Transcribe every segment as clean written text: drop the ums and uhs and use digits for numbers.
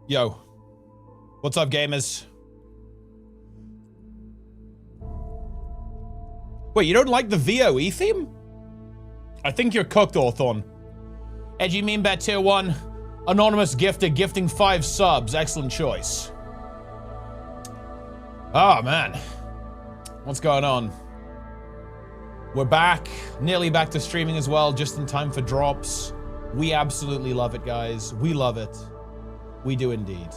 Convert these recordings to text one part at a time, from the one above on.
Yo. What's up, gamers? Wait, you don't like the VOE theme? I think you're cooked, Orthorn. Edgy Meme Bet Tier 1. Anonymous Gifter gifting 5 subs. Excellent choice. Oh, man. What's going on? We're back. Nearly back to streaming as well, just in time for drops. We absolutely love it, guys. We love it. We do indeed.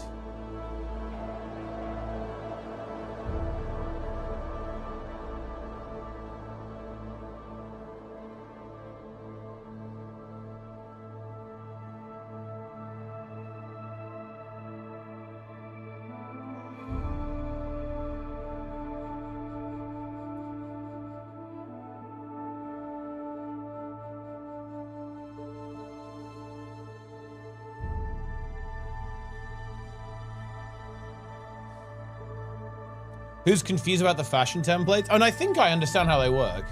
Who's confused about the fashion templates? Oh, and I think I understand how they work.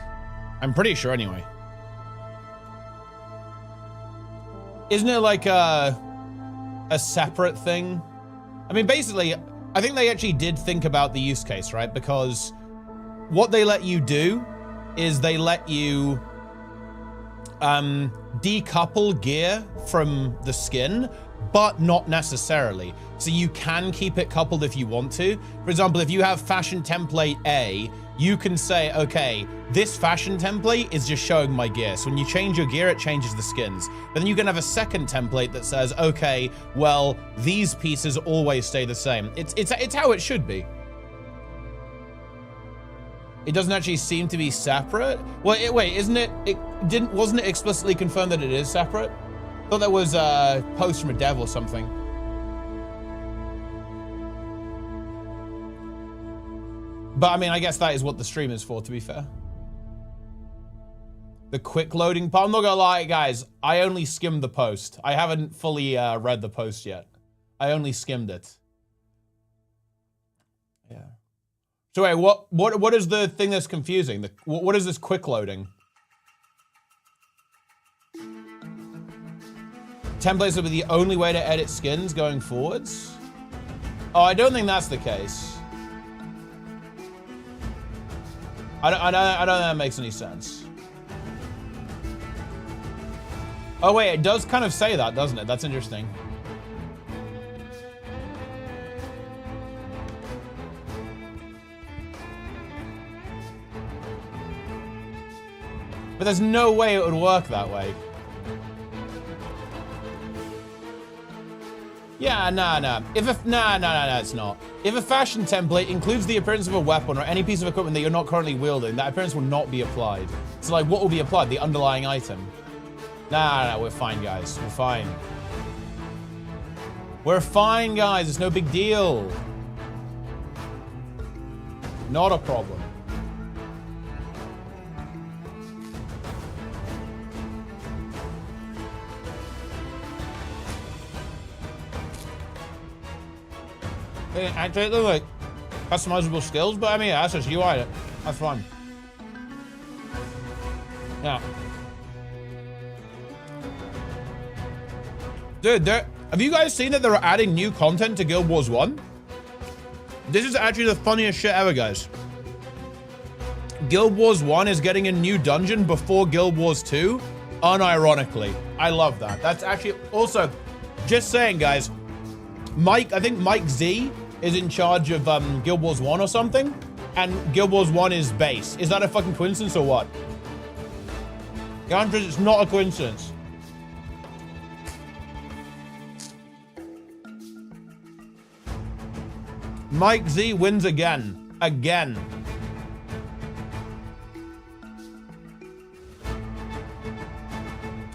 I'm pretty sure anyway. Isn't it like a separate thing? I mean, basically, I think they actually did think about the use case, right? Because what they let you do is they let you decouple gear from the skin, but not necessarily. So you can keep it coupled if you want to. For example, if you have fashion template A, you can say, okay, this fashion template is just showing my gear. So when you change your gear, it changes the skins. But then you can have a second template that says, okay, well, these pieces always stay the same. It's how it should be. It doesn't actually seem to be separate. Well, wait, isn't it? Wasn't it explicitly confirmed that it is separate? I thought that was a post from a dev or something. But I mean, I guess that is what the stream is for, to be fair. The quick loading part. I'm not gonna lie, guys. I only skimmed the post. I haven't fully read the post yet. I only skimmed it. Yeah. So wait, what is the thing that's confusing? What is this quick loading? Templates will be the only way to edit skins going forwards? Oh, I don't think that's the case. I don't think that makes any sense. Oh wait, it does kind of say that, doesn't it? That's interesting. But there's no way it would work that way. Yeah, nah. No, it's not. If a fashion template includes the appearance of a weapon or any piece of equipment that you're not currently wielding, that appearance will not be applied. So like, what will be applied? The underlying item. Nah, we're fine, guys. We're fine. We're fine, guys. It's no big deal. Not a problem. Actually, it looks like customizable skills, but I mean, yeah, that's just UI. That's fine. Yeah. Dude, have you guys seen that they're adding new content to Guild Wars 1? This is actually the funniest shit ever, guys. Guild Wars 1 is getting a new dungeon before Guild Wars 2, unironically. I love that. That's actually also, just saying, guys, I think Mike Z is in charge of Guild Wars 1 or something, and Guild Wars 1 is base. Is that a fucking coincidence or what? The answer is it's not a coincidence. Mike Z wins again. Again.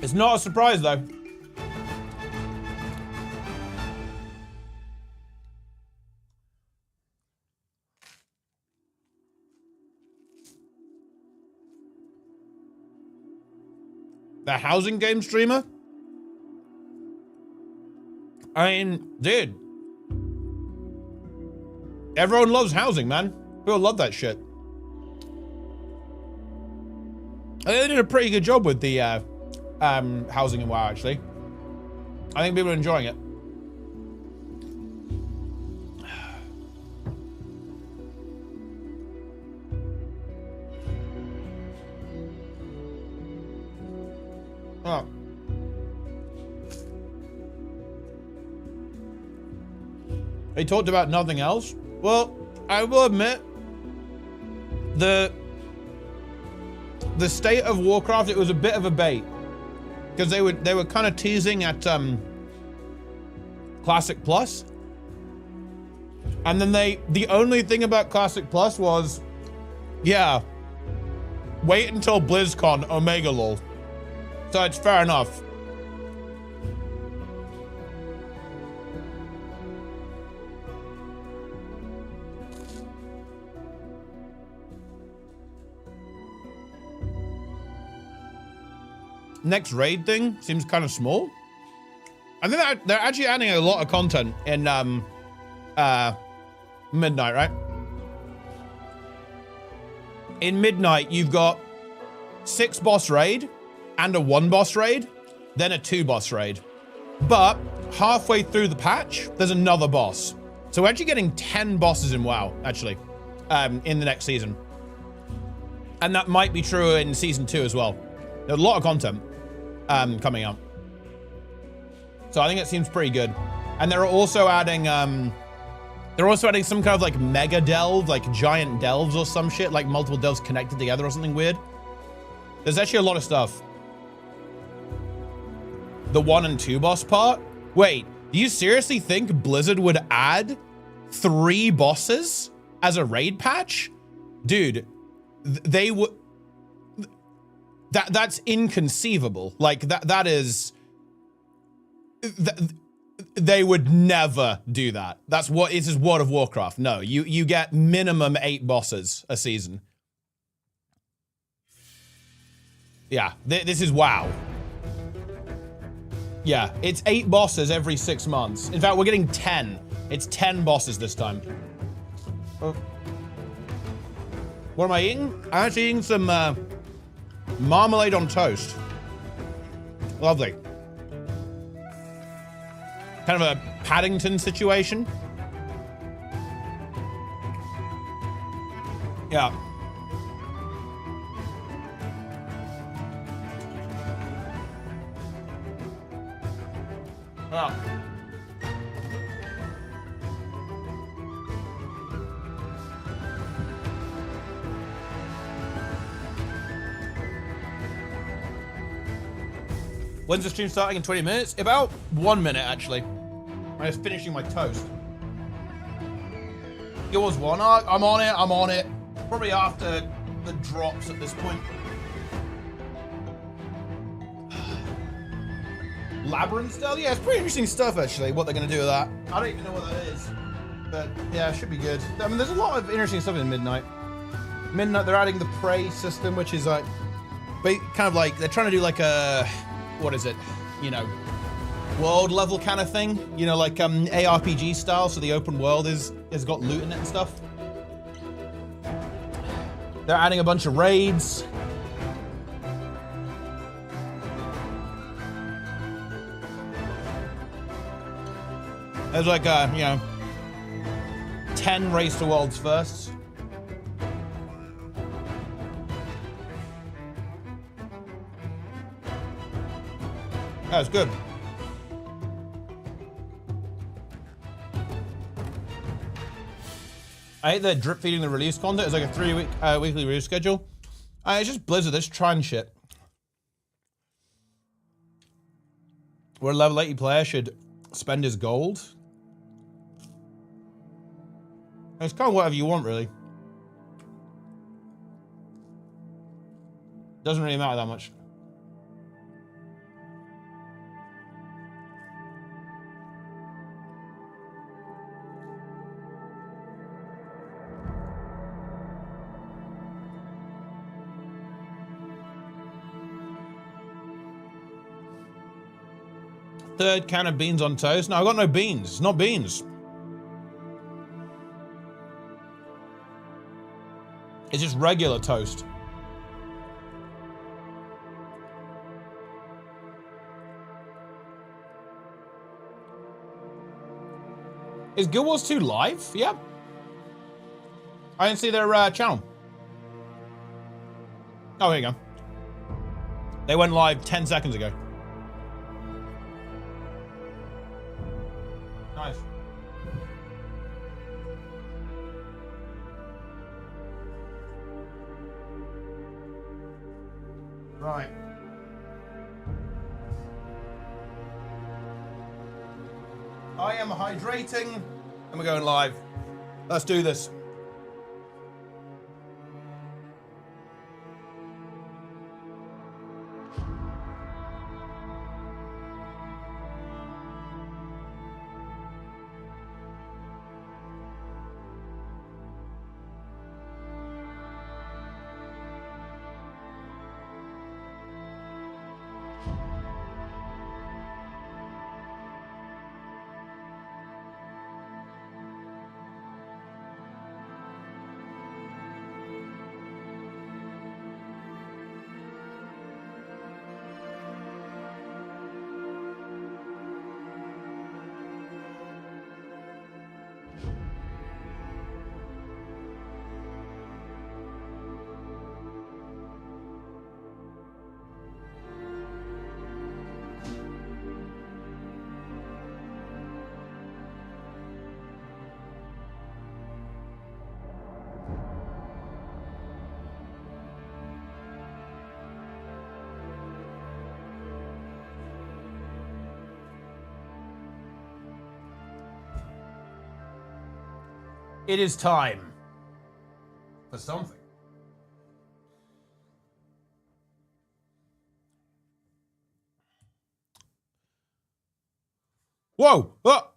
It's not a surprise though. The housing game streamer? I mean, dude. Everyone loves housing, man. People love that shit. They did a pretty good job with the housing in WoW, actually. I think people are enjoying it. Oh. He talked about nothing else. Well, I will admit, the state of Warcraft, it was a bit of a bait, because they were kind of teasing at Classic Plus, and then the only thing about Classic Plus was, yeah, wait until BlizzCon Omega lol. So it's fair enough. Next raid thing seems kind of small. I think they're actually adding a lot of content in Midnight, right? In Midnight, you've got 6 boss raid and a 1 boss raid, then a 2 boss raid. But halfway through the patch, there's another boss. So we're actually getting 10 bosses in WoW, actually, in the next season. And that might be true in season 2 as well. There's a lot of content coming up. So I think it seems pretty good. And they're also adding some kind of like mega delve, like giant delves or some shit, like multiple delves connected together or something weird. There's actually a lot of stuff. The 1 and 2 boss part. Wait, do you seriously think Blizzard would add 3 bosses as a raid patch? Dude, they would. That's inconceivable. Like that is. They would never do that. This is World of Warcraft. No, you get minimum 8 bosses a season. Yeah, this is WoW. Yeah, it's 8 bosses every 6 months. In fact, we're getting 10. It's 10 bosses this time. Oh. What am I eating? I'm actually eating some marmalade on toast. Lovely. Kind of a Paddington situation. Yeah. Wow. When's the stream starting? In 20 minutes? About 1 minute, actually. I'm just finishing my toast. Yours one. I'm on it. Probably after the drops at this point. Labyrinth style? Yeah, it's pretty interesting stuff, actually, what they're going to do with that. I don't even know what that is. But, yeah, it should be good. I mean, there's a lot of interesting stuff in Midnight. Midnight, they're adding the prey system, which is like... kind of like... They're trying to do like a... What is it? You know... world level kind of thing, you know, like ARPG style, so the open world has got loot in it and stuff. They're adding a bunch of raids. There's like you know, 10 race to worlds firsts. That's good. I hate that drip feeding the release content. It's like a 3-week weekly release schedule. It's just Blizzard. They're just trying shit. Where a level 80 player should spend his gold. It's kind of whatever you want, really. Doesn't really matter that much. Third can of beans on toast. No, I've got no beans. It's not beans. It's just regular toast. Is Guild Wars 2 live? Yep. I didn't see their channel. Oh, here you go. They went live 10 seconds ago. Nice. Right. I am hydrating, and we're going live. Let's do this. It is time for something. Whoa! Oh.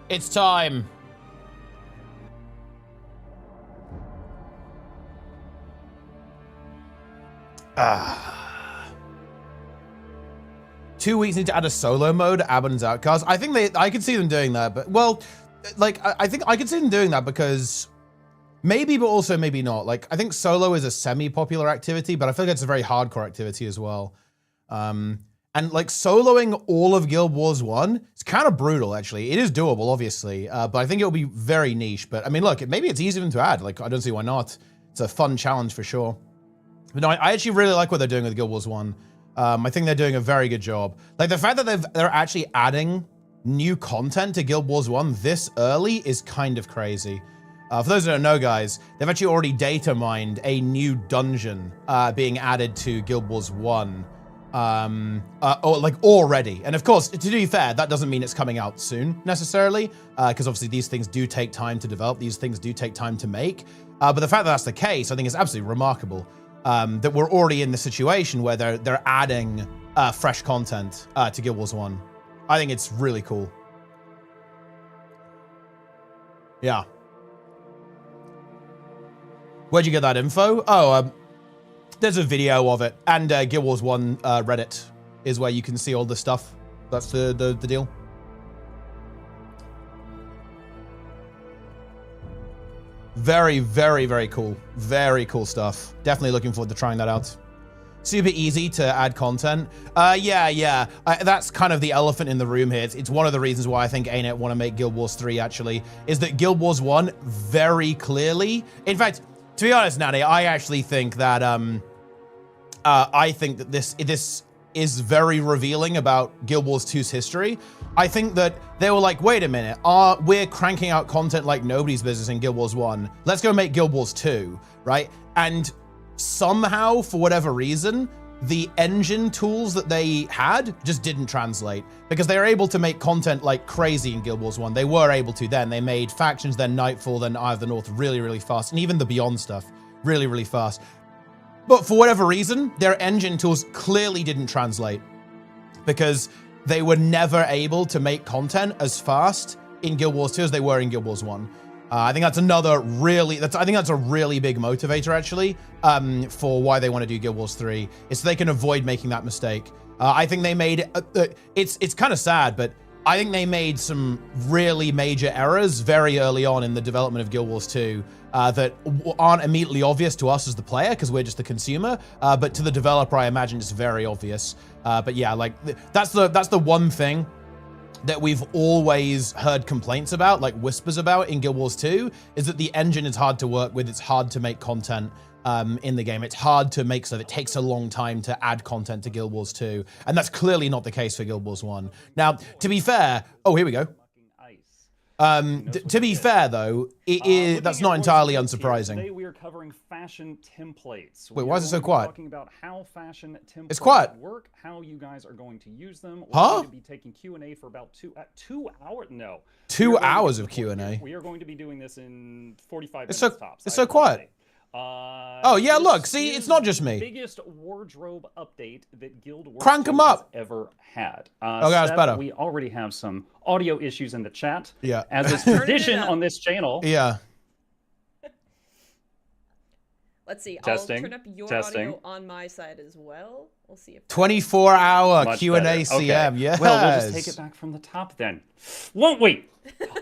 It's time. Ah. 2 weeks need to add a solo mode, Abaddon's Outcast. I think I could see them doing that, but well, like I think I could see them doing that because maybe, but also maybe not. Like I think solo is a semi-popular activity, but I feel like it's a very hardcore activity as well. And like soloing all of Guild Wars 1, it's kind of brutal actually. It is doable, obviously, but I think it'll be very niche. But I mean, look, maybe it's easy for them to add. Like I don't see why not. It's a fun challenge for sure. But no, I actually really like what they're doing with Guild Wars 1. I think they're doing a very good job. Like the fact that they're actually adding new content to Guild Wars 1 this early is kind of crazy. For those who don't know, guys, they've actually already data mined a new dungeon being added to Guild Wars 1, like already. And of course, to be fair, that doesn't mean it's coming out soon necessarily, because obviously these things do take time to develop. These things do take time to make. But the fact that that's the case, I think is absolutely remarkable. That we're already in the situation where they're adding fresh content to Guild Wars 1. I think it's really cool. Yeah. Where'd you get that info? Oh, there's a video of it. And Guild Wars 1 Reddit is where you can see all the stuff. That's the deal. Very, very, very cool. Very cool stuff. Definitely looking forward to trying that out. Super easy to add content. Yeah. That's kind of the elephant in the room here. It's one of the reasons why I think ArenaNet want to make Guild Wars 3, actually, is that Guild Wars 1 very clearly... In fact, to be honest, Natty, I actually think that... I think that this is very revealing about Guild Wars 2's history. I think that they were like, wait a minute, we're cranking out content like nobody's business in Guild Wars 1. Let's go make Guild Wars 2, right? And somehow, for whatever reason, the engine tools that they had just didn't translate because they were able to make content like crazy in Guild Wars 1. They were able to then. They made Factions, then Nightfall, then Eye of the North really, really fast. And even the Beyond stuff really, really fast. But for whatever reason, their engine tools clearly didn't translate because they were never able to make content as fast in Guild Wars 2 as they were in Guild Wars 1. I think that's another really, I think that's a really big motivator actually for why they want to do Guild Wars 3, is so they can avoid making that mistake. I think they made, it's kind of sad, but I think they made some really major errors very early on in the development of Guild Wars 2 that aren't immediately obvious to us as the player because we're just the consumer, but to the developer, I imagine it's very obvious. But yeah, like that's the one thing that we've always heard complaints about, like whispers about in Guild Wars 2, is that the engine is hard to work with. It's hard to make content in the game. It's hard to make so that it takes a long time to add content to Guild Wars 2. And that's clearly not the case for Guild Wars 1. Now, to be fair, oh, here we go. To be fair, though, that's not entirely unsurprising. Today we are covering fashion templates. Wait, why is it so quiet? Talking about how fashion templates it's quiet. work, how you guys are going to use them. We're huh? going to be taking Q&A for about 2 hours. No. 2 hours of Q&A. We are going to be doing this in 45 minutes tops. It's so quiet. Oh yeah, look, see, it's not just me. Biggest wardrobe update that Guild Wars Crank 'em up. has ever had. Okay, that's better. We already have some audio issues in the chat. Yeah. As is tradition on this channel. Yeah. Let's see. Testing. I'll turn up your audio on my side as well. We'll see if 24-hour Q&A CM. Okay. Yes. Well, we'll just take it back from the top then. Won't we?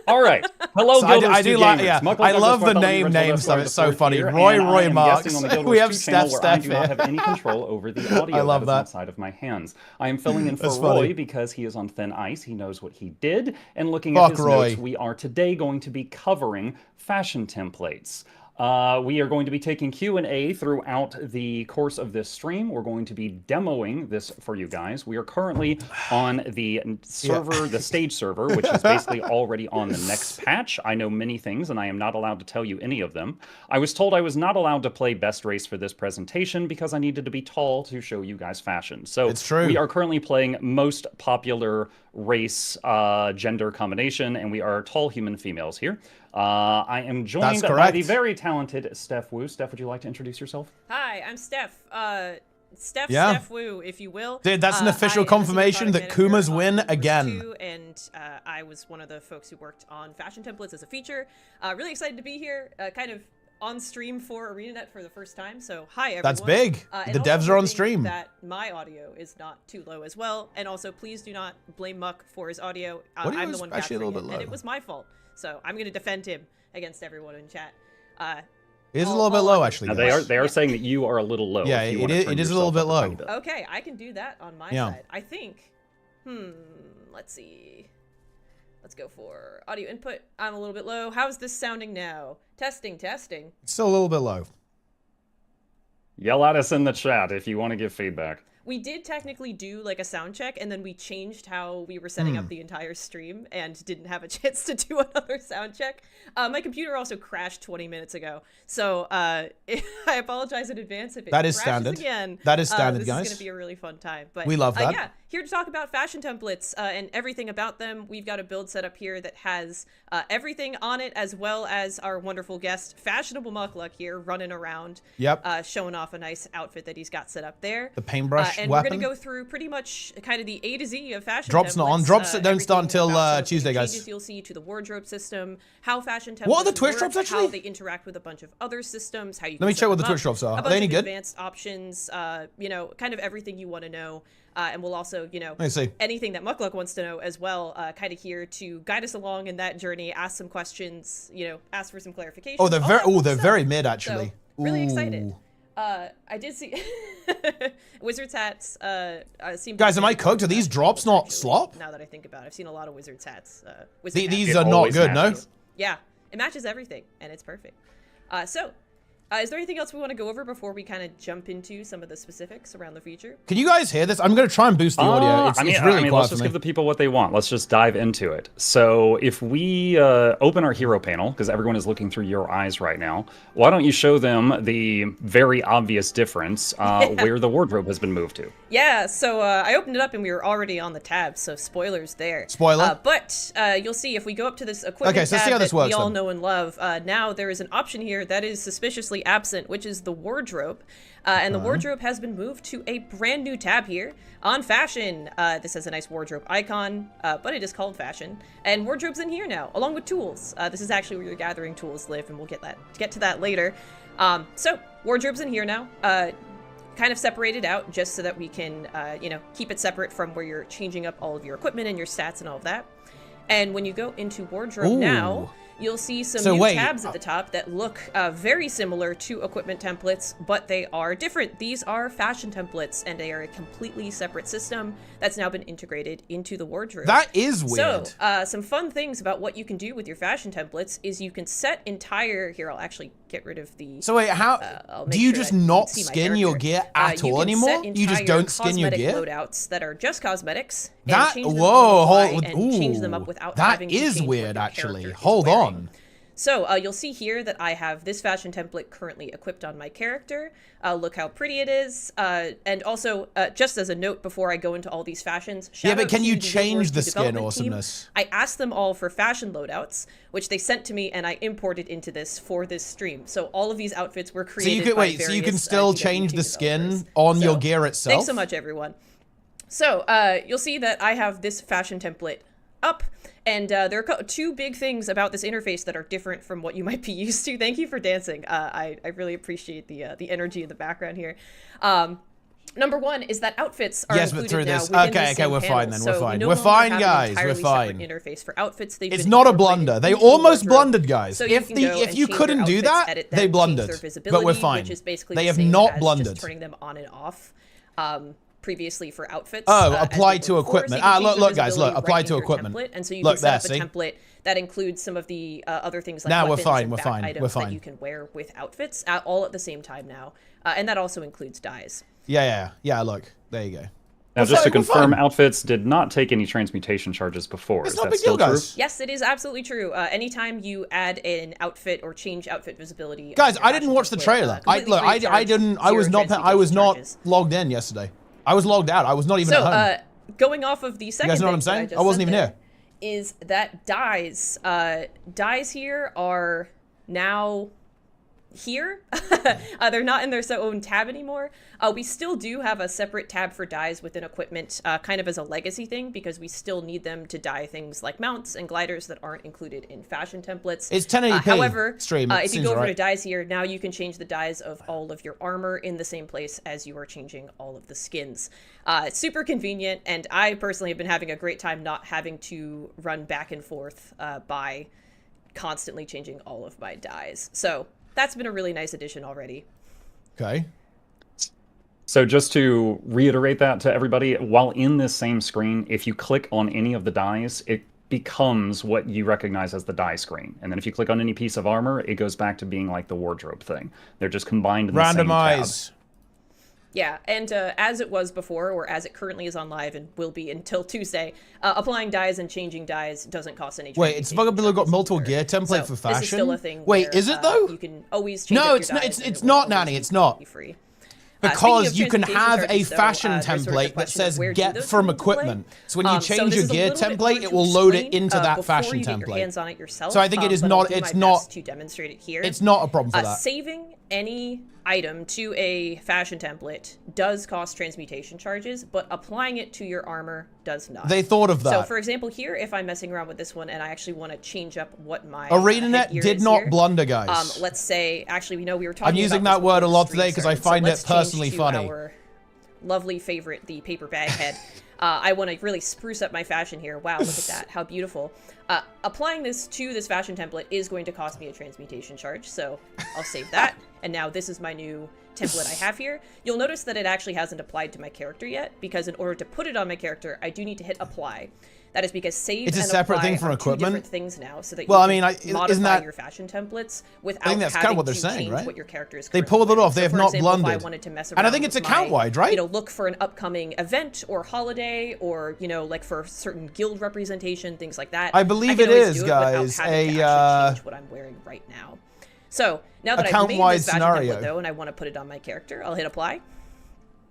All right. Hello, so Guilders I do like, yeah. I love the name stuff. It's so funny. Roy Marks. We have Steph I do not have any control over the audio. I love that. Outside of my hands. I am filling in for Roy because he is on thin ice. He knows what he did. And looking at his notes, we are today going to be covering fashion templates. We are going to be taking Q&A throughout the course of this stream. We're going to be demoing this for you guys. We are currently on the server, the stage server, which is basically already on the next patch. I know many things, and I am not allowed to tell you any of them. I was told I was not allowed to play Best Race for this presentation because I needed to be tall to show you guys fashion. So it's true. We are currently playing most popular race gender combination, and we are tall human females here. I am joined by the very talented Steph Wu. Steph, would you like to introduce yourself? Hi, I'm Steph. Steph Wu, if you will. Dude, that's an official confirmation that Kumas win again. And I was one of the folks who worked on fashion templates as a feature. Really excited to be here, kind of on stream for ArenaNet for the first time. So hi, everyone. That's big. The devs are on stream. That my audio is not too low as well. And also, please do not blame Muck for his audio. I'm the one capturing it, and it was my fault. So I'm going to defend him against everyone in chat. It is a little bit low, actually. Now they are saying that you are a little low. Yeah, it is a little bit low. Okay, I can do that on my side. I think. Let's see. Let's go for audio input. I'm a little bit low. How's this sounding now? Testing. It's still a little bit low. Yell at us in the chat if you want to give feedback. We did technically do like a sound check, and then we changed how we were setting up the entire stream and didn't have a chance to do another sound check. My computer also crashed 20 minutes ago, so I apologize in advance if it crashes standard. Again. That is standard, this guys. This is going to be a really fun time. But we love that. Yeah, here to talk about fashion templates and everything about them. We've got a build set up here that has everything on it, as well as our wonderful guest, Fashionable Muckluck here, running around, showing off a nice outfit that he's got set up there. The paintbrush and weapon. we're going to go through pretty much kind of the A to Z of fashion Drops templates. not on. Drops don't start until Tuesday, guys. Changes you'll see to the wardrobe system, how fashion templates what are the Twitch drops, actually? How they interact with a bunch of other systems, how you Let me check what the Twitch drops are. Are they any good? Advanced options, you know, kind of everything you want to know. And we'll also, you know, let me see. Anything that Muckluck wants to know as well, kind of here to guide us along in that journey, ask some questions, you know, ask for some clarification. Oh, they're very mid, actually. So, really excited. I did see Wizards hats seem. Guys, am I cooked? Are these drops not slop? Now that I think about it, I've seen a lot of Wizards hats. These are not good, no? Yeah, it matches everything, and it's perfect. Is there anything else we want to go over before we kind of jump into some of the specifics around the feature? Can you guys hear this? I'm going to try and boost the audio. It's really quiet let's just give the people what they want. Let's just dive into it. So if we open our hero panel, because everyone is looking through your eyes right now, why don't you show them the very obvious difference where the wardrobe has been moved to? Yeah, so I opened it up and we were already on the tab, so spoilers there. Spoiler. But you'll see if we go up to this equipment tab see how this works, we all know and love, now there is an option here that is suspiciously absent, which is the wardrobe. And the wardrobe has been moved to a brand new tab here on fashion. This has a nice wardrobe icon, but it is called fashion. And wardrobe's in here now, along with tools. This is actually where your gathering tools live, and we'll get to that later. So wardrobe's in here now. Kind of separated out just so that we can, you know, keep it separate from where you're changing up all of your equipment and your stats and all of that. And when you go into wardrobe now, you'll see some new tabs at the top that look very similar to equipment templates, but they are different. These are fashion templates, and they are a completely separate system that's now been integrated into the wardrobe. That is weird. So, some fun things about what you can do with your fashion templates is you can set entire... Here, I'll actually get rid of the... So wait, how... do you just not skin your gear at all anymore? You just don't skin your gear? Loadouts that are just cosmetics. That... Whoa, and change them up without having to change That is weird, actually. Hold on. So you'll see here that I have this fashion template currently equipped on my character. Look how pretty it is. And also, just as a note before I go into all these fashions, but can you change the skin awesomeness? I asked them all for fashion loadouts, which they sent to me, and I imported into this for this stream. So all of these outfits were created by various, so you can still change the skin on your gear itself? Thanks so much, everyone. So you'll see that I have this fashion template up. And there are two big things about this interface that are different from what you might be used to. Thank you for dancing. I really appreciate the energy in the background here. Number one is that outfits are included now within the same we're panel. fine then. So we're fine. no we're fine, longer guys. have an We're fine. separate interface for outfits. It's not a blunder. They almost blundered, guys. So if you couldn't do that, they blundered. But we're fine. They have not blundered. Turning them on and off. Previously for outfits. Apply to equipment. Look, guys, look, apply to equipment. And so you can set up a template that includes some of the other things like weapons and items that you can wear with outfits all at the same time now. And that also includes dyes. Yeah, look. There you go. Now, just to confirm, outfits did not take any transmutation charges before. Is that still true? Yes, it is absolutely true. Anytime you add an outfit or change outfit visibility... Guys, I didn't watch the trailer. I was not logged in yesterday. I was logged out. I was not even at home. Going off of the second you guys know what I'm saying? I wasn't even here. Is that dyes here are now here. They're not in their own tab anymore. We still do have a separate tab for dyes within equipment, kind of as a legacy thing, because we still need them to dye things like mounts and gliders that aren't included in fashion templates. It's 1080p however, stream. If you go over to dyes here, now you can change the dyes of all of your armor in the same place as you are changing all of the skins. It's super convenient, and I personally have been having a great time not having to run back and forth by constantly changing all of my dyes. So that's been a really nice addition already. Okay. So just to reiterate that to everybody, while in this same screen, if you click on any of the dyes, it becomes what you recognize as the dye screen. And then if you click on any piece of armor, it goes back to being like the wardrobe thing. They're just combined in the same tab. Yeah, and as it was before, or as it currently is on live and will be until Tuesday, applying dyes and changing dyes doesn't cost any. Wait, it's got multiple gear template for fashion? This is still a thing. Wait, is it though? You can always change it's not, Nanny, it's not. Free. Because you can have a fashion template that says get from equipment. So when you change your gear template, it will load it into that fashion template. So I think it is not, it's not, to demonstrate it here. It's not a problem for that. Saving any item to a fashion template does cost transmutation charges, but applying it to your armor does not. They thought of that. So for example here, if I'm messing around with this one and I actually want to change up what my ArenaNet did not blunder, guys. Let's say, actually, we were talking I'm using that word a lot today because I find it personally funny. Our lovely favorite, the paper bag head. I want to really spruce up my fashion here. Wow, look at that. How beautiful. Applying this to this fashion template is going to cost me a transmutation charge, so I'll save that. And now this is my new template I have here. You'll notice that it actually hasn't applied to my character yet, because in order to put it on my character, I do need to hit apply. That is because save and apply thing from are equipment. Two different things now, so that you can modify your fashion templates without having kind of what they're saying, right? What your character is. They pulled it off. They have not blundered. If I wanted to mess around and I think it's account-wide, right? Look for an upcoming event or holiday, or like for certain guild representation, things like that. I believe it is, guys. Change what I'm wearing right now. So now that I've made this fashion template though, and I want to put it on my character, I'll hit apply.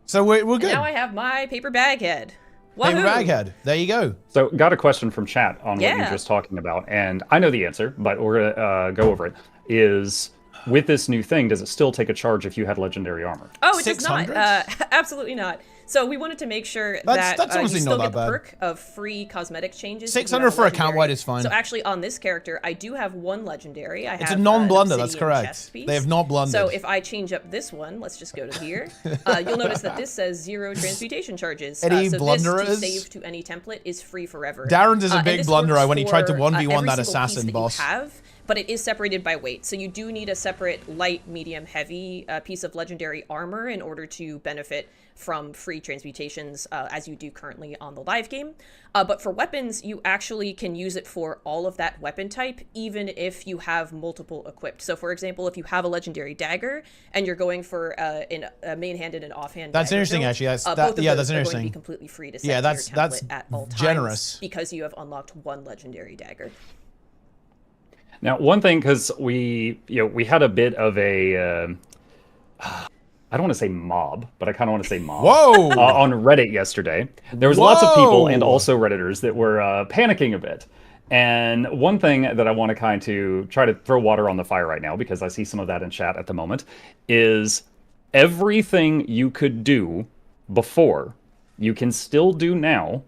So we're good. And now I have my paper bag head. Paper bag head. There you go. So got a question from chat on what you're just talking about, and I know the answer, but we're gonna go over it. Is with this new thing, does it still take a charge if you had legendary armor? Oh, it does not. Absolutely not. So we wanted to make sure that you still get the perk of free cosmetic changes. 600 for account wide is fine. So actually on this character, I do have one legendary. It's a non-blunder, that's correct. They have not blundered. So if I change up this one, let's just go to here. You'll notice that this says 0 transmutation charges. So this to save to any template is free forever. Darren's is a big blunderer when he tried to 1v1 that assassin boss. But it is separated by weight, so you do need a separate light, medium, heavy piece of legendary armor in order to benefit from free transmutations as you do currently on the live game. But for weapons, you actually can use it for all of that weapon type, even if you have multiple equipped. So for example, if you have a legendary dagger and you're going for a main-handed and offhand that's interesting, build, actually. That's that's interesting. Going to be completely free to set to your template at all times generous. Because you have unlocked one legendary dagger. Now, one thing, because we had a bit of a, I don't want to say mob, but I kind of want to say mob. Whoa! On Reddit yesterday. There was lots of people and also Redditors that were panicking a bit. And one thing that I want to kind of try to throw water on the fire right now, because I see some of that in chat at the moment, is everything you could do before, you can still do now,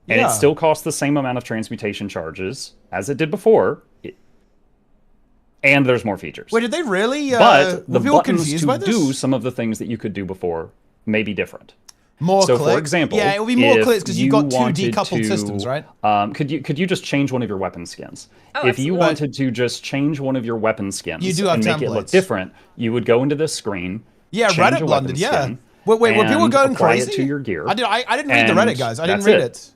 and it still costs the same amount of transmutation charges as it did before. And there's more features. Wait, did they really? But the buttons to do some of the things that you could do before may be different. More so clicks? For example, yeah, it would be more clicks because you've got two decoupled systems, right? Could you just change one of your weapon skins? Oh, if you wanted to just change one of your weapon skins and make it look different, you would go into this screen. Yeah, Reddit blundered. Yeah. Wait, were people going crazy? It to your gear. I didn't read the Reddit, guys. I didn't read it.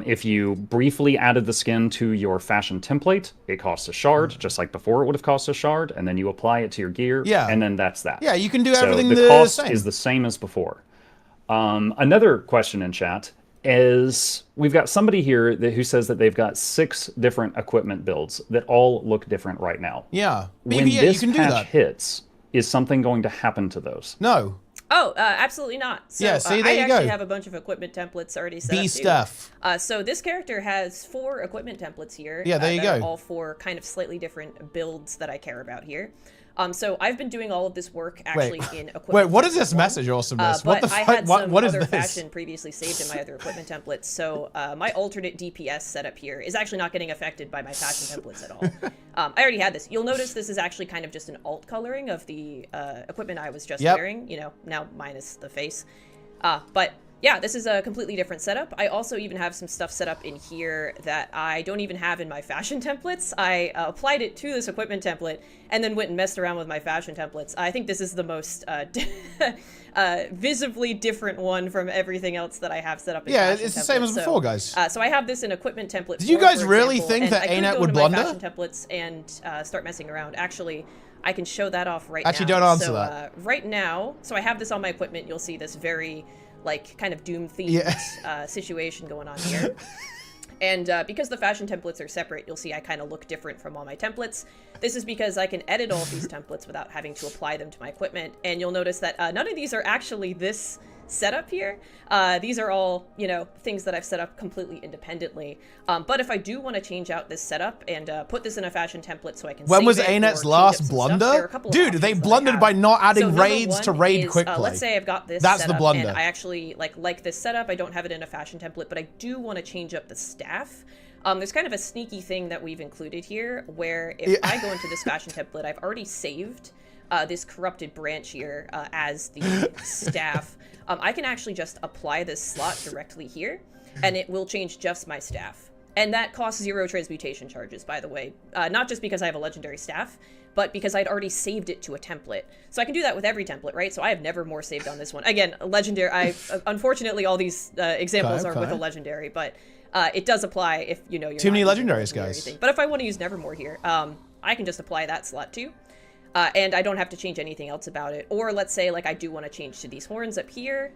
If you briefly added the skin to your fashion template, it costs a shard, just like before it would have cost a shard, and then you apply it to your gear, and then that's that. Yeah, you can do everything the cost is the same as before. Another question in chat is, we've got somebody here who says that they've got 6 different equipment builds that all look different right now. Yeah. When this patch hits, is something going to happen to those? No. Oh, absolutely not. So, yeah, see, there I you go. actually have a bunch of equipment templates already set up stuff. So this character has 4 equipment templates here. Yeah, there you go. All 4 kind of slightly different builds that I care about here. So I've been doing all of this work actually in equipment. Wait, what is this message awesomeness? What the fuck? I had some what is other this? fashion previously saved in my other equipment templates. So my alternate DPS setup here is actually not getting affected by my fashion templates at all. I already had this. You'll notice this is actually kind of just an alt coloring of the equipment I was just wearing. You know, now minus the face. But yeah, this is a completely different setup. I also even have some stuff set up in here that I don't even have in my fashion templates. I applied it to this equipment template and then went and messed around with my fashion templates. I think this is the most visibly different one from everything else that I have set up in fashion it's the same as before, guys. So I have this in equipment template. Did you guys really think that ArenaNet would blunder? I could go into my fashion templates and start messing around. Actually, I can show that off right now. Actually, don't answer that. Right now, so I have this on my equipment. You'll see this very kind of Doom-themed situation going on here. And because the fashion templates are separate, you'll see I kind of look different from all my templates. This is because I can edit all of these templates without having to apply them to my equipment. And you'll notice that none of these are actually this setup here. These are all, things that I've set up completely independently. But if I do want to change out this setup and put this in a fashion template so I can When was ArenaNet's last blunder? Dude, they blundered by not adding raids to raid quick play. Let's say I've got this That's setup, the blunder. and I actually like this setup. I don't have it in a fashion template, but I do want to change up the staff. There's kind of a sneaky thing that we've included here where if I go into this fashion template, I've already saved this corrupted branch here as the staff. I can actually just apply this slot directly here, and it will change just my staff. And that costs 0 transmutation charges, by the way. Not just because I have a legendary staff, but because I'd already saved it to a template. So I can do that with every template, right? So I have never more saved on this one. Again, legendary. Unfortunately, all these examples are with a legendary, but it does apply if you're too many legendaries, guys. But if I want to use Nevermore here, I can just apply that slot too. And I don't have to change anything else about it. Or let's say, I do want to change to these horns up here.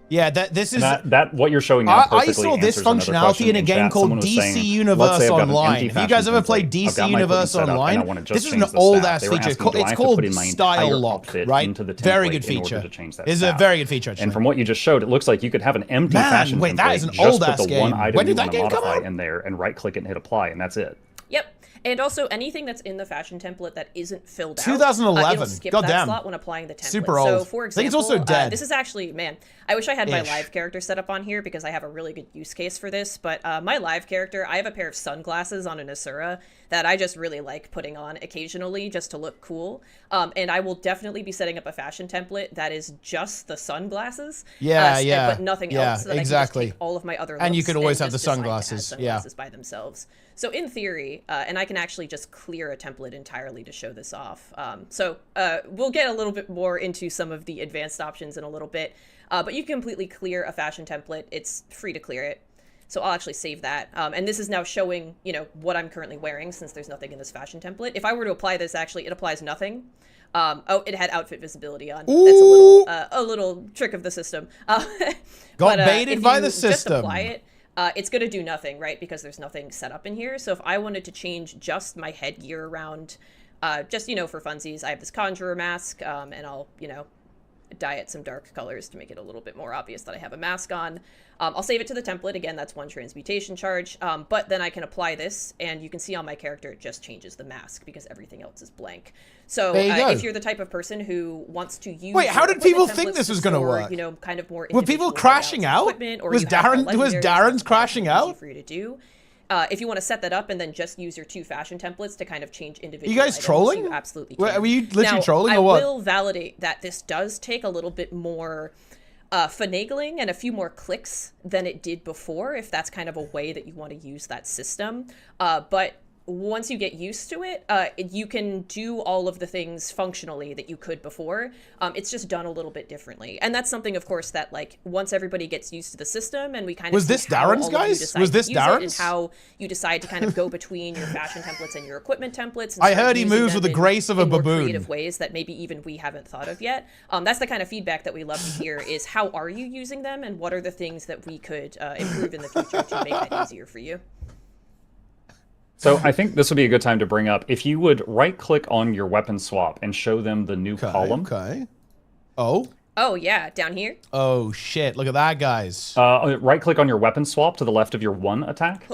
Yeah, this is... That what you're showing now I saw this functionality in a game called DC Universe Online. Have you guys ever played DC Universe Online? This is an old-ass feature. It's called Style Lock, right? Very good feature. It's a very good feature, actually. And from what you just showed, it looks like you could have an empty fashion template. That is an old-ass game. When When did that game come out? in there and right-click it and hit apply, and that's it. Yep. And also anything that's in the fashion template that isn't filled out. 2011. It'll skip God that damn. slot when applying the template. Super old. So, for example, I think it's also dead. This is actually, man, I wish I had my live character set up on here because I have a really good use case for this. But my live character, I have a pair of sunglasses on an Asura that I just really like putting on occasionally just to look cool. And I will definitely be setting up a fashion template that is just the sunglasses. But nothing else. So that exactly. I can just take all of my other looks and you could always have just the decide to add sunglasses. sunglasses by themselves. So in theory, and I can actually just clear a template entirely to show this off. We'll get a little bit more into some of the advanced options in a little bit, but you can completely clear a fashion template. It's free to clear it. So I'll actually save that. And this is now showing, what I'm currently wearing since there's nothing in this fashion template. If I were to apply this, actually, it applies nothing. It had outfit visibility on. Ooh. That's a little trick of the system. Got baited by the system. Just apply it. It's going to do nothing, right? Because there's nothing set up in here. So if I wanted to change just my headgear around, just, for funsies, I have this conjurer mask, and I'll, dye it some dark colors to make it a little bit more obvious that I have a mask on. I'll save it to the template. Again, that's 1 transmutation charge. But then I can apply this, and you can see on my character it just changes the mask because everything else is blank. So if you're the type of person who wants to use... Wait, how did people think this was going to work? Kind of more... Were people crashing out? Was Darren's crashing out? For you to do. If you want to set that up and then just use your 2 fashion templates to kind of change individual you guys items, trolling? you absolutely can. Were you literally trolling or what? I will validate that this does take a little bit more finagling and a few more clicks than it did before, if that's kind of a way that you want to use that system. But once you get used to it, you can do all of the things functionally that you could before. It's just done a little bit differently. And that's something, of course, that once everybody gets used to the system and we kind of Was this Darren's, guys? Was this Darren's? And how you decide to kind of go between your fashion templates and your equipment templates. And I heard he moves with the grace of a baboon. Creative ways that maybe even we haven't thought of yet. That's the kind of feedback that we love to hear is how are you using them and what are the things that we could improve in the future to make that easier for you. So I think this would be a good time to bring up, if you would right-click on your weapon swap and show them the new column. Okay. Oh? Oh, yeah, down here. Oh, shit. Look at that, guys. Right-click on your weapon swap to the left of your 1 attack.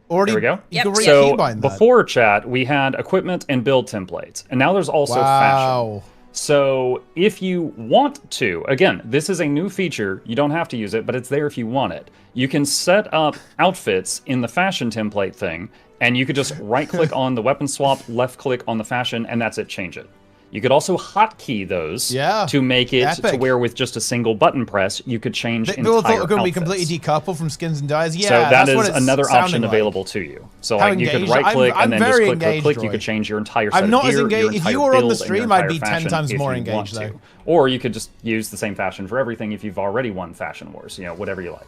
Already, there we go. You can so keybind that. Before chat, we had equipment and build templates. And now there's also fashion. So if you want to, again, this is a new feature. You don't have to use it, but it's there if you want it. You can set up outfits in the fashion template thing, and you could just right-click on the weapon swap, left-click on the fashion, and that's it, change it. You could also hotkey those to make it to where with just a single button press, you could change entire outfits. People thought it was going to be completely decoupled from skins and dyes. Yeah, so that is another option available to you. So you could right-click and then just click. You could change your entire set of gear, your if you were on the stream, I'd be 10 times more engaged, though. Or you could just use the same fashion for everything if you've already won Fashion Wars. Whatever you like.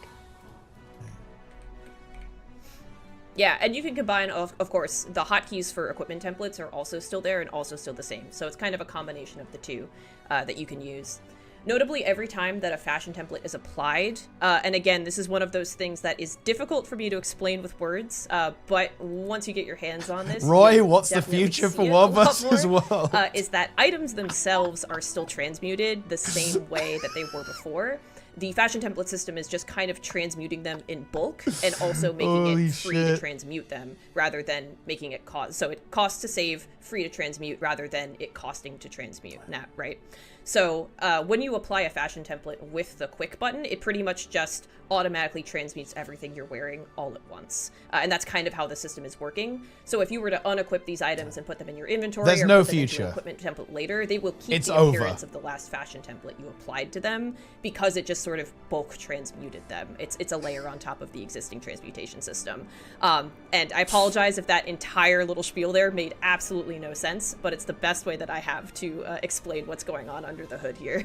Yeah, and you can combine, of course, the hotkeys for equipment templates are also still there and also still the same. So it's kind of a combination of the two that you can use. Notably, every time that a fashion template is applied, and again, this is one of those things that is difficult for me to explain with words, but once you get your hands on this... Roy, what's the future for Wobus as well? Is that items themselves are still transmuted the same way that they were before. The fashion template system is just kind of transmuting them in bulk and also making it free to transmute them rather than making it cost. So it costs to save, free to transmute rather than it costing to transmute, right? So when you apply a fashion template with the quick button, it pretty much just automatically transmutes everything you're wearing all at once. And that's kind of how the system is working. So if you were to unequip these items and put them in your inventory There's or no put them future. into an equipment template later, they will keep the over. appearance of the last fashion template you applied to them because it just sort of bulk transmuted them. It's a layer on top of the existing transmutation system. And I apologize if that entire little spiel there made absolutely no sense, but it's the best way that I have to explain what's going on under the hood here.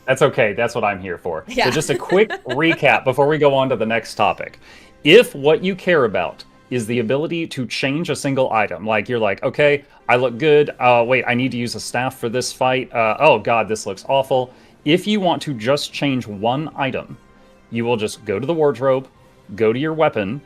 That's okay. That's what I'm here for. Yeah. So just a quick recap before we go on to the next topic. If what you care about is the ability to change a single item, like you're like, okay, I look good. Wait, I need to use a staff for this fight. Oh God, this looks awful. If you want to just change one item, you will just go to the wardrobe, go to your weapon,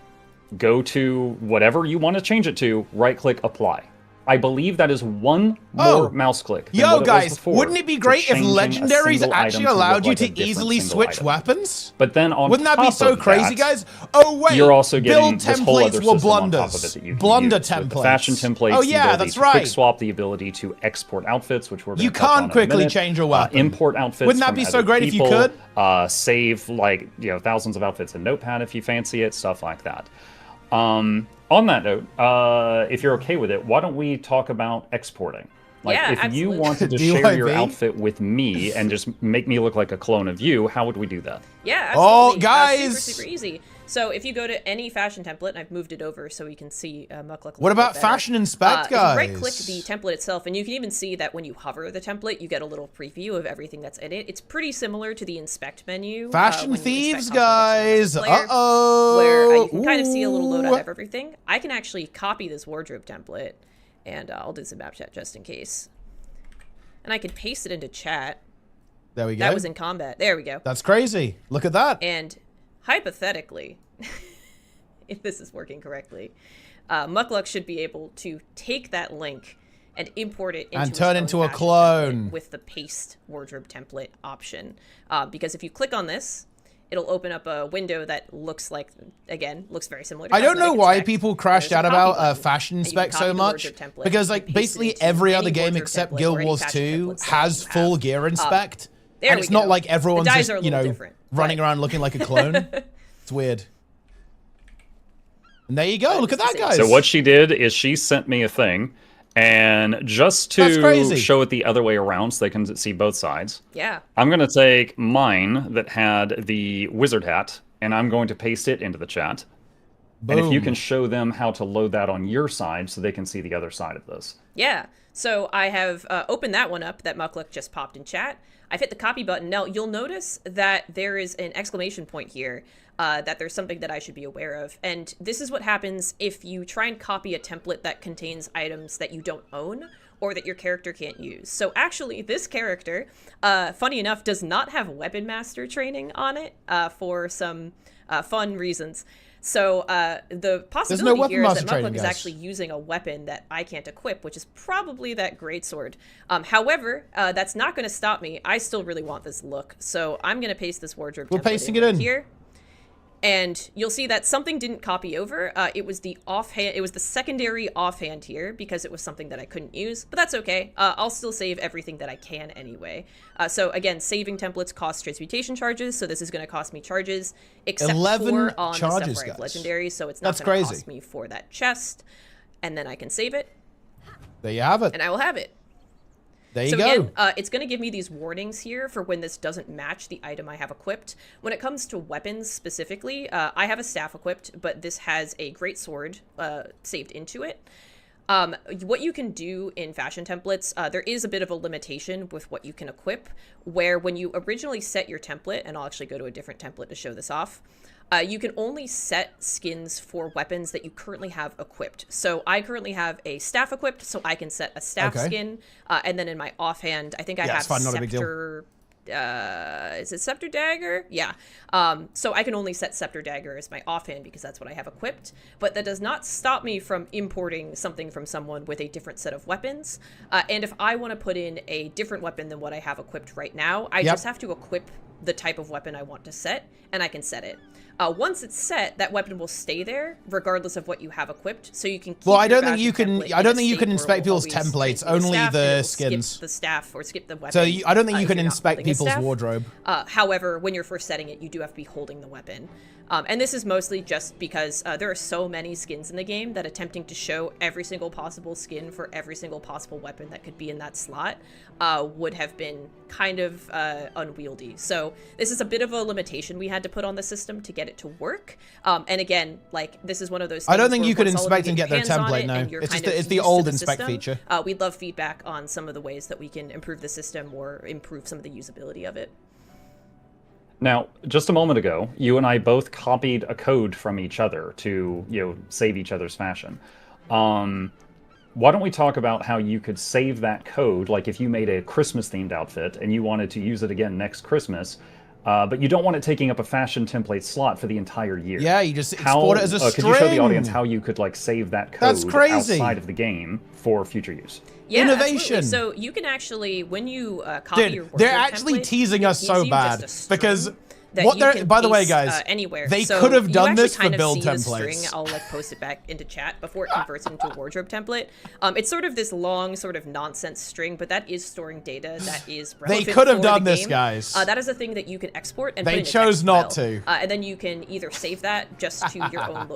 go to whatever you want to change it to, right-click apply. I believe that is one more mouse click. Yo, guys, wouldn't it be great if legendaries actually allowed you to easily switch weapons? But then on wouldn't that be so crazy, guys? Oh wait, you're also getting build this whole other templates were system on top of blunders. it that you can Blunder use. templates. The fashion templates. Oh yeah, the that's quick right. swap, the ability to export outfits, which we're going You to touch on can't quickly in a minute. change your weapon. Import outfits. Wouldn't that from be so other great if you people, could? Save like thousands of outfits in Notepad if you fancy it, stuff like that. On that note, if you're okay with it, why don't we talk about exporting? Like, if absolutely. you wanted to share your outfit with me and just make me look like a clone of you, how would we do that? Yeah, absolutely. Oh, guys! Super easy. So if you go to any fashion template, and I've moved it over so we can see Mukluk. What about Fashion Inspect, guys? You right-click the template itself, and you can even see that when you hover the template, you get a little preview of everything that's in it. It's pretty similar to the Inspect menu. Fashion Thieves, guys! Uh-oh! Where you can kind of see a little loadout of everything. I can actually copy this wardrobe template, and I'll do some map chat just in case. And I can paste it into chat. There we go. That was in combat. There we go. That's crazy. Look at that. And hypothetically, if this is working correctly, Mukluk should be able to take that link and import it into and turn into a fashion clone with the paste wardrobe template option. Because if you click on this, it'll open up a window that looks like, again, looks very similar to I don't know why Inspect. people crashed out about Fashion And you can Inspect so copy the much, wardrobe template because and like paste it basically into every any other game wardrobe except template Guild or any Wars fashion 2 templates that has you full have. gear inspect, There and we it's not go. like everyone's The dyes just, are a little different, running but- around looking like a clone. It's weird. And there you go. Look at that, guys. So what she did is she sent me a thing, and just to show it the other way around so they can see both sides, I'm going to take mine that had the wizard hat, and I'm going to paste it into the chat. Boom. And if you can show them how to load that on your side so they can see the other side of this. Yeah. So I have opened that one up that Mukluk just popped in chat. I've hit the copy button. Now, you'll notice that there is an exclamation point here, that there's something that I should be aware of. And this is what happens if you try and copy a template that contains items that you don't own or that your character can't use. So actually, this character, funny enough, does not have Weapon Master training on it for some fun reasons. So the possibility here is that Mukluk is actually using a weapon that I can't equip, which is probably that greatsword. However, that's not going to stop me. I still really want this look, so I'm going to paste this wardrobe template pasting it in here. And you'll see that something didn't copy over. It was the offhand. It was the secondary offhand here because it was something that I couldn't use, but that's okay. I'll still save everything that I can anyway. So again, saving templates costs transmutation charges, so this is going to cost me charges, except 11 for on charges, the stuff where I have guys. legendaries, so it's not going to cost me for that chest. And then I can save it. There you have it. And I will have it. There you so go. Again, it's going to give me these warnings here for when this doesn't match the item I have equipped. When it comes to weapons specifically, I have a staff equipped, but this has a greatsword saved into it. What you can do in fashion templates, there is a bit of a limitation with what you can equip, where when you originally set your template, and I'll actually go to a different template to show this off, you can only set skins for weapons that you currently have equipped. So I currently have a staff equipped, so I can set a staff skin. And then in my offhand, I think I have Scepter. Is it Scepter Dagger? Yeah. So I can only set Scepter Dagger as my offhand because that's what I have equipped. But that does not stop me from importing something from someone with a different set of weapons. And if I want to put in a different weapon than what I have equipped right now, I just have to equip the type of weapon I want to set, and I can set it. Once it's set, that weapon will stay there regardless of what you have equipped, so you can keep I don't think you can. I don't think you can inspect people's templates. Only the skins. Skip the staff or skip the weapon. So I don't think you can inspect people's wardrobe. However, when you're first setting it, you do have to be holding the weapon. And this is mostly just because there are so many skins in the game that attempting to show every single possible skin for every single possible weapon that could be in that slot would have been kind of unwieldy. So this is a bit of a limitation we had to put on the system to get it to work. And again, like, this is one of those things I don't think where you can once all of inspect you and get their template, no. you're It's kind just of it's the used to old the inspect system, feature. we'd love feedback on some of the ways that we can improve the system or improve some of the usability of it. Now, just a moment ago, you and I both copied a code from each other to, save each other's fashion. Why don't we talk about how you could save that code, like if you made a Christmas-themed outfit and you wanted to use it again next Christmas, But you don't want it taking up a fashion template slot for the entire year. Yeah, you just export it as a string. Could you show the audience how you could like save that code That's crazy. outside of the game for future use? Yeah, innovation. Absolutely. So you can actually, when you copy your wardrobe they're actually template, teasing us so bad because what they're, can by the way, paste, guys, anywhere. they so could have done this for kind of build see templates. String. I'll like post it back into chat before it converts into a wardrobe template. It's sort of this long, sort of nonsense string, but that is storing data that is relevant. They could have for done the this, game. guys. That is a thing that you can export and they put in a chose text not file. to. And then you can either save that just to your own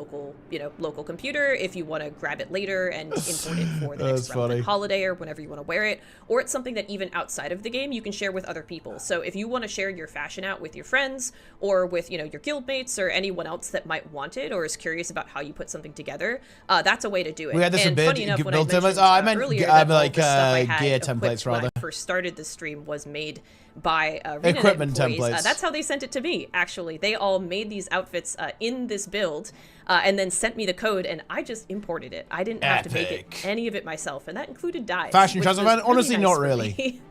local computer if you want to grab it later and import it for the next relevant holiday or whenever you want to wear it. Or it's something that even outside of the game you can share with other people. So if you want to share your fashion out with your friends or with your guildmates or anyone else that might want it or is curious about how you put something together, that's a way to do it. We had this and a bit. Funny enough, when I Build templates. mentioned I meant earlier that like all the stuff I had gear equipped templates when rather. I first started the stream was made by Equipment employees. templates. That's how they sent it to me. Actually, they all made these outfits in this build. And then sent me the code, and I just imported it. I didn't have to make it, any of it myself, and that included dyes. Fashion choice, honestly, nice not really.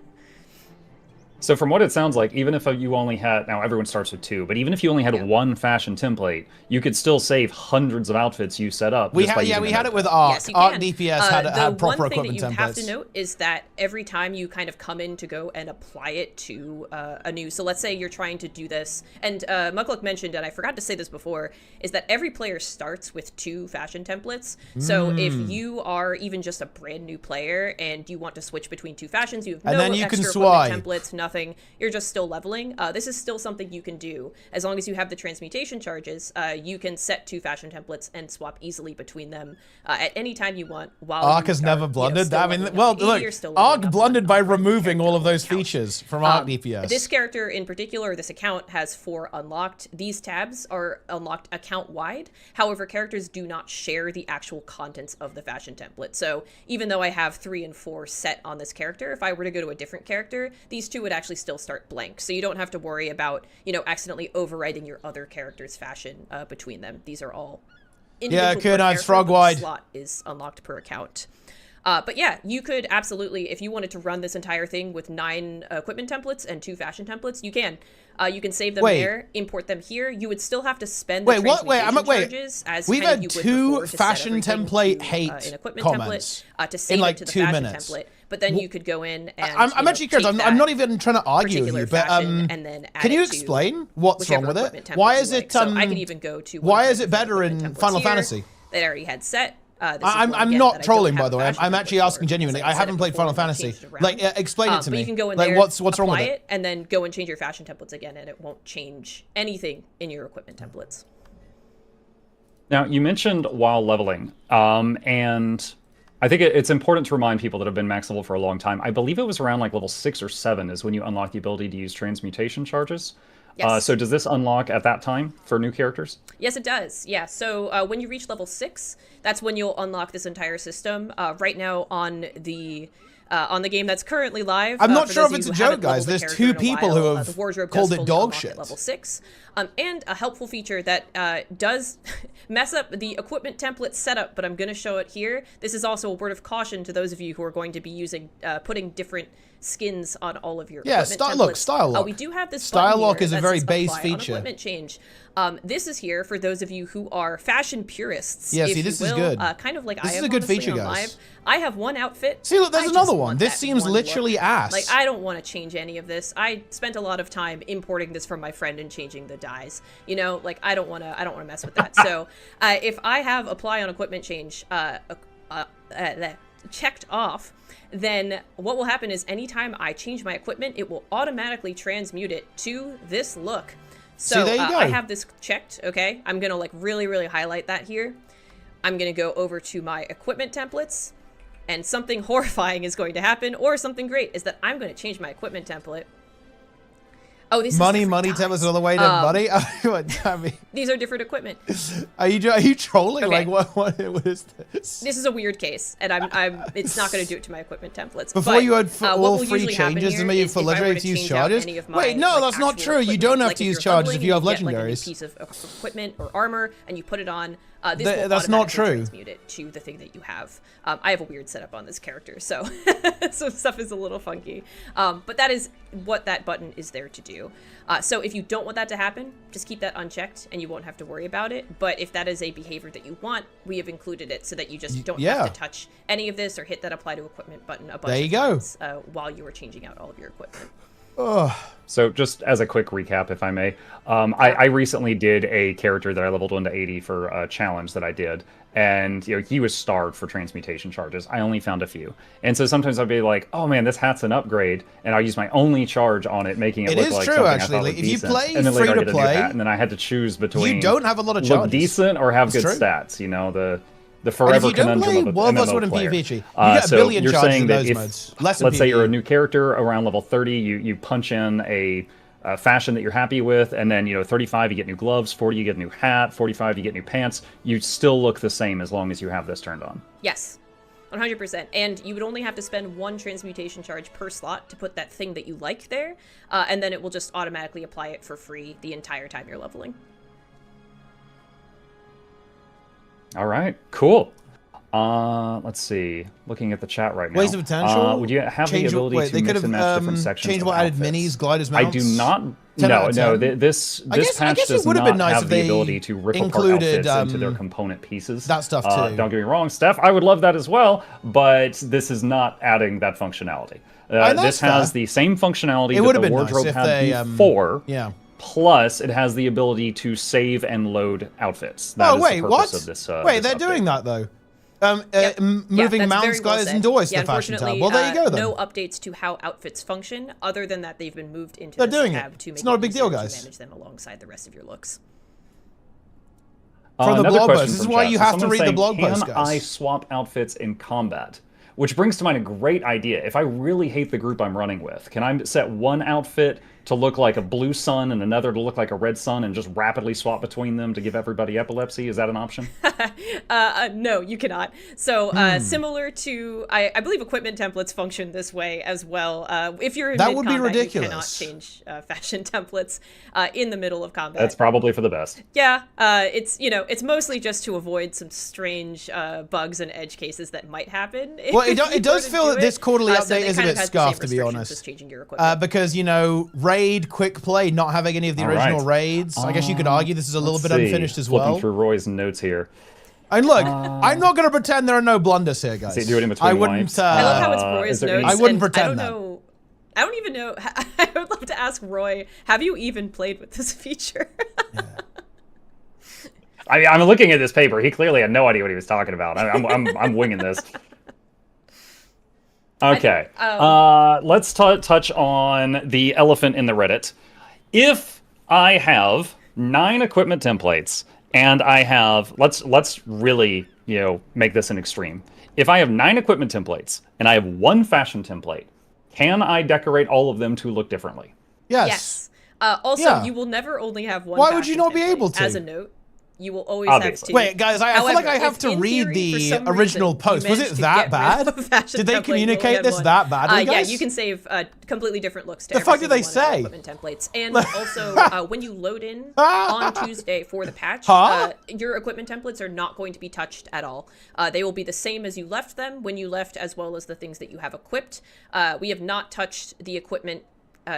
So from what it sounds like, even if you only had, now everyone starts with 2, but even if you only had one fashion template, you could still save hundreds of outfits you set up. We had it with Arc. Yes, Arc DPS had proper equipment templates. The one thing that you have to note is that every time you kind of come in to go and apply it to a new, so let's say you're trying to do this, and Mukluk mentioned, and I forgot to say this before, is that every player starts with 2 fashion templates. So if you are even just a brand new player and you want to switch between 2 fashions, you have no extra equipment templates, nothing. You're just still leveling. This is still something you can do as long as you have the transmutation charges. You can set 2 fashion templates and swap easily between them at any time you want. While Arc has never blundered. I mean, well, look, Arc blundered by removing all of those features from Arc DPS. This character in particular, this account has 4 unlocked. These tabs are unlocked account wide. However, characters do not share the actual contents of the fashion template. So even though I have 3 and 4 set on this character, if I were to go to a different character, these 2 would actually still start blank. So you don't have to worry about, accidentally overwriting your other character's fashion between them. These are all individual Frogwide slot is unlocked per account. But yeah, you could absolutely, if you wanted to run this entire thing with 9 equipment templates and 2 fashion templates, you can. You can save them there, import them here. You would still have to spend the charges as we've kind of had you would 2 before to fashion set template to, hate an equipment comments template, to save in like it to the 2 fashion minutes. template. But then you could go in and I'm actually curious. I'm not even trying to argue with you, but and then can you explain what's wrong with it? Why is it? So I can even go to. Why is it better in Final Fantasy? That I already had set. I'm not trolling, by the way. I'm actually asking genuinely. I haven't played Final Fantasy. Like, explain it to me. You can go in like, there, what's wrong with it? And then go and change your fashion templates again, and it won't change anything in your equipment templates. Now, you mentioned while leveling, and I think it's important to remind people that have been max level for a long time. I believe it was around like level 6 or 7 is when you unlock the ability to use transmutation charges. Yes. So does this unlock at that time for new characters? Yes, it does. Yeah. So when you reach level 6, that's when you'll unlock this entire system. Right now on the game that's currently live. I'm not sure if it's a joke, guys. There's 2 people who have called it dog shit. Level 6. And a helpful feature that does mess up the equipment template setup, but I'm going to show it here. This is also a word of caution to those of you who are going to be using putting different skins on all of your equipment templates. Style lock. We do have this style lock is a that very says base apply feature. On equipment change. This is here for those of you who are fashion purists. Yeah, see, this is good. Kind of like this I am. This is a good feature, guys. Live. I have one outfit. See, look, there's another one. This seems literally ass. Like, I don't want to change any of this. I spent a lot of time importing this from my friend and changing the dyes. Like I don't want to mess with that. So, if I have apply on equipment change checked off, then what will happen is anytime I change my equipment, it will automatically transmute it to this look. So there you go. I have this checked, okay? I'm gonna like really highlight that here. I'm gonna go over to my equipment templates, and something horrifying is going to happen, or something great, is that I'm gonna change my equipment template. Oh, these money templates on the way to money. I mean, these are different equipment. Are you trolling? Okay. Like what is this? This is a weird case, and it's not going to do it to my equipment templates. Before you had all free changes to me for legendary to use charges. Wait, no, that's not true. You don't have to use charges if you have legendaries. Like a piece of equipment or armor, and you put it on. That's not true. Transmute it to the thing that you have. I have a weird setup on this character, so so stuff is a little funky. But that is what that button is there to do. So if you don't want that to happen, just keep that unchecked, and you won't have to worry about it. But if that is a behavior that you want, we have included it so that you just don't have to touch any of this or hit that apply to equipment button a bunch of times while you are changing out all of your equipment. So just as a quick recap, if I may, I recently did a character that I leveled 1 to 80 for a challenge that I did, and he was starved for transmutation charges. I only found a few, and so sometimes I'd be like, "Oh man, this hat's an upgrade," and I'll use my only charge on it, making it look like something I thought was decent. If you play and then later I get a new hat, and then I had to choose between you don't have a lot of charges. Look decent or have good stats. The forever conundrum of an MMO player. PvP, you get a billion you're charges saying in that those if, modes. Let's say you're a new character around level 30, you punch in a fashion that you're happy with, and then 35 you get new gloves, 40 you get a new hat, 45 you get new pants. You still look the same as long as you have this turned on. Yes, 100%. And you would only have to spend 1 transmutation charge per slot to put that thing that you like there, and then it will just automatically apply it for free the entire time you're leveling. All right, cool. Let's see. Looking at the chat right now. Ways of potential. Would you have the ability to mix and match different sections? Changeable added minis, gliders, mounts. I do not. No. This patch does not have the ability to rip apart outfits into their component pieces. That stuff too. Don't get me wrong, Steph. I would love that as well, but this is not adding that functionality. This has the same functionality that the wardrobe had before. Yeah. Plus, it has the ability to save and load outfits. That is the purpose of this. Wait, they're doing that though. Moving mounts, guys, and doors to the fashion tab. Well, there you go then. No updates to how outfits function, other than that they've been moved into this tab to make it's not a big deal, guys. To manage them alongside the rest of your looks. From the blog post. This is why you have to read the blog post, guys. Can I swap outfits in combat? Which brings to mind a great idea. If I really hate the group I'm running with, can I set one outfit to look like a blue sun and another to look like a red sun and just rapidly swap between them to give everybody epilepsy? Is that an option? No, you cannot. So similar to, I believe equipment templates function this way as well. If you're in mid-combat, you cannot change fashion templates in the middle of combat. That's probably for the best. Yeah, it's mostly just to avoid some strange bugs and edge cases that might happen. Well, it does feel that this quarterly update is a bit scuffed, to be honest. Because, raid, quick play, not having any of the original raids. I guess you could argue this is a little bit unfinished as well. Flipping through Roy's notes here. And look, I'm not going to pretend there are no blunders here, guys. Do it in between. I love how it's Roy's notes. I wouldn't pretend that. I don't even know. I would love to ask Roy, have you even played with this feature? Yeah. I'm looking at this paper. He clearly had no idea what he was talking about. I'm winging this. Okay, let's touch on the elephant in the Reddit. If I have 9 equipment templates and I have, let's really, make this an extreme. If I have 9 equipment templates and I have 1 fashion template, can I decorate all of them to look differently? Yes. Also, you will never only have 1. Why would you not be able to? As a note. You will always have to. Wait, guys, I feel like I have to read the original post. Was it that bad? Did they communicate this that badly, guys? Yeah, you can save completely different looks to the fuck did they say? Equipment templates. And also, when you load in on Tuesday for the patch, your equipment templates are not going to be touched at all. They will be the same as you left them when you left, as well as the things that you have equipped. We have not touched the equipment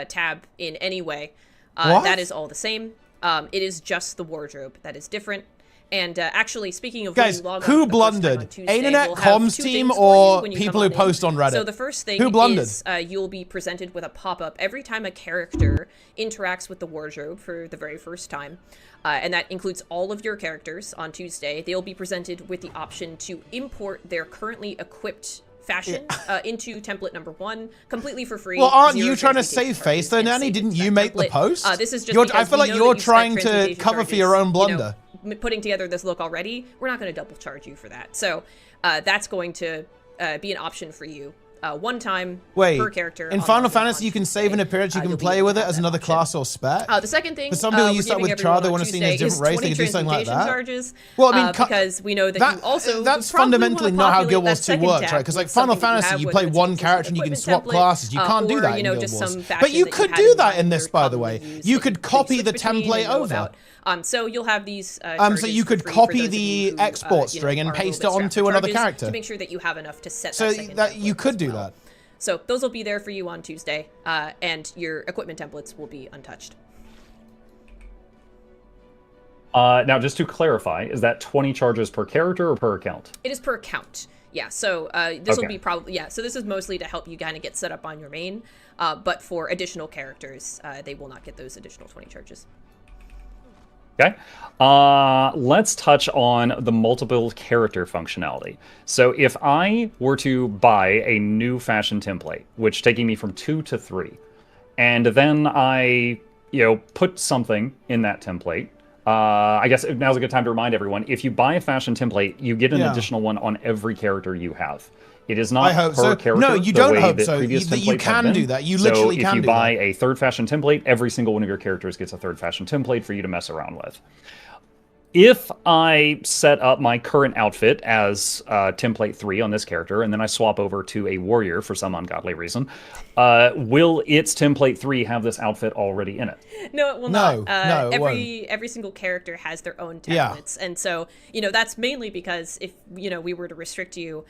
tab in any way. That is all the same. It is just the wardrobe that is different. And actually, speaking of guys, who blundered? ArenaNet comms team or people who post on Reddit? So the first thing is you'll be presented with a pop-up every time a character interacts with the wardrobe for the very first time. And that includes all of your characters on Tuesday. They'll be presented with the option to import their currently equipped fashion into template number 1 completely for free. Well, aren't you trying to save face though, Nanny? Didn't you make the post? This is just I feel like you're trying to cover for your own blunder. Putting together this look already, we're not going to double charge you for that. So that's going to be an option for you one time Wait, per character. in Final Fantasy, you can save an appearance, you can play with it as another class or spec? The second thing, for some people you start with Char, they want to see a different race, they can do something like that. Charges, well, I mean, because we know that you also that's fundamentally not how Guild Wars 2 works, right? Because like Final Fantasy, you play one character and you can swap classes. You can't do that in Guild Wars. But you could do that in this, by the way. You could copy the template over. So you'll have these. So you could copy the export string and paste it onto another character to make sure that you have enough to set. So that you could do that. So those will be there for you on Tuesday, and your equipment templates will be untouched. Now, just to clarify, is that 20 charges per character or per account? It is per account. Yeah, so this will be probably, so this is mostly to help you kind of get set up on your main, but for additional characters, they will not get those additional 20 charges. Okay, let's touch on the multiple character functionality. So if I were to buy a new fashion template, which taking me from 2 to 3, and then I, put something in that template, I guess now's a good time to remind everyone, if you buy a fashion template, you get an additional one on every character you have. It is not per character. No, you don't hope so. You can do that. You literally can do that. So if you buy a third fashion template, every single one of your characters gets a third fashion template for you to mess around with. If I set up my current outfit as template 3 on this character, and then I swap over to a warrior for some ungodly reason, will its template 3 have this outfit already in it? No, it will not. No, every single character has their own templates, and so that's mainly because if we were to restrict you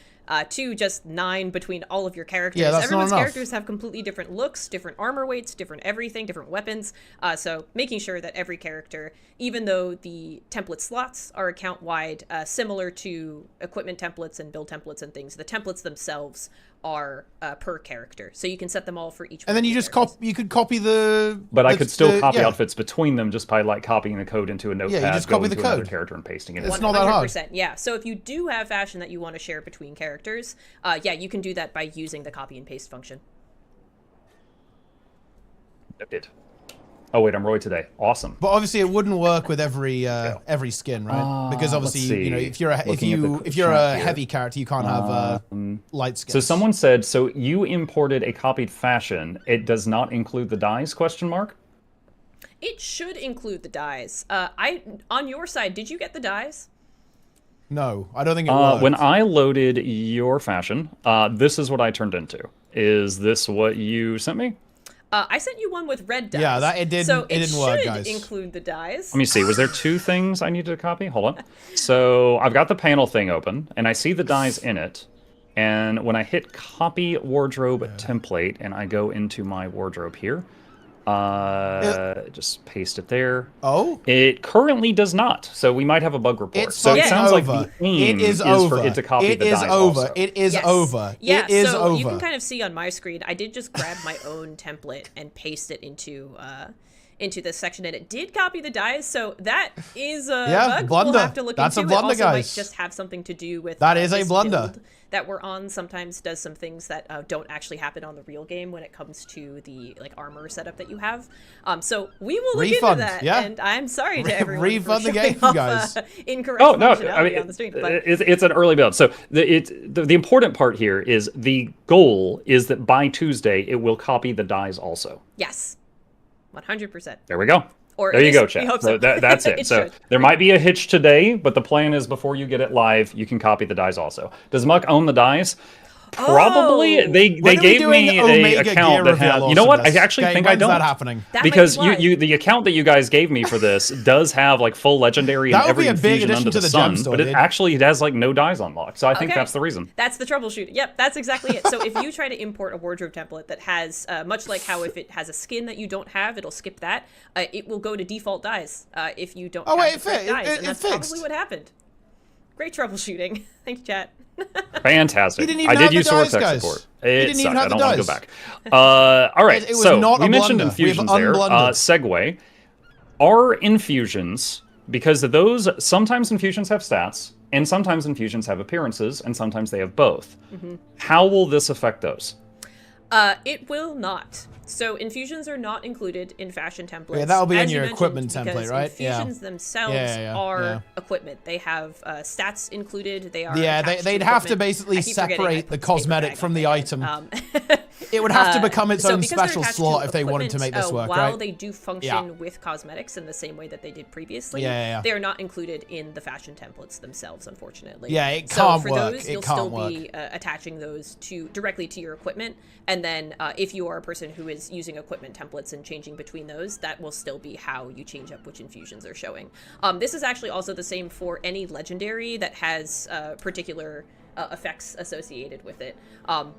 to just 9 between all of your characters. Everyone's characters have completely different looks, different armor weights, different everything, different weapons. So making sure that every character, even though the template slots are account-wide, similar to equipment templates and build templates and things, the templates themselves are per character. So you can set them all for each one. And then you just you could copy the... But I could still copy outfits between them just by copying the code into a notepad, you just copy the code. Another character and pasting it. It's not that hard. 100%, yeah. So if you do have fashion that you want to share between characters, you can do that by using the copy and paste function. Noted. Oh wait, I'm Roy today. Awesome. But obviously, it wouldn't work with every skin, right? Because obviously, if you're a heavy character, you can't have light skins. So someone said, so you imported a copied fashion. It does not include the dyes? ? It should include the dyes. On your side, did you get the dyes? No, I don't think it worked. When I loaded your fashion, this is what I turned into. Is this what you sent me? I sent you one with red dyes. Yeah, it didn't work, guys. It should include the dyes. Let me see. Was there 2 things I needed to copy? Hold on. So I've got the panel thing open, and I see the dyes in it. And when I hit copy wardrobe template, and I go into my wardrobe here, just paste it there. Oh? It currently does not. So we might have a bug report. It sounds like the aim is for it to copy the dyes also. It is over. Yeah, it is over. You can kind of see on my screen, I did just grab my own template and paste it into this section, and it did copy the dyes, so that is a bug blunder. We'll have to look That's into. a blunder, it also guys. might just have something to do with that is a blunder. Build that we're on sometimes does some things that don't actually happen on the real game when it comes to the armor setup that you have. So we will look into that. Yeah. And I'm sorry to everyone refund the game, guys. Incorrect functionality on the stream. But it's an early build. So the important part here is the goal is that by Tuesday it will copy the dyes also. Yes, 100%. There we go. Or there you go, chat. So that's it. So there might be a hitch today, but the plan is before you get it live, you can copy the dyes also. Does Muck own the dyes? Probably. They gave me a account that had. You know what? I actually think I don't. That happening? Because the account that you guys gave me for this does have full legendary and every infusion under the sun, but it actually has no dyes unlocked. So I think that's the reason. That's the troubleshooting. Yep, that's exactly it. So if you try to import a wardrobe template that has much like how if it has a skin that you don't have, it'll skip that. It will go to default dyes if you don't. Have dyes, and that's probably what happened. Great troubleshooting. Thanks, chat. Fantastic. I did use Sword Tech support. It sucked. I don't want to go back. All right, so we mentioned infusions there. Segue. Are infusions, because sometimes infusions have stats, and sometimes infusions have appearances, and sometimes they have both. Mm-hmm. How will this affect those? It will not. So infusions are not included in fashion templates. Yeah, that'll be in your equipment template, right? Infusions themselves are equipment. They have stats included. They are they'd have to basically separate the cosmetic from the item. It would have to become its own special slot if they wanted to make this work, while right? they do function with cosmetics in the same way that they did previously, they are not included in the fashion templates themselves, unfortunately. Yeah, it can't work. So for those, you'll still be attaching those directly to your equipment, and then if you are a person who is using equipment templates and changing between those, that will still be how you change up which infusions are showing. This is actually also the same for any legendary that has particular effects associated with it.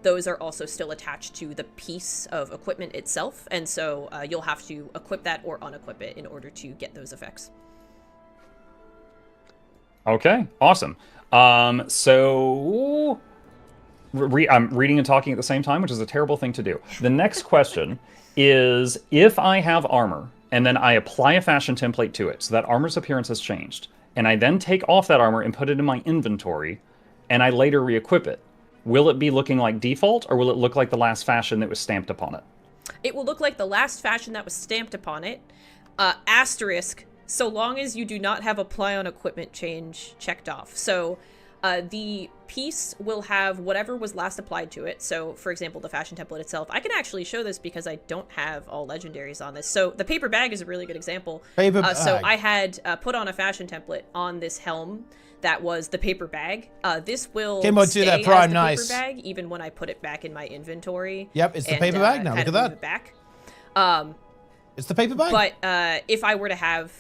Those are also still attached to the piece of equipment itself, and so you'll have to equip that or unequip it in order to get those effects. Okay, awesome. So I'm reading and talking at the same time, which is a terrible thing to do. The next question is, if I have armor and then I apply a fashion template to it, so that armor's appearance has changed, and I then take off that armor and put it in my inventory, and I later re-equip it, will it be looking like default, or will it look like the last fashion that was stamped upon it? It will look like the last fashion that was stamped upon it, asterisk, so long as you do not have apply on equipment change checked off. So the piece will have whatever was last applied to it. So, for example, the fashion template itself. I can actually show this because I don't have all legendaries on this. So the paper bag is a really good example. So I had put on a fashion template on this helm that was the paper bag. This will stay as the paper bag even when I put it back in my inventory. Yep, it's the paper bag now. Look at that. Back. It's the paper bag. But if I were to have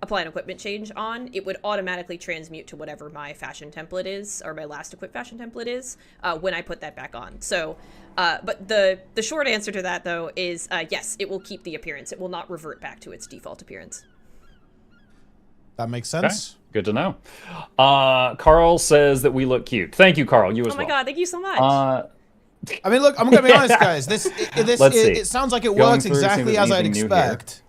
apply an equipment change on, it would automatically transmute to whatever my fashion template is, or my last equipped fashion template is, when I put that back on. So, but the short answer to that, though, is yes, it will keep the appearance. It will not revert back to its default appearance. That makes sense. Okay. Good to know. Carl says that we look cute. Thank you, Carl. You as well. Oh my god, thank you so much. I mean, look, I'm gonna be honest, guys. It sounds like it works exactly as I'd expect.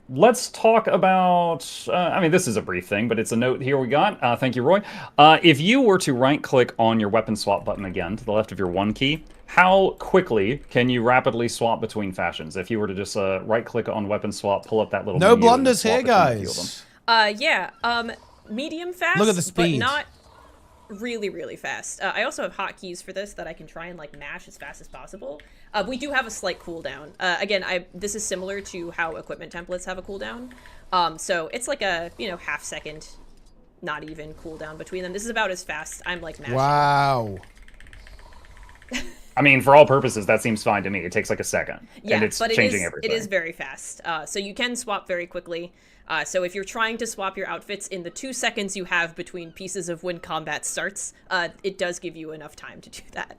Let's talk about, I mean, this is a brief thing, but it's a note here we got. Thank you, Roy. If you were to right-click on your weapon swap button again, to the left of your 1 key, how quickly can you rapidly swap between fashions? If you were to just right-click on weapon swap, pull up that little No blunders here, guys. Medium fast, look at the speed. But not really, really fast. I also have hotkeys for this that I can try and like mash as fast as possible. We do have a slight cooldown. Again, this is similar to how equipment templates have a cooldown. So it's like a, half second, not even cooldown between them. This is about as fast I'm like mashing. Wow. I mean, for all purposes, that seems fine to me. It takes like a second. Yeah, and it's but changing everything. It is very fast. So you can swap very quickly. So if you're trying to swap your outfits in the 2 seconds you have between pieces of when combat starts, it does give you enough time to do that.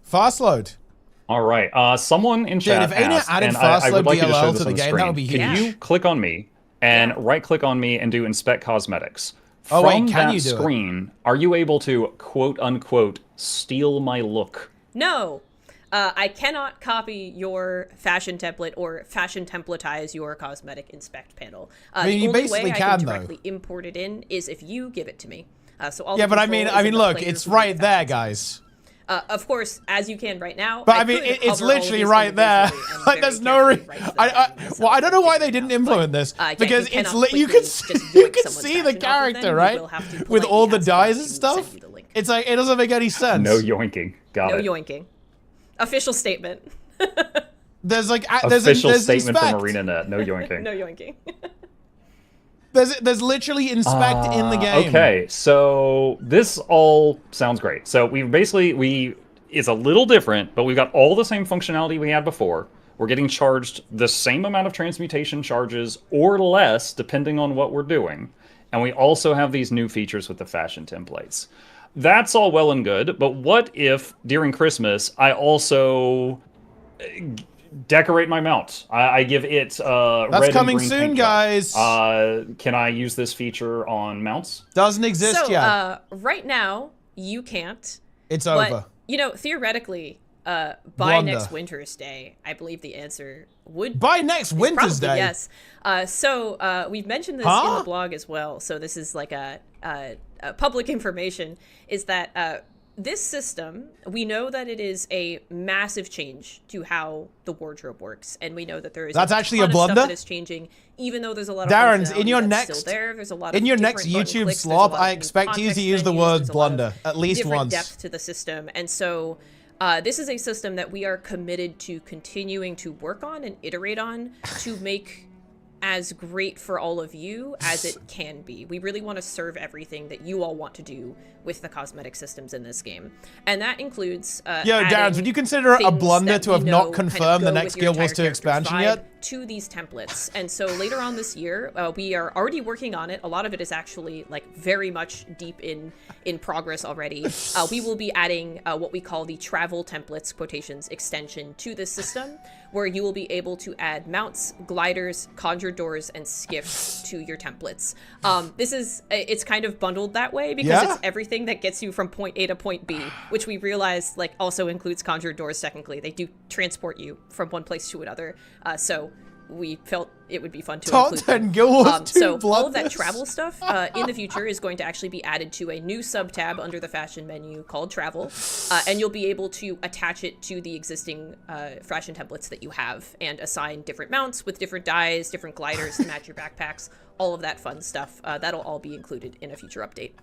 Fast load. All right. Someone in chat if ArenaNet added fast load DLL to the game, that would be huge. Can you click on me and right-click on me and do inspect cosmetics? Oh, wait, From can that you do screen, are you able to, quote-unquote, steal my look? No. I cannot copy your fashion template or fashion templatize your cosmetic inspect panel. I mean, you basically I can directly import it in is if you give it to me. So all yeah, but I mean, look, it's right there, guys. Of course, as you can right now. But I mean, it's literally right there. Like, there's no reason. Well, I don't know why they didn't implement this because it's you can see the character, right, with all the dyes and stuff. It's like it doesn't make any sense. No yoinking. Got it. No yoinking. Official statement. There's like official there's statement inspect. from ArenaNet. No yoinking. No yoinking. There's literally inspect in the game. Okay, so this all sounds great. So it's a little different, but we've got all the same functionality we had before. We're getting charged the same amount of transmutation charges or less, depending on what we're doing. And we also have these new features with the fashion templates. That's all well and good, but what if during Christmas I also decorate my mount? I give it That's red coming and green soon, paint guys. Can I use this feature on mounts? Doesn't exist yet. Right now you can't. It's but, over. Theoretically, by next Winter's Day, I believe the answer would by next Winter's Day. Yes. So we've mentioned this in the blog as well. So this is like a public information. Is that this system, we know that it is a massive change to how the wardrobe works, and we know that there is that's actually a ton of blunder. Stuff that is changing, even though there's a lot of Darren's in your that's next still there. There's a lot in of your next YouTube clicks, slop. I expect you to use the word blunder at least once. Depth to the system, and so this is a system that we are committed to continuing to work on and iterate on to make as great for all of you as it can be. We really want to serve everything that you all want to do with the cosmetic systems in this game. And that includes Darren, would you consider it a blunder to have not confirmed the next Guild Wars 2 expansion yet? To these templates. And so later on this year, we are already working on it. A lot of it is actually like very much deep in progress already. We will be adding what we call the travel templates quotations extension to this system, where you will be able to add mounts, gliders, conjure doors, and skiffs to your templates. It's kind of bundled that way because it's everything that gets you from point A to point B, which we realized like also includes conjure doors technically. They do transport you from one place to another. So we felt it would be fun to include them. So all of that travel stuff in the future is going to actually be added to a new sub-tab under the fashion menu called travel, and you'll be able to attach it to the existing fashion templates that you have and assign different mounts with different dyes, different gliders to match your backpacks, all of that fun stuff. That'll all be included in a future update.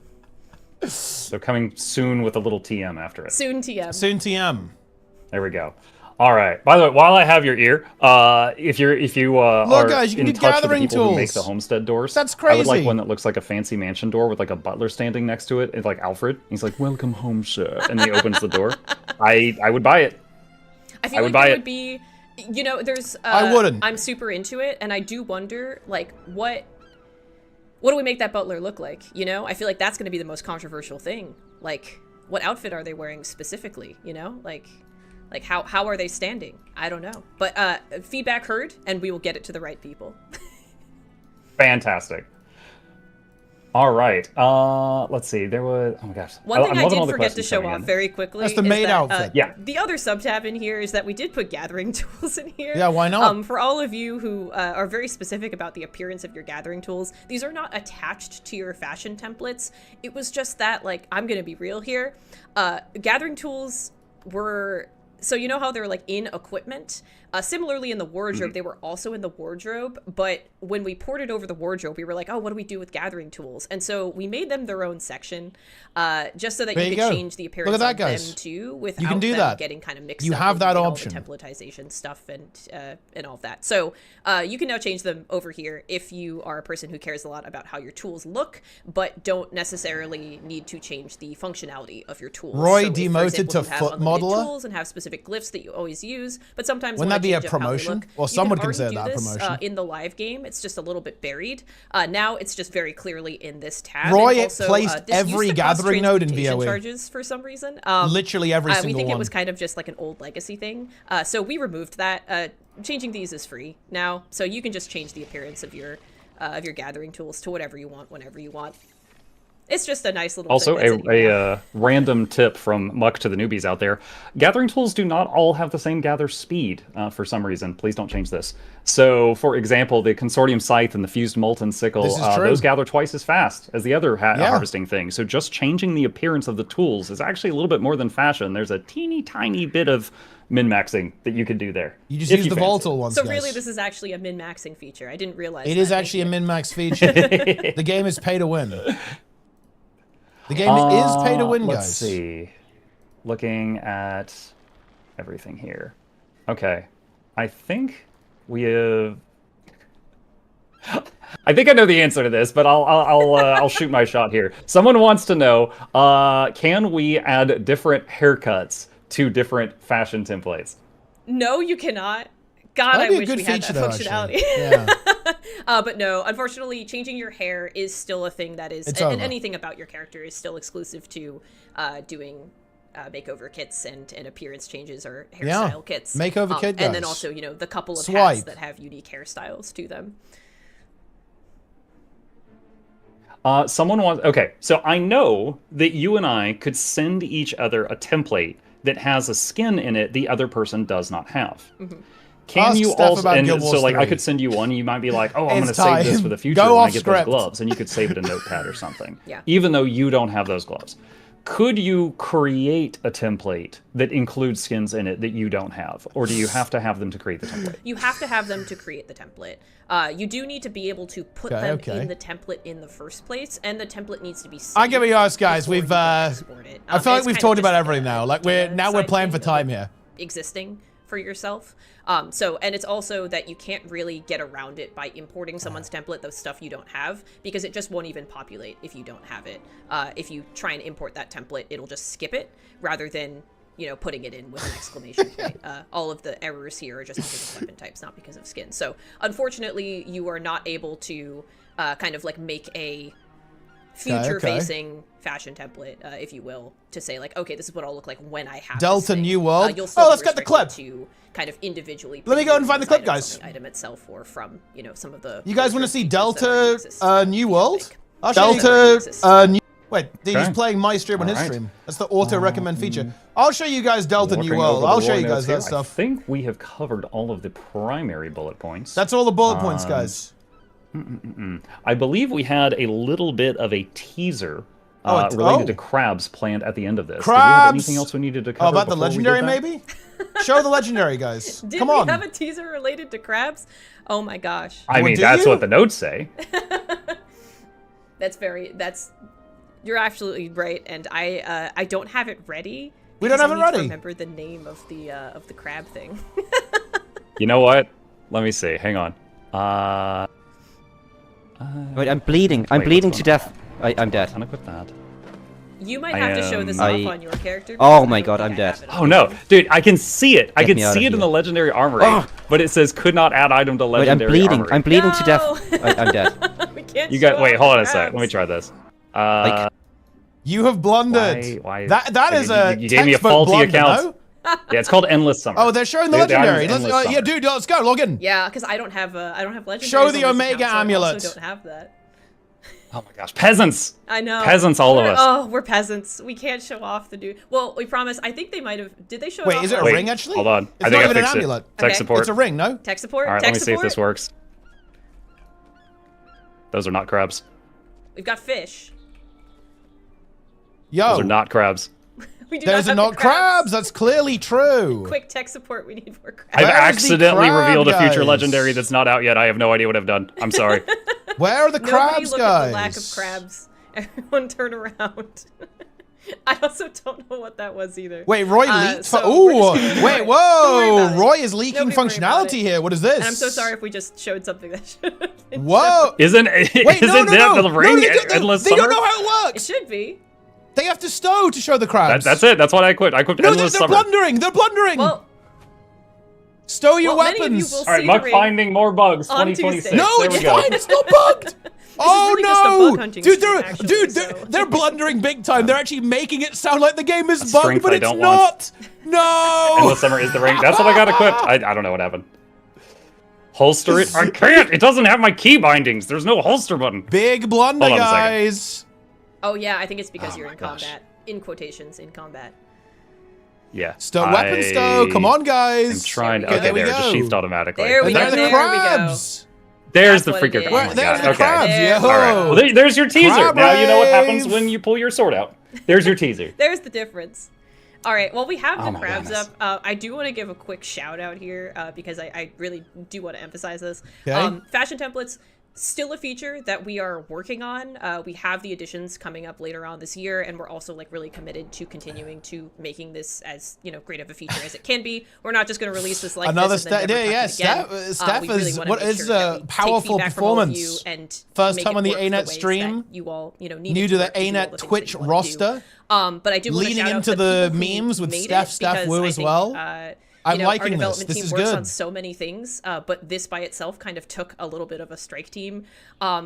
So coming soon with a little TM after it. Soon TM. Soon TM. There we go. All right. By the way, while I have your ear, if you are guys, you can in do touch with the gathering people who tools. make the homestead doors, That's crazy. I would like one that looks like a fancy mansion door with like a butler standing next to it. It's like Alfred. He's like, "Welcome home, sir," and he opens the door. I would buy it. I feel like that would be, you know, there's. I wouldn't. I'm super into it, and I do wonder, like, what do we make that butler look like? You know, I feel like that's going to be the most controversial thing. Like, what outfit are they wearing specifically? You know, like how are they standing? I don't know. But feedback heard, and we will get it to the right people. Fantastic. All right. Let's see. There was. Oh my gosh. One thing I did forget to show off very quickly. That's the maid outfit. The other sub tab in here is that we did put gathering tools in here. Yeah, why not? For all of you who are very specific about the appearance of your gathering tools, these are not attached to your fashion templates. It was just that, like, I'm gonna be real here. Gathering tools were. So you know how they're like in equipment? Similarly in the wardrobe, they were also in the wardrobe, but when we ported over the wardrobe, we were like, oh, what do we do with gathering tools? And so we made them their own section, just so that you could change the appearance of them too, without them getting kind of mixed up. You have that all option. the templatization stuff and all of that. So you can now change them over here if you are a person who cares a lot about how your tools look, but don't necessarily need to change the functionality of your tools. Roy demoted to foot modeler. Tools and have specific glyphs that you always use, but sometimes wouldn't that be a promotion? Well, some would consider that a promotion. In the live game, it's just a little bit buried. Now it's just very clearly in this tab. Roy also, placed every gathering node in VOE. Charges for some reason. Literally every single one. We think it was kind of just like an old legacy thing. So we removed that. Changing these is free now, so you can just change the appearance of your gathering tools to whatever you want, whenever you want. It's just a nice little also thing a random tip from Muck to the newbies out there. Gathering tools do not all have the same gather speed for some reason. Please don't change this. So, for example, the Consortium Scythe and the Fused Molten Sickle, those gather twice as fast as the other harvesting thing. So just changing the appearance of the tools is actually a little bit more than fashion. There's a teeny tiny bit of min-maxing that you could do there. You just use the volatile ones, So really, this is actually a min-maxing feature. I didn't realize it is actually a min-max feature. The game is pay to win. The game is pay to win, guys. Let's see. Looking at everything here. Okay. I think we have... I think I know the answer to this, but I'll shoot my shot here. Someone wants to know, can we add different haircuts to different fashion templates? No, you cannot. God, I wish we had that functionality. But no, unfortunately, changing your hair is still a thing that is, and anything about your character is still exclusive to doing makeover kits and appearance changes or hairstyle kits. Makeover kit guys. And then also, you know, the couple of hats that have unique hairstyles to them. Someone wants... Okay, so I know that you and I could send each other a template that has a skin in it the other person does not have. Can you also... And so, like, I could send you one, and you might be like, oh, I'm going to save this for the future when I get those gloves. And you could save it in Notepad or something. Even though you don't have those gloves. Could you create a template that includes skins in it that you don't have? Or do you have to have them to create the template? You have to have them to create the template. You do need to be able to put them in the template in the first place, and the template needs to be saved. I give it yours, guys. We've I feel like we've talked about everything now. Like we're playing for time here. Existing for yourself. And it's also that you can't really get around it by importing someone's template, the stuff you don't have, because it just won't even populate if you don't have it. If you try and import that template, it'll just skip it rather than, you know, putting it in with an exclamation point. All of the errors here are just because of weapon types, not because of skins. So unfortunately, you are not able to kind of like make a future-facing fashion template, if you will, to say like, okay, this is what I'll look like when I have Delta New World. You'll still let's get the clip. To kind of individually. Let me go and find the clip, guys. The item itself, or from, you know, some of the. You guys want to see Delta New World? Delta New. Wait, he's playing my stream on his stream. That's the auto recommend feature. I'll show you guys Delta New World. I'll show you guys that stuff. I think we have covered all of the primary bullet points. That's all the bullet points, guys. I believe we had a little bit of a teaser related to crabs planned at the end of this. Crabs! Did we have anything else we needed to cover? About the legendary, maybe? Show the legendary, guys. Come on. Did we have a teaser related to crabs? Oh my gosh. I mean, that's what the notes say. You're absolutely right, and I don't have it ready. We don't have it ready. I remember the name of the crab thing. You know what? Let me see. Hang on. Wait, I'm bleeding. I'm bleeding to death. I'm dead. Unequip that. You might have to show this off on your character. Oh my god, I'm dead. Oh no, dude, I can see it. I can see it in the legendary armory, but it says could not add item to legendary armory. Wait, I'm bleeding. Armory. I'm bleeding to death. I'm dead. We can't. You got. Wait, hold on a sec. Let me try this. You have blundered. Why that is a you gave me a faulty blunder, account. no? Yeah, it's called Endless Summer. Oh, they're showing the legendary. Yeah, dude, let's go. Log in. Yeah, because I don't have legendary. Show the Omega amulet. I also don't have that. Oh my gosh, peasants! I know. Peasants, all of us. Oh, we're peasants. We can't show off the dude. Well, we promise. I think they might have. Did they show it off? Wait, is it a ring actually? Hold on. It's not even an amulet. Tech support. It's a ring, no? Tech support. All right, let me see if this works. Those are not crabs. We've got fish. Yo. Those are not crabs. Those are not crabs. That's clearly true. Quick tech support. We need more crabs. I've accidentally revealed a future legendary that's not out yet. I have no idea what I've done. I'm sorry. Where are the crabs, look guys? At the lack of crabs. Everyone turn around. I also don't know what that was either. Wait, Roy leaked? Wait, whoa! Roy is leaking functionality here. What is this? And I'm so sorry if we just showed something that should have been Whoa! Isn't that the ring? They don't know how it works. It should be. They have to stow to show the crabs. That's it. That's what I equipped. I equipped Endless Summer. Blundering. They're blundering. Well, stow your weapons. All right, Muck finding more bugs. 2026. No, it's fine. It's not bugged. Oh no, dude, they're blundering big time. They're actually making it sound like the game is bugged, but it's not. No. Endless Summer is the ring. That's what I got equipped. I don't know what happened. Holster it. I can't. It doesn't have my key bindings. There's no holster button. Big blunder, guys. Oh yeah, I think it's because you're in combat. In quotations, in combat. Yeah. Weapon stow. Come on, guys. I'm trying to. Okay, there. Just sheathed automatically. There we go. The crabs. There's the freaker. There's the crabs. Yeah. All right. Well, there's your teaser. Now you know what happens when you pull your sword out. There's your teaser. There's the difference. All right. Well, we have the crabs up. I do want to give a quick shout out here because I really do want to emphasize this. Okay. Fashion templates. Still a feature that we are working on. We have the additions coming up later on this year, and we're also like really committed to continuing to making this as great of a feature as it can be. We're not just going to release this like another this and then never Steph is what is a powerful performance. And first time on the ArenaNet stream. You all new to the ArenaNet Twitch roster. But I do leaning into the memes with Steph Wu as well. I'm liking our development this. Team This is works good. on so many things, but this by itself kind of took a little bit of a strike team.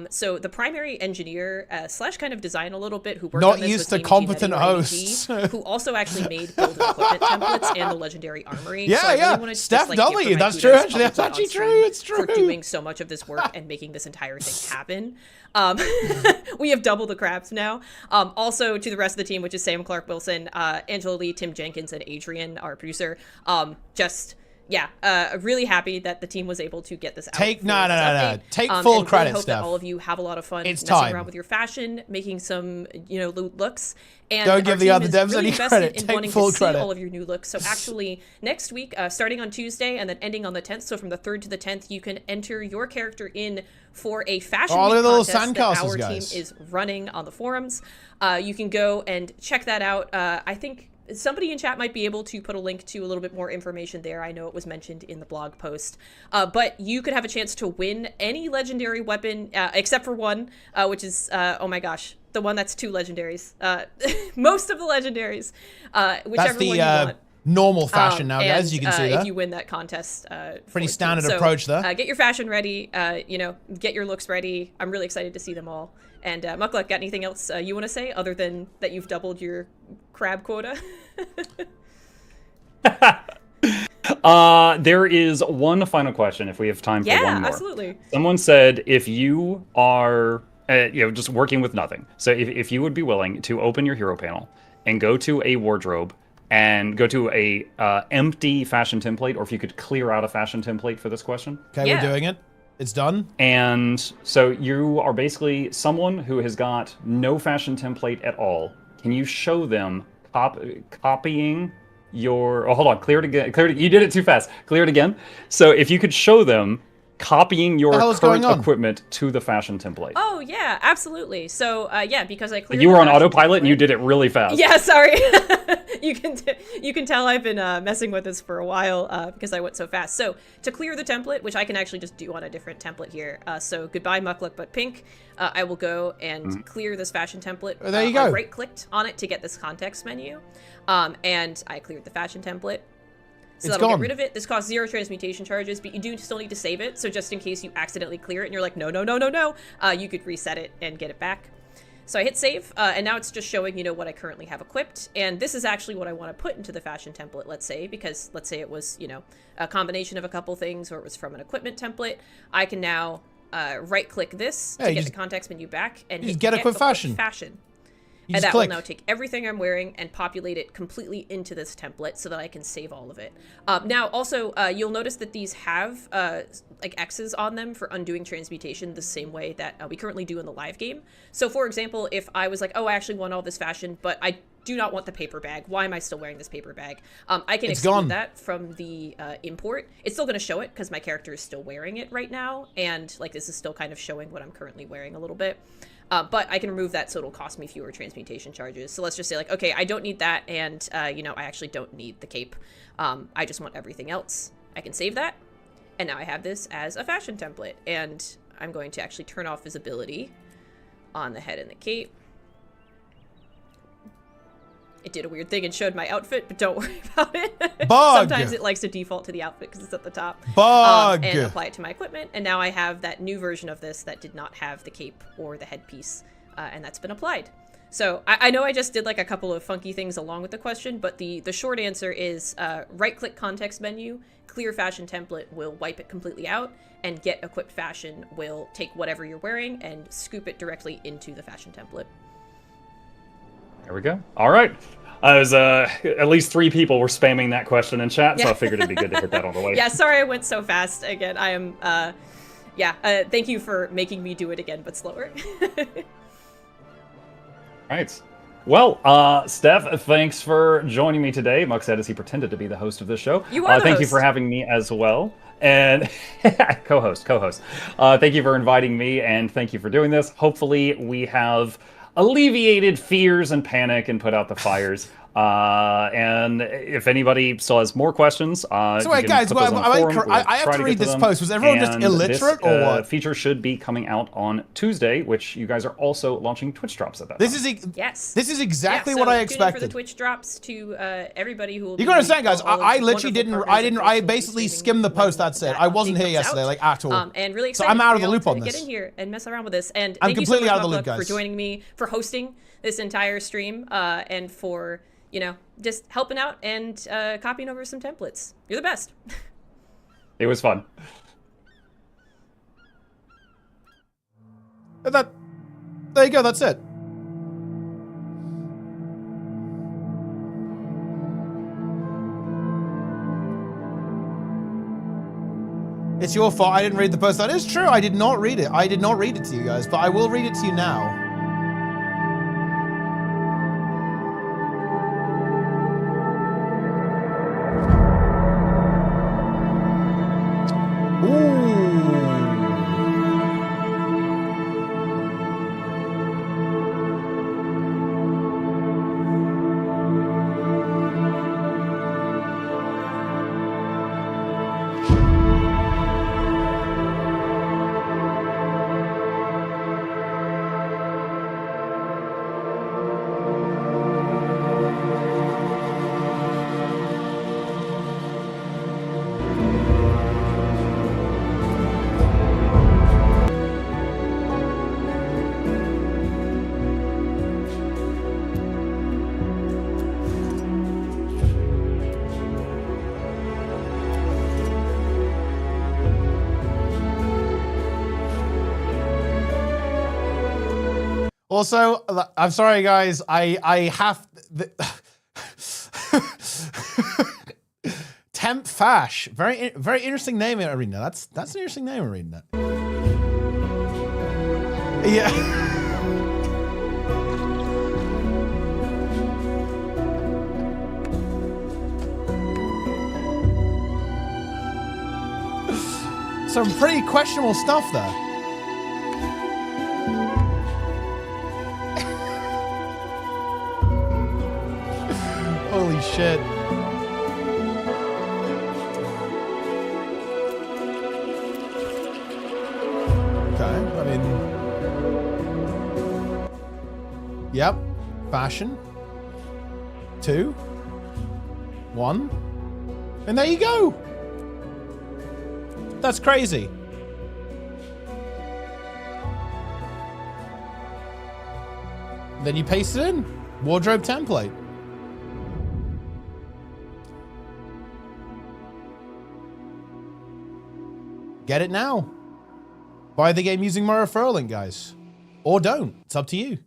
So the primary engineer / kind of design a little bit who worked on this used to was competent hosts who also actually made build equipment templates and the legendary armory. Yeah, so I really Steph W. That's true. Actually, that's actually true. It's true. For doing so much of this work and making this entire thing happen. We have double the crabs now. Also to the rest of the team, which is Sam Clark Wilson, Angela Lee, Tim Jenkins, and Adrian, our producer. Just really happy that the team was able to get this out. Take full credit, really hope Steph. that all of you have a lot of fun It's messing time. around with your fashion, making some, looks. And Don't give the other devs really any credit. In Take wanting full to credit. See all of your new looks. So actually, next week, starting on Tuesday and then ending on the 10th, so from the 3rd to the 10th, you can enter your character in for a fashion week contest that our team is running on the forums. You can go and check that out. I think somebody in chat might be able to put a link to a little bit more information there. I know it was mentioned in the blog post. But you could have a chance to win any legendary weapon, except for one, which is, oh my gosh, the one that's 2 legendaries. Most of the legendaries, whichever one you want. Normal fashion now, guys. You can see that. If you win that contest, pretty standard approach there. Get your fashion ready. Get your looks ready. I'm really excited to see them all. And Mukluk, got anything else you want to say other than that you've doubled your crab quota? There is one final question if we have time for one more. Yeah, absolutely. Someone said if you are just working with nothing. So if you would be willing to open your hero panel and go to a wardrobe and go to a empty fashion template, or if you could clear out a fashion template for this question. Okay, yeah. We're doing it. It's done. And so you are basically someone who has got no fashion template at all. Can you show them copying your... Oh, hold on. Clear it again. You did it too fast. Clear it again. So if you could show them copying your current equipment to the fashion template. Oh, yeah, absolutely. So, because I cleared you were on autopilot and you did it really fast. Yeah, sorry. You can tell I've been messing with this for a while because I went so fast. So, to clear the template, which I can actually just do on a different template here. So, goodbye, Mukluk, but pink. I will go and clear this fashion template. Oh, there you go. I right-clicked on it to get this context menu. And I cleared the fashion template. So that'll get rid of it. This costs 0 transmutation charges, but you do still need to save it. So just in case you accidentally clear it and you're like, no, you could reset it and get it back. So I hit save, and now it's just showing, what I currently have equipped. And this is actually what I want to put into the fashion template, let's say, because let's say it was, a combination of a couple things, or it was from an equipment template. I can now right-click this to get the context menu back and hit get equip fashion. And that will now take everything I'm wearing and populate it completely into this template so that I can save all of it. Now, also, you'll notice that these have like X's on them for undoing transmutation the same way that we currently do in the live game. So, for example, if I was like, oh, I actually want all this fashion, but I do not want the paper bag. Why am I still wearing this paper bag? I can exclude that from the import. It's still going to show it because my character is still wearing it right now. And like this is still kind of showing what I'm currently wearing a little bit. But I can remove that so it'll cost me fewer transmutation charges. So let's just say like, okay, I don't need that. And, I actually don't need the cape. I just want everything else. I can save that. And now I have this as a fashion template. And I'm going to actually turn off visibility on the head and the cape. It did a weird thing and showed my outfit, but don't worry about it. Sometimes it likes to default to the outfit because it's at the top. And apply it to my equipment. And now I have that new version of this that did not have the cape or the headpiece. And that's been applied. So I know I just did like a couple of funky things along with the question, but the short answer is right-click context menu, clear fashion template will wipe it completely out, and get equipped fashion will take whatever you're wearing and scoop it directly into the fashion template. There we go. All right. At least 3 people were spamming that question in chat, so I figured it'd be good to hit that on the way. Yeah, sorry I went so fast. Again, I am, thank you for making me do it again, but slower. Right. Well, Steph, thanks for joining me today. Muck said as he pretended to be the host of this show. You are the Thank host. You for having me as well. And co-host. Thank you for inviting me, and thank you for doing this. Hopefully we have alleviated fears and panic and put out the fires. And if anybody still has more questions, so wait, guys, I have to read this post. Was everyone just illiterate or what? Feature should be coming out on Tuesday, which you guys are also launching Twitch drops at that. This time. This is exactly what I expected. For the Twitch drops to everybody who will. You gotta understand, guys. I literally didn't. I basically skimmed the post. That's it. I wasn't here yesterday, like at all. And really excited. So I'm out of the loop on this. Get in here and mess around with this. And I'm thank you so completely much, out of the loop, guys, for joining me, for hosting this entire stream, and for just helping out and copying over some templates. You're the best. It was fun. There you go, that's it. It's your fault I didn't read the post. That is true. I did not read it. I did not read it to you guys, but I will read it to you now. Also, I'm sorry, guys. I have Temp Fash. Very interesting name in Arena. That's an interesting name in Arena. Yeah. Some pretty questionable stuff there. Holy shit. Okay, I mean... Yep. Fashion. 2. 1. And there you go! That's crazy. Then you paste it in. Wardrobe template. Get it now. Buy the game using my referral link, guys. Or don't. It's up to you.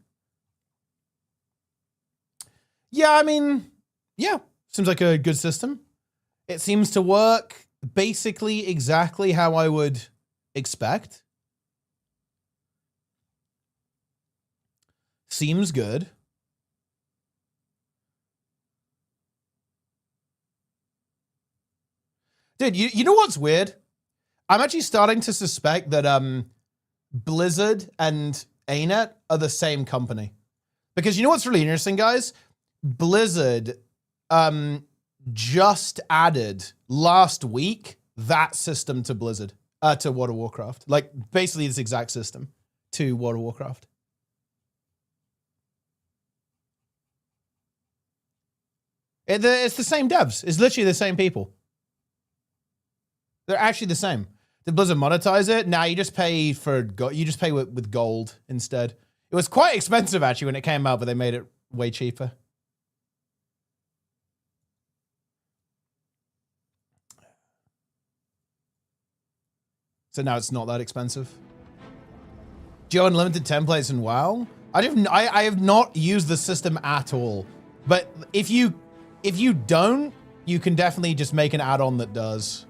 Yeah, I mean, yeah. Seems like a good system. It seems to work basically exactly how I would expect. Seems good. Dude, you know what's weird? I'm actually starting to suspect that Blizzard and ArenaNet are the same company. Because you know what's really interesting, guys? Blizzard just added last week that system to Blizzard, to World of Warcraft. Like, basically this exact system to World of Warcraft. It's the same devs. It's literally the same people. They're actually the same. Did Blizzard monetize it? Nah, you just pay for you just pay with gold instead. It was quite expensive actually when it came out, but they made it way cheaper. So now it's not that expensive. Do you have unlimited templates in WoW? I have not used the system at all. But if you don't, you can definitely just make an add-on that does.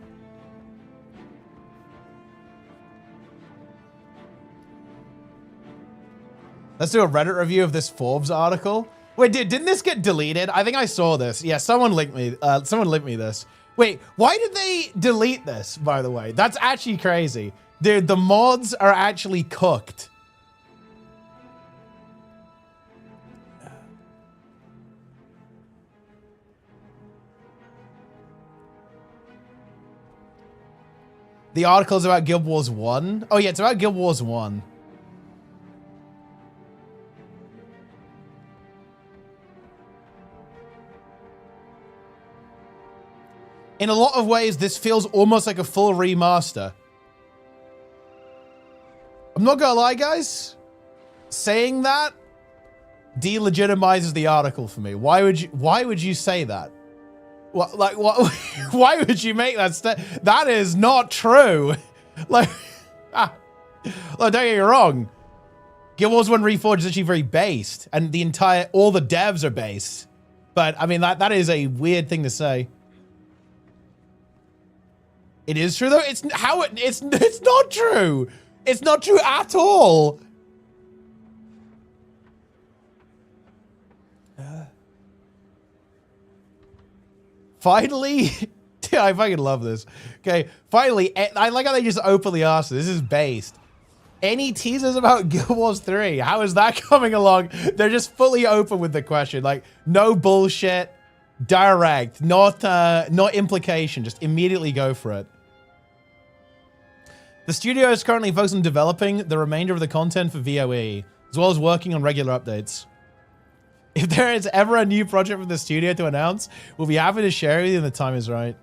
Let's do a Reddit review of this Forbes article. Wait, didn't this get deleted? I think I saw this. Yeah, someone linked me this. Wait, why did they delete this, by the way? That's actually crazy. Dude, the mods are actually cooked. The article is about Guild Wars 1. Oh yeah, it's about Guild Wars 1. In a lot of ways, this feels almost like a full remaster. I'm not gonna lie, guys. Saying that delegitimizes the article for me. Why would you say that? What, like, what? Why would you make that that is not true. Like, look, don't get me wrong. Guild Wars 1 Reforged is actually very based, and all the devs are based. But I mean, that is a weird thing to say. It is true though. It's not true. It's not true at all. Finally, dude, I fucking love this. Okay, finally, I like how they just openly asked. This is based. Any teasers about Guild Wars 3? How is that coming along? They're just fully open with the question. Like, no bullshit, direct, not implication. Just immediately go for it. The studio is currently focused on developing the remainder of the content for VOE, as well as working on regular updates. If there is ever a new project from the studio to announce, we'll be happy to share it with you when the time is right.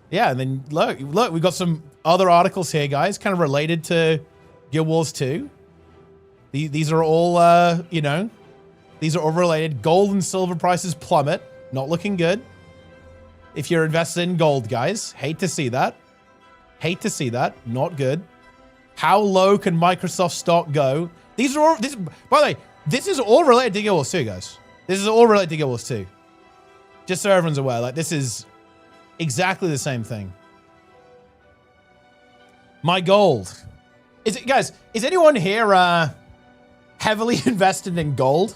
Yeah, and then look, we've got some other articles here, guys, kind of related to Guild Wars 2. These are all, you know, these are all related. Gold and silver prices plummet. Not looking good. If you're invested in gold, guys, hate to see that. Hate to see that. Not good. How low can Microsoft stock go? These are all, by the way, this is all related to Guild Wars 2, guys. This is all related to Guild Wars 2. Just so everyone's aware, like, this is exactly the same thing. My gold. Is it, guys, is anyone here heavily invested in gold?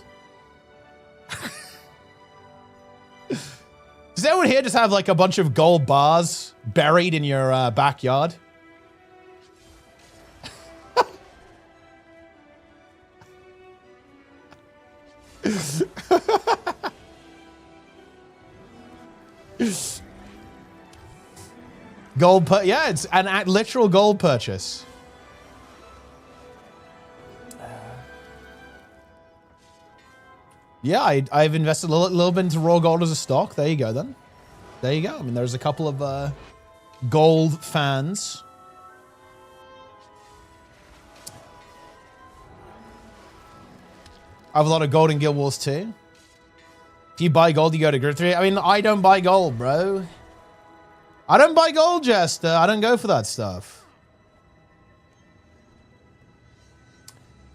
Does anyone here just have like a bunch of gold bars buried in your backyard? Gold yeah, it's an literal gold purchase. Yeah, I've invested a little bit into raw gold as a stock. There you go, then. There you go. I mean, there's a couple of gold fans. I have a lot of gold in Guild Wars 2. If you buy gold, you go to GW3. I mean, I don't buy gold, bro. I don't buy gold, Jester. I don't go for that stuff.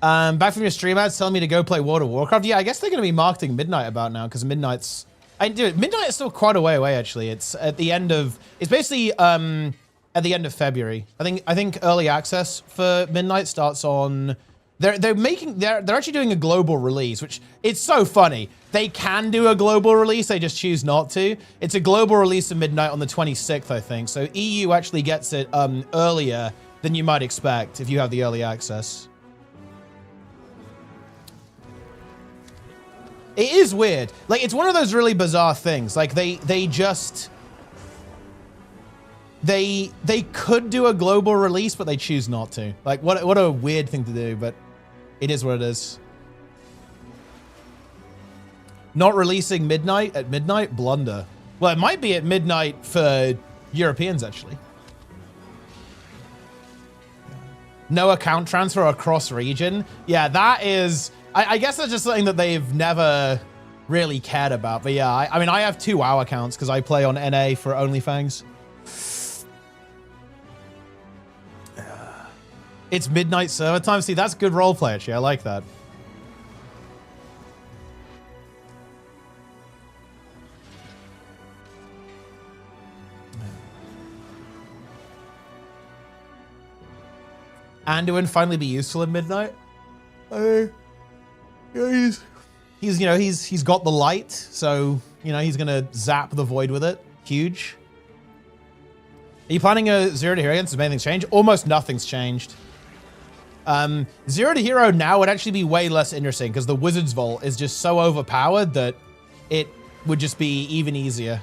Back from your stream ads telling me to go play World of Warcraft. Yeah, I guess they're going to be marketing Midnight about now because Midnight's... Midnight is still quite a way away, actually. It's at the end of... It's basically at the end of February. I think early access for Midnight starts on... They're actually doing a global release, which it's so funny. They can do a global release, they just choose not to. It's a global release of Midnight on the 26th, I think. So EU actually gets it earlier than you might expect if you have the early access. It is weird. Like, it's one of those really bizarre things. Like, they could do a global release, but they choose not to. Like, what a weird thing to do, but it is what it is. Not releasing Midnight at midnight? Blunder. Well, it might be at midnight for Europeans, actually. No account transfer across region. Yeah, that is... I guess that's just something that they've never really cared about. But yeah, I mean, I have 2 WoW accounts because I play on NA for OnlyFans. It's midnight server time. See, that's good roleplay, actually. I like that. Anduin finally be useful at midnight? Yeah, he's got the light, so, you know, he's gonna zap the void with it. Huge. Are you planning a 0 to hero against? Has anything changed? Almost nothing's changed. 0 to hero now would actually be way less interesting because the Wizard's Vault is just so overpowered that it would just be even easier.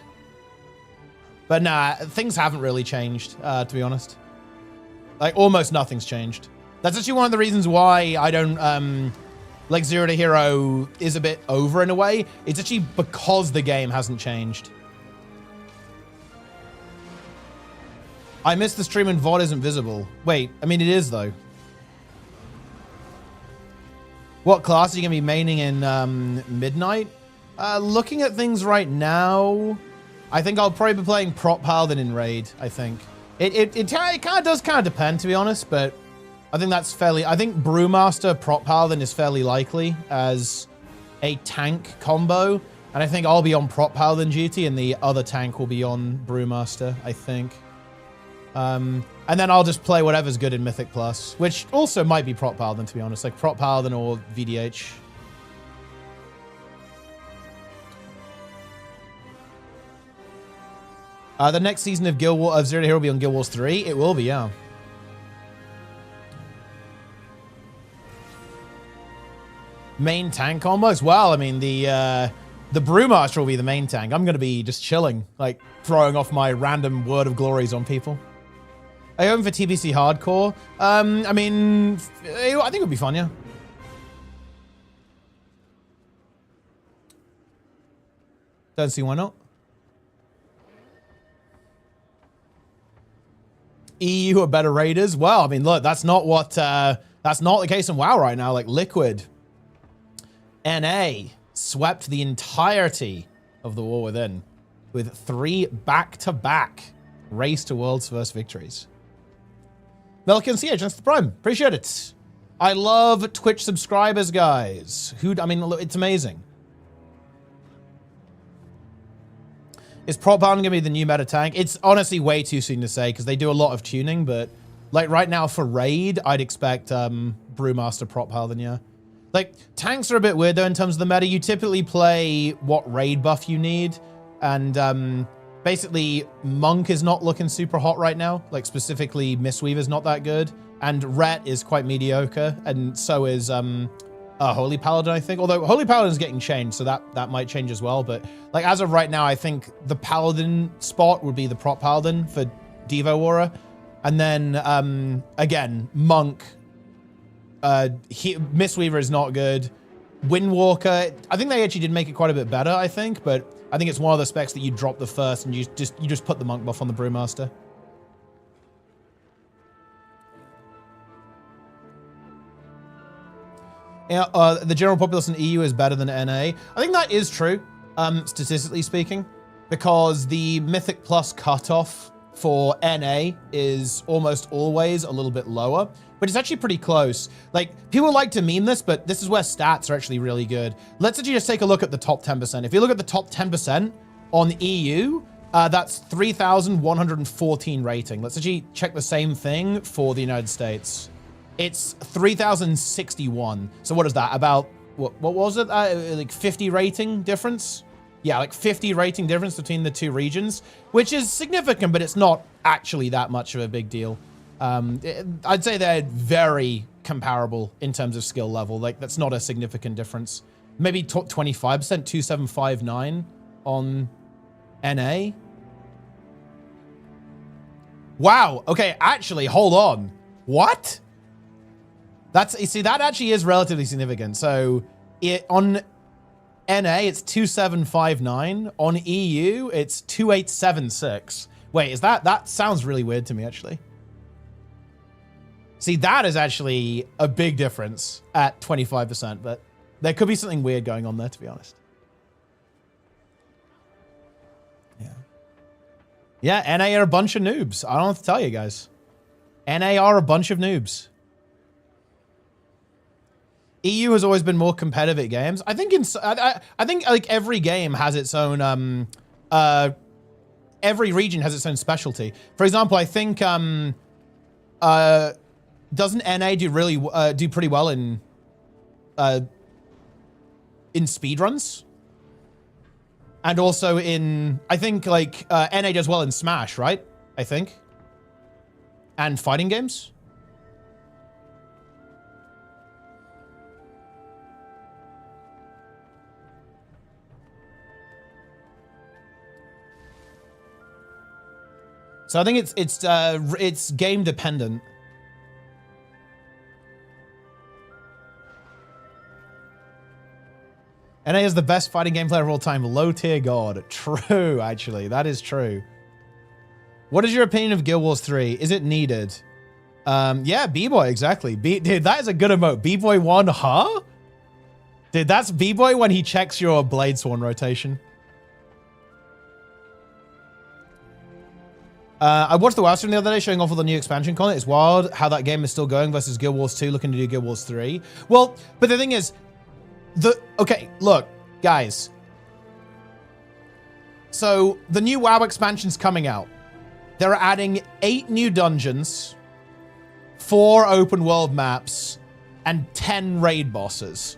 But nah, things haven't really changed, to be honest. Like, almost nothing's changed. That's actually one of the reasons why I don't, like, 0 to hero is a bit over in a way. It's actually because the game hasn't changed. I missed the stream and VOD isn't visible. Wait, I mean, it is, though. What class are you going to be maining in Midnight? Looking at things right now, I think I'll probably be playing Prop Paladin in Raid, I think. It kind of does depend, to be honest, but I think that's fairly... I think Brewmaster Prop Paladin is fairly likely as a tank combo, and I think I'll be on Prop Paladin duty and the other tank will be on Brewmaster, I think. And then I'll just play whatever's good in Mythic Plus, which also might be Prot Paladin, to be honest, like Prot Paladin or VDH. The next season of Zero Hero will be on Guild Wars 3. It will be, yeah. Main tank combos? Well, I mean, the Brewmaster will be the main tank. I'm going to be just chilling, like throwing off my random Word of Glories on people. Are you hoping for TBC Hardcore? I mean, I think it would be fun, yeah. Don't see why not. EU are better raiders? Well, I mean, look, that's not the case in WoW right now. Like, Liquid, NA swept the entirety of the War Within with 3 back-to-back Race to World's First victories. Melican CH, that's the Prime. Appreciate it. I love Twitch subscribers, guys. I mean, it's amazing. Is Prot Paladin going to be the new meta tank? It's honestly way too soon to say because they do a lot of tuning, but like right now for raid, I'd expect Brewmaster Prot Paladin, yeah. Like, tanks are a bit weird though in terms of the meta. You typically play what raid buff you need, and basically Monk is not looking super hot right now. Like, specifically Mistweaver's not that good, and Ret is quite mediocre, and so is Holy Paladin, I think. Although Holy Paladin is getting changed, so that might change as well. But like as of right now, I think the Paladin spot would be the Prot Paladin for Devo Warrior. And then again, Monk, Mistweaver is not good. Windwalker, I think they actually did make it quite a bit better, I think, but I think it's one of the specs that you drop the first and you just put the Monk buff on the Brewmaster. The general populace in EU is better than NA. I think that is true, statistically speaking, because the Mythic Plus cutoff for NA is almost always a little bit lower, but it's actually pretty close. Like, people like to meme this, but this is where stats are actually really good. Let's actually just take a look at the top 10%. If you look at the top 10% on EU, that's 3,114 rating. Let's actually check the same thing for the United States. It's 3,061. So what is that? About, what was it? Like 50 rating difference? Yeah, like 50 rating difference between the two regions, which is significant, but it's not actually that much of a big deal. I'd say they're very comparable in terms of skill level. Like, that's not a significant difference. Maybe 25%, 2759 on NA. Wow. Okay, actually, hold on. What? You see, that actually is relatively significant. So on NA, it's 2759. On EU, it's 2876. Wait, that sounds really weird to me, actually. See, that is actually a big difference at 25%, but there could be something weird going on there, to be honest. Yeah, NA are a bunch of noobs. I don't have to tell you guys. NA are a bunch of noobs. EU has always been more competitive at games. I think I think like every game has its own every region has its own specialty. For example, I think doesn't NA do pretty well in speedruns? And also I think like NA does well in Smash, right? I think. And fighting games. So I think it's game dependent. NA is the best fighting game player of all time. Low tier god. True, actually. That is true. What is your opinion of Guild Wars 3? Is it needed? Yeah, B-Boy, exactly. Dude, that is a good emote. B-Boy 1, huh? Dude, that's B-Boy when he checks your Bladesworn rotation. I watched the WoW stream the other day showing off all the new expansion content. It's wild how that game is still going versus Guild Wars 2 looking to do Guild Wars 3. Well, but the thing is, okay, look, guys. So the new WoW expansion's coming out. they're adding 8 new dungeons, 4 open world maps, and 10 raid bosses.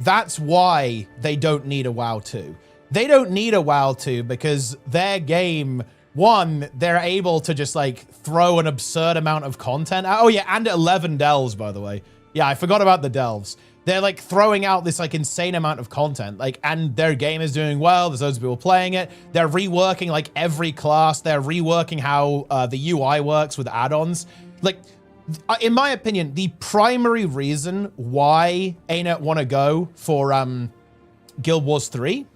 That's why they don't need a WoW 2. They don't need a WoW 2 because their game, one, they're able to just like throw an absurd amount of content out. Oh yeah, and 11 delves, by the way. Yeah, I forgot about the delves. They're like throwing out this like insane amount of content, like, and their game is doing well. There's loads of people playing it. They're reworking like every class. They're reworking how the UI works with add-ons. Like, in my opinion, the primary reason why ArenaNet want to go for Guild Wars 3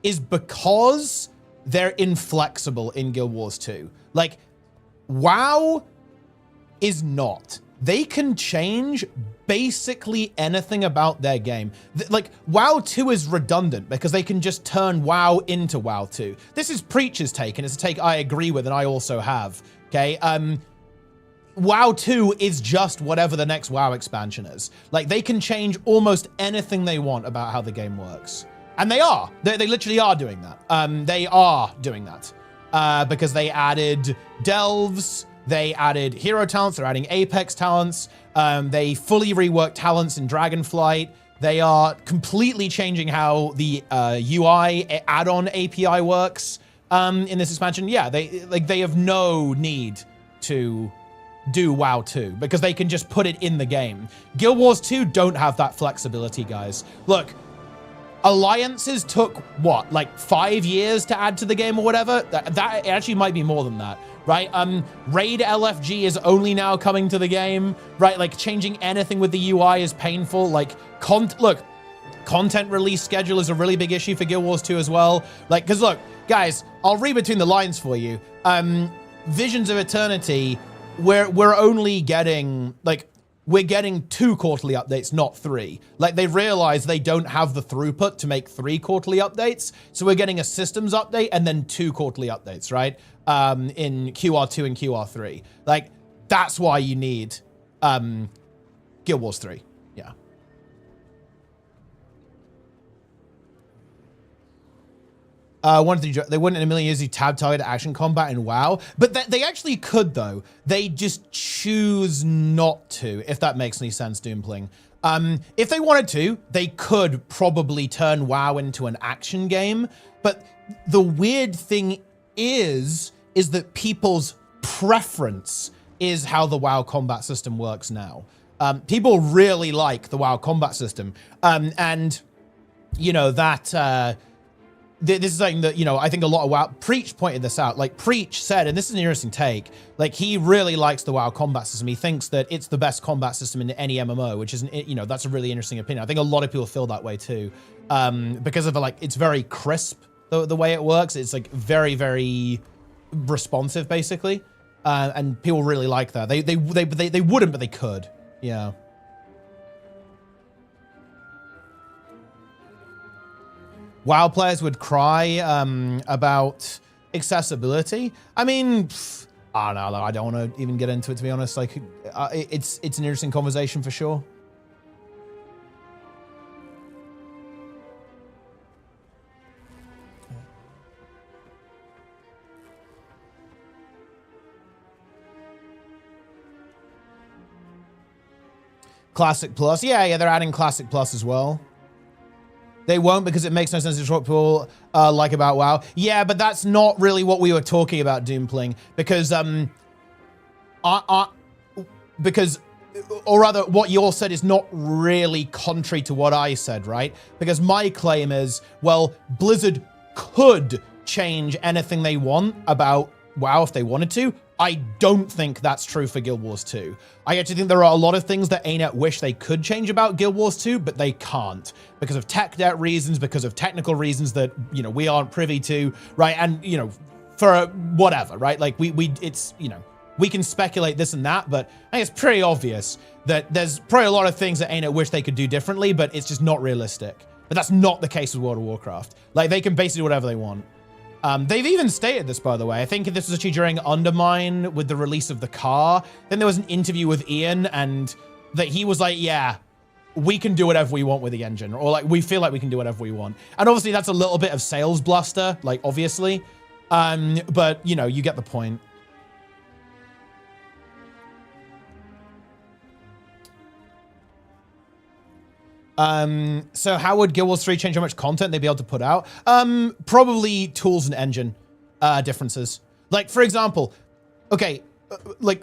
is because they're inflexible in Guild Wars 2. Like, WoW is not. They can change basically anything about their game. Like, WoW 2 is redundant because they can just turn WoW into WoW 2. This is Preach's take, and it's a take I agree with and I also have, okay? WoW 2 is just whatever the next WoW expansion is. Like, they can change almost anything they want about how the game works. And they are. They literally are doing that. They are doing that. Because they added delves, they added hero talents, they're adding Apex talents, they fully reworked talents in Dragonflight. They are completely changing how the UI add-on API works in this expansion. Yeah, they have no need to do WoW 2 because they can just put it in the game. Guild Wars 2 don't have that flexibility, guys. Look, alliances took what, like 5 years to add to the game or whatever? That actually might be more than that, right? Raid LFG is only now coming to the game, right? Like, changing anything with the UI is painful. Like, look, content release schedule is a really big issue for Guild Wars 2 as well. Like, because look, guys, I'll read between the lines for you. Visions of Eternity, we're only getting, like, we're getting 2 quarterly updates, not 3. Like, they realize they don't have the throughput to make 3 quarterly updates. So we're getting a systems update and then 2 quarterly updates, right? In QR2 and QR3. Like, that's why you need Guild Wars 3. Yeah. They wouldn't in a million years do tab targeted action combat in WoW, but they actually could though. They just choose not to, if that makes any sense, Doompling. If they wanted to, they could probably turn WoW into an action game, but the weird thing is that people's preference is how the WoW combat system works now. People really like the WoW combat system, and you know that. This is something that, you know, I think a lot of WoW... Preach pointed this out. Like, Preach said, and this is an interesting take, like, he really likes the WoW combat system. He thinks that it's the best combat system in any MMO, which is, you know, that's a really interesting opinion. I think a lot of people feel that way too. Because of, like, it's very crisp, the way it works. It's, like, very, very responsive, basically. And people really like that. They wouldn't, but they could. Yeah. WoW players would cry about accessibility. I mean, I don't know. I don't want to even get into it, to be honest. Like, it's an interesting conversation for sure. Classic Plus. Yeah, they're adding Classic Plus as well. They won't because it makes no sense to what people like about WoW. Yeah, but that's not really what we were talking about, Doompling. Because, or rather, what you all said is not really contrary to what I said, right? Because my claim is, well, Blizzard could change anything they want about WoW if they wanted to. I don't think that's true for Guild Wars 2. I actually think there are a lot of things that ArenaNet wish they could change about Guild Wars 2, but they can't. Because of tech debt reasons, because of technical reasons that, you know, we aren't privy to, right? And, you know, for whatever, right? Like, it's, you know, we can speculate this and that, but I think it's pretty obvious that there's probably a lot of things that ArenaNet wish they could do differently, but it's just not realistic. But that's not the case with World of Warcraft. Like, they can basically do whatever they want. They've even stated this, by the way. I think this was actually during Undermine with the release of the car. Then there was an interview with Ian, and that he was like, yeah, we can do whatever we want with the engine. Or, like, we feel like we can do whatever we want. And obviously, that's a little bit of sales bluster, like, obviously. But, you know, you get the point. So how would Guild Wars 3 change how much content they'd be able to put out? Probably tools and engine differences. Like, for example, okay, like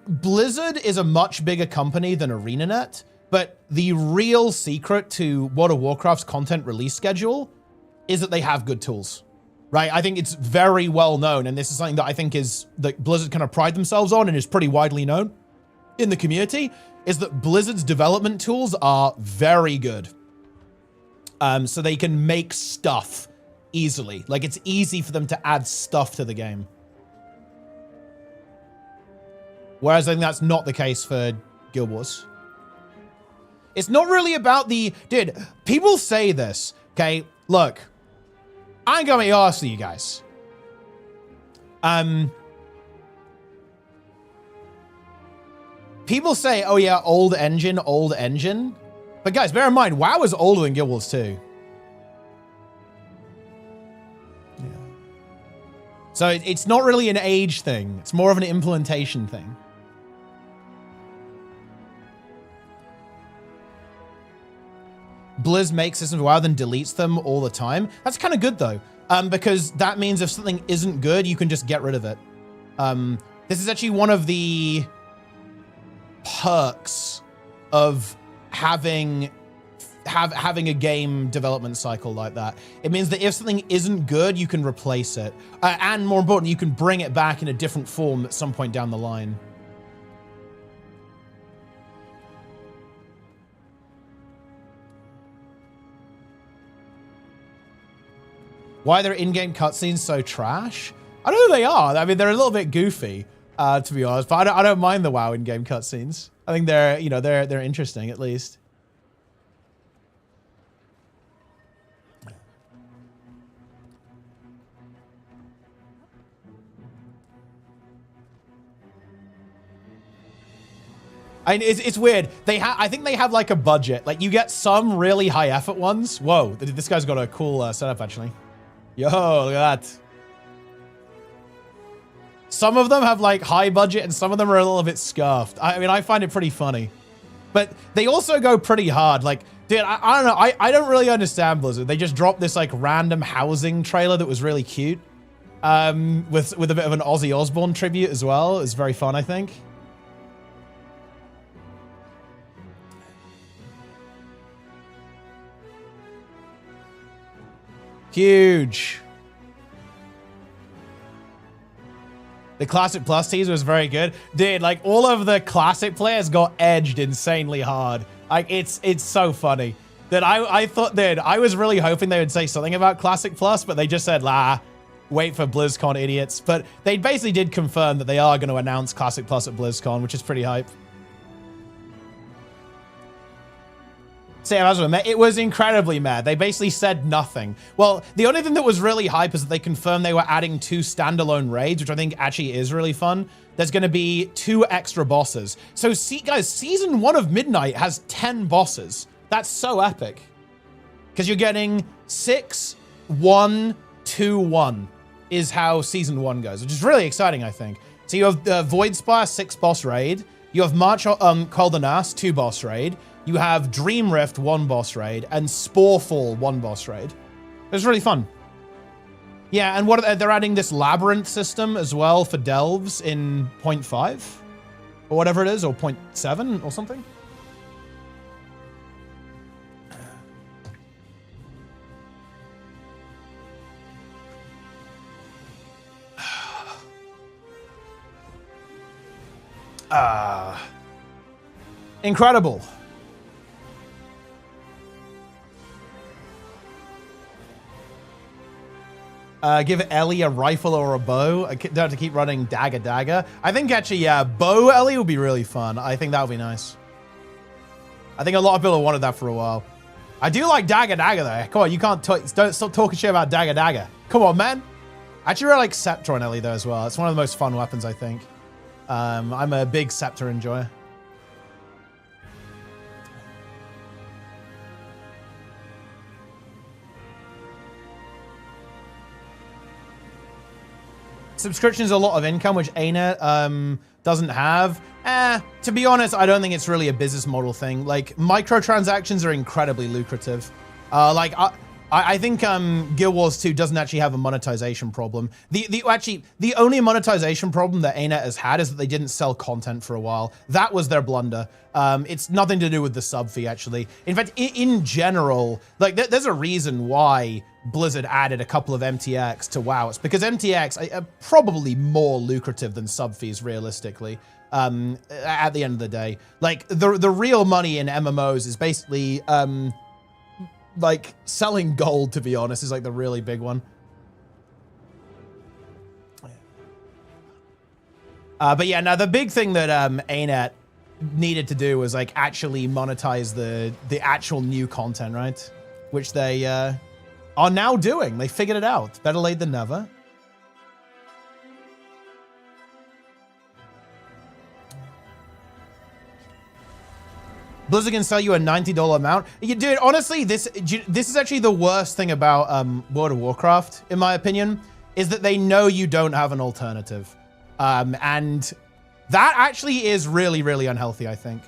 Blizzard is a much bigger company than ArenaNet, but the real secret to World of Warcraft's content release schedule is that they have good tools, right? I think it's very well known, and this is something that I think is that Blizzard kind of pride themselves on and is pretty widely known in the community, is that Blizzard's development tools are very good. So they can make stuff easily. Like, it's easy for them to add stuff to the game. Whereas I think that's not the case for Guild Wars. It's not really about the... Dude, people say this, okay? Look, I ain't gonna be honest with you guys. People say, oh yeah, old engine. But guys, bear in mind, WoW is older than Guild Wars 2. Yeah. So it's not really an age thing. It's more of an implementation thing. Blizz makes systems of WoW, then deletes them all the time. That's kind of good though, because that means if something isn't good, you can just get rid of it. This is actually one of the perks of having a game development cycle like that. It means that if something isn't good, you can replace it. And more important, you can bring it back in a different form at some point down the line. Why are their in-game cutscenes so trash? I don't know they are. I mean, they're a little bit goofy, to be honest, but I don't mind the WoW in-game cutscenes. I think they're, you know, they're interesting at least. I mean, it's weird. I think they have like a budget. Like you get some really high effort ones. Whoa, this guy's got a cool setup actually. Yo, look at that. Some of them have like high budget and some of them are a little bit scuffed. I mean, I find it pretty funny. But they also go pretty hard. Like, dude, I don't know. I don't really understand Blizzard. They just dropped this like random housing trailer that was really cute. With a bit of an Ozzy Osbourne tribute as well. It's very fun, I think. Huge. The Classic Plus teaser was very good. Dude, like all of the Classic players got edged insanely hard. Like it's so funny. That I thought, dude, I was really hoping they would say something about Classic Plus, but they just said, lah, wait for BlizzCon, idiots. But they basically did confirm that they are going to announce Classic Plus at BlizzCon, which is pretty hype. It was incredibly mad. They basically said nothing. Well, the only thing that was really hype is that they confirmed they were adding 2 standalone raids, which I think actually is really fun. There's going to be 2 extra bosses. So, guys, Season 1 of Midnight has 10 bosses. That's so epic. Because you're getting 6, 1, 2, 1 is how Season 1 goes, which is really exciting, I think. So you have Voidspire, 6 boss raid. You have March Caldenas, 2 boss raid. You have Dream Rift, 1 boss raid, and Sporefall, 1 boss raid. It was really fun. Yeah, and they're adding this labyrinth system as well for delves in 0.5 or whatever it is, or 0.7 or something. Incredible. Give Ellie a rifle or a bow. I don't have to keep running dagger. I think actually, yeah, bow Ellie would be really fun. I think that would be nice. I think a lot of people have wanted that for a while. I do like dagger though. Come on, you can't don't stop talking shit about dagger. Come on, man. I actually really like Scepter on Ellie though as well. It's one of the most fun weapons, I think. I'm a big Scepter enjoyer. Subscription is a lot of income, which ArenaNet doesn't have. To be honest, I don't think it's really a business model thing. Like, microtransactions are incredibly lucrative. I think Guild Wars 2 doesn't actually have a monetization problem. The only monetization problem that ArenaNet has had is that they didn't sell content for a while. That was their blunder. It's nothing to do with the sub fee, actually. In fact, in general, like there's a reason why Blizzard added a couple of MTX to WoW. It's because MTX are probably more lucrative than sub fees, realistically. At the end of the day, like the real money in MMOs is basically like selling gold, to be honest, is like the really big one. But yeah, now the big thing that ArenaNet needed to do was like actually monetize the actual new content, right? Which they are now doing. They figured it out. Better late than never. Blizzard can sell you a $90 amount. Dude, honestly, this is actually the worst thing about World of Warcraft, in my opinion, is that they know you don't have an alternative. And that actually is really, really unhealthy, I think.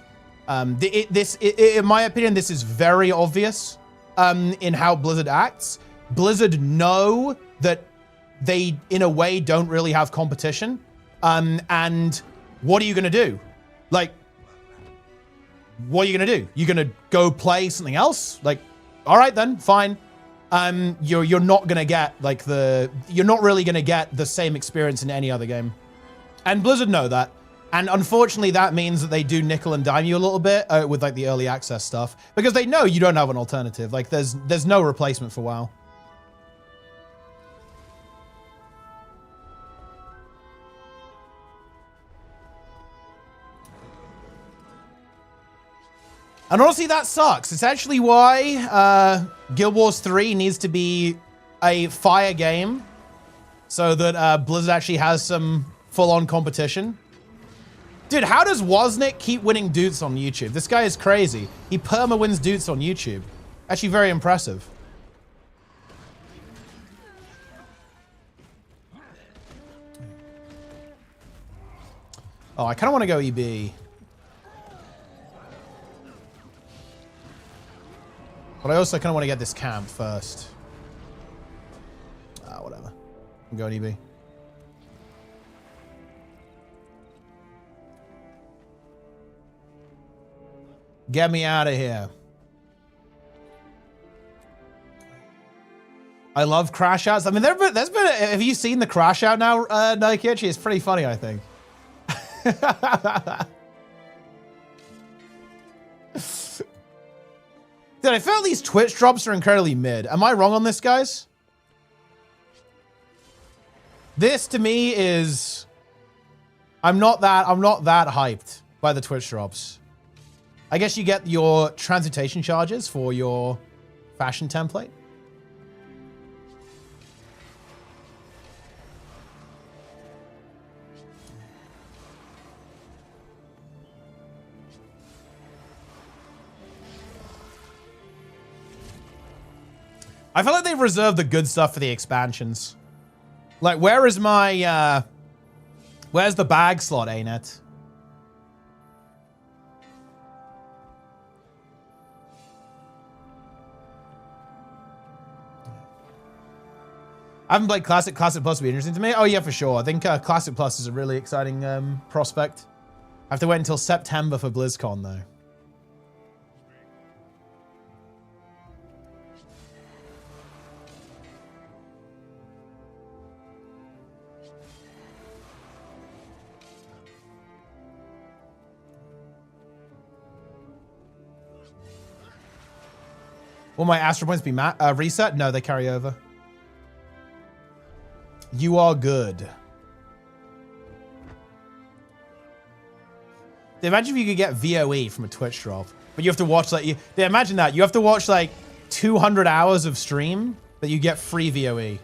In my opinion, this is very obvious in how Blizzard acts. Blizzard know that they, in a way, don't really have competition. And what are you going to do? Like, what are you gonna do? You're gonna go play something else? Like, all right then, fine. You're not gonna get like you're not really gonna get the same experience in any other game. And Blizzard know that. And unfortunately, that means that they do nickel and dime you a little bit with like the early access stuff, because they know you don't have an alternative. Like there's no replacement for WoW. And honestly, that sucks. It's actually why Guild Wars 3 needs to be a fire game so that Blizzard actually has some full-on competition. Dude, how does Wozniak keep winning Dutes on YouTube? This guy is crazy. He perma-wins Dutes on YouTube. Actually very impressive. Oh, I kind of want to go EB. But I also kind of want to get this camp first. Whatever. I'm going EB. Get me out of here. I love crash outs. I mean, there's been. Have you seen the crash out now, Nike? Actually, it's pretty funny, I think. Dude, I feel these Twitch drops are incredibly mid. Am I wrong on this, guys? This to me is, I'm not that hyped by the Twitch drops. I guess you get your transportation charges for your fashion template. I feel like they've reserved the good stuff for the expansions. Like, where is my, where's the bag slot, ArenaNet? I haven't played Classic. Classic Plus would be interesting to me. Oh, yeah, for sure. I think Classic Plus is a really exciting prospect. I have to wait until September for BlizzCon, though. Will my Astro points be reset? No, they carry over. You are good. Imagine if you could get VOE from a Twitch drop, but you have to watch like imagine that you have to watch like 200 hours of stream that you get free VOE.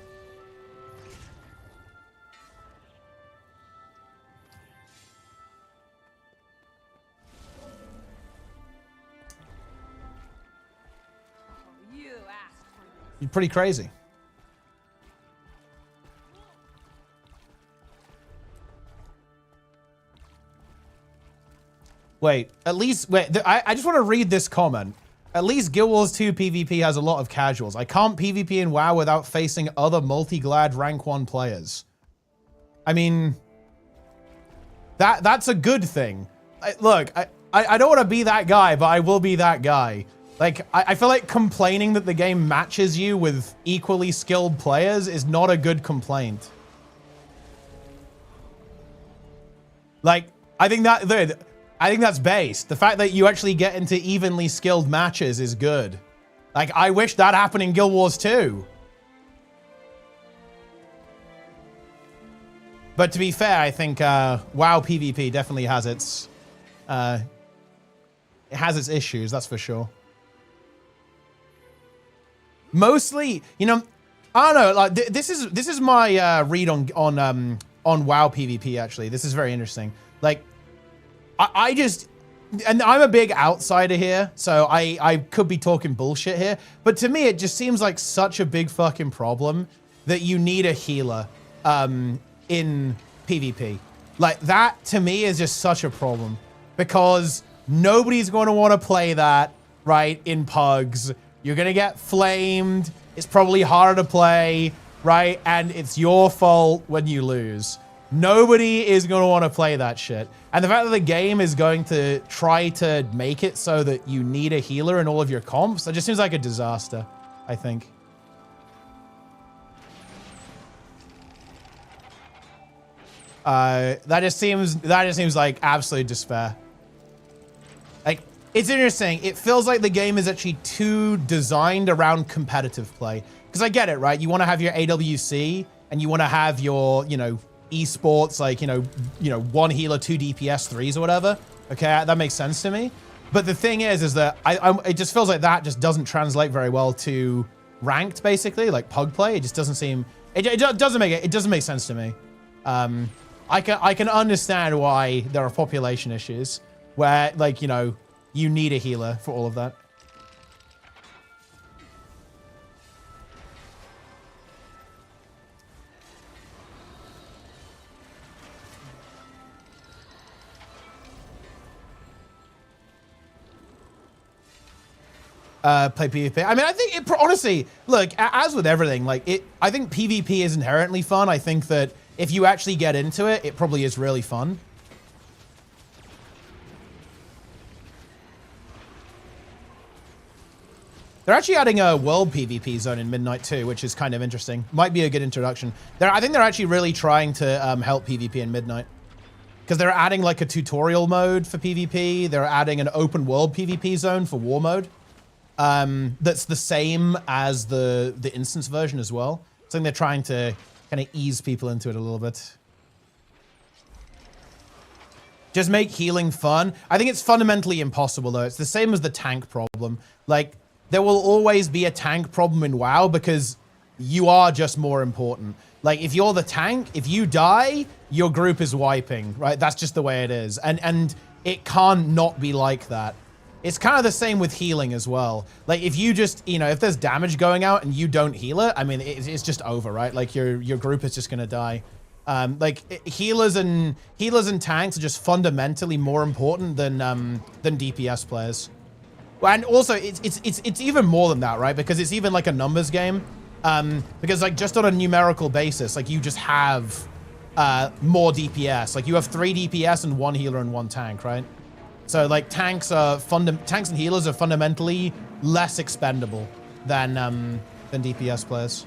You're pretty crazy. Wait, at least, wait, I just want to read this comment. At least Guild Wars 2 PvP has a lot of casuals. I can't PvP in WoW without facing other multi-glad rank 1 players. I mean, that's a good thing. Look, I don't want to be that guy, but I will be that guy. Like, I feel like complaining that the game matches you with equally skilled players is not a good complaint. Like, I think that's based. The fact that you actually get into evenly skilled matches is good. Like, I wish that happened in Guild Wars 2. But to be fair, I think WoW PvP definitely has its issues, that's for sure. Mostly, you know, I don't know, like this is my read on WoW PvP actually. This is very interesting. Like, I just, and I'm a big outsider here, so I could be talking bullshit here, but to me it just seems like such a big fucking problem that you need a healer in PvP. Like, that to me is just such a problem because nobody's going to want to play that, right, in pugs. You're going to get flamed. It's probably harder to play, right? And it's your fault when you lose. Nobody is going to want to play that shit. And the fact that the game is going to try to make it so that you need a healer in all of your comps, that just seems like a disaster, I think. That just seems like absolute despair. Like, it's interesting. It feels like the game is actually too designed around competitive play. Because I get it, right? You want to have your AWC and you want to have your, you know, esports, like, you know, 1 healer, 2 DPS, 3s or whatever. Okay, that makes sense to me. But the thing is that it just feels like that just doesn't translate very well to ranked, basically, like pug play. It just doesn't seem, it doesn't make sense to me. I can understand why there are population issues where, like, you know, you need a healer for all of that. Play PvP. I mean, I think it, honestly, look, as with everything, like I think PvP is inherently fun. I think that if you actually get into it, it probably is really fun. They're actually adding a world PvP zone in Midnight too, which is kind of interesting. Might be a good introduction. I think they're actually really trying to help PvP in Midnight. Because they're adding like a tutorial mode for PvP. They're adding an open world PvP zone for war mode. That's the same as the instance version as well. So I think they're trying to kind of ease people into it a little bit. Just make healing fun. I think it's fundamentally impossible though. It's the same as the tank problem. Like, there will always be a tank problem in WoW because you are just more important. Like, if you're the tank, if you die, your group is wiping, right? That's just the way it is. And it can't not be like that. It's kind of the same with healing as well. Like, if you just, you know, if there's damage going out and you don't heal it, I mean, it's just over, right? Like, your group is just gonna die. Like, healers and tanks are just fundamentally more important than DPS players. And also, it's even more than that, right? Because it's even like a numbers game. Because, like, just on a numerical basis, like, you just have more DPS. Like, you have 3 DPS and 1 healer and 1 tank, right? So, like, tanks and healers are fundamentally less expendable than DPS players.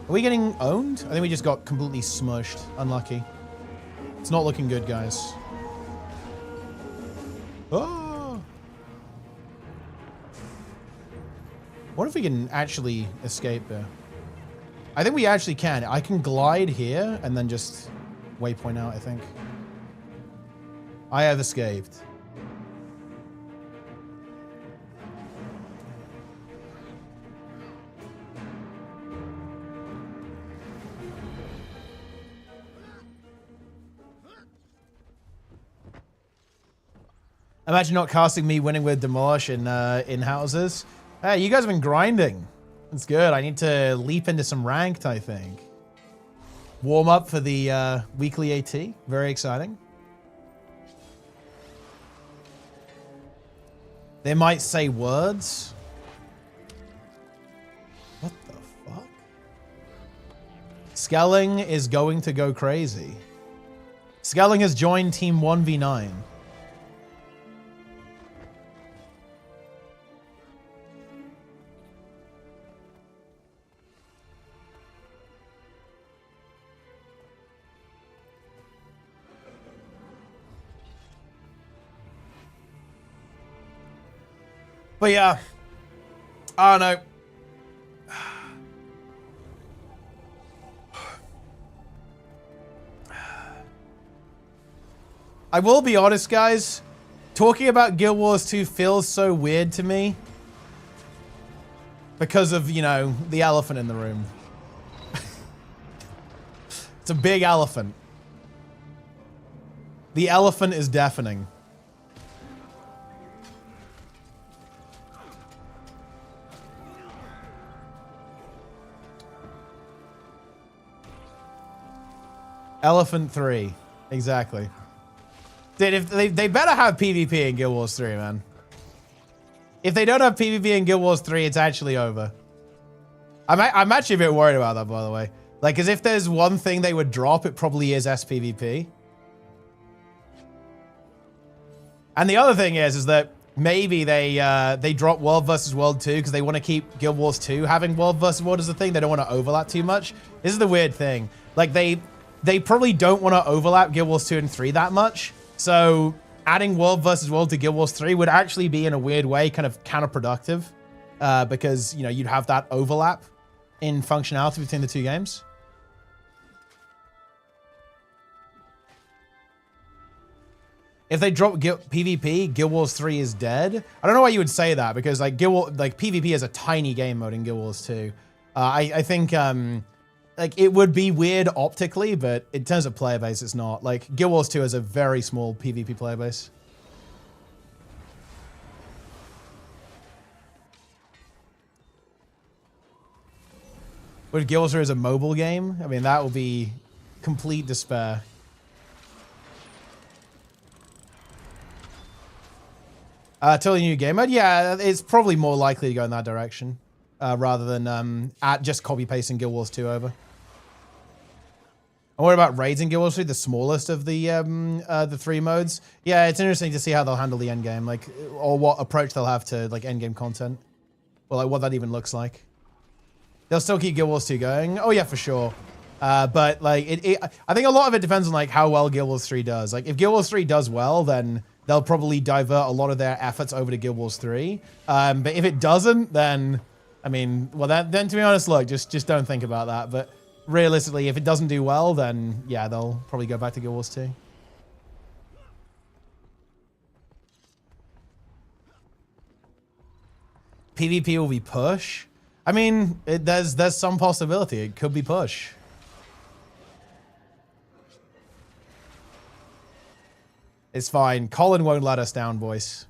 Are we getting owned? I think we just got completely smushed. Unlucky. It's not looking good, guys. Oh! What if we can actually escape there? I think we actually can. I can glide here and then just waypoint out, I think. I have escaped. Imagine not casting me winning with Demolish in houses. Hey, you guys have been grinding. That's good. I need to leap into some ranked, I think. Warm up for the weekly AT. Very exciting. They might say words. What the fuck? Skelling is going to go crazy. Skelling has joined Team 1v9. But yeah, I don't know. I will be honest, guys. Talking about Guild Wars 2 feels so weird to me. Because of, you know, the elephant in the room. It's a big elephant. The elephant is deafening. Elephant 3. Exactly. Dude, if they better have PvP in Guild Wars 3, man. If they don't have PvP in Guild Wars 3, it's actually over. I'm actually a bit worried about that, by the way. Like, because if there's one thing they would drop, it probably is SPVP. And the other thing is that maybe they drop World vs. World 2 because they want to keep Guild Wars 2 having World vs. World as a thing. They don't want to overlap too much. This is the weird thing. Like, they probably don't want to overlap Guild Wars 2 and 3 that much. So adding World vs. World to Guild Wars 3 would actually be, in a weird way, kind of counterproductive. Because, you know, you'd have that overlap in functionality between the two games. If they drop PvP, Guild Wars 3 is dead. I don't know why you would say that, because like PvP is a tiny game mode in Guild Wars 2. I think like it would be weird optically, but in terms of player base, it's not. Like Guild Wars 2 has a very small PvP player base. Would Guild Wars 3 as a mobile game? I mean, that would be complete despair. Totally new game mode. Yeah, it's probably more likely to go in that direction rather than just copy pasting Guild Wars 2 over. And what about raids in Guild Wars 3, the smallest of the three modes? Yeah, it's interesting to see how they'll handle the end game, like, or what approach they'll have to like end game content, or like what that even looks like. They'll still keep Guild Wars 2 going. Oh yeah, for sure. But like I think a lot of it depends on like how well Guild Wars 3 does. Like if Guild Wars 3 does well, then they'll probably divert a lot of their efforts over to Guild Wars 3. But if it doesn't, then, I mean, well, then to be honest, look, just don't think about that. But realistically, if it doesn't do well, then yeah, they'll probably go back to Guild Wars 2. PvP will be push. I mean, there's some possibility. It could be push. It's fine. Colin won't let us down, boys.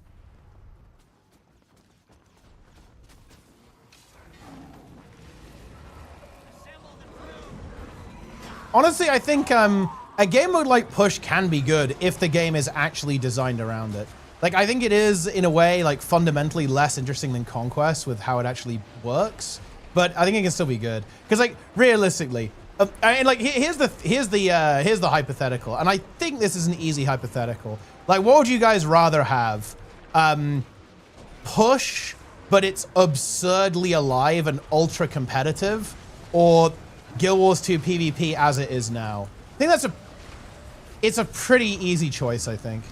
Honestly, I think a game mode like Push can be good if the game is actually designed around it. Like, I think it is, in a way, like, fundamentally less interesting than Conquest with how it actually works. But I think it can still be good. Because, like, realistically, and like here's the hypothetical, and I think this is an easy hypothetical. Like, what would you guys rather have? Push, but it's absurdly alive and ultra competitive, or Guild Wars 2 PvP as it is now? I think it's a pretty easy choice, I think.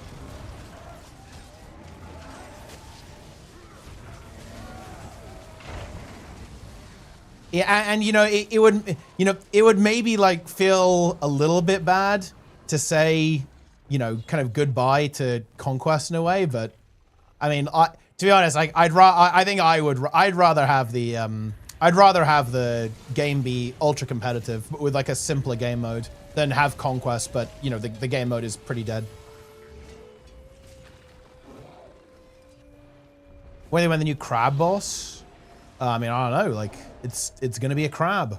Yeah, and you know, it would maybe like feel a little bit bad to say, you know, kind of goodbye to Conquest in a way, but I mean, to be honest, I'd rather have the game be ultra competitive but with like a simpler game mode than have Conquest, but you know, the game mode is pretty dead. When they went the new crab boss? I mean, I don't know, like, it's gonna be a crab.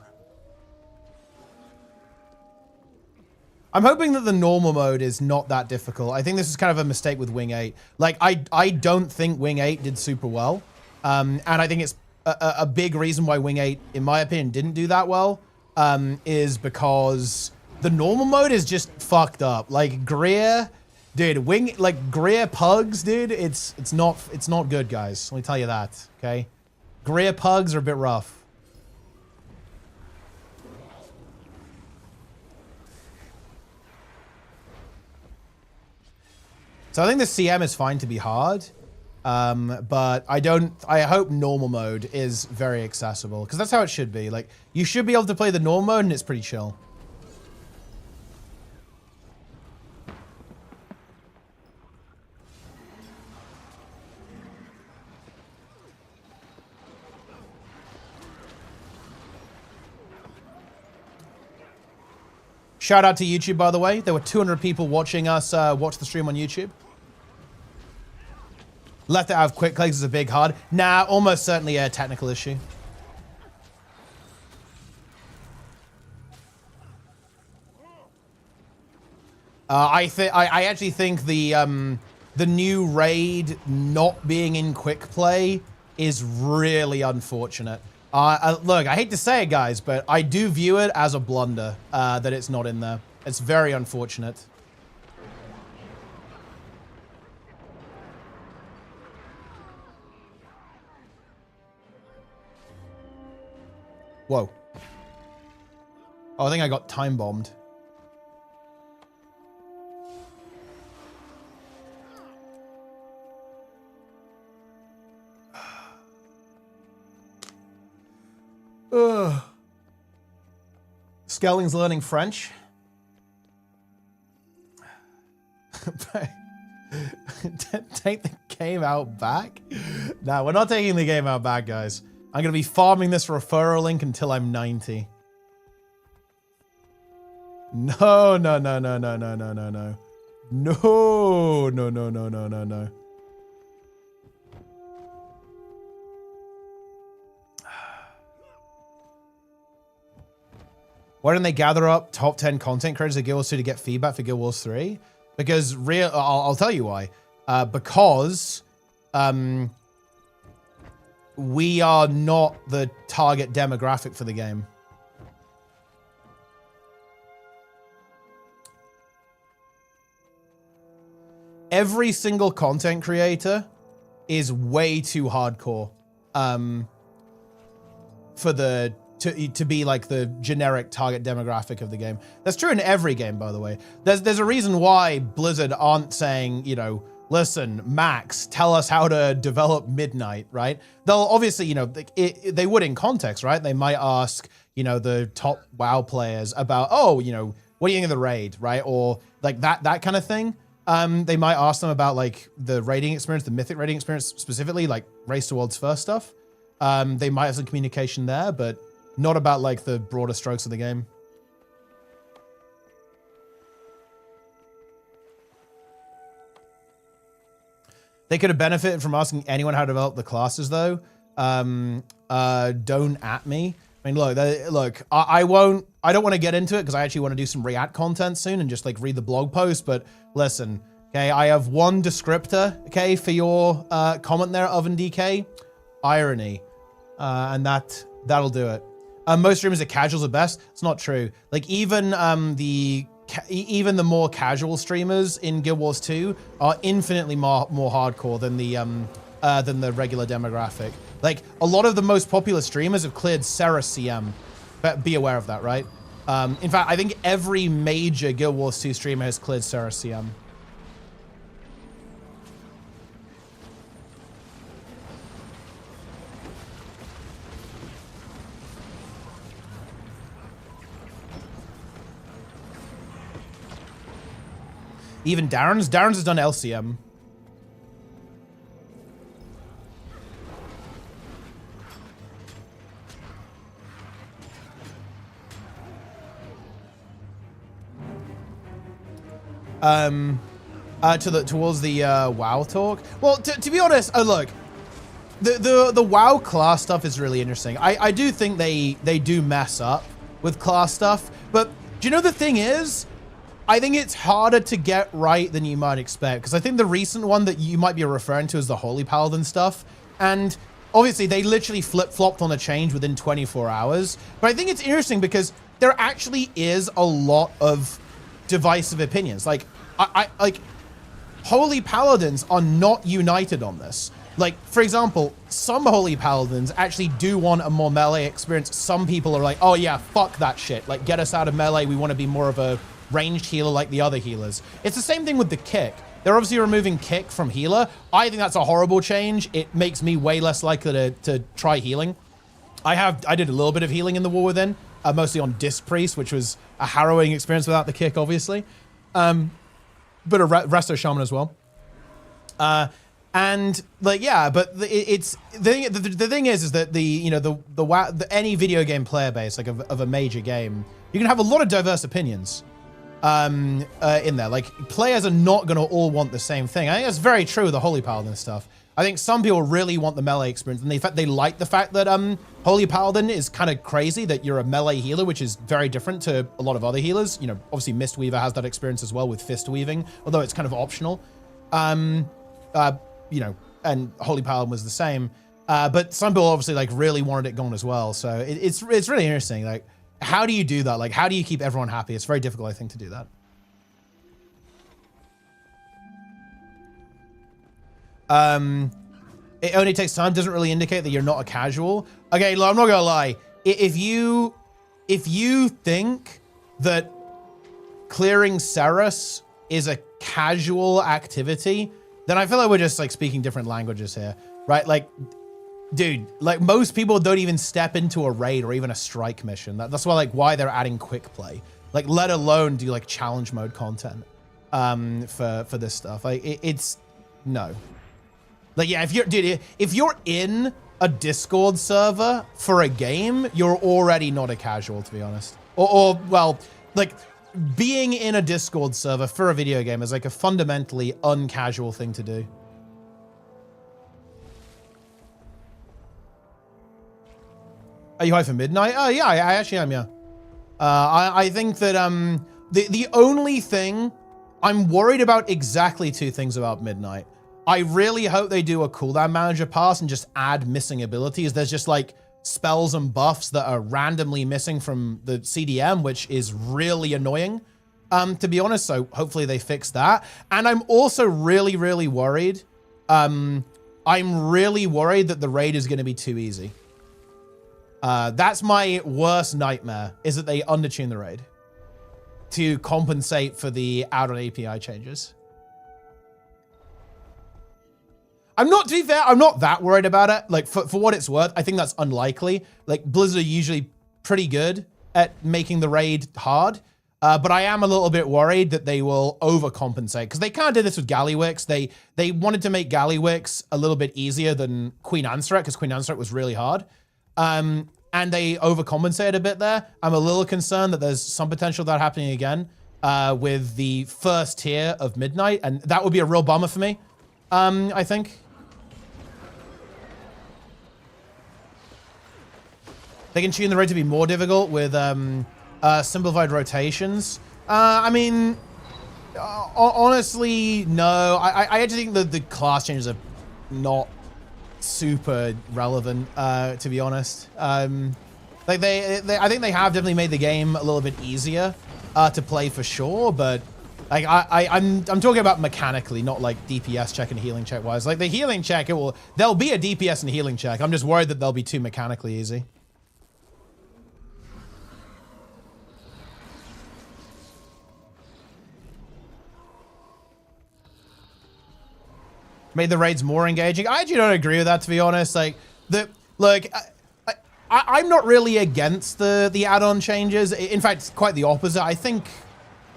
I'm hoping that the normal mode is not that difficult. I think this is kind of a mistake with Wing 8. Like, I don't think Wing 8 did super well. And I think it's a big reason why Wing 8, in my opinion, didn't do that well, is because the normal mode is just fucked up. Like, Greer, dude, Greer pugs, dude, it's not good, guys. Let me tell you that, okay? Greer pugs are a bit rough. So I think the CM is fine to be hard, but I hope normal mode is very accessible, because that's how it should be. Like, you should be able to play the normal mode and it's pretty chill. Shout out to YouTube, by the way. There were 200 people watching us watch the stream on YouTube. Left it out of quick clicks is a big hard. Nah, almost certainly a technical issue. I actually think the new raid not being in quick play is really unfortunate. Look, I hate to say it, guys, but I do view it as a blunder that it's not in there. It's very unfortunate. Whoa. Oh, I think I got time bombed. Ugh. Skelling's learning French. Take the game out back? Nah, we're not taking the game out back, guys. I'm going to be farming this referral link until I'm 90. No, no, no, no, no, no, no, no, no. No, no, no, no, no, no, no. Why don't they gather up top 10 content creators at Guild Wars 2 to get feedback for Guild Wars 3? Because I'll tell you why. Because we are not the target demographic for the game. Every single content creator is way too hardcore for to be like the generic target demographic of the game. That's true in every game, by the way. There's a reason why Blizzard aren't saying, you know, listen, Max, tell us how to develop Midnight, right? They'll obviously, you know, they would in context, right? They might ask, you know, the top WoW players about, oh, you know, what do you think of the raid, right? Or like that kind of thing. They might ask them about like the raiding experience, the mythic raiding experience specifically, like Race to Worlds First stuff. They might have some communication there, but not about like the broader strokes of the game. They could have benefited from asking anyone how to develop the classes, though. Don't at me. I mean, look. I don't want to get into it because I actually want to do some React content soon and just like read the blog post. But listen, okay, I have one descriptor, okay, for your comment there, Oven DK, irony, and that'll do it. Most streamers are casuals at best. It's not true. Like even the more casual streamers in Guild Wars 2 are infinitely more hardcore than the regular demographic. Like a lot of the most popular streamers have cleared Serra CM. But be aware of that, right? In fact, I think every major Guild Wars 2 streamer has cleared Serra CM. Even Darren's has done LCM. Towards the WoW talk. Well, to be honest, look, the WoW class stuff is really interesting. I do think they do mess up with class stuff, but do you know the thing is? I think it's harder to get right than you might expect, because I think the recent one that you might be referring to is the Holy Paladin stuff. And obviously they literally flip-flopped on a change within 24 hours. But I think it's interesting because there actually is a lot of divisive opinions. Like, like Holy Paladins are not united on this. Like, for example, some Holy Paladins actually do want a more melee experience. Some people are like, oh yeah, fuck that shit. Like, get us out of melee. We want to be more of a ranged healer like the other healers. It's the same thing with the kick. They're obviously removing kick from healer. I think that's a horrible change. It makes me way less likely to try healing. I did a little bit of healing in the War Within, mostly on Disc Priest, which was a harrowing experience without the kick, obviously. But a Resto Shaman as well. And like, yeah, but it's the thing is that any video game player base, like of a major game, you can have a lot of diverse opinions in there. Like, players are not going to all want the same thing. I think that's very true with the Holy Paladin stuff. I think some people really want the melee experience, and they like the fact that Holy Paladin is kind of crazy, that you're a melee healer, which is very different to a lot of other healers. You know, obviously Mistweaver has that experience as well with fist weaving, although it's kind of optional. You know, and Holy Paladin was the same. But some people obviously like really wanted it gone as well. So it's really interesting. Like, how do you do that? Like, how do you keep everyone happy? It's very difficult, I think, to do that. It only takes time. Doesn't really indicate that you're not a casual. Okay, look, I'm not gonna lie. If you think that clearing Ceres is a casual activity, then I feel like we're just like speaking different languages here, right? Like, dude, like most people don't even step into a raid or even a strike mission. That's why they're adding quick play, like, let alone do like challenge mode content for this stuff. Like, it's no. Like, yeah, if you're in a Discord server for a game, you're already not a casual, to be honest. Or well, like, being in a Discord server for a video game is like a fundamentally uncasual thing to do. Are you high for midnight? Oh yeah, I actually am, yeah. I think that the only thing I'm worried about, exactly two things about midnight. I really hope they do a cooldown manager pass and just add missing abilities. There's just like spells and buffs that are randomly missing from the CDM, which is really annoying, to be honest. So hopefully they fix that. And I'm also really, really worried. I'm really worried that the raid is going to be too easy. That's my worst nightmare, is that they undertune the raid to compensate for the out on API changes. To be fair, I'm not that worried about it. Like, for what it's worth, I think that's unlikely. Like, Blizzard are usually pretty good at making the raid hard. But I am a little bit worried that they will overcompensate, because they kind of did this with Gallywix. They wanted to make Gallywix a little bit easier than Queen Anseret, because Queen Anseret was really hard. And they overcompensated a bit there. I'm a little concerned that there's some potential of that happening again with the first tier of Midnight, and that would be a real bummer for me, I think. They can tune the raid to be more difficult with simplified rotations. I mean, honestly, no. I actually think that the class changes are not super relevant, to be honest. Like I think they have definitely made the game a little bit easier to play for sure, but like I'm talking about mechanically, not like DPS check and healing check wise. Like the healing check, there'll be a DPS and healing check. I'm just worried that they'll be too mechanically easy. Made the raids more engaging. I actually don't agree with that, to be honest. Like, I'm not really against the add-on changes. In fact, quite the opposite. I think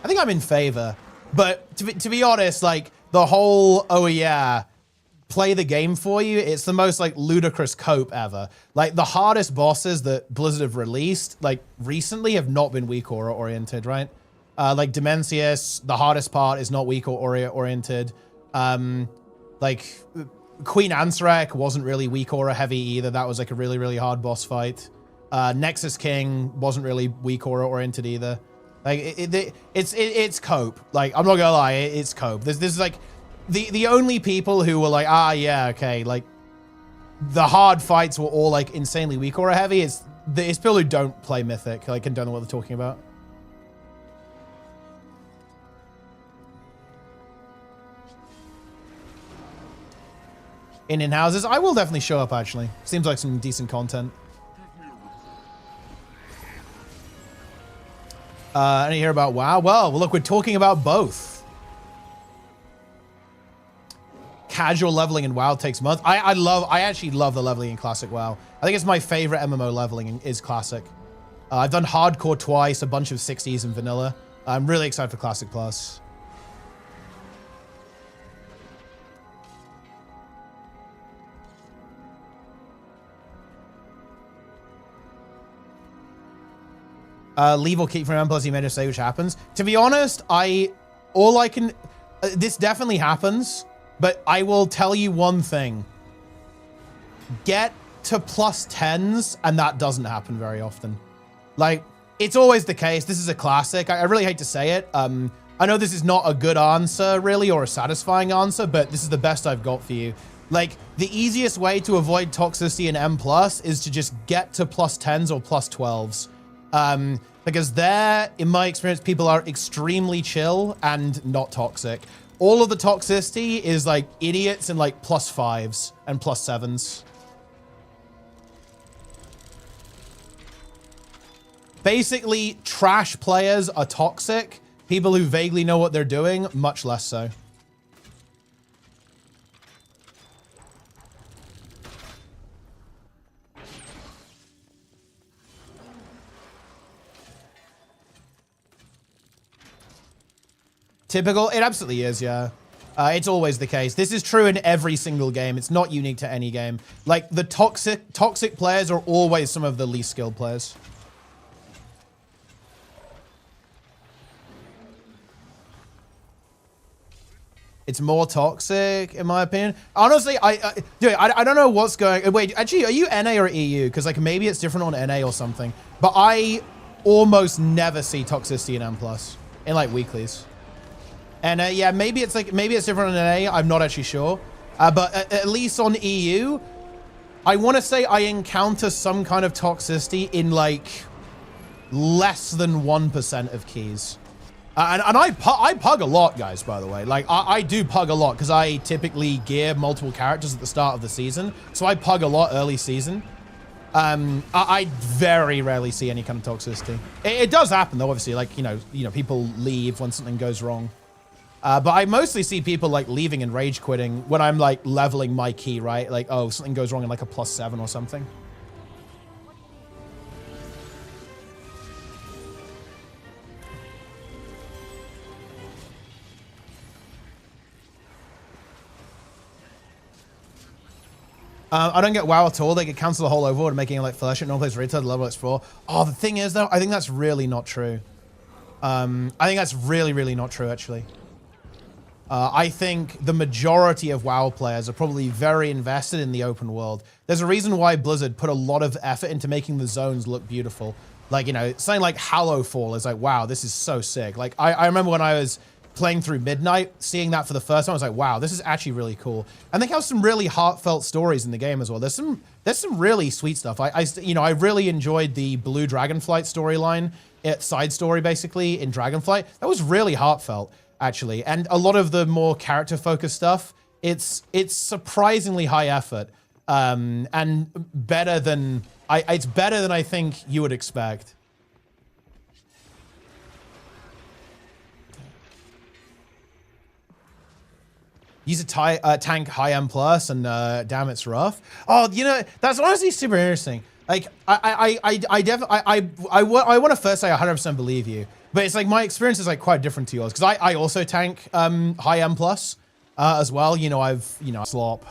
I'm in favor. But to be honest, like, the whole, oh yeah, play the game for you, it's the most like ludicrous cope ever. Like, the hardest bosses that Blizzard have released, like, recently have not been weak aura oriented, right? Like Dimensius, the hardest part is not weak aura oriented. Like, Queen Anseret wasn't really weak aura heavy either. That was like a really, really hard boss fight. Nexus King wasn't really weak aura oriented either. Like it's cope. Like I'm not gonna lie, it's cope. This is like the only people who were like, ah, yeah, okay, like the hard fights were all like insanely weak or heavy. It's people who don't play Mythic, like, and don't know what they're talking about. In houses, I will definitely show up, actually. Seems like some decent content. I didn't hear about WoW. Well, look, we're talking about both. Casual leveling in WoW takes months. I actually love the leveling in Classic WoW. I think it's my favorite MMO leveling is Classic. I've done Hardcore twice, a bunch of 60s in Vanilla. I'm really excited for Classic Plus. Leave or keep from M plus, you made a say, which happens. To be honest, this definitely happens, but I will tell you one thing. Get to plus 10s, and that doesn't happen very often. Like, it's always the case. This is a classic. I really hate to say it. I know this is not a good answer, really, or a satisfying answer, but this is the best I've got for you. Like, the easiest way to avoid toxicity in M plus is to just get to plus 10s or plus 12s. Because there, in my experience, people are extremely chill and not toxic. All of the toxicity is like idiots in like plus 5s and plus 7s. Basically, trash players are toxic. People who vaguely know what they're doing, much less so. Typical? It absolutely is, yeah. It's always the case. This is true in every single game. It's not unique to any game. Like, the toxic players are always some of the least skilled players. It's more toxic, in my opinion. Honestly, dude, I don't know what's going... Wait, actually, are you NA or EU? Because, like, maybe it's different on NA or something. But I almost never see toxicity in M+, in, like, weeklies. And yeah, maybe it's different on NA. I'm not actually sure. But at least on EU, I want to say I encounter some kind of toxicity in like less than 1% of keys. And I pug a lot, guys, by the way. Like I do pug a lot because I typically gear multiple characters at the start of the season. So I pug a lot early season. I very rarely see any kind of toxicity. It does happen though, obviously, like, you know, people leave when something goes wrong. But I mostly see people like leaving and rage quitting when I'm like leveling my key, right? Like, oh, something goes wrong in like a +7 or something. I don't get WoW at all. They could cancel the whole overworld and making it like Fellowship. No one plays Retard, level explore. Oh, the thing is though, I think that's really not true. I think that's really, really not true actually. I think the majority of WoW players are probably very invested in the open world. There's a reason why Blizzard put a lot of effort into making the zones look beautiful. Like, you know, something like Hallowfall is like, wow, this is so sick. Like, I remember when I was playing through Midnight, seeing that for the first time, I was like, wow, this is actually really cool. And they have some really heartfelt stories in the game as well. There's some really sweet stuff. I really enjoyed the Blue Dragonflight storyline, side story basically in Dragonflight. That was really heartfelt, actually. And a lot of the more character-focused stuff, it's surprisingly high effort, and better than it's better than I think you would expect. Use a tank high M+, and damn, it's rough. Oh, you know, that's honestly super interesting. Like, I want to first say I 100% believe you, but it's like my experience is like quite different to yours because I also tank high M+, as well. You know, I slop.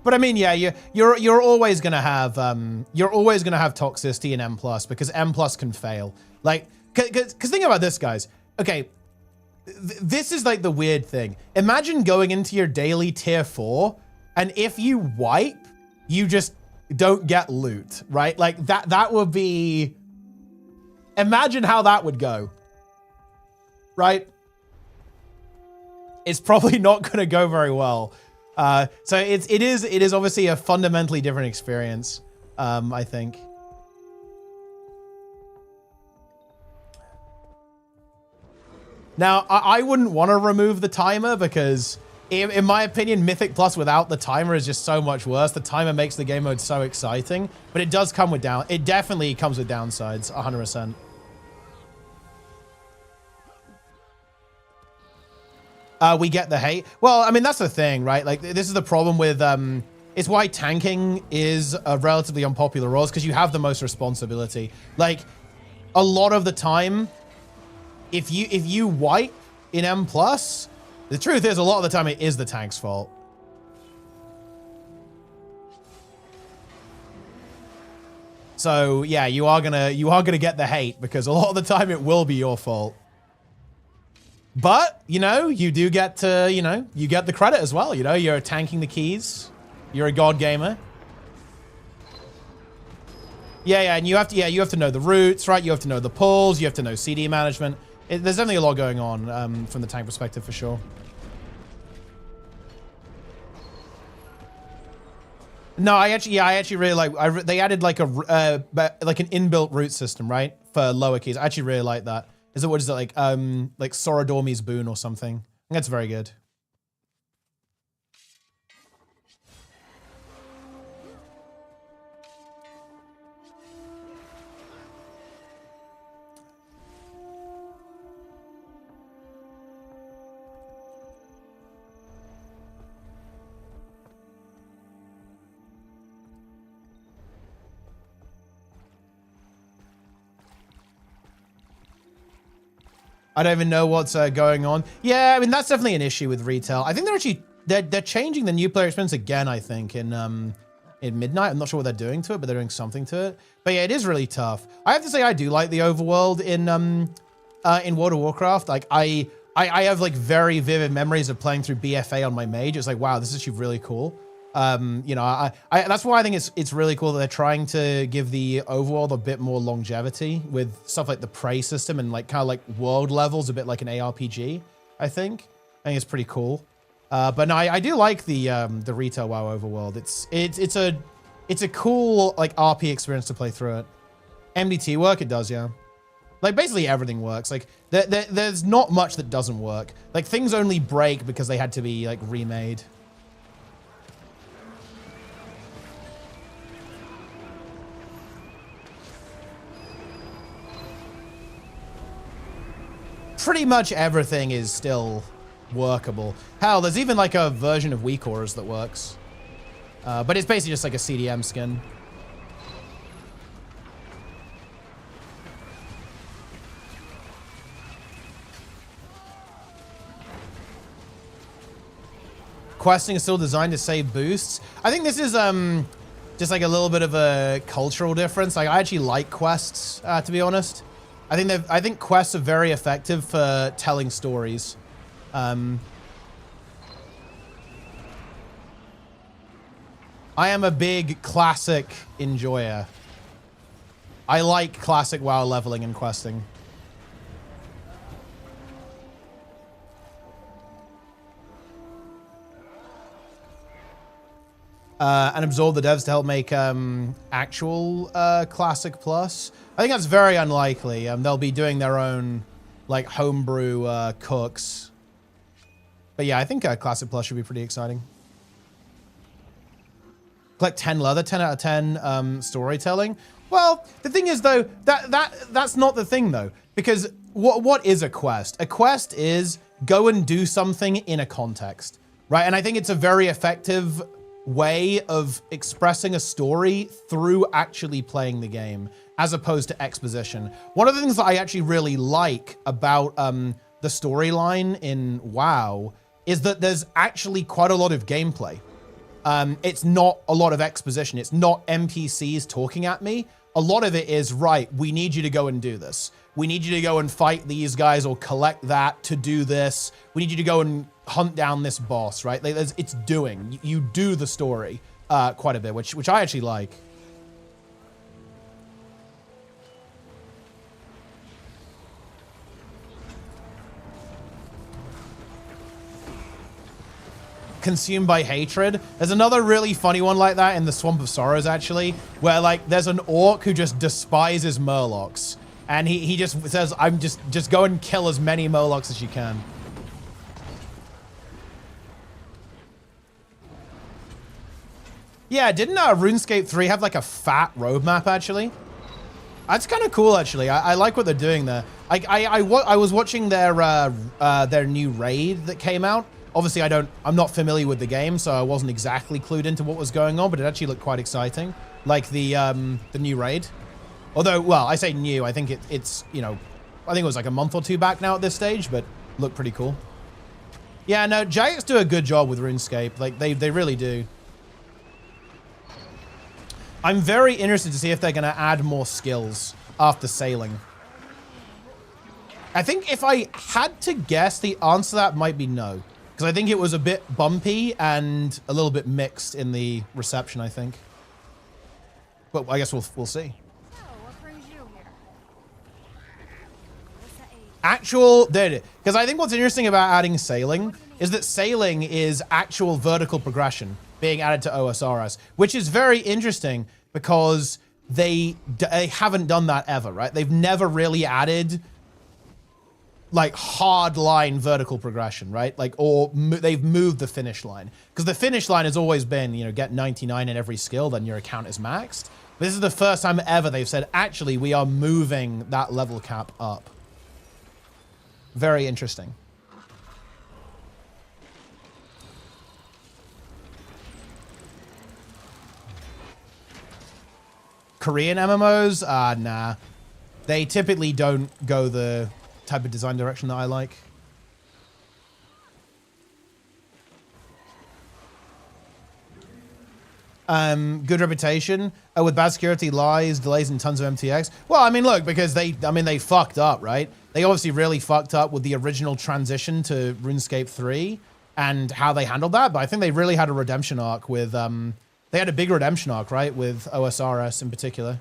But I mean, yeah, you're always gonna have toxicity in M+, because M+ can fail. Like, cause think about this, guys. Okay. This is like the weird thing. Imagine going into your daily tier 4, and if you wipe, you just don't get loot, right? Like that would be Imagine how that would go. Right? It's probably not going to go very well. So it is obviously a fundamentally different experience, I think. Now, I wouldn't want to remove the timer because, in my opinion, Mythic Plus without the timer is just so much worse. The timer makes the game mode so exciting, but it does come with it definitely comes with downsides, 100%. We get the hate. Well, I mean, that's the thing, right? Like, this is the problem with, it's why tanking is a relatively unpopular role, because you have the most responsibility. Like, a lot of the time, if you wipe in M+, the truth is, a lot of the time, it is the tank's fault. So, yeah, you are gonna get the hate, because a lot of the time, it will be your fault. But, you know, you do get to, you know, you get the credit as well. You know, you're tanking the keys. You're a god gamer. Yeah, and you have to know the routes, right? You have to know the pulls. You have to know CD management. There's definitely a lot going on from the tank perspective for sure. No, I actually really like. They added like an inbuilt route system, right, for lower keys. I actually really like that. What is it like Sorodormi's Boon or something? I think that's very good. I don't even know what's going on. Yeah, I mean, that's definitely an issue with retail. I think they're changing the new player experience again, I think, in Midnight. I'm not sure what they're doing to it, but they're doing something to it. But yeah, it is really tough. I have to say I do like the overworld in World of Warcraft. Like I have like very vivid memories of playing through BFA on my mage. It's like, wow, this is actually really cool. You know, that's why I think it's really cool that they're trying to give the overworld a bit more longevity with stuff like the prey system and like kind of like world levels, a bit like an ARPG. I think it's pretty cool. But no, I do like the retail WoW overworld. It's a cool like RP experience to play through it. MDT work, it does, yeah. Like basically everything works. Like there's not much that doesn't work. Like things only break because they had to be like remade. Pretty much everything is still workable. Hell, there's even like a version of Weak Auras that works. But it's basically just like a CDM skin. Questing is still designed to save boosts. I think this is just like a little bit of a cultural difference. Like I actually like quests, to be honest. I think quests are very effective for telling stories. I am a big classic enjoyer. I like classic WoW leveling and questing. And absorb the devs to help make actual Classic Plus. I think that's very unlikely. They'll be doing their own like homebrew cooks. But yeah, I think Classic Plus should be pretty exciting. Collect 10 leather, 10 out of 10 storytelling. Well, the thing is though, that's not the thing though, because what is a quest? A quest is go and do something in a context, right? And I think it's a very effective way of expressing a story through actually playing the game as opposed to exposition. One of the things that I actually really like about the storyline in WoW is that there's actually quite a lot of gameplay. It's not a lot of exposition. It's not NPCs talking at me. A lot of it is, right, we need you to go and do this. We need you to go and fight these guys or collect that to do this. We need you to go and hunt down this boss, right? Like, it's doing. You do the story quite a bit, which I actually like. consumed by hatred. There's another really funny one like that in the Swamp of Sorrows, actually, where like there's an orc who just despises murlocs, and he just says, "I'm just go and kill as many murlocs as you can." Yeah, didn't RuneScape 3 have like a fat roadmap actually? That's kind of cool actually. I like what they're doing there. I was watching their new raid that came out. Obviously, I'm not familiar with the game, so I wasn't exactly clued into what was going on, but it actually looked quite exciting. Like the new raid. Although, well, I say new, I think it's, you know, I think it was like a month or two back now at this stage, but looked pretty cool. Yeah, no, Jagex do a good job with RuneScape. Like, they really do. I'm very interested to see if they're going to add more skills after sailing. I think if I had to guess, the answer to that might be no. Because I think it was a bit bumpy and a little bit mixed in the reception, I think. But I guess we'll see. Because I think what's interesting about adding sailing is that sailing is actual vertical progression being added to OSRS, which is very interesting because they haven't done that ever, right? They've never really added like hard line vertical progression, right? Like, or they've moved the finish line, because the finish line has always been, you know, get 99 in every skill, then your account is maxed. This is the first time ever they've said, actually, we are moving that level cap up. Very interesting. Korean MMOs? Nah. They typically don't go the type of design direction that I like. Good reputation. With bad security, lies, delays, and tons of MTX. Well, I mean, look, because they fucked up, right? They obviously really fucked up with the original transition to RuneScape 3 and how they handled that. But I think they really had a redemption arc with, they had a big redemption arc, right? With OSRS in particular.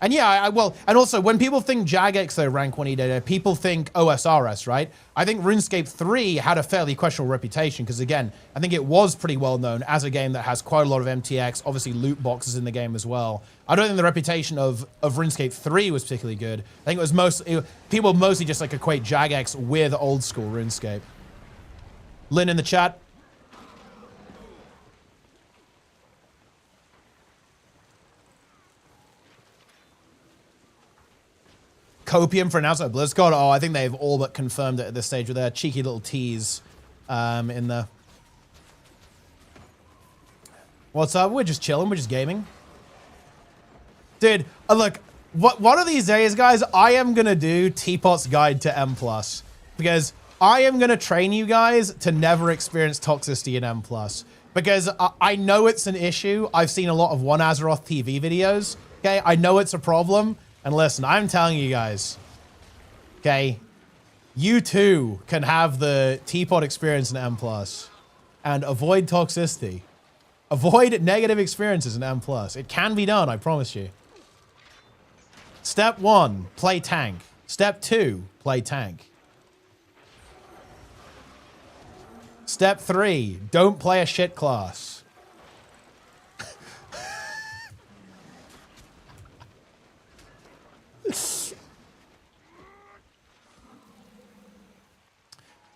And yeah, well, and also when people think Jagex, though, rank 1 data, people think OSRS, right? I think RuneScape 3 had a fairly questionable reputation because, again, I think it was pretty well known as a game that has quite a lot of MTX, obviously loot boxes in the game as well. I don't think the reputation of RuneScape 3 was particularly good. I think it was people mostly just like equate Jagex with old school RuneScape. Lynn in the chat. Copium for announcement at BlizzCon. Oh, I think they've all but confirmed it at this stage with their cheeky little tease in there. What's up? We're just chilling. We're just gaming. Dude, look, one of these days, guys, I am going to do Teapot's Guide to M+. Because I am going to train you guys to never experience toxicity in M+. Because I know it's an issue. I've seen a lot of One Azeroth TV videos. Okay, I know it's a problem. And listen, I'm telling you guys, okay, you too can have the Teapot experience in M+, and avoid toxicity. Avoid negative experiences in M+. It can be done, I promise you. Step 1, play tank. Step 2, play tank. Step 3, don't play a shit class.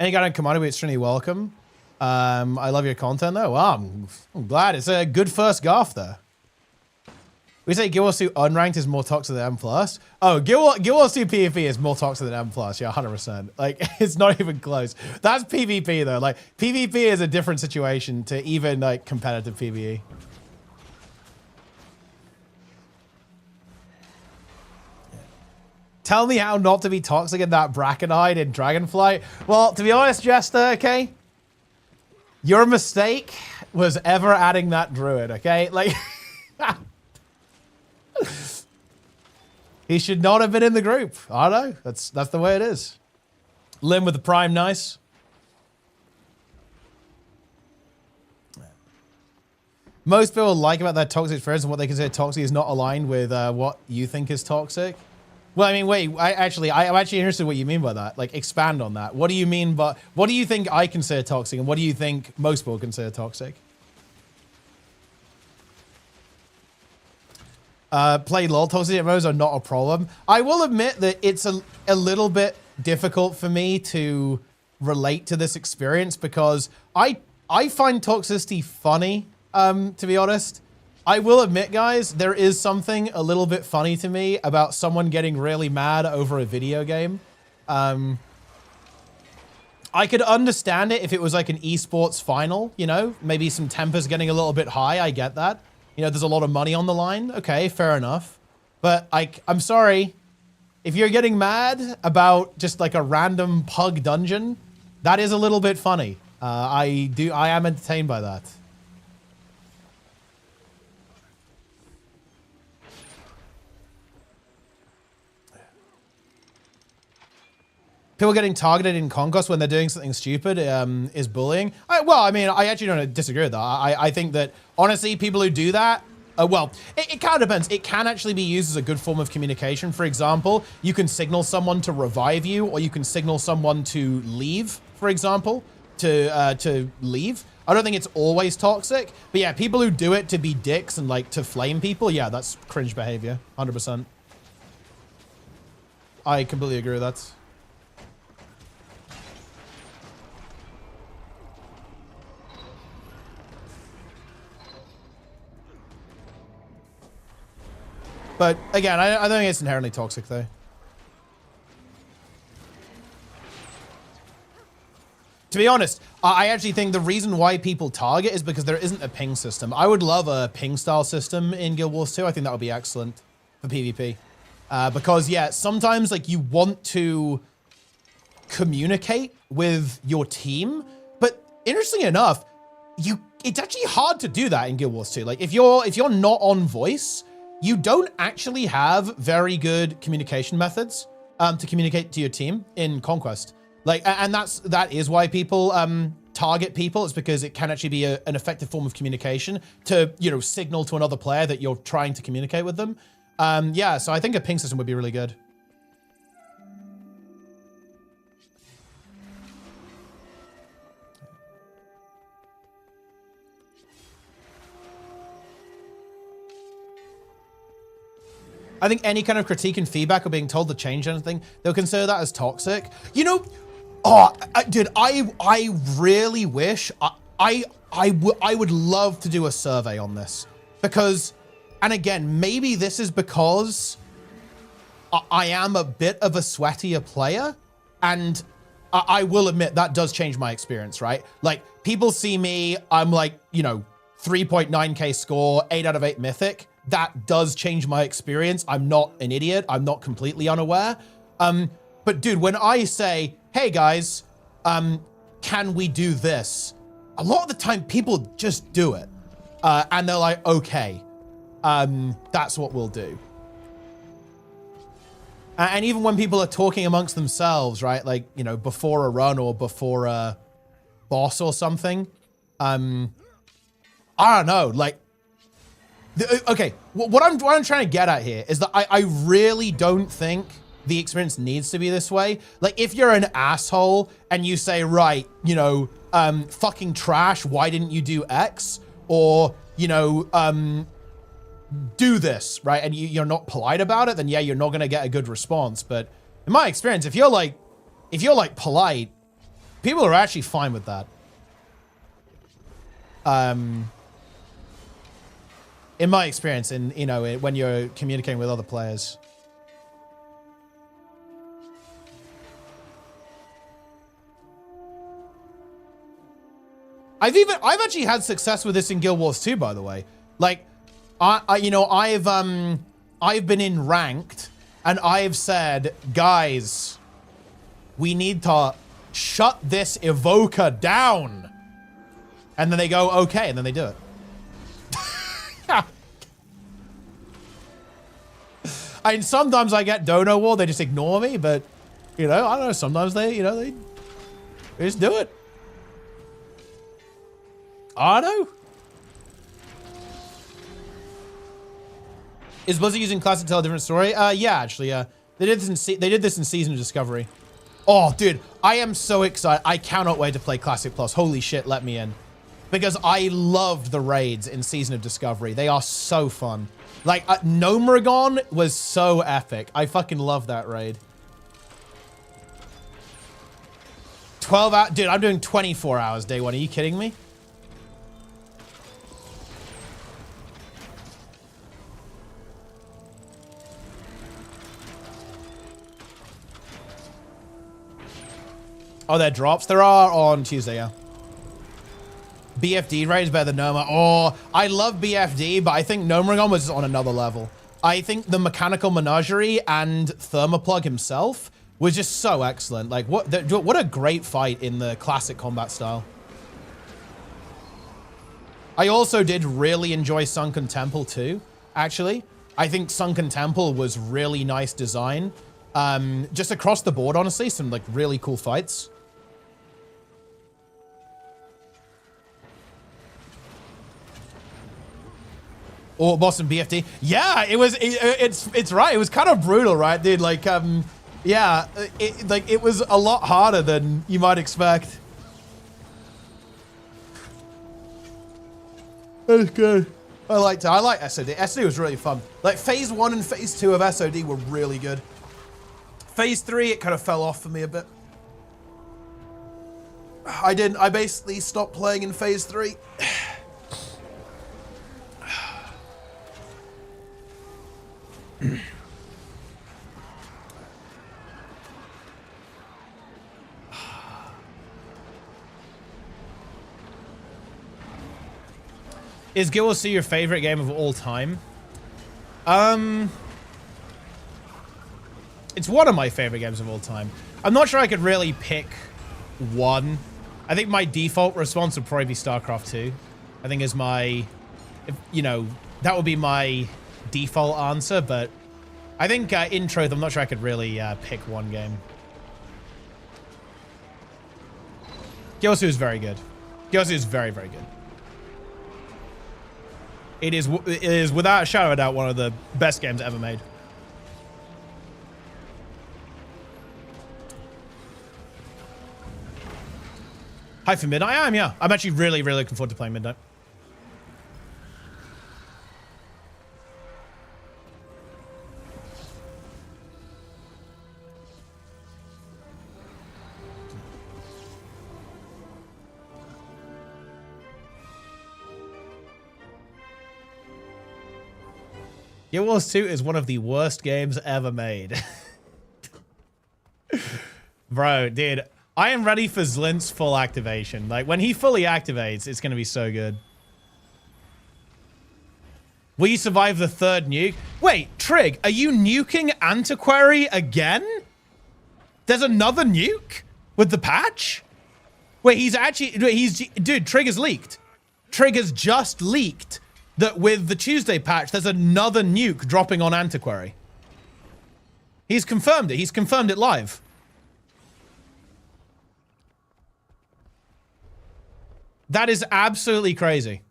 Any guy on Commodity, it's extremely welcome. I love your content though. Wow, I'm glad. It's a good first gaff there. We say Guild Wars 2 unranked is more toxic than M+. Oh, Guild Wars 2 PvP is more toxic than M+. Yeah, 100%. Like, it's not even close. That's PvP though. Like, PvP is a different situation to even like competitive PvE. Tell me how not to be toxic in that Braconide in Dragonflight. Well, to be honest, Jester, okay? Your mistake was ever adding that druid, okay? Like, he should not have been in the group. I don't know. That's the way it is. Lim with the prime, nice. Most people like about that toxic experience and what they consider toxic is not aligned with what you think is toxic. Well, I mean, wait. I'm actually interested in what you mean by that. Like, expand on that. What do you mean by? What do you think I consider toxic, and what do you think most people consider toxic? Play LOL. Toxic MMOs are not a problem. I will admit that it's a little bit difficult for me to relate to this experience because I find toxicity funny. To be honest, I will admit, guys, there is something a little bit funny to me about someone getting really mad over a video game. I could understand it if it was like an esports final, you know, maybe some tempers getting a little bit high. I get that. You know, there's a lot of money on the line. Okay, fair enough. But I'm sorry. If you're getting mad about just like a random pug dungeon, that is a little bit funny. I am entertained by that. People getting targeted in Conquest when they're doing something stupid is bullying. Well, I mean, I actually don't disagree with that. I think that, honestly, people who do that, well, it kind of depends. It can actually be used as a good form of communication. For example, you can signal someone to revive you, or you can signal someone to leave, for example, to leave. I don't think it's always toxic. But yeah, people who do it to be dicks and like to flame people, yeah, that's cringe behavior, 100%. I completely agree with that. But again, I don't think it's inherently toxic, though. To be honest, I actually think the reason why people target is because there isn't a ping system. I would love a ping style system in Guild Wars 2. I think that would be excellent for PvP. Because, yeah, sometimes like you want to communicate with your team, but interestingly enough, it's actually hard to do that in Guild Wars 2. Like if you're not on voice, you don't actually have very good communication methods to communicate to your team in Conquest. Like, and that is why people target people. It's because it can actually be an effective form of communication to, you know, signal to another player that you're trying to communicate with them. Yeah, so I think a ping system would be really good. I think any kind of critique and feedback or being told to change anything, they'll consider that as toxic. You know, dude, I really wish I would love to do a survey on this because, and again, maybe this is because I am a bit of a sweatier player, and I will admit that does change my experience, right? Like people see me, I'm like, you know, 3.9k score, 8 out of 8 mythic. That does change my experience. I'm not an idiot. I'm not completely unaware. But dude, when I say, hey guys, can we do this? A lot of the time people just do it. And they're like, okay, that's what we'll do. And even when people are talking amongst themselves, right? Like, you know, before a run or before a boss or something. I don't know, like, okay, what I'm trying to get at here is that I really don't think the experience needs to be this way. Like, if you're an asshole and you say, right, you know, fucking trash, why didn't you do X? Or, you know, do this, right? And you're not polite about it, then yeah, you're not gonna get a good response. But in my experience, if you're like polite, people are actually fine with that. In my experience, you know, when you're communicating with other players. I've actually had success with this in Guild Wars 2, by the way. Like, you know, I've been in ranked and I've said, guys, we need to shut this evoker down. And then they go, okay, and then they do it. I mean, sometimes I get dono war, they just ignore me, but, you know, I don't know, sometimes they, you know, they just do it. I don't know. Is Blizzard using classic to tell a different story? Yeah, actually, yeah. They did this in Season of Discovery. Oh, dude, I am so excited. I cannot wait to play Classic Plus. Holy shit, let me in. Because I loved the raids in Season of Discovery. They are so fun. Like, Gnomragon was so epic. I fucking love that raid. 12 hours. Dude, I'm doing 24 hours day one. Are you kidding me? Oh, there are drops? There are on Tuesday, yeah. BFD raid is better than Noma. Oh, I love BFD, but I think Gnomragon was on another level. I think the Mechanical Menagerie and Thermoplug himself was just so excellent. Like, what a great fight in the classic combat style. I also did really enjoy Sunken Temple too, actually. I think Sunken Temple was really nice design. Just across the board, honestly, some like really cool fights. Or Boston BFD. Yeah, it was, it's right. It was kind of brutal, right, dude? Like, yeah, it was a lot harder than you might expect. That's good. I like SOD. SOD was really fun. Like, phase 1 and phase 2 of SOD were really good. Phase 3, it kind of fell off for me a bit. I basically stopped playing in phase 3. Is GW2 your favorite game of all time? It's one of my favorite games of all time. I'm not sure I could really pick one. I think my default response would probably be StarCraft 2. I think is my, you know, that would be my default answer, but I think in truth, I'm not sure I could really pick one game. GW2 is very good. GW2 is very, very good. It is without a shadow of a doubt one of the best games ever made. Hi for Midnight. I am, yeah. I'm actually really, really looking forward to playing Midnight. GW2 is one of the worst games ever made. Bro, dude, I am ready for Zlint's full activation. Like, when he fully activates, it's going to be so good. Will you survive the third nuke? Wait, Trig, are you nuking Antiquary again? There's another nuke with the patch? Wait, dude, Trig has leaked. Trig has just leaked that with the Tuesday patch, there's another nuke dropping on Antiquary. He's confirmed it. He's confirmed it live. That is absolutely crazy.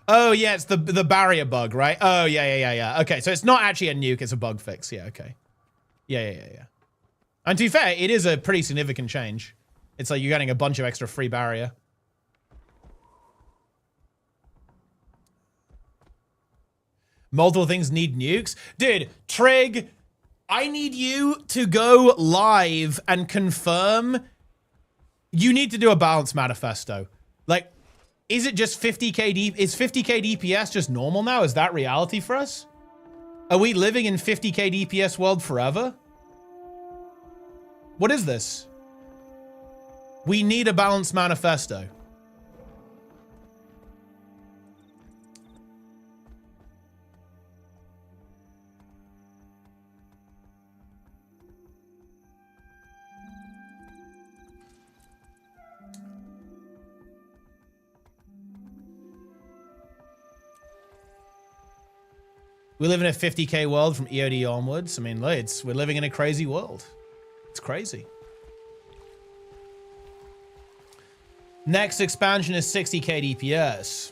Oh, yeah, it's the barrier bug, right? Oh, yeah. Okay, so it's not actually a nuke, it's a bug fix. Yeah, okay. Yeah. And to be fair, it is a pretty significant change. It's like you're getting a bunch of extra free barrier. Multiple things need nukes. Dude, Trig, I need you to go live and confirm. You need to do a balance manifesto. Like, is it just 50k is 50k DPS just normal now? Is that reality for us? Are we living in 50k DPS world forever? What is this? We need a balance manifesto. We live in a 50k world from EOD onwards. I mean, we're living in a crazy world. It's crazy. Next expansion is 60k DPS.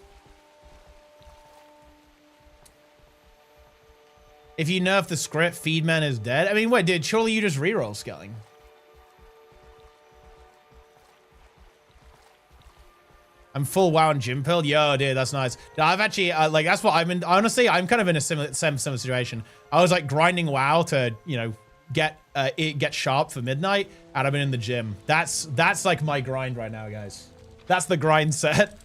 If you nerf the script, Feedman is dead. I mean, wait, dude, surely you just reroll scaling. I'm full WoW and gym pilled. Yo, dude, that's nice. I've actually, like, that's what I'm in. Honestly, I'm kind of in a similar situation. I was like grinding WoW to, you know, get sharp for midnight, and I've been in the gym. That's like my grind right now, guys. That's the grind set.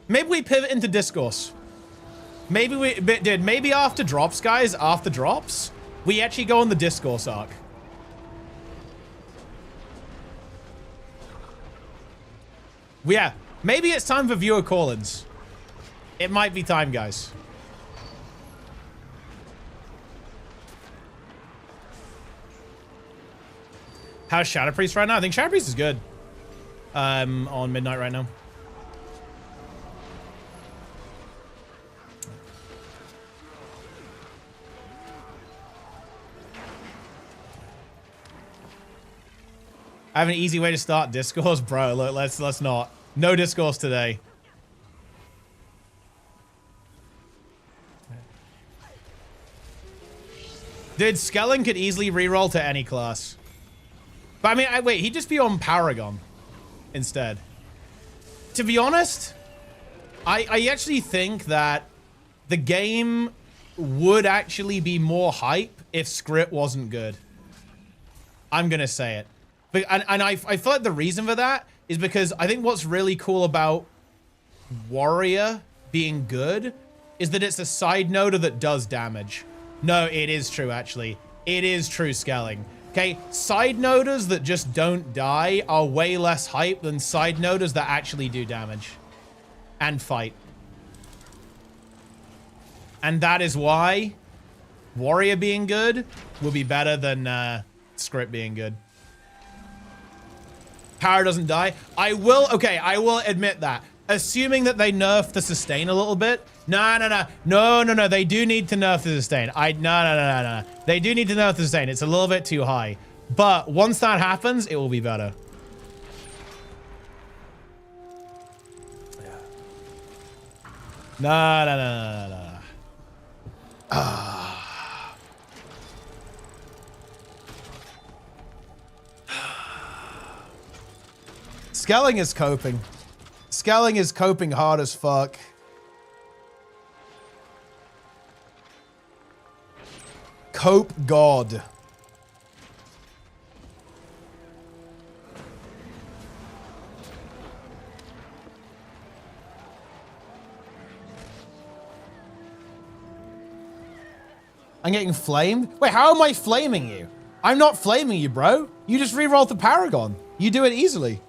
Maybe we pivot into discourse. Maybe after drops, guys, after drops, we actually go on the discourse arc. Yeah, maybe it's time for viewer call-ins. It might be time, guys. How's Shadow Priest right now? I think Shadow Priest is good. On midnight right now. I have an easy way to start discourse, bro. Look, let's not. No discourse today. Dude, Skelling could easily reroll to any class. But I mean, wait, he'd just be on Paragon instead. To be honest, I actually think that the game would actually be more hype if script wasn't good. I'm gonna say it. But, and I feel like the reason for that is because I think what's really cool about Warrior being good is that it's a side noder that does damage. No, it is true, actually. It is true, Skelling. Okay, side noders that just don't die are way less hype than side noders that actually do damage and fight. And that is why Warrior being good will be better than script being good. Power doesn't die. I will admit that. Assuming that they nerf the sustain a little bit. No. They do need to nerf the sustain. No. They do need to nerf the sustain. It's a little bit too high. But once that happens, it will be better. No. Skelling is coping. Skelling is coping hard as fuck. Cope God. I'm getting flamed? Wait, how am I flaming you? I'm not flaming you, bro. You just rerolled the Paragon. You do it easily.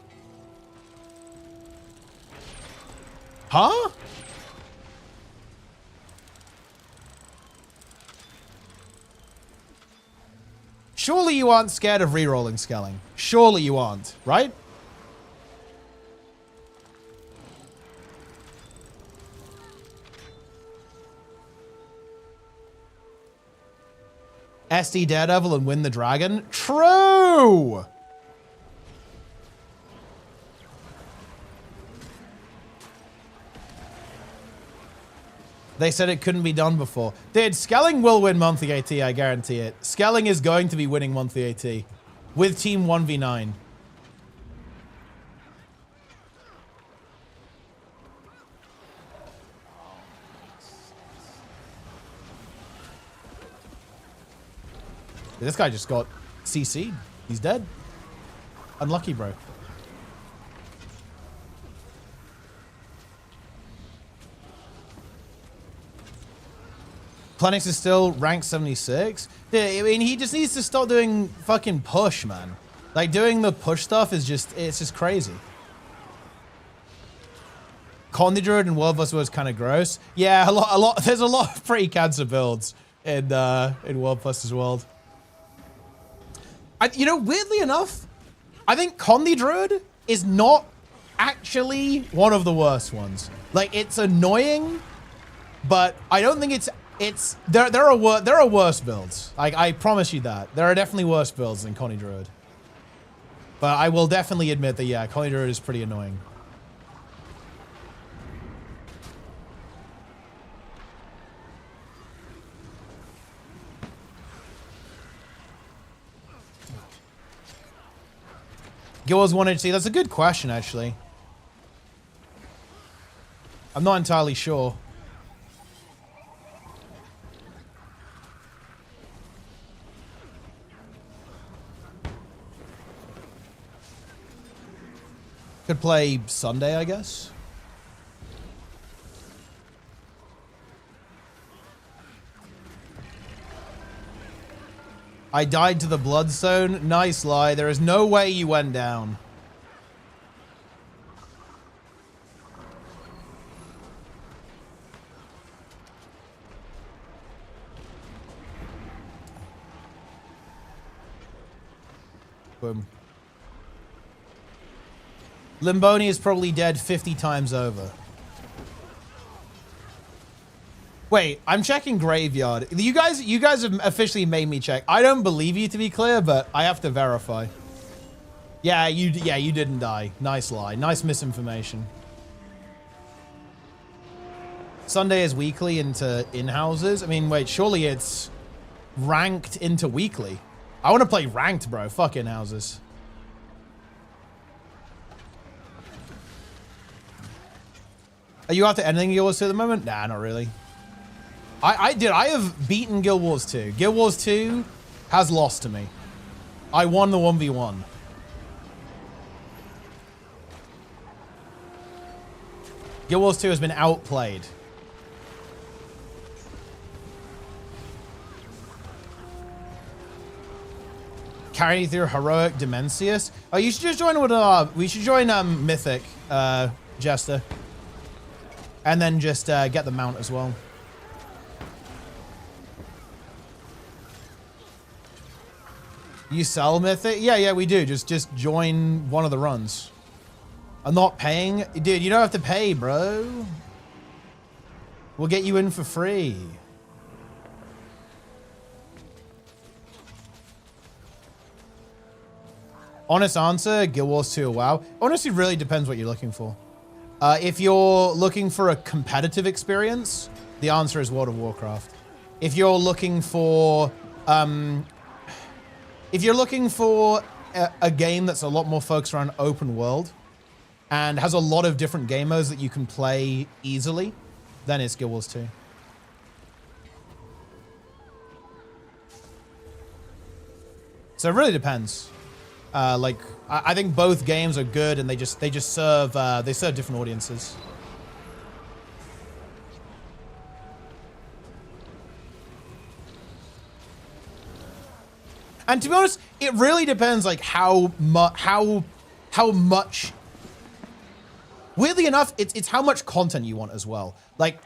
Huh? Surely you aren't scared of rerolling Skelling. Surely you aren't, right? SD Daredevil and win the dragon? True! They said it couldn't be done before. Dude, Skelling will win monthly AT, I guarantee it. Skelling is going to be winning monthly AT with Team 1v9. This guy just got CC'd. He's dead. Unlucky, bro. Planix is still ranked 76. Yeah, I mean, he just needs to stop doing fucking push, man. Like, doing the push stuff is just, it's just crazy. Condi Druid and World vs. World is kind of gross. Yeah, a lot. There's a lot of pretty cancer builds in World vs. World. You know, weirdly enough, I think Condi Druid is not actually one of the worst ones. Like, it's annoying, but I don't think it's there are worse builds. Like, I promise you that. There are definitely worse builds than Condi Druid. But I will definitely admit that, yeah, Condi Druid is pretty annoying. Guild Wars 1 HC, that's a good question, actually. I'm not entirely sure. Could play Sunday, I guess. I died to the Bloodstone. Nice lie. There is no way you went down. Boom. Limboni is probably dead 50 times over. Wait, I'm checking Graveyard. You guys have officially made me check. I don't believe you, to be clear, but I have to verify. Yeah, you didn't die. Nice lie. Nice misinformation. Sunday is weekly into in-houses. I mean, wait, surely it's ranked into weekly. I want to play ranked, bro. Fuck in-houses. Are you after anything Guild Wars 2 at the moment? Nah, not really. I have beaten Guild Wars 2. Guild Wars 2 has lost to me. I won the 1v1. Guild Wars 2 has been outplayed. Carrying through heroic Dimensius. Oh, you should just join with we should join Mythic, Jester. And then just get the mount as well. You sell Mythic? Yeah, we do. Just join one of the runs. I'm not paying. Dude, you don't have to pay, bro. We'll get you in for free. Honest answer, Guild Wars 2 or WoW. Honestly, really depends what you're looking for. If you're looking for a competitive experience, the answer is World of Warcraft. If you're looking for a game that's a lot more focused around open world and has a lot of different game modes that you can play easily, then it's Guild Wars 2. So it really depends. Like, I think both games are good, and they serve different audiences. And to be honest, it really depends, like how much. Weirdly enough, it's how much content you want as well. Like,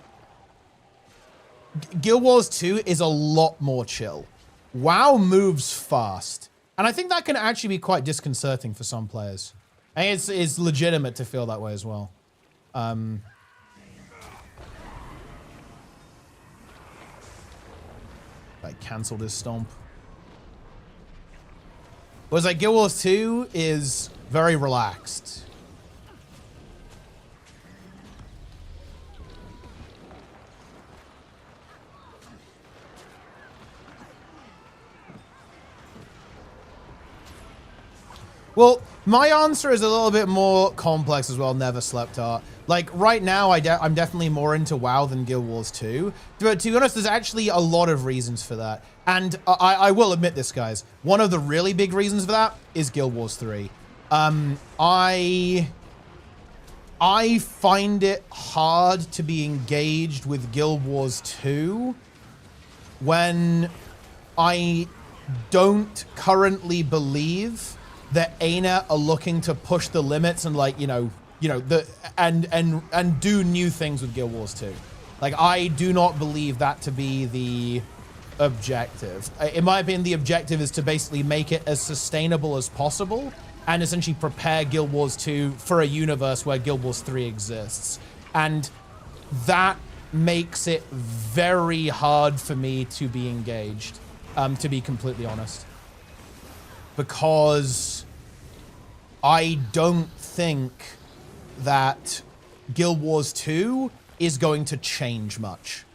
Guild Wars 2 is a lot more chill. WoW moves fast. And I think that can actually be quite disconcerting for some players. And it's legitimate to feel that way as well. I cancelled his stomp. Whereas like Guild Wars 2 is very relaxed. Well, my answer is a little bit more complex as well. Never slept art. Like right now, I'm definitely more into WoW than Guild Wars 2. But to be honest, there's actually a lot of reasons for that. And I will admit this, guys. One of the really big reasons for that is Guild Wars 3. I find it hard to be engaged with Guild Wars 2 when I don't currently believe that ArenaNet are looking to push the limits and like, and do new things with Guild Wars 2. Like, I do not believe that to be the objective. In my opinion, the objective is to basically make it as sustainable as possible and essentially prepare Guild Wars 2 for a universe where Guild Wars 3 exists. And that makes it very hard for me to be engaged, to be completely honest. Because I don't think that Guild Wars 2 is going to change much.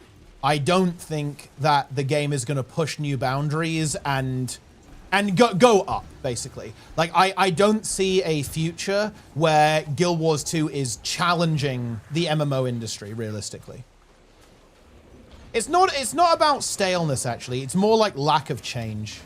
I don't think that the game is going to push new boundaries and and go up, basically. Like, I don't see a future where Guild Wars 2 is challenging the MMO industry, realistically. It's not about staleness, actually. It's more like lack of change.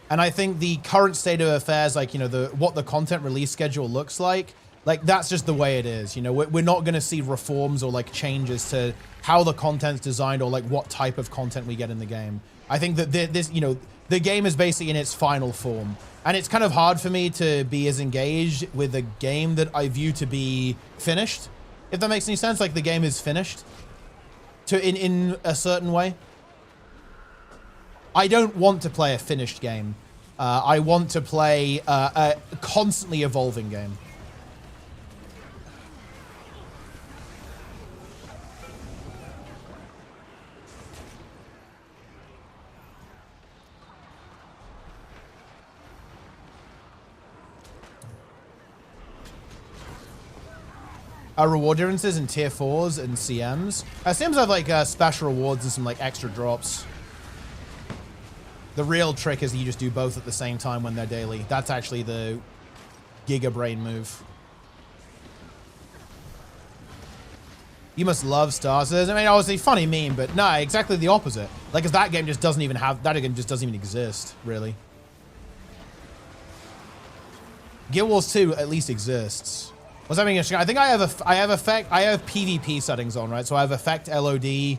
And I think the current state of affairs, like, you know, what the content release schedule looks like that's just the way it is. You know, we're not going to see reforms or like changes to how the content's designed or like what type of content we get in the game. I think that this, you know, the game is basically in its final form. And it's kind of hard for me to be as engaged with a game that I view to be finished. If that makes any sense, like the game is finished in a certain way. I don't want to play a finished game. I want to play a constantly evolving game. Reward differences in tier 4s and CMs. CMs have like special rewards and some like extra drops. The real trick is you just do both at the same time when they're daily. That's actually the Giga Brain move. You must love Star Citizen. I mean, obviously funny meme, but no, exactly the opposite. Like, cause that game just doesn't even have, that game just doesn't even exist, really. Guild Wars 2 at least exists. What's happening? I think I have PvP settings on, right? So I have effect LOD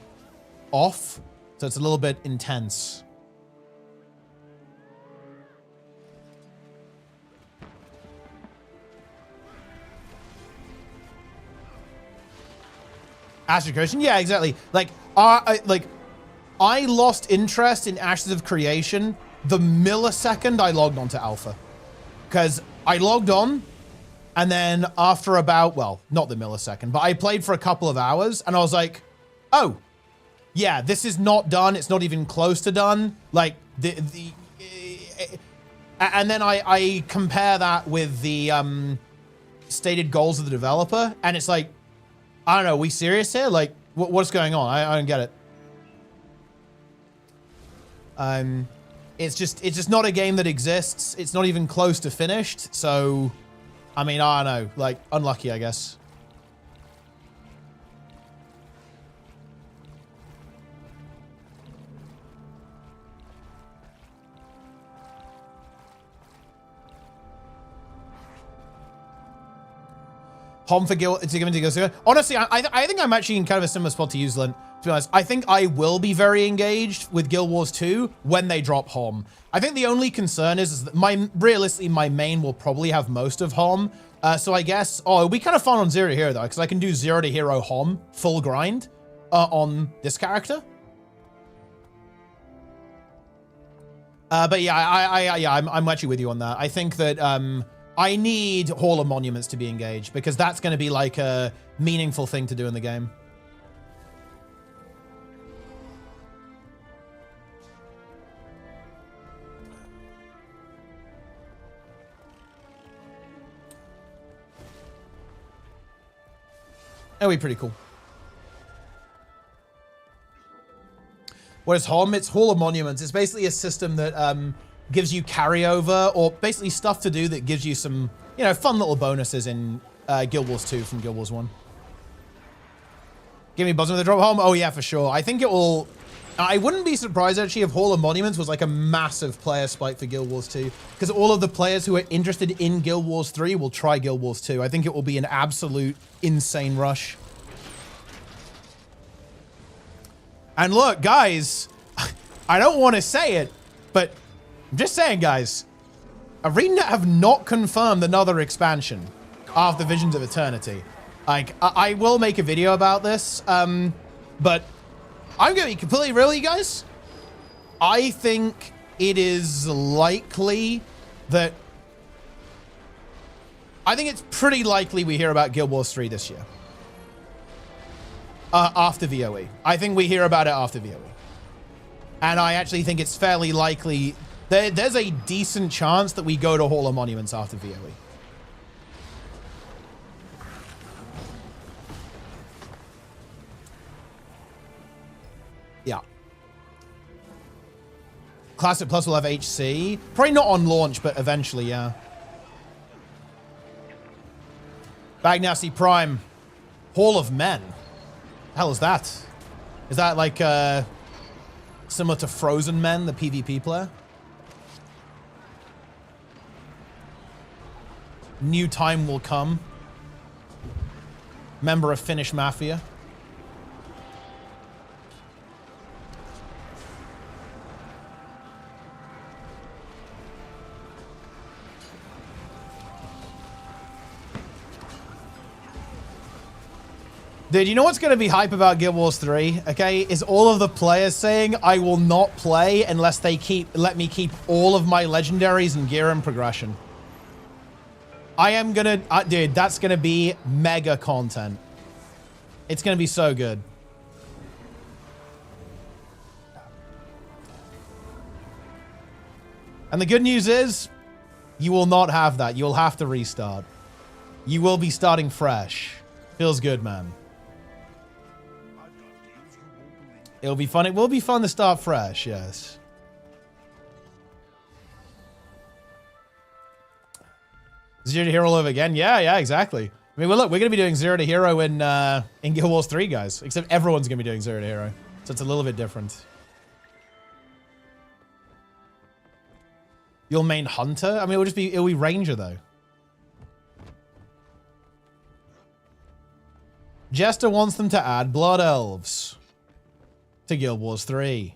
off, so it's a little bit intense. Ashes of Creation, yeah, exactly. Like, I lost interest in Ashes of Creation the millisecond I logged onto Alpha, because I logged on. And then after about, well, not the millisecond, but I played for a couple of hours and I was like, oh, yeah, this is not done. It's not even close to done. Like, and then I compare that with the stated goals of the developer. And it's like, I don't know, are we serious here? Like, what's going on? I don't get it. It's just not a game that exists. It's not even close to finished. So, I mean, I don't know, like, unlucky, I guess. Home for Guild, it's given to Guild. Honestly, I think I'm actually in kind of a similar spot to Useland. To be honest, I think I will be very engaged with Guild Wars 2 when they drop Hom. I think the only concern is that realistically, my main will probably have most of Hom. So I guess, it'll be kind of fun on Zero to Hero though, because I can do Zero to Hero Hom full grind on this character. But yeah, I'm actually with you on that. I think that I need Hall of Monuments to be engaged because that's going to be like a meaningful thing to do in the game. That'll be pretty cool. What is HOM? It's Hall of Monuments. It's basically a system that gives you carryover or basically stuff to do that gives you some, you know, fun little bonuses in Guild Wars 2 from Guild Wars 1. Give me buzzing with the drop HOM? Oh yeah, for sure. I think it will... I wouldn't be surprised actually if Hall of Monuments was like a massive player spike for Guild Wars 2 because all of the players who are interested in Guild Wars 3 will try Guild Wars 2. I think it will be an absolute insane rush. And look, guys, I don't want to say it, but I'm just saying, guys, ArenaNet have not confirmed another expansion after Visions of Eternity. Like, I will make a video about this, but I'm going to be completely real, you guys. I think it is likely that... I think it's pretty likely we hear about Guild Wars 3 this year. After VOE. I think we hear about it after VOE. And I actually think it's fairly likely... There's a decent chance that we go to Hall of Monuments after VOE. Yeah. Classic Plus will have HC. Probably not on launch, but eventually, yeah. Bag Nasty Prime. Hall of Men. The hell is that? Is that like similar to Frozen Men, the PvP player? New Time Will Come. Member of Finnish Mafia. Dude, you know what's going to be hype about Guild Wars 3, okay? Is all of the players saying, I will not play unless they let me keep all of my legendaries and gear and progression. I am going to... dude, that's going to be mega content. It's going to be so good. And the good news is, you will not have that. You'll have to restart. You will be starting fresh. Feels good, man. It'll be fun. It will be fun to start fresh, yes. Zero to Hero all over again? Yeah, exactly. I mean, well, look, we're going to be doing Zero to Hero in Guild Wars 3, guys. Except everyone's going to be doing Zero to Hero. So it's a little bit different. You'll main Hunter? I mean, it'll be Ranger, though. Jester wants them to add Blood Elves to Guild Wars 3.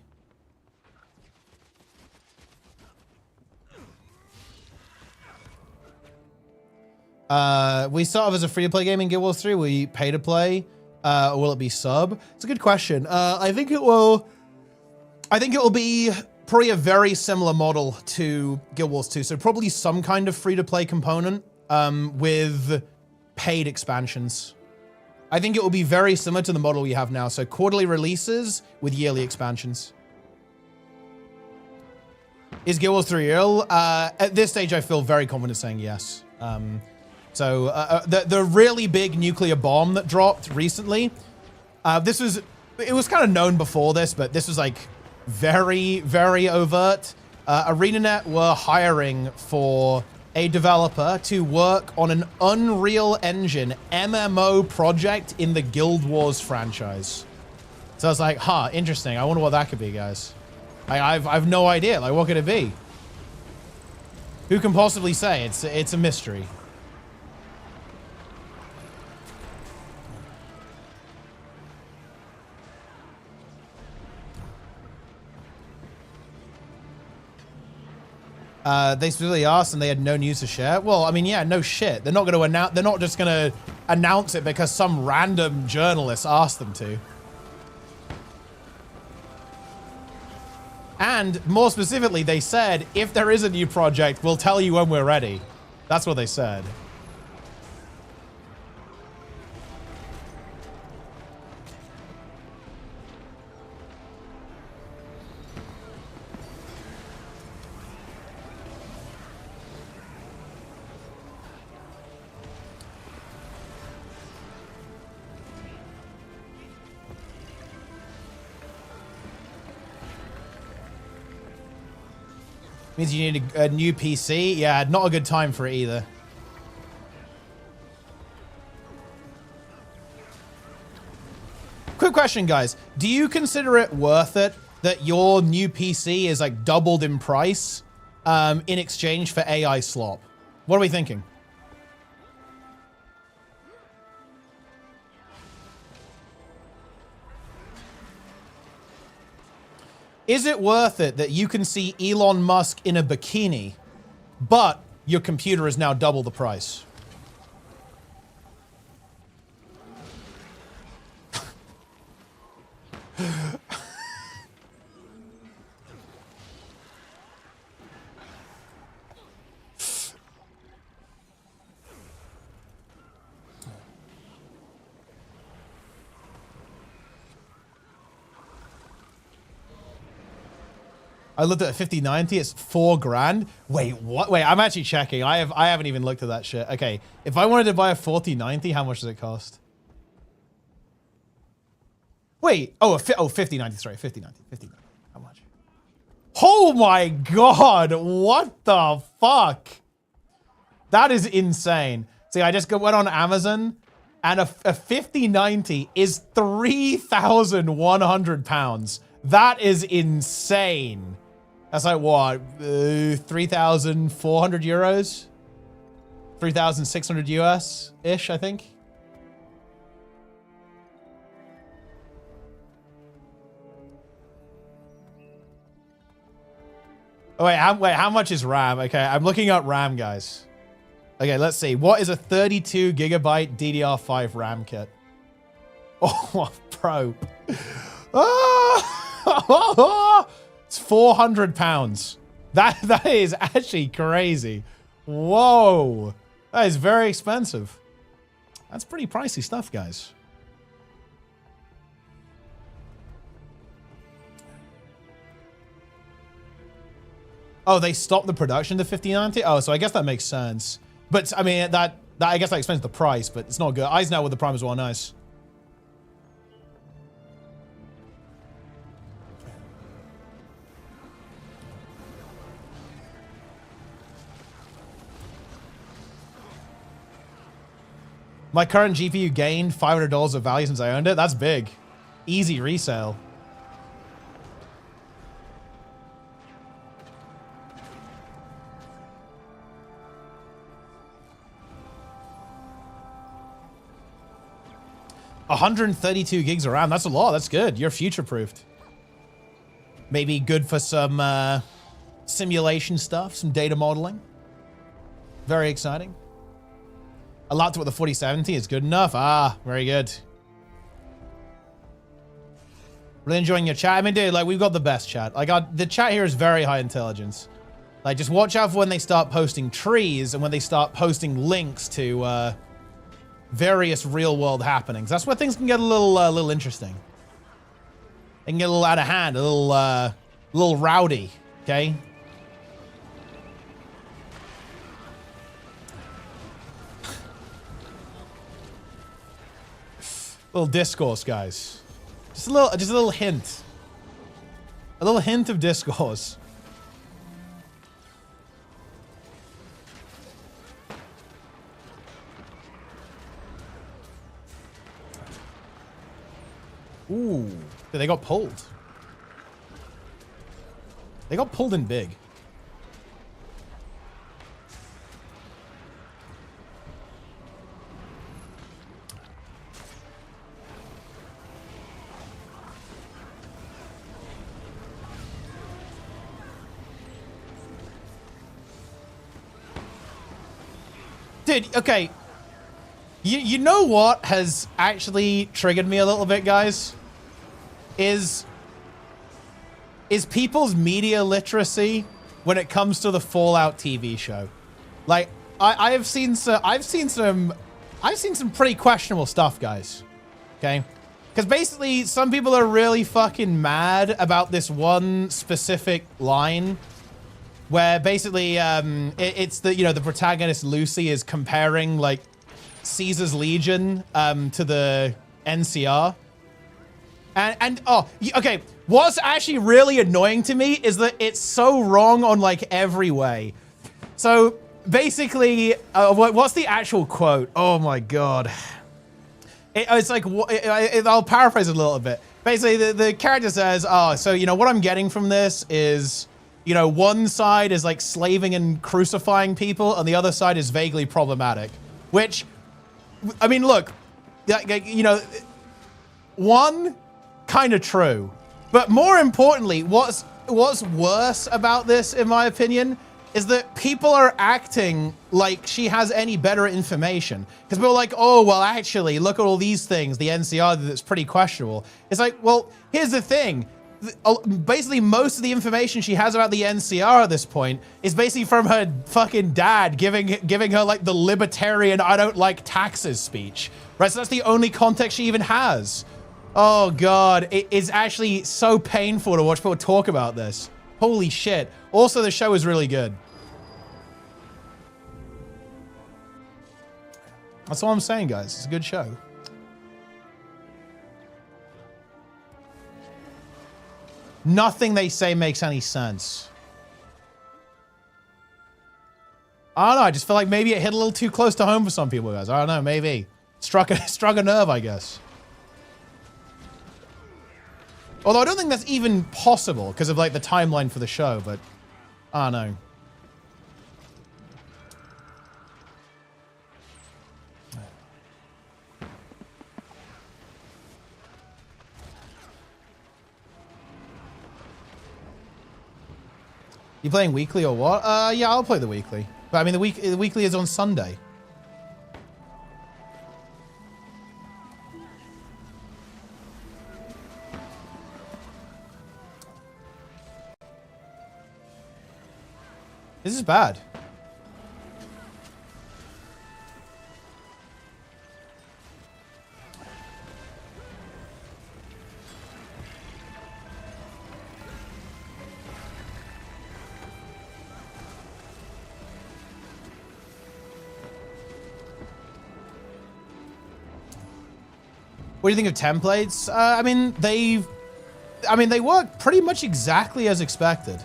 We start off as a free-to-play game in Guild Wars 3. Will you pay to play? Or will it be sub? It's a good question. I think it will be probably a very similar model to Guild Wars 2. So probably some kind of free-to-play component with paid expansions. I think it will be very similar to the model we have now. So quarterly releases with yearly expansions. Is Guild Wars 3 real? At this stage, I feel very confident saying yes. The really big nuclear bomb that dropped recently, it was kind of known before this, but this was like very, very overt. ArenaNet were hiring for a developer to work on an Unreal Engine MMO project in the Guild Wars franchise. So I was like, huh, interesting. I wonder what that could be, guys. I've no idea. Like, what could it be? Who can possibly say? It's a mystery. They specifically asked and they had no news to share. Well, I mean, yeah, no shit. They're not going to announce. They're not just going to announce it because some random journalist asked them to. And more specifically, they said, if there is a new project, we'll tell you when we're ready. That's what they said. Means you need a new PC. Yeah, not a good time for it either. Quick question, guys. Do you consider it worth it that your new PC is like doubled in price in exchange for AI slop? What are we thinking? Is it worth it that you can see Elon Musk in a bikini, but your computer is now double the price? I looked at a 5090, it's $4 grand. Wait, what? Wait, I'm actually checking. I haven't even looked at that shit. Okay, if I wanted to buy a 4090, how much does it cost? wait. Oh, 5093. 5090. How much? Oh my god. What the fuck? That is insane. See, I just went on Amazon, and a 5090 is £3,100. That is insane. That's like what? 3,400 euros? 3,600 US-ish, I think. Oh, wait, how much is RAM? Okay, I'm looking up RAM, guys. Okay, let's see. What is a 32 gigabyte DDR5 RAM kit? Oh, bro. Oh, it's £400. That is actually crazy. Whoa. That is very expensive. That's pretty pricey stuff, guys. Oh, they stopped the production to 5090? Oh, so I guess that makes sense. But, I mean, that I guess that explains the price, but it's not good. Eisenhower with the Prime as well, nice. My current GPU gained $500 of value since I owned it. That's big. Easy resale. $132 gigs of RAM. That's a lot. That's good. You're future-proofed. Maybe good for some simulation stuff, some data modeling. Very exciting. A laptop with a 4070 is good enough. Ah, very good. Really enjoying your chat. I mean, dude, like, we've got the best chat. Like, the chat here is very high intelligence. Like, just watch out for when they start posting trees and when they start posting links to various real-world happenings. That's where things can get a little interesting. They can get a little out of hand, a little rowdy. Okay. Little discourse, guys. Just a little hint. A little hint of discourse. Ooh, they got pulled. They got pulled in big. Dude, okay. You know what has actually triggered me a little bit, guys? Is people's media literacy when it comes to the Fallout TV show. Like, I've seen some pretty questionable stuff, guys. Okay? Because basically, some people are really fucking mad about this one specific line where basically it's the, you know, the protagonist Lucy is comparing like Caesar's Legion to the NCR. And oh, okay, what's actually really annoying to me is that it's so wrong on like every way. So basically, what's the actual quote? Oh my God. It's like, I'll paraphrase it a little bit. Basically, the character says, oh, so, you know, what I'm getting from this is, you know, one side is like slaving and crucifying people and the other side is vaguely problematic. Which, I mean, look, you know, one, kind of true. But more importantly, what's worse about this, in my opinion, is that people are acting like she has any better information. Because people are like, oh, well, actually, look at all these things, the NCR that's pretty questionable. It's like, well, here's the thing. Basically, most of the information she has about the NCR at this point is basically from her fucking dad giving her, like, the libertarian I don't like taxes speech. Right? So that's the only context she even has. Oh, God. It is actually so painful to watch people talk about this. Holy shit. Also, the show is really good. That's all I'm saying, guys. It's a good show. Nothing they say makes any sense. I don't know. I just feel like maybe it hit a little too close to home for some people, guys. I don't know. Maybe struck a nerve, I guess. Although I don't think that's even possible because of like the timeline for the show. But I don't know. You playing weekly or what? Yeah, I'll play the weekly. But I mean, the weekly is on Sunday. This is bad. What do you think of templates? I mean, they work pretty much exactly as expected.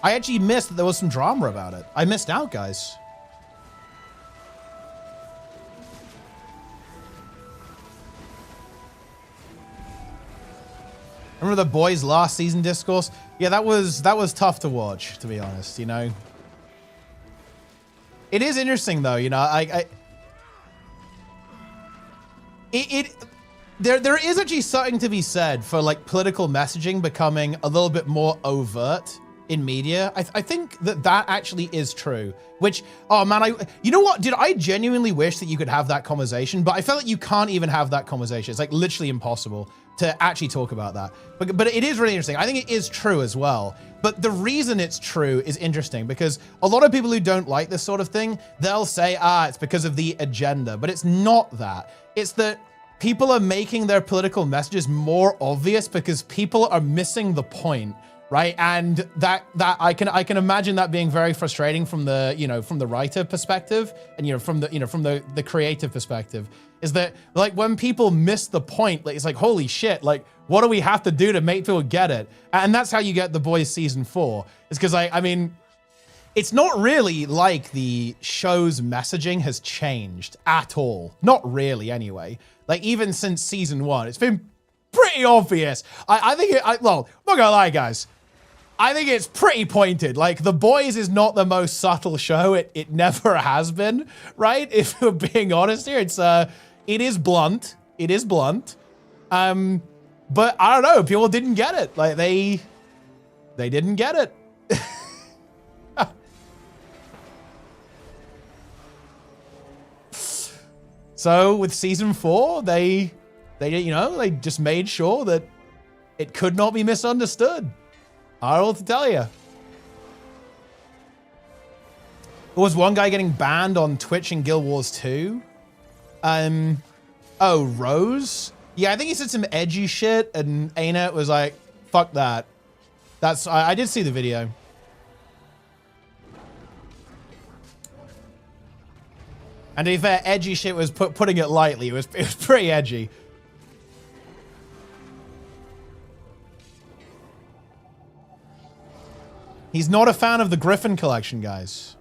I actually missed that there was some drama about it. I missed out, guys. Remember the boys' last season discourse? Yeah, that was tough to watch, to be honest, you know. It is interesting though, you know, there is actually something to be said for like political messaging becoming a little bit more overt in media. I think that actually is true, which, oh man, you know what, dude, I genuinely wish that you could have that conversation, but I feel like you can't even have that conversation. It's like literally impossible to actually talk about that. But it is really interesting. I think it is true as well. But the reason it's true is interesting because a lot of people who don't like this sort of thing, they'll say, it's because of the agenda, but it's not that. It's that people are making their political messages more obvious because people are missing the point, right? And that I can imagine that being very frustrating from the, you know, from the writer perspective and, you know, from the creative perspective, is that like when people miss the point, like, it's like, holy shit, like what do we have to do to make people get it? And that's how you get The Boys season 4. It's because I mean, it's not really like the show's messaging has changed at all. Not really anyway. Like even since season 1, it's been pretty obvious. I think well, I'm not gonna lie, guys. I think it's pretty pointed. Like The Boys is not the most subtle show. It never has been, right? If we're being honest here, it is blunt. It is blunt. But I don't know, people didn't get it. Like they didn't get it. So with season 4, they you know, they just made sure that it could not be misunderstood. I don't know what to tell you. There was one guy getting banned on Twitch in Guild Wars 2. Oh, Rose? Yeah, I think he said some edgy shit and ArenaNet was like, fuck that. I did see the video. And to be fair, edgy shit was putting it lightly. It was pretty edgy. He's not a fan of the Griffin collection, guys.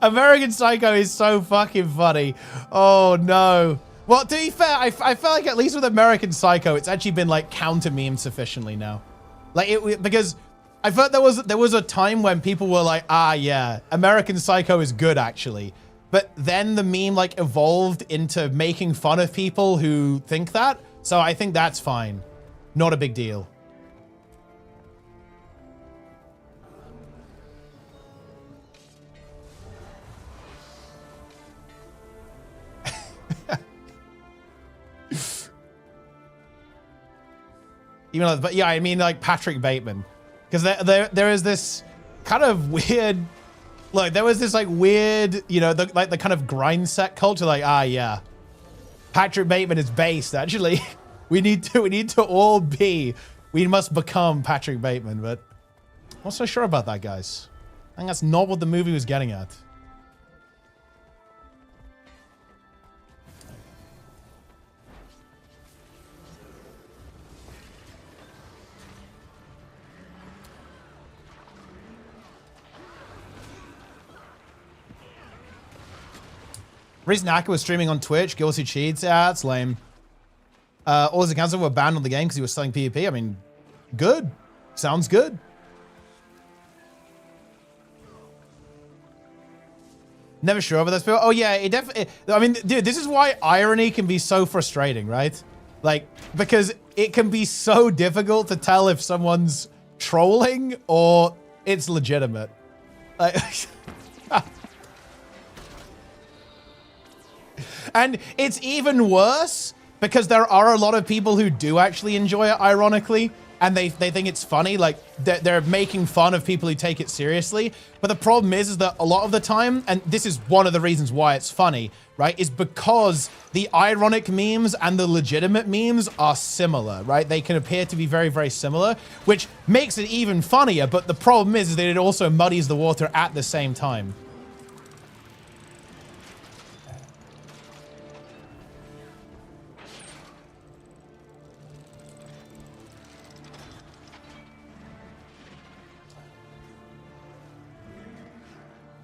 American Psycho is so fucking funny. Oh no. Well, to be fair, I feel like at least with American Psycho, it's actually been like counter memed sufficiently now. Like because I thought there was a time when people were like, yeah, American Psycho is good actually. But then the meme like evolved into making fun of people who think that. So I think that's fine. Not a big deal. Even though, but yeah, I mean like Patrick Bateman, because there is this kind of weird, like there was this like weird, you know, the kind of grind set culture, like yeah, Patrick Bateman is based, actually. We need to all be, we must become Patrick Bateman, but I'm not so sure about that, guys. I think that's not what the movie was getting at. Reason Aka was streaming on Twitch, Gilsey cheats. Yeah, that's lame. All his accounts were banned on the game because he was selling PvP. I mean, good. Sounds good. Never sure about this. Oh yeah, it definitely. I mean, dude, this is why irony can be so frustrating, right? Like, because it can be so difficult to tell if someone's trolling or it's legitimate. Like, and it's even worse because there are a lot of people who do actually enjoy it ironically, and they think it's funny. Like, they're making fun of people who take it seriously. But the problem is that a lot of the time, and this is one of the reasons why it's funny, right, is because the ironic memes and the legitimate memes are similar, right? They can appear to be very, very similar, which makes it even funnier. But the problem is that it also muddies the water at the same time.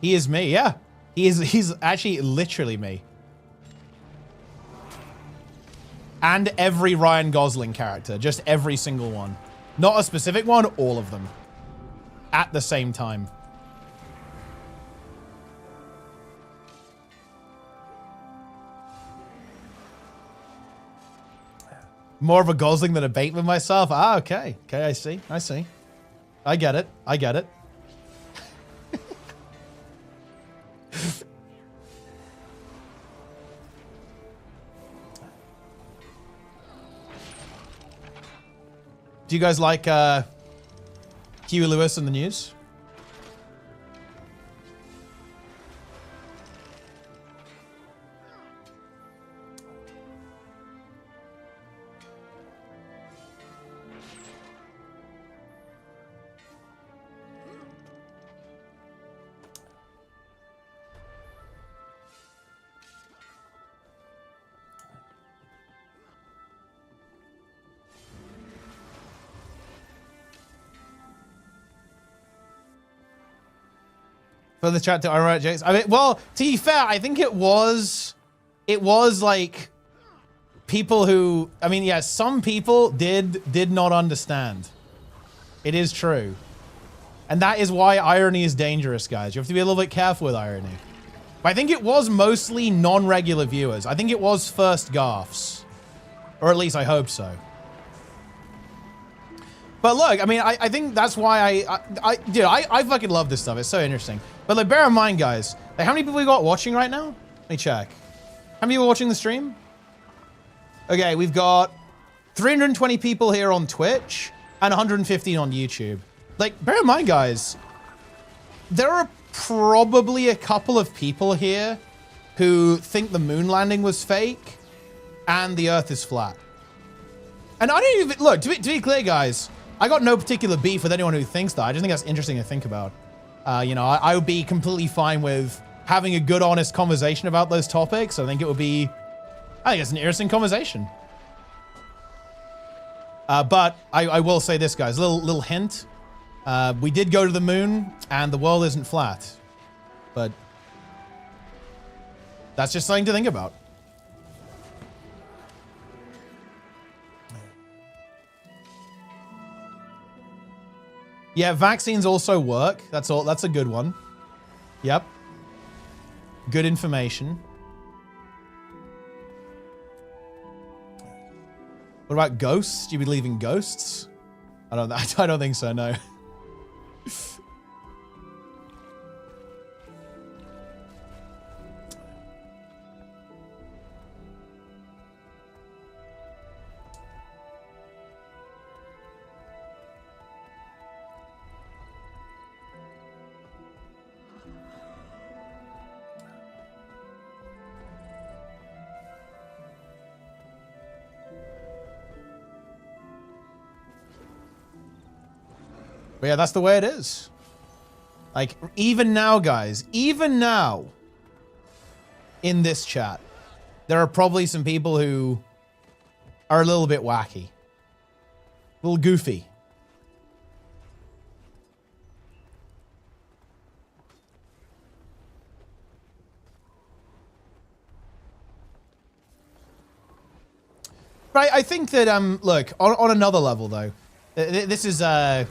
He is me, yeah. He's actually literally me. And every Ryan Gosling character, just every single one. Not a specific one, all of them. At the same time. More of a Gosling than a Bateman myself. Ah, okay. Okay, I see. I see. I get it. I get it. Do you guys like Huey Lewis in the news? For the chat to Ironic Jakes. I mean, well, to be fair, I think it was like people who, I mean, yeah, some people did not understand. It is true. And that is why irony is dangerous, guys. You have to be a little bit careful with irony. But I think it was mostly non-regular viewers. I think it was first gaffs. Or at least I hope so. But look, I mean, I think that's why dude, I fucking love this stuff. It's so interesting. But like, bear in mind, guys, like, how many people we got watching right now? Let me check. How many people watching the stream? Okay, we've got 320 people here on Twitch and 115 on YouTube. Like, bear in mind, guys, there are probably a couple of people here who think the moon landing was fake and the Earth is flat. And I don't even, look, to be clear, guys, I got no particular beef with anyone who thinks that. I just think that's interesting to think about. You know, I would be completely fine with having a good, honest conversation about those topics. I think it's an interesting conversation. But I will say this, guys, little hint. We did go to the moon and the world isn't flat, but that's just something to think about. Yeah, vaccines also work. That's all. That's a good one. Yep. Good information. What about ghosts? Do you believe in ghosts? I don't think so, no. But yeah, that's the way it is. Like, even now, guys, even now, in this chat, there are probably some people who are a little bit wacky. A little goofy. Right, I think that, look, on another level, though, this is, I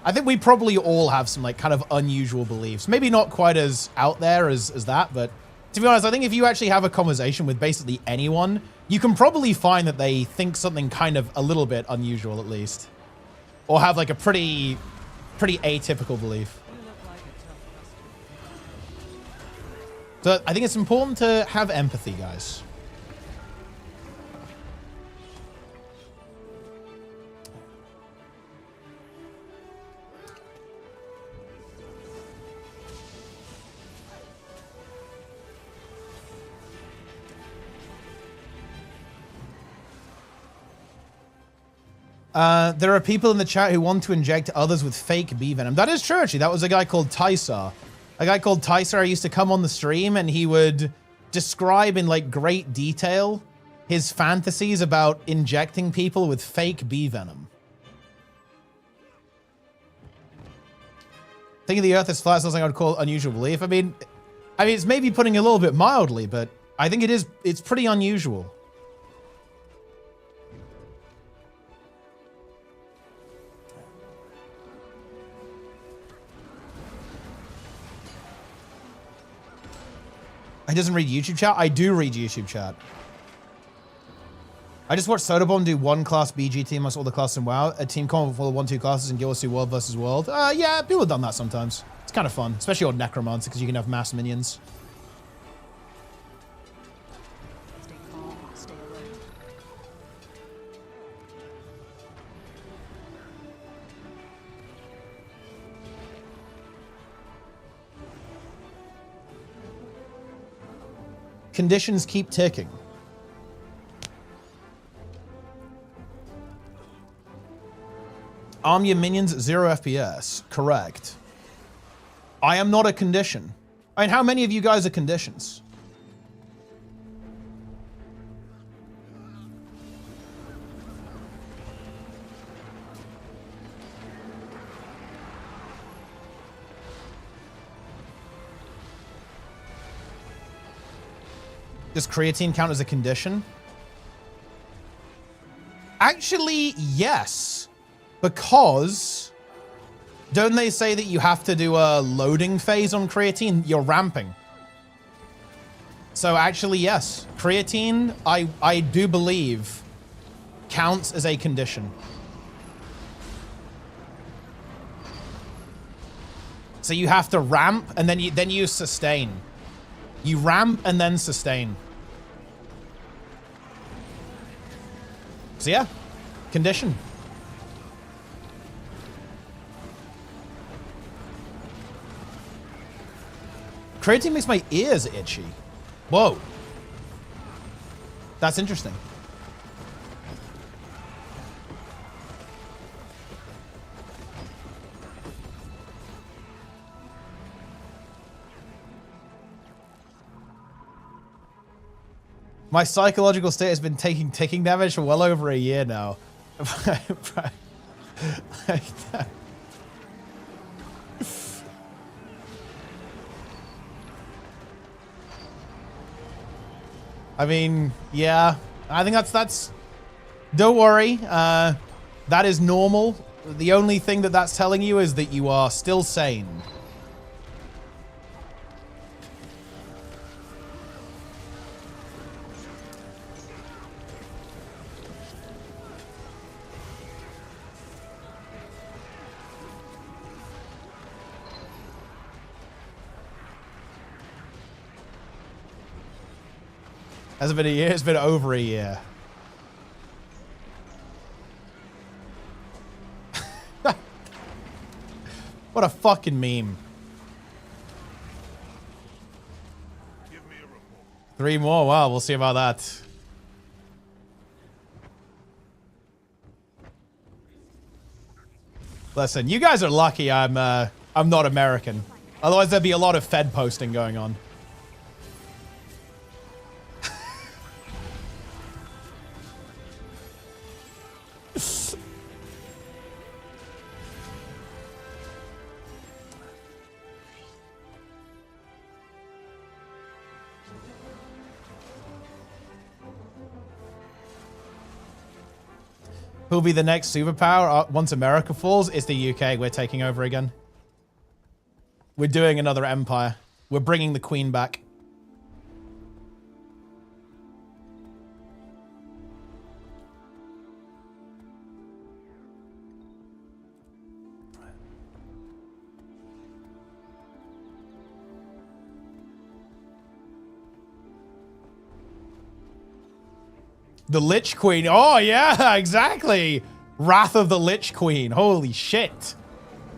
think we probably all have some, like, kind of unusual beliefs. Maybe not quite as out there as that, but to be honest, I think if you actually have a conversation with basically anyone, you can probably find that they think something kind of a little bit unusual, at least. Or have, like, a pretty atypical belief. So I think it's important to have empathy, guys. There are people in the chat who want to inject others with fake bee venom. That is true, actually. That was a guy called Tysar. A guy called Tysar used to come on the stream and he would describe in like great detail his fantasies about injecting people with fake bee venom. Thinking the earth is flat is something I would call unusual belief. I mean, it's maybe putting it a little bit mildly, but I think it's pretty unusual. He doesn't read YouTube chat? I do read YouTube chat. I just watched Sodabomb do one class BG team amongst all the classes in WoW. A team combat full of 1-2 classes in GW2 World versus World. Yeah, people have done that sometimes. It's kind of fun, especially on Necromancer, because you can have mass minions. Stay calm, stay alert. Conditions keep ticking. Arm your minions 0 FPS. Correct. I am not a condition. I mean, how many of you guys are conditions? Does creatine count as a condition? Actually, yes. Because don't they say that you have to do a loading phase on creatine? You're ramping. So actually, yes. Creatine, I do believe, counts as a condition. So you have to ramp and then you sustain. You ramp and then sustain. So yeah, condition. Creatine makes my ears itchy. Whoa. That's interesting. My psychological state has been taking ticking damage for well over a year now. I mean, yeah, I think that's, don't worry. That is normal. The only thing that's telling you is that you are still sane. Has it been a year? It's been over a year. What a fucking meme. Give me a report. 3 more? Wow, we'll see about that. Listen, you guys are lucky I'm not American. Otherwise, there'd be a lot of Fed posting going on. Who'll be the next superpower once America falls? It's the UK. We're taking over again. We're doing another empire. We're bringing the Queen back. The Lich Queen. Oh, yeah, exactly. Wrath of the Lich Queen. Holy shit.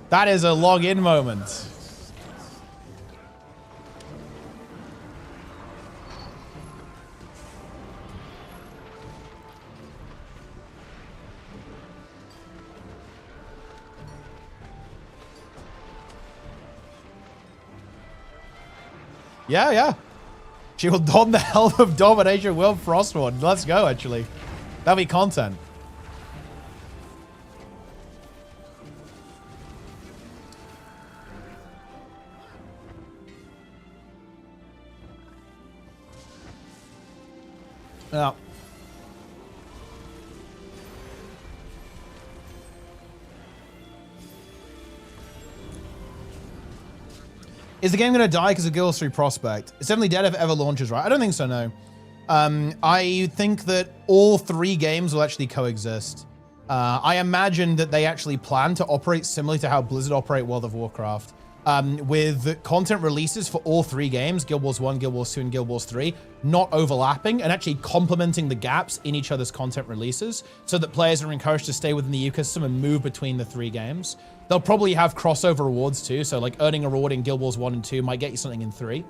That is a log-in moment. Yeah, yeah. She will don the helm of domination, Will Frostborn. Let's go, actually. That'll be content. Yeah. Is the game going to die because of Guild 3 Prospect? It's definitely dead if it ever launches, right? I don't think so, no. I think that all 3 games will actually coexist. I imagine that they actually plan to operate similarly to how Blizzard operate World of Warcraft. With content releases for all 3 games, Guild Wars 1, Guild Wars 2, and Guild Wars 3, not overlapping and actually complementing the gaps in each other's content releases so that players are encouraged to stay within the ecosystem and move between the 3 games. They'll probably have crossover rewards too, so like earning a reward in Guild Wars 1 and 2 might get you something in 3,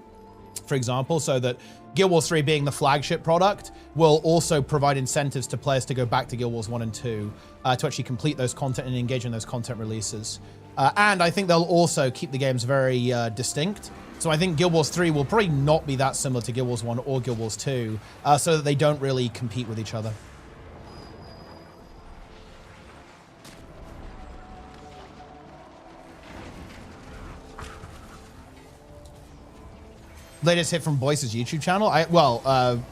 for example, so that Guild Wars 3 being the flagship product will also provide incentives to players to go back to Guild Wars 1 and 2 to actually complete those content and engage in those content releases. And I think they'll also keep the games very distinct. So I think Guild Wars 3 will probably not be that similar to Guild Wars 1 or Guild Wars 2, so that they don't really compete with each other. Latest hit from Boyce's YouTube channel?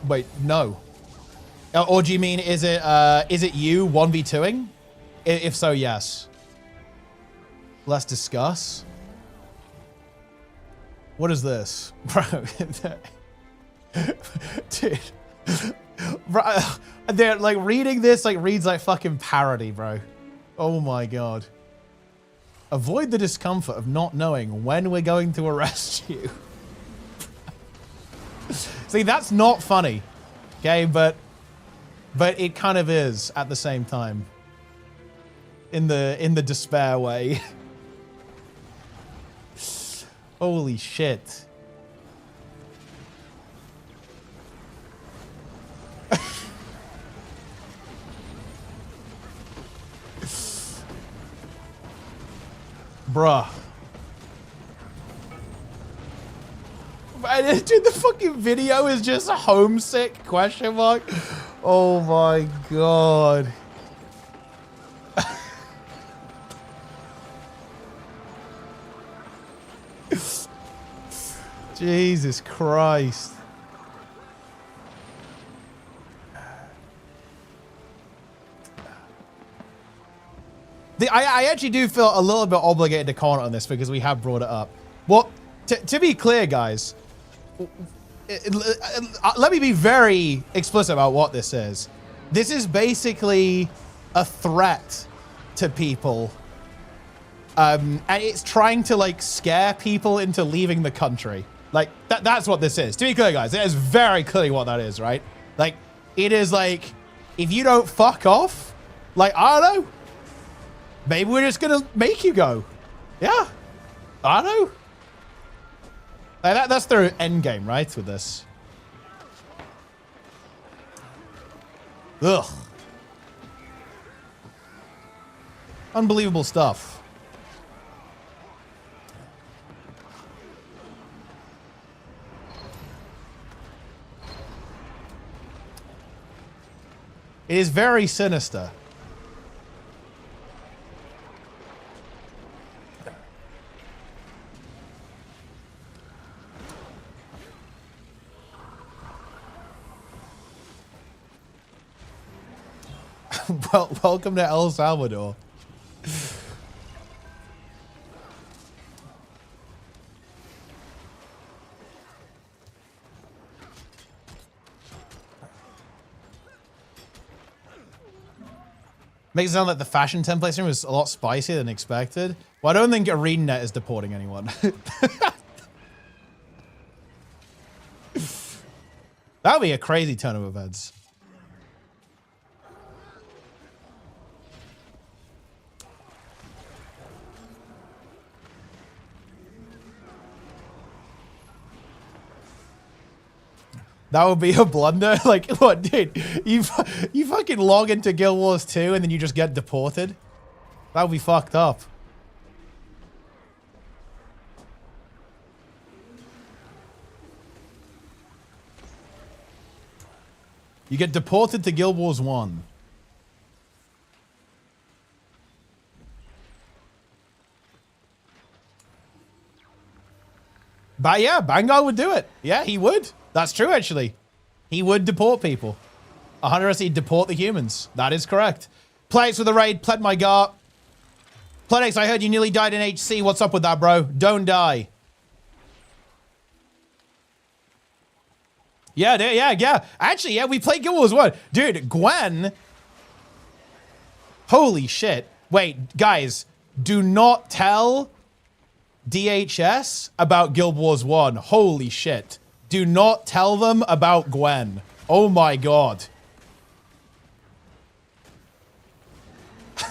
Wait, no. Or do you mean, is it you 1v2ing? If so, yes. Let's discuss. What is this? Bro. Dude. Bro, they're like reading this like reads like fucking parody, bro. Oh my God. Avoid the discomfort of not knowing when we're going to arrest you. See, that's not funny. Okay, but it kind of is at the same time. In the despair way. Holy shit. Bruh. Dude, the fucking video is just a homesick question mark. Oh my God. Jesus Christ. I actually do feel a little bit obligated to comment on this because we have brought it up. Well, to be clear, guys, let me be very explicit about what this is. This is basically a threat to people. And it's trying to like scare people into leaving the country. Like that's what this is. To be clear, guys, it is very clearly what that is, right? Like it is like, if you don't fuck off, like, I don't know, maybe we're just gonna make you go. Yeah, I don't know. Like that's their end game, right? With this. Ugh. Unbelievable stuff. It is very sinister. Well, welcome to El Salvador. Makes it sound like the fashion template stream was a lot spicier than expected. Well, I don't think ArenaNet is deporting anyone. That would be a crazy turn of events. That would be a blunder. Like, what, dude? You fucking log into Guild Wars 2 and then you just get deported? That would be fucked up. You get deported to Guild Wars 1. But yeah, Bangar would do it. Yeah, he would. That's true, actually. He would deport people. 100% he'd deport the humans. That is correct. Plex with a raid. Pled my gar. Pledex, I heard you nearly died in HC. What's up with that, bro? Don't die. Yeah, dude, yeah. Actually, yeah, we played Guild Wars 1. Dude, Gwen. Holy shit. Wait, guys. Do not tell DHS about Guild Wars 1. Holy shit. Do not tell them about Gwen. Oh my god. I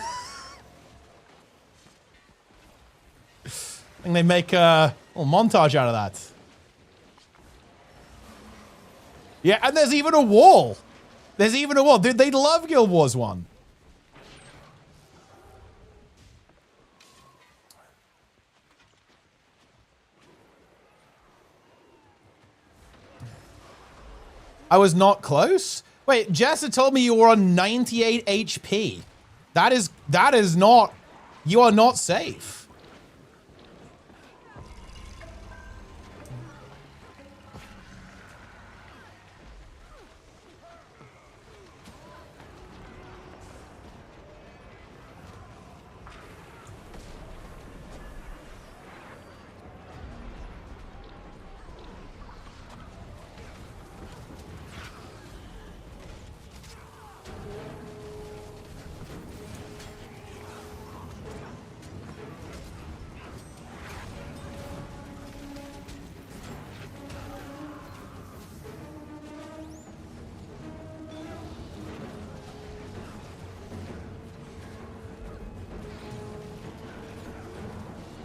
think they make a little montage out of that. Yeah, and there's even a wall. There's even a wall. Dude, they love Guild Wars 1. I was not close? Wait, Jessa told me you were on 98 HP. That is not, you are not safe.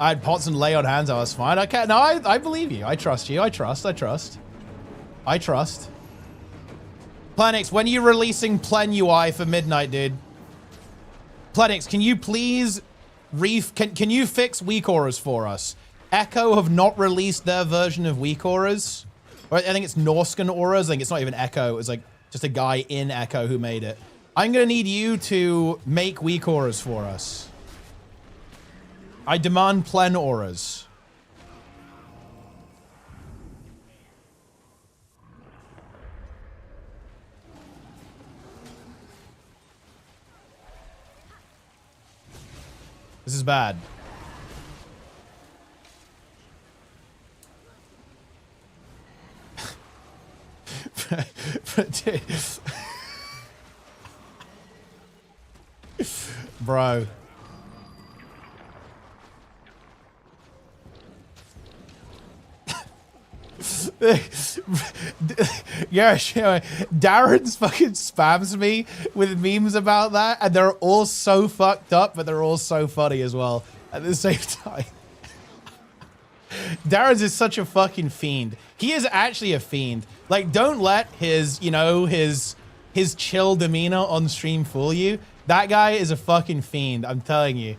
I had pots and lay on hands. I was fine. Okay, no, I believe you. I trust you. I trust. Planix, when are you releasing Plen UI for midnight, dude? Planix, can you please can you fix weak auras for us? Echo have not released their version of weak auras. Or I think it's Norscan auras. I think it's not even Echo. It's like just a guy in Echo who made it. I'm gonna need you to make weak auras for us. I demand Plen auras. This is bad. Dude. Bro. Yeah, sure. Darren's fucking spams me with memes about that, and they're all so fucked up, but they're all so funny as well at the same time. Darren's is such a fucking fiend. He is actually a fiend. Like, don't let his, you know, his chill demeanor on stream fool you. That guy is a fucking fiend, I'm telling you.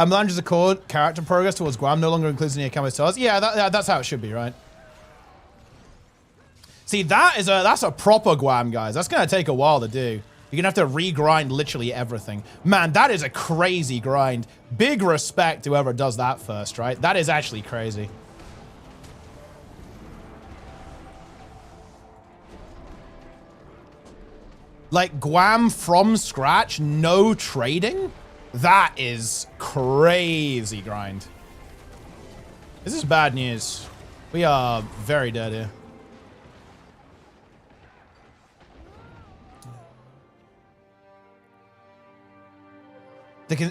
Melange's Accord, character progress towards Guam no longer includes any camo stars. Yeah, that's how it should be, right? See, that's a proper Guam, guys. That's gonna take a while to do. You're gonna have to regrind literally everything. Man, that is a crazy grind. Big respect to whoever does that first, right? That is actually crazy. Like, Guam from scratch, no trading? That is crazy grind. This is bad news. We are very dead here.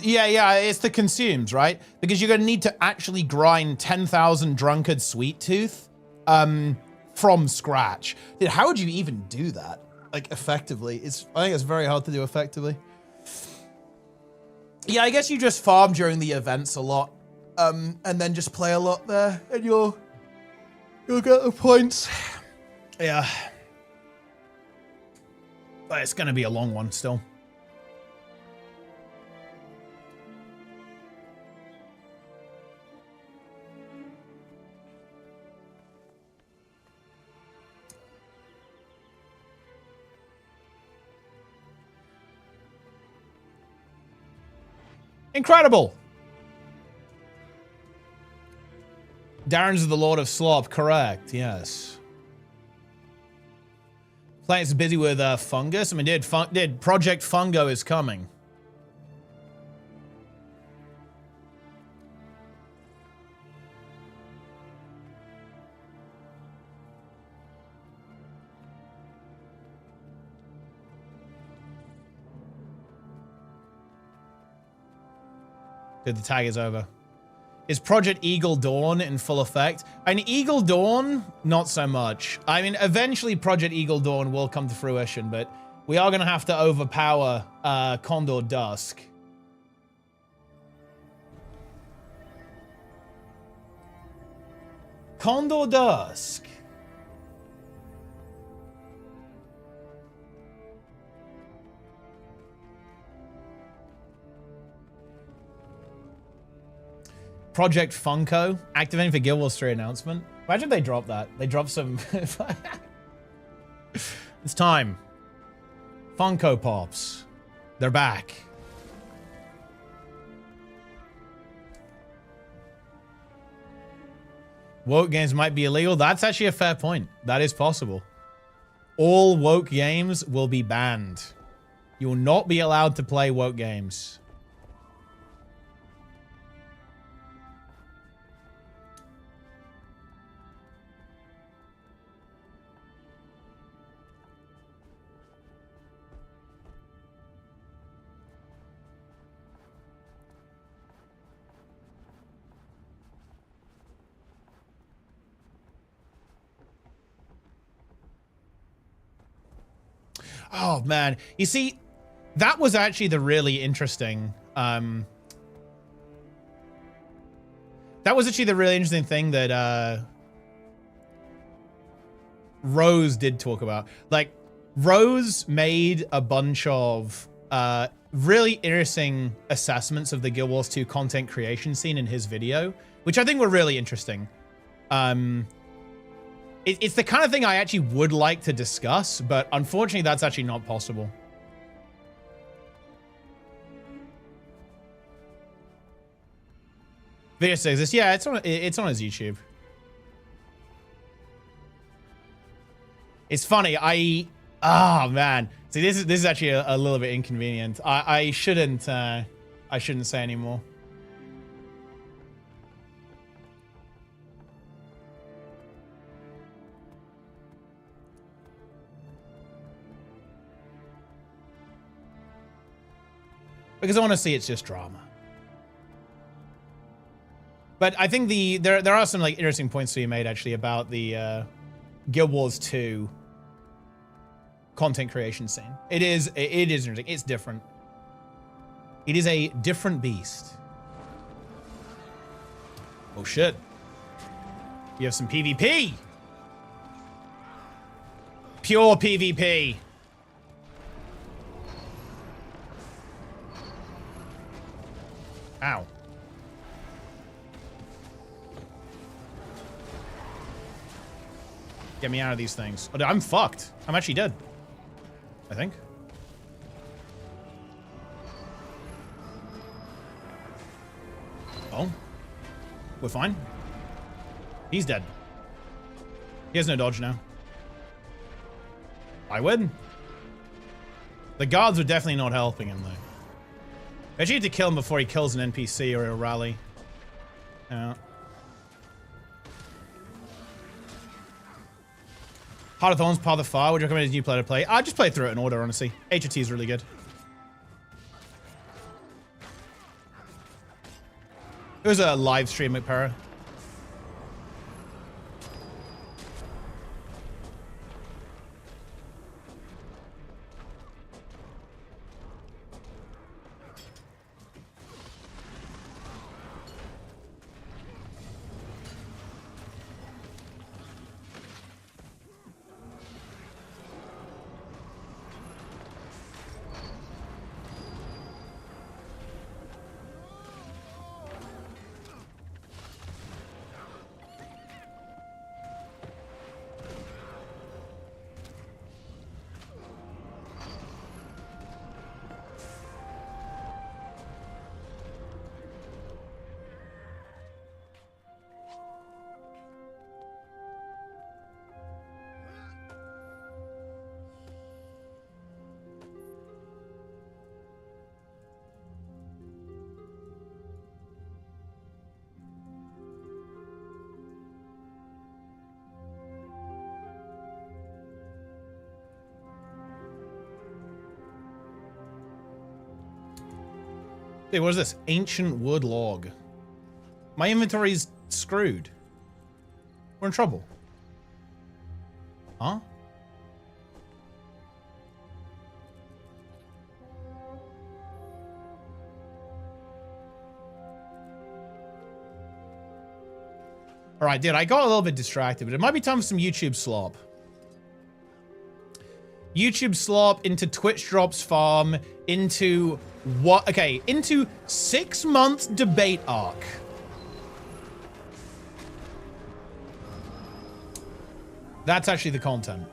Yeah, it's the consumes, right? Because you're going to need to actually grind 10,000 Drunkard Sweet Tooth from scratch. Dude, how would you even do that? Like, effectively? I think it's very hard to do effectively. Yeah, I guess you just farm during the events a lot, and then just play a lot there, and you'll get the points. Yeah. But it's going to be a long one still. Incredible. Darren's the Lord of Slop, correct, yes. Players busy with Fungus. I mean, did Project Fungo is coming. The tag is over. Is Project Eagle Dawn in full effect? I mean, Eagle Dawn, not so much. I mean, eventually Project Eagle Dawn will come to fruition, but we are going to have to overpower Condor Dusk. Condor Dusk. Project Funko, activating for Guild Wars 3 announcement. Imagine they drop that. They drop some... It's time. Funko Pops. They're back. Woke games might be illegal. That's actually a fair point. That is possible. All woke games will be banned. You will not be allowed to play woke games. Oh, man. You see, that was actually the really interesting... that was actually the really interesting thing that Rose did talk about. Like, Rose made a bunch of really interesting assessments of the Guild Wars 2 content creation scene in his video, which I think were really interesting. It's the kind of thing I actually would like to discuss, but unfortunately, that's actually not possible. Video says this. Yeah, it's on his YouTube. It's funny. Oh man. See, this is actually a little bit inconvenient. I shouldn't say anymore. Because I want to see it's just drama. But I think there are some like interesting points to be made actually about the Guild Wars 2 content creation scene. It is interesting. It's different. It is a different beast. Oh shit. You have some PvP. Pure PvP. Ow. Get me out of these things. Oh, I'm fucked. I'm actually dead. I think. Oh. We're fine. He's dead. He has no dodge now. I win. The guards are definitely not helping him, though. I actually need to kill him before he kills an NPC or a rally. Yeah. Heart of Thorns, Path of Fire. Would you recommend a new player to play? I just play through it in order, honestly. HOT is really good. It was a live stream at Para. Hey, what is this? Ancient wood log. My inventory's screwed. We're in trouble. Huh? Alright, dude, I got a little bit distracted, but it might be time for some YouTube slop. YouTube slop into Twitch drops farm into what? Okay, into 6 months debate arc. That's actually the content.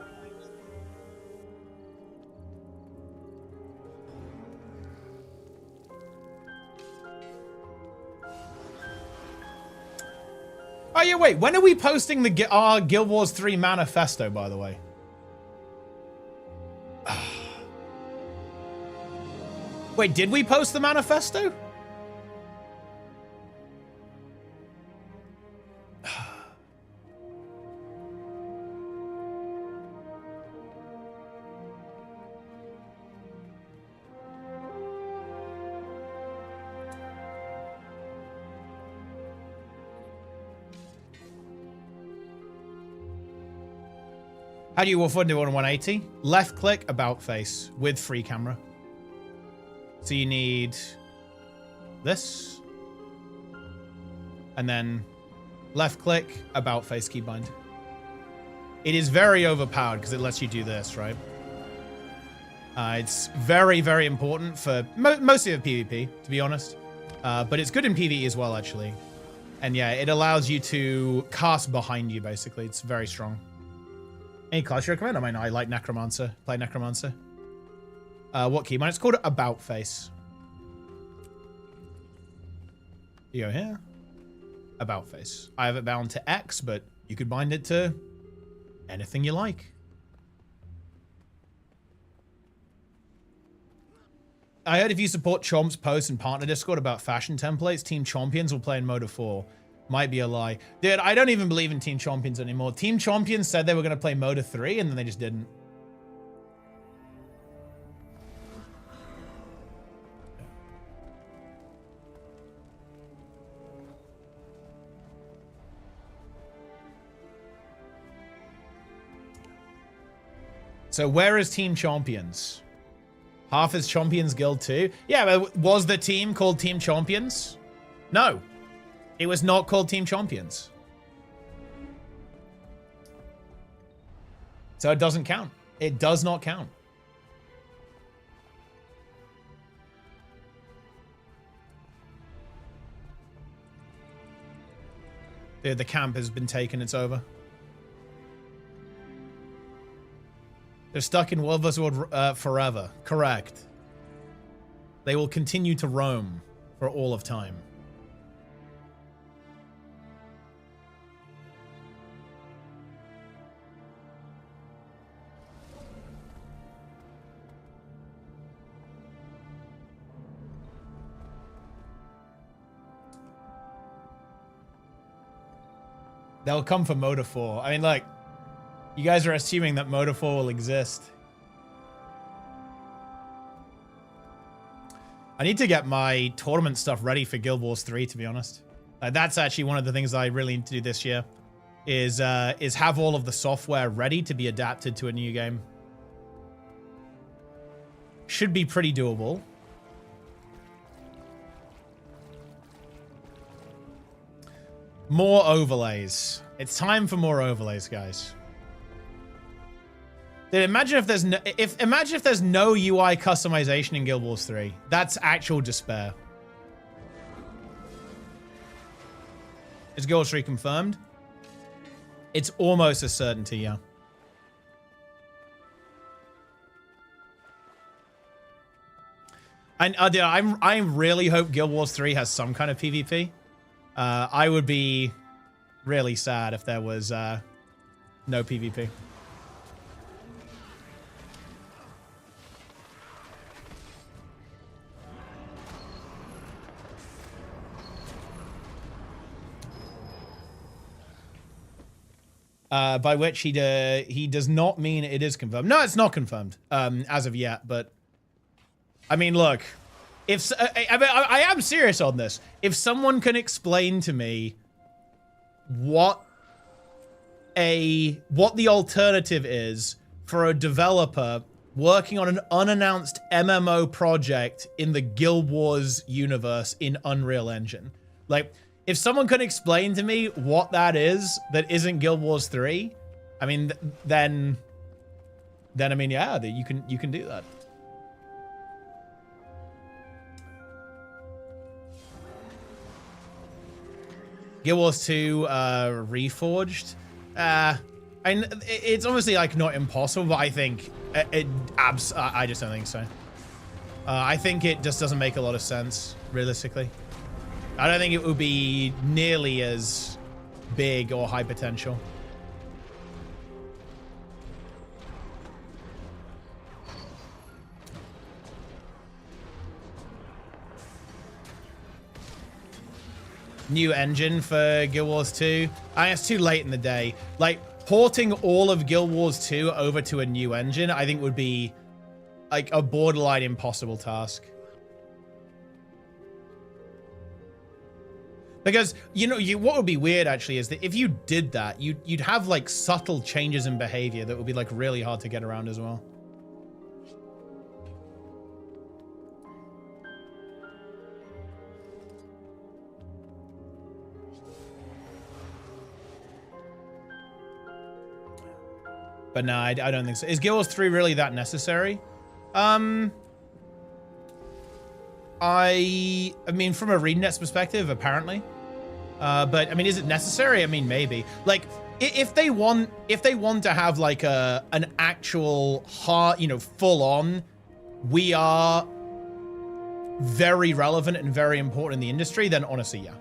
Oh yeah, wait. When are we posting the our Guild Wars 3 manifesto, by the way? Wait, did we post the manifesto? How do you Wolf do on 180? Left click, about face, with free camera. So you need this. And then left click, about face, keybind. It is very overpowered because it lets you do this, right? It's very, very important for mostly of PvP, to be honest. But it's good in PvE as well, actually. And yeah, it allows you to cast behind you, basically. It's very strong. Any class you recommend? I mean, I like Necromancer. Play Necromancer. What keybind? It's called About Face. You go here. About Face. I have it bound to X, but you could bind it to anything you like. I heard if you support Chomp's post and partner Discord about fashion templates, Team Champions will play in Mode 4. Might be a lie. Dude, I don't even believe in Team Champions anymore. Team Champions said they were going to play Mode 3, and then they just didn't. So where is Team Champions? Half is Champions Guild 2? Yeah, but was the team called Team Champions? No. It was not called Team Champions. So it doesn't count. It does not count. Dude, the camp has been taken. It's over. They're stuck in World vs. World forever. Correct. They will continue to roam for all of time. They'll come for Motor 4. I mean, like, you guys are assuming that Motor 4 will exist. I need to get my tournament stuff ready for Guild Wars 3, to be honest. That's actually one of the things I really need to do this year, is have all of the software ready to be adapted to a new game. Should be pretty doable. More overlays. It's time for more overlays, guys. Dude, imagine if there's no UI customization in Guild Wars 3. That's actual despair. Is Guild Wars 3 confirmed? It's almost a certainty, yeah. And I really hope Guild Wars 3 has some kind of PvP. I would be really sad if there was no PvP. By which he does not mean it is confirmed. No, it's not confirmed as of yet. But I mean, look, if I am serious on this. If someone can explain to me what the alternative is for a developer working on an unannounced MMO project in the Guild Wars universe in Unreal Engine, like, if someone can explain to me what that is that isn't Guild Wars 3, I mean, then I mean, yeah, you can do that. Guild Wars 2 Reforged. It's obviously like not impossible, but I think I just don't think so. I think it just doesn't make a lot of sense realistically. I don't think it would be nearly as big or high potential. New engine for Guild Wars 2. I think it's too late in the day. Like, porting all of Guild Wars 2 over to a new engine, I think would be like a borderline impossible task. Because, you know, what would be weird actually is that if you did that, you'd have like subtle changes in behavior that would be like really hard to get around as well. But no, I don't think so. Is Guild Wars 3 really that necessary? I mean, from a ArenaNet's perspective, apparently. But I mean, is it necessary? I mean, maybe. Like, if they want to have like an actual hard, you know, full on, we are very relevant and very important in the industry, then honestly, yeah.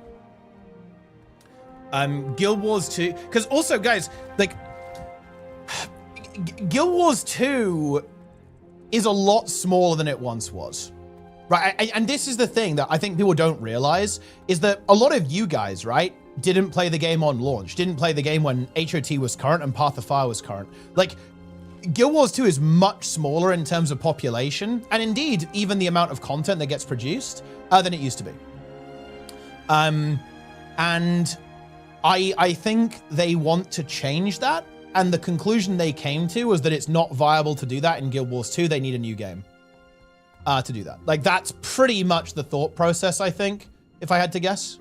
Guild Wars 2, because also, guys, like, Guild Wars 2 is a lot smaller than it once was. Right, and this is the thing that I think people don't realize, is that a lot of you guys, right, didn't play the game on launch, didn't play the game when HOT was current and Path of Fire was current. Like, Guild Wars 2 is much smaller in terms of population, and indeed, even the amount of content that gets produced, than it used to be. And I think they want to change that, and the conclusion they came to was that it's not viable to do that in Guild Wars 2, they need a new game. To do that. Like, that's pretty much the thought process, I think, if I had to guess.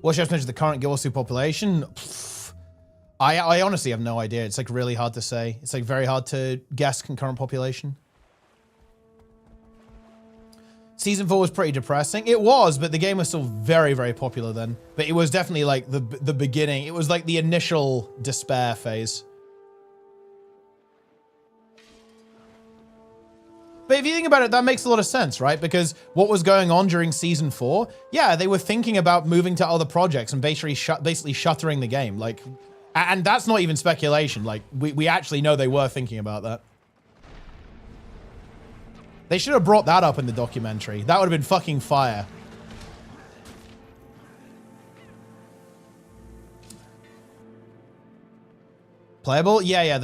What's your estimate of the current Guild Wars 2 population? I honestly have no idea. It's like really hard to say. It's like very hard to guess concurrent population. Season 4 was pretty depressing. It was, but the game was still very, very popular then. But it was definitely like the beginning. It was like the initial despair phase. But if you think about it, that makes a lot of sense, right? Because what was going on during Season 4, yeah, they were thinking about moving to other projects and basically shuttering the game. Like, and that's not even speculation. Like, we actually know they were thinking about that. They should have brought that up in the documentary. That would have been fucking fire. Playable? Yeah,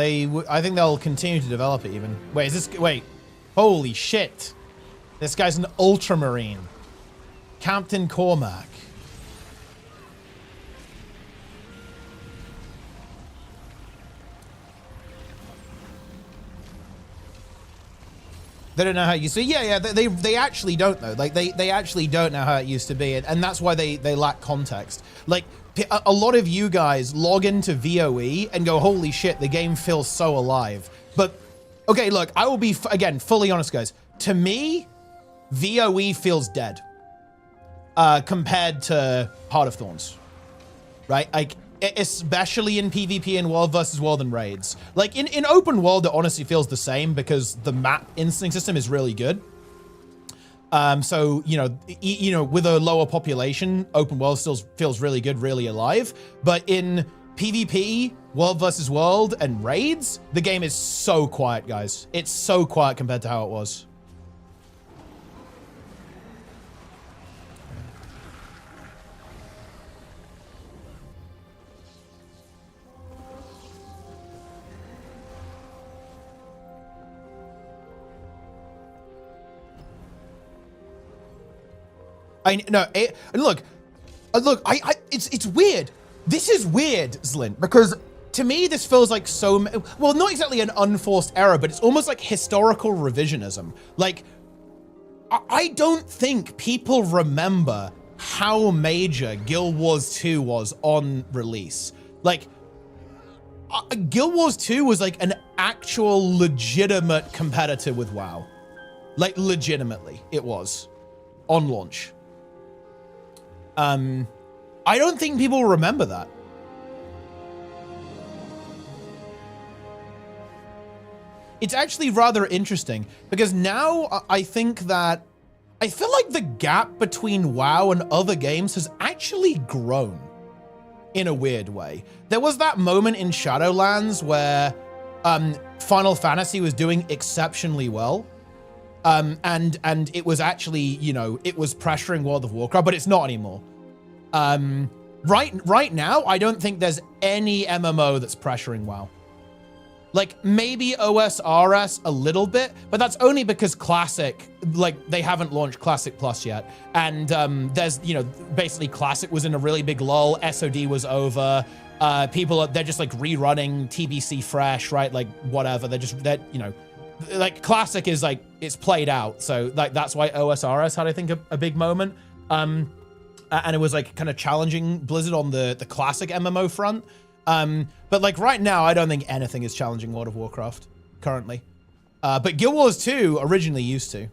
I think they'll continue to develop it even. Wait, is this, wait. Holy shit. This guy's an Ultramarine. Captain Cormac. They don't know how it used to be. Yeah, they actually don't know. Like, they actually don't know how it used to be. And that's why they lack context. Like, a lot of you guys log into VOE and go, holy shit, the game feels so alive. But, okay, look, I will be, again, fully honest, guys. To me, VOE feels dead compared to Heart of Thorns, right? Like, especially in PvP and world versus world and raids. Like, in open world, it honestly feels the same because the map instinct system is really good. So, you know, with a lower population, open world still feels really good, really alive. But in PvP, world versus world, and raids, the game is so quiet, guys. It's so quiet compared to how it was. Look, it's weird. This is weird, Zlin, because to me, this feels like well, not exactly an unforced error, but it's almost like historical revisionism. Like, I don't think people remember how major Guild Wars 2 was on release. Like, Guild Wars 2 was like an actual legitimate competitor with WoW. Like, legitimately, it was on launch. I don't think people remember that. It's actually rather interesting because now I think that I feel like the gap between WoW and other games has actually grown in a weird way. There was that moment in Shadowlands where Final Fantasy was doing exceptionally well. And it was actually, you know, it was pressuring World of Warcraft, but it's not anymore. Right now, I don't think there's any MMO that's pressuring WoW. Like, maybe OSRS a little bit, but that's only because Classic, like, they haven't launched Classic Plus yet. And there's, you know, basically Classic was in a really big lull, SOD was over, they're just, like, rerunning TBC Fresh, right? Like, whatever, they're, you know, like, Classic is, like, it's played out. So, like, that's why OSRS had, I think, a big moment. And it was, like, kind of challenging Blizzard on the Classic MMO front. But, like, right now, I don't think anything is challenging World of Warcraft currently. But Guild Wars 2 originally used to.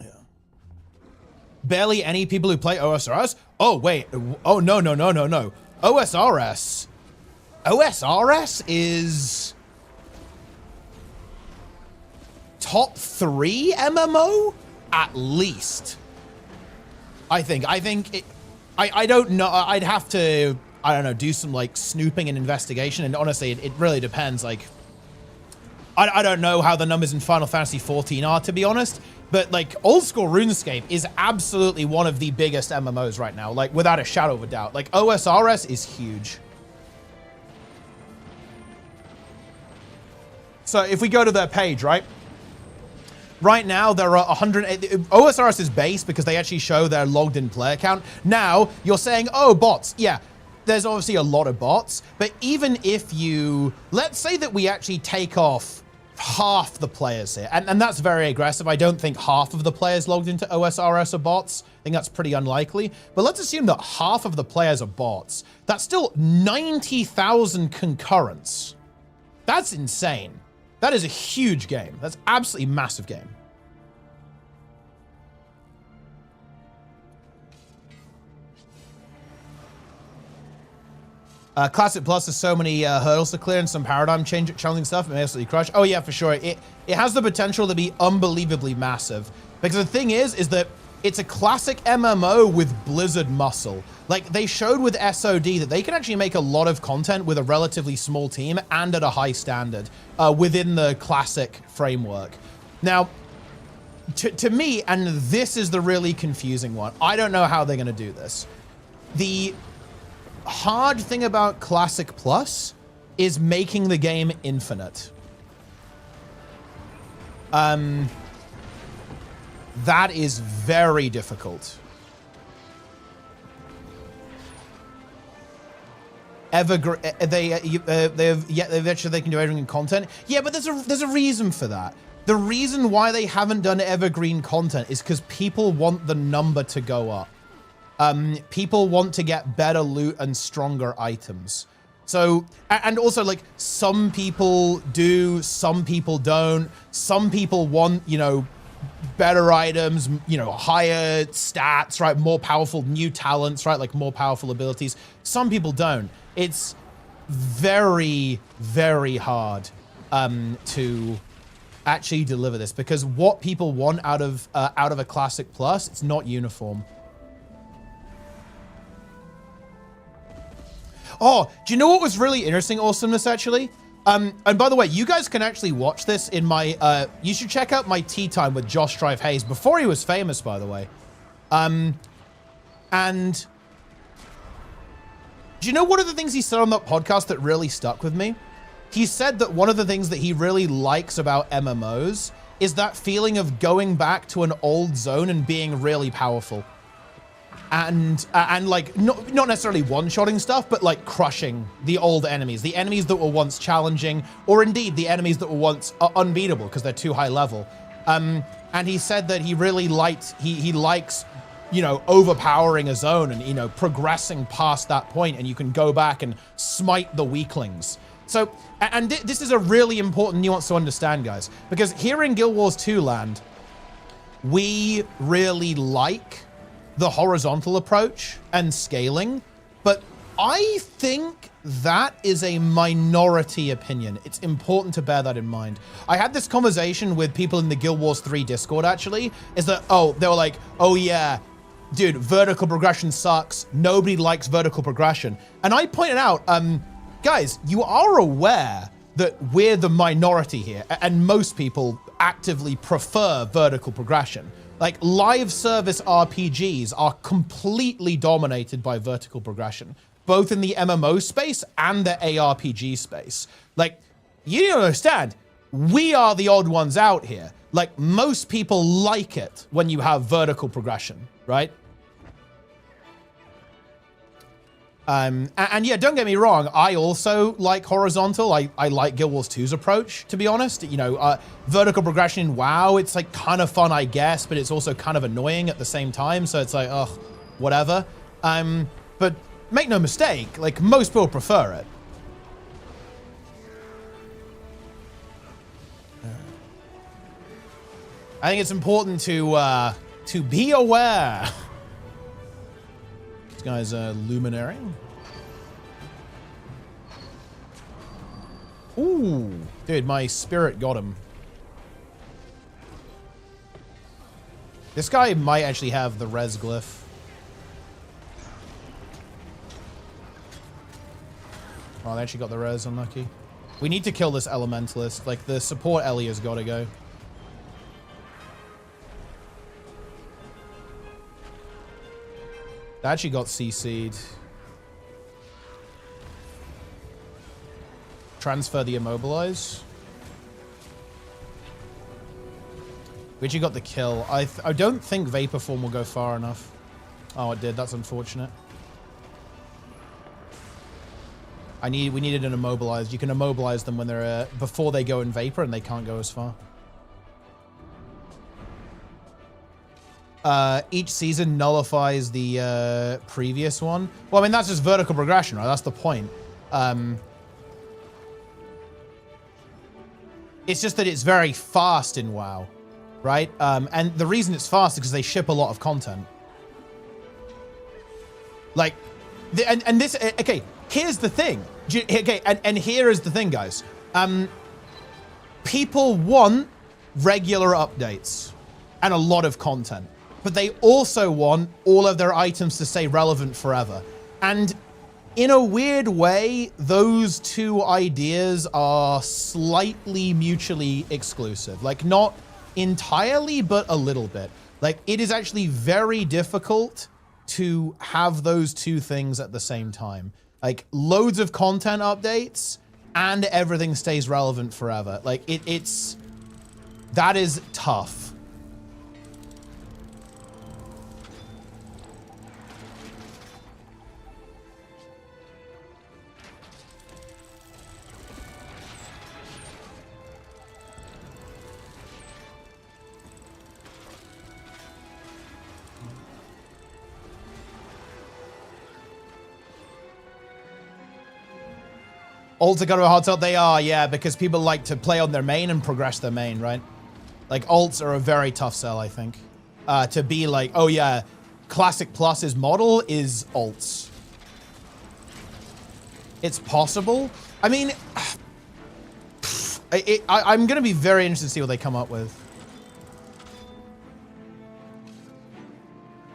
Yeah. Barely any people who play OSRS? Oh, wait. Oh, no. OSRS is top 3 MMO at least. I think I don't know. I'd have to, I don't know, do some like snooping and investigation. And honestly, it really depends. Like, I don't know how the numbers in Final Fantasy 14 are, to be honest. But like, old school RuneScape is absolutely one of the biggest MMOs right now. Like, without a shadow of a doubt. Like, OSRS is huge. So if we go to their page, right? Right now, there are 100... OSRS is base because they actually show their logged in player count. Now, you're saying, oh, bots. Yeah, there's obviously a lot of bots. But even if you... Let's say that we actually take off half the players here. And that's very aggressive. I don't think half of the players logged into OSRS are bots. I think that's pretty unlikely. But let's assume that half of the players are bots. That's still 90,000 concurrents. That's insane. That is a huge game. That's absolutely massive game. Classic Plus has so many hurdles to clear and some paradigm challenging stuff. It may absolutely crush. Oh yeah, for sure. It has the potential to be unbelievably massive. Because the thing is that it's a classic MMO with Blizzard muscle. Like, they showed with SOD that they can actually make a lot of content with a relatively small team and at a high standard within the classic framework. Now, to me, and this is the really confusing one, I don't know how they're going to do this. The hard thing about Classic Plus is making the game infinite. That is very difficult. They eventually they can do evergreen content. Yeah, but there's a reason for that. The reason why they haven't done evergreen content is because people want the number to go up. People want to get better loot and stronger items. So, and also, like, some people do, some people don't. Some people want, you know, better items, you know, higher stats, right? More powerful new talents, right? Like more powerful abilities. Some people don't. It's very, very hard to actually deliver this because what people want out of a Classic Plus, it's not uniform. Oh, do you know what was really interesting, Awesomeness, actually? And by the way, you guys can actually watch this in my, you should check out my Tea Time with Josh Drive Hayes, before he was famous, by the way. And do you know one of the things he said on that podcast that really stuck with me? He said that one of the things that he really likes about MMOs is that feeling of going back to an old zone and being really powerful. And like, not necessarily one-shotting stuff, but like crushing the old enemies, the enemies that were once challenging, or indeed the enemies that were once unbeatable because they're too high level. And he said that he really he likes, you know, overpowering a zone and, you know, progressing past that point, and you can go back and smite the weaklings. So, and this is a really important nuance to understand, guys, because here in Guild Wars 2 land, we really like the horizontal approach and scaling, but I think that is a minority opinion. It's important to bear that in mind. I had this conversation with people in the Guild Wars 3 Discord, actually, is that, they were like, oh yeah, dude, vertical progression sucks. Nobody likes vertical progression. And I pointed out, guys, you are aware that we're the minority here, and most people actively prefer vertical progression. Like, live service RPGs are completely dominated by vertical progression, both in the MMO space and the ARPG space. Like, you don't understand. We are the odd ones out here. Like, most people like it when you have vertical progression, right? And yeah, don't get me wrong. I also like horizontal. I like Guild Wars 2's approach, to be honest. You know, vertical progression in WoW, it's like kind of fun, I guess, but it's also kind of annoying at the same time. So it's like, ugh, whatever. But make no mistake, like most people prefer it. I think it's important to be aware. This guy's a luminary. Ooh, dude, my spirit got him. This guy might actually have the res glyph. Oh, they actually got the res, unlucky. We need to kill this elementalist. Like, the support Ellie has got to go. They actually got CC'd. Transfer the immobilize. We actually got the kill. I don't think Vapor Form will go far enough. Oh, it did. That's unfortunate. We needed an immobilized. You can immobilize them when they're before they go in Vapor, and they can't go as far. Each season nullifies the previous one. Well, I mean, that's just vertical progression, right? That's the point. It's just that it's very fast in WoW, right? And the reason it's fast is because they ship a lot of content. Like, and this, okay, here's the thing. Okay, and here is the thing, guys. People want regular updates and a lot of content, but they also want all of their items to stay relevant forever. And in a weird way, those two ideas are slightly mutually exclusive. Like, not entirely, but a little bit. Like, it is actually very difficult to have those two things at the same time. Like, loads of content updates and everything stays relevant forever. Like, that is tough. Ults are kind of a hard sell. They are, yeah, because people like to play on their main and progress their main, right? Like, ults are a very tough sell, I think. To be like, oh yeah, Classic Plus's model is ults. It's possible. I mean, I'm going to be very interested to see what they come up with.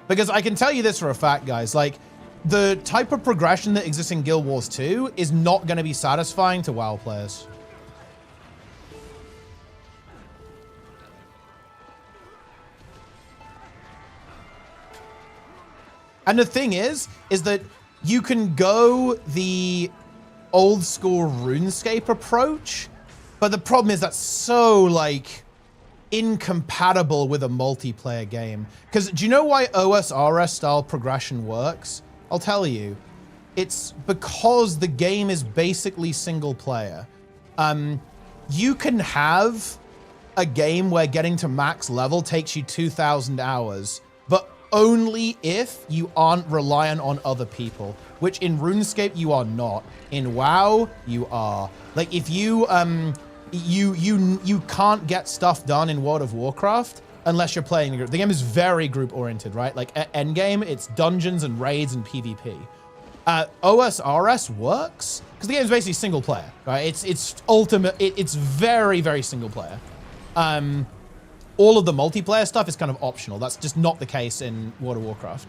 Because I can tell you this for a fact, guys, like, the type of progression that exists in Guild Wars 2 is not going to be satisfying to WoW players. And the thing is that you can go the old school RuneScape approach, but the problem is that's so, like, incompatible with a multiplayer game. Because do you know why OSRS style progression works? I'll tell you. It's because the game is basically single player. You can have a game where getting to max level takes you 2,000 hours, but only if you aren't reliant on other people, which in RuneScape you are not. In WoW, you are. Like, if you can't get stuff done in World of Warcraft unless you're playing a group. The game is very group oriented, right? Like, at endgame, it's dungeons and raids and PvP. OSRS works because the game is basically single player, right? It's ultimate. It's very, very single player. All of the multiplayer stuff is kind of optional. That's just not the case in World of Warcraft.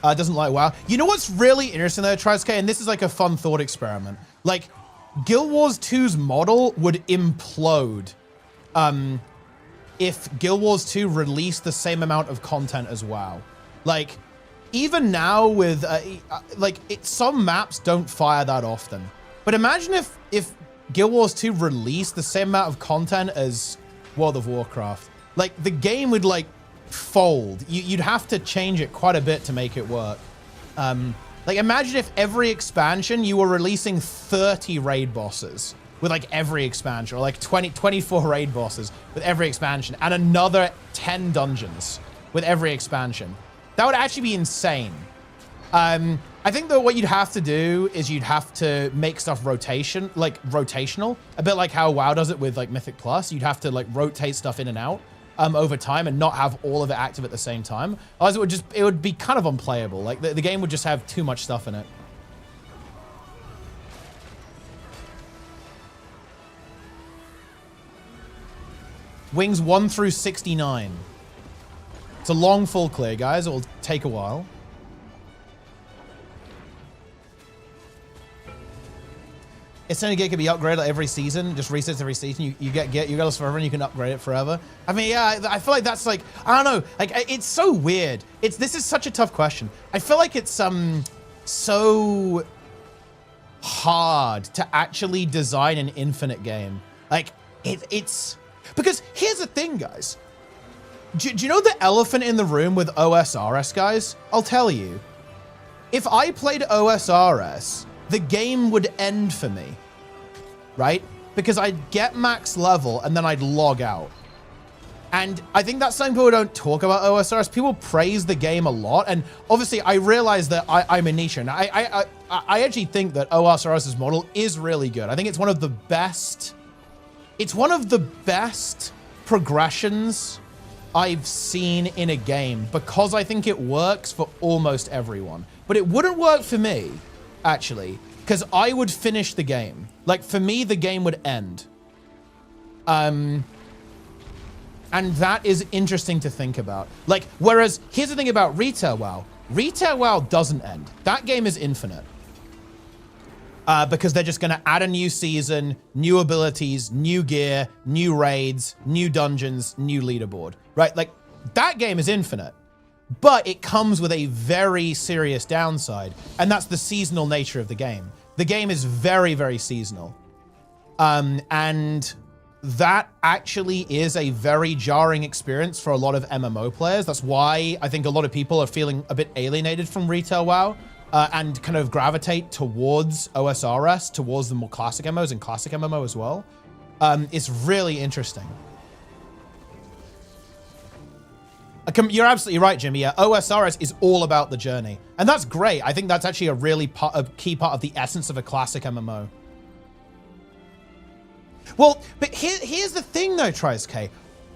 Doesn't like WoW. You know what's really interesting though, Trisk, and this is like a fun thought experiment. Like, Guild Wars 2's model would implode if Guild Wars 2 released the same amount of content as WoW. Like, even now with, some maps don't fire that often. But imagine if Guild Wars 2 released the same amount of content as World of Warcraft. Like, the game would, like, fold. You'd have to change it quite a bit to make it work. Like, imagine if every expansion you were releasing 30 raid bosses with like every expansion, or like 24 raid bosses with every expansion, and another 10 dungeons with every expansion. That would actually be insane. I think that what you'd have to do is you'd have to make stuff rotational, a bit like how WoW does it with like Mythic Plus. You'd have to like rotate stuff in and out over time and not have all of it active at the same time. Otherwise it would be kind of unplayable. Like the game would just have too much stuff in it. Wings 1 through 69. It's a long full clear, guys. It will take a while. It's only can be upgraded every season, just resets every season. You get this forever and you can upgrade it forever. I mean, yeah, I feel like that's like, I don't know, like it's so weird. This is such a tough question. I feel like it's so hard to actually design an infinite game. Like it's because here's the thing, guys. Do you know the elephant in the room with OSRS, guys? I'll tell you. If I played OSRS, the game would end for me, right? Because I'd get max level and then I'd log out. And I think that's something people don't talk about OSRS. People praise the game a lot. And obviously I realize that I'm a niche, and I actually think that OSRS's model is really good. I think it's one of the best progressions I've seen in a game, because I think it works for almost everyone. But it wouldn't work for me, actually, because I would finish the game. Like, for me, the game would end. And that is interesting to think about. Like, whereas, here's the thing about Retail WoW. Retail WoW doesn't end. That game is infinite. Because they're just going to add a new season, new abilities, new gear, new raids, new dungeons, new leaderboard, right? Like, that game is infinite. But it comes with a very serious downside, and that's the seasonal nature of the game. The game is very, very seasonal. And that actually is a very jarring experience for a lot of MMO players. That's why I think a lot of people are feeling a bit alienated from Retail WoW and kind of gravitate towards OSRS, towards the more classic MMOs and classic MMO as well. It's really interesting. You're absolutely right, Jimmy. Yeah, OSRS is all about the journey. And that's great. I think that's actually a really key part of the essence of a classic MMO. Well, but here's the thing though, TriceK.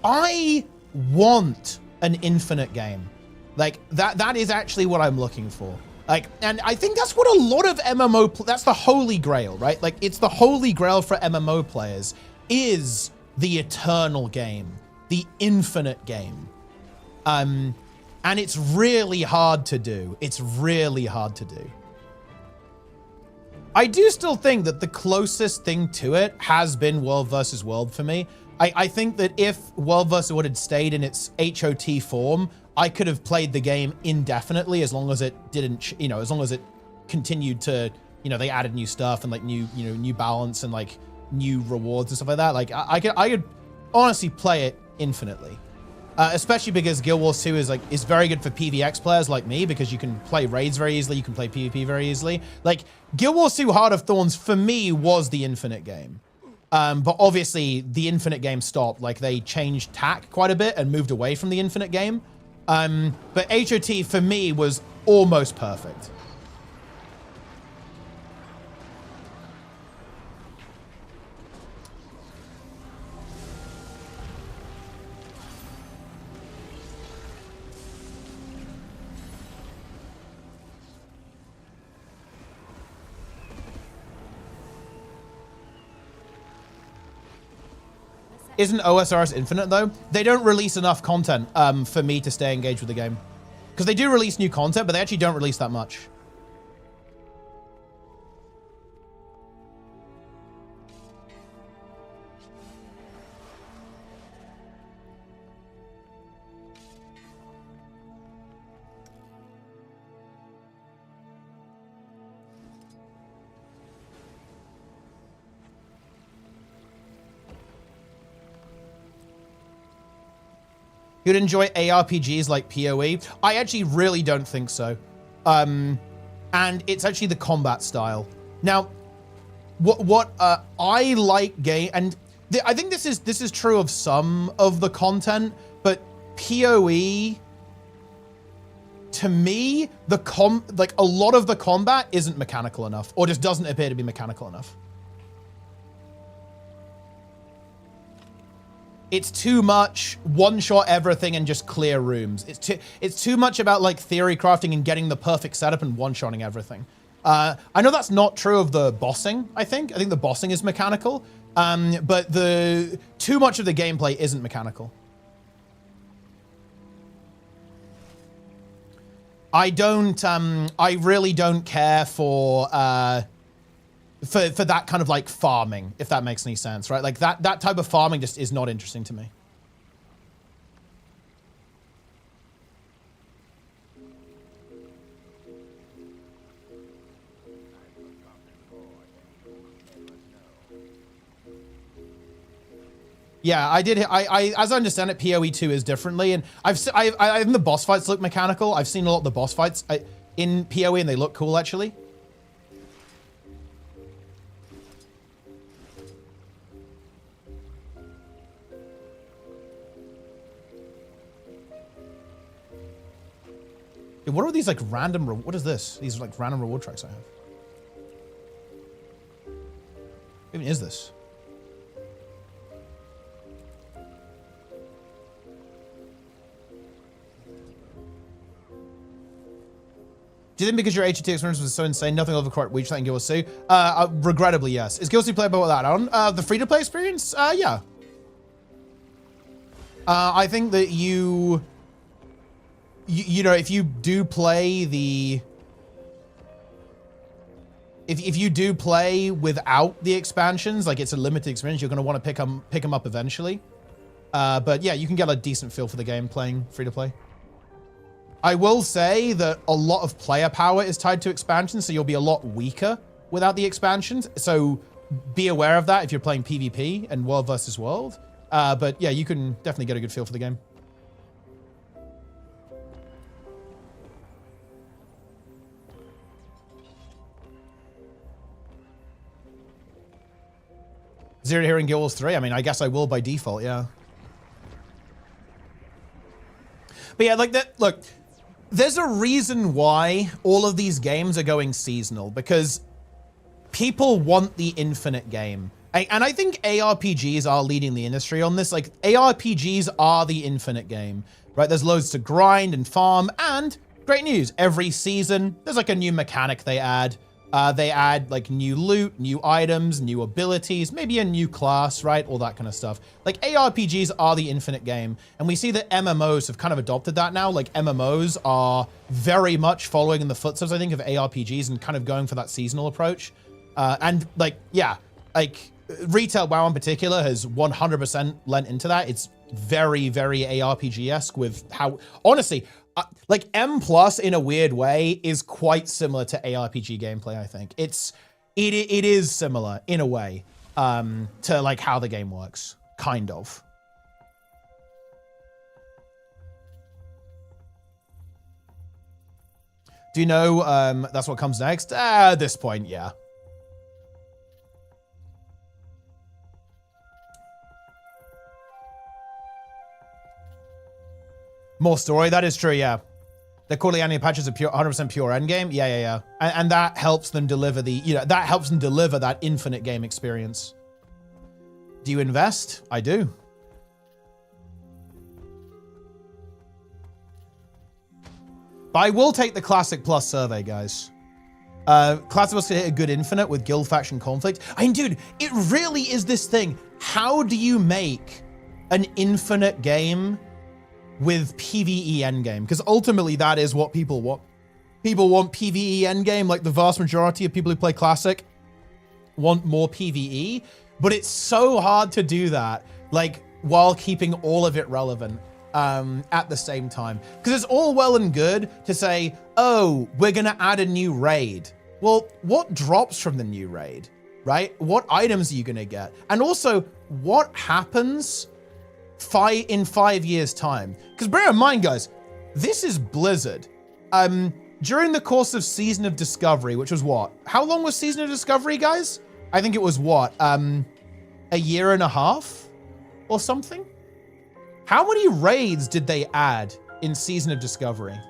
I want an infinite game. Like, that is actually what I'm looking for. Like, and I think that's what a lot of MMO, that's the holy grail, right? Like, it's the holy grail for MMO players, is the eternal game, the infinite game. And it's really hard to do. It's really hard to do. I do still think that the closest thing to it has been World versus World for me. I think that if World versus World had stayed in its HOT form, I could have played the game indefinitely, as long as it didn't, you know, as long as it continued to, you know, they added new stuff and like new balance and like new rewards and stuff like that. Like I could honestly play it infinitely. Especially because Guild Wars 2 is very good for PvX players like me, because you can play raids very easily, you can play PvP very easily. Like, Guild Wars 2 Heart of Thorns, for me, was the infinite game. But obviously, the infinite game stopped. Like, they changed tack quite a bit and moved away from the infinite game. But HOT, for me, was almost perfect. Isn't OSRS infinite though? They don't release enough content for me to stay engaged with the game. Because they do release new content, but they actually don't release that much. You'd enjoy ARPGs like PoE? I actually really don't think so. And it's actually the combat style. Now, what I like game, and I think this is true of some of the content, but PoE, to me, like a lot of the combat isn't mechanical enough, or just doesn't appear to be mechanical enough. It's too much one-shot everything and just clear rooms. It's too much about like theory crafting and getting the perfect setup and one-shotting everything. I know that's not true of the bossing, I think the bossing is mechanical, but too much of the gameplay isn't mechanical. I really don't care for that kind of like farming, if that makes any sense, right? Like that type of farming just is not interesting to me. Yeah, as I understand it, PoE 2 is differently, and I think the boss fights look mechanical. I've seen a lot of the boss fights in PoE, and they look cool actually. What are these like random, what is this? These are like random reward tracks I have. What even is this? Do you think because your HT experience was so insane, nothing will ever quite reach that in Guild 2? Regrettably, yes. Is Guild 2 playable without on? The free-to-play experience? Yeah. I think that you know, if you do play the... If you do play without the expansions, like it's a limited experience, you're going to want to pick them up eventually. But yeah, you can get a decent feel for the game playing free-to-play. I will say that a lot of player power is tied to expansions, so you'll be a lot weaker without the expansions. So be aware of that if you're playing PvP and World versus World. But yeah, you can definitely get a good feel for the game. Zero here in Guild Wars 3? I mean, I guess I will by default, yeah. But yeah, like that, look, there's a reason why all of these games are going seasonal, because people want the infinite game. And I think ARPGs are leading the industry on this. Like, ARPGs are the infinite game, right? There's loads to grind and farm, and great news, every season, there's like a new mechanic they add. They add like new loot, new items, new abilities, maybe a new class, right? All that kind of stuff. Like ARPGs are the infinite game. And we see that MMOs have kind of adopted that now. Like MMOs are very much following in the footsteps, I think, of ARPGs and kind of going for that seasonal approach. And like, yeah, like Retail WoW in particular has 100% lent into that. It's very, very ARPG-esque with how, honestly, like M+ in a weird way is quite similar to ARPG gameplay, I think. It is similar in a way to like how the game works, kind of. Do you know that's what comes next? At this point, yeah. More story, that is true, yeah. The quarterly annual patches are pure, 100% pure endgame. Yeah. And that helps them deliver that helps them deliver that infinite game experience. Do you invest? I do. But I will take the Classic Plus survey, guys. Classic Plus can hit a good infinite with guild faction conflict. I mean, dude, it really is this thing. How do you make an infinite game with PvE endgame? Because ultimately that is what people want. People want PvE endgame, like the vast majority of people who play Classic want more PvE, but it's so hard to do that, like, while keeping all of it relevant at the same time. Because it's all well and good to say, oh, we're gonna add a new raid. Well, what drops from the new raid, right? What items are you gonna get? And also, what happens in 5 years' time? Because bear in mind, guys, this is Blizzard. During the course of Season of Discovery, which was what? How long was Season of Discovery, guys? I think it was what? A year and a half or something? How many raids did they add in Season of Discovery?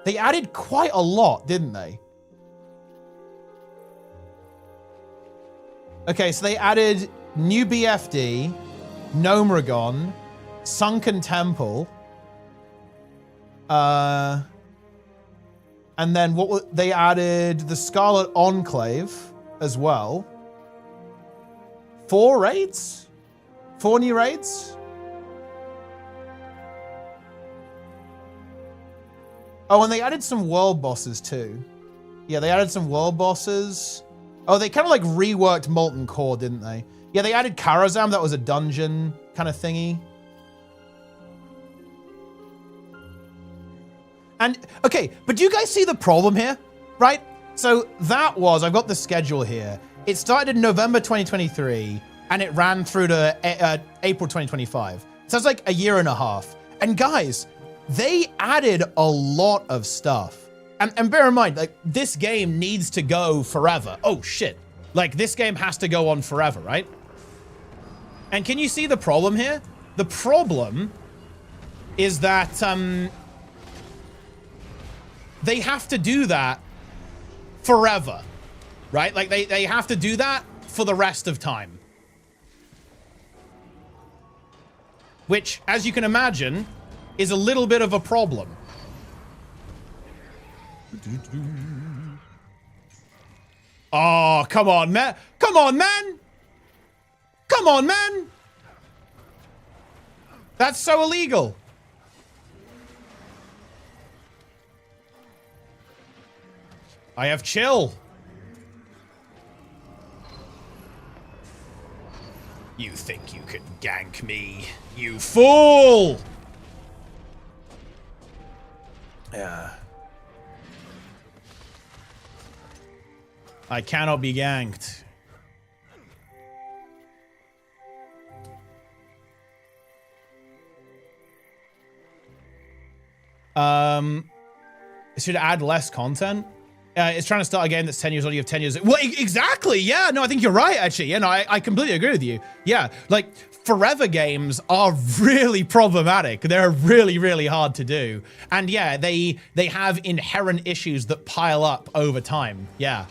They added quite a lot, didn't they? Okay, so they added new BFD, Gnomragon, Sunken Temple, and then they added the Scarlet Enclave as well. 4 raids? 4 new raids? Oh, and they added some world bosses too. Yeah, they added some world bosses. Oh, they kind of like reworked Molten Core, didn't they? Yeah, they added Karazam. That was a dungeon kind of thingy. And, okay, but do you guys see the problem here? Right? So that was, I've got the schedule here. It started in November 2023, and it ran through to April 2025. So it's like a year and a half. And guys, they added a lot of stuff. And bear in mind, like, this game needs to go forever. Oh, shit. Like, this game has to go on forever, right? And can you see the problem here? The problem is that, they have to do that forever, right? Like they have to do that for the rest of time. Which, as you can imagine, is a little bit of a problem. Oh, come on, man. Come on, man. Come on, man. That's so illegal. I have chill. You think you can gank me, you fool! Yeah. I cannot be ganked. It should add less content. It's trying to start a game that's 10 years old. You have 10 years. Well, exactly. Yeah, no, I think you're right, actually. Yeah, no, I completely agree with you. Yeah, like, forever games are really problematic. They're really, really hard to do. And yeah, they have inherent issues that pile up over time. Yeah.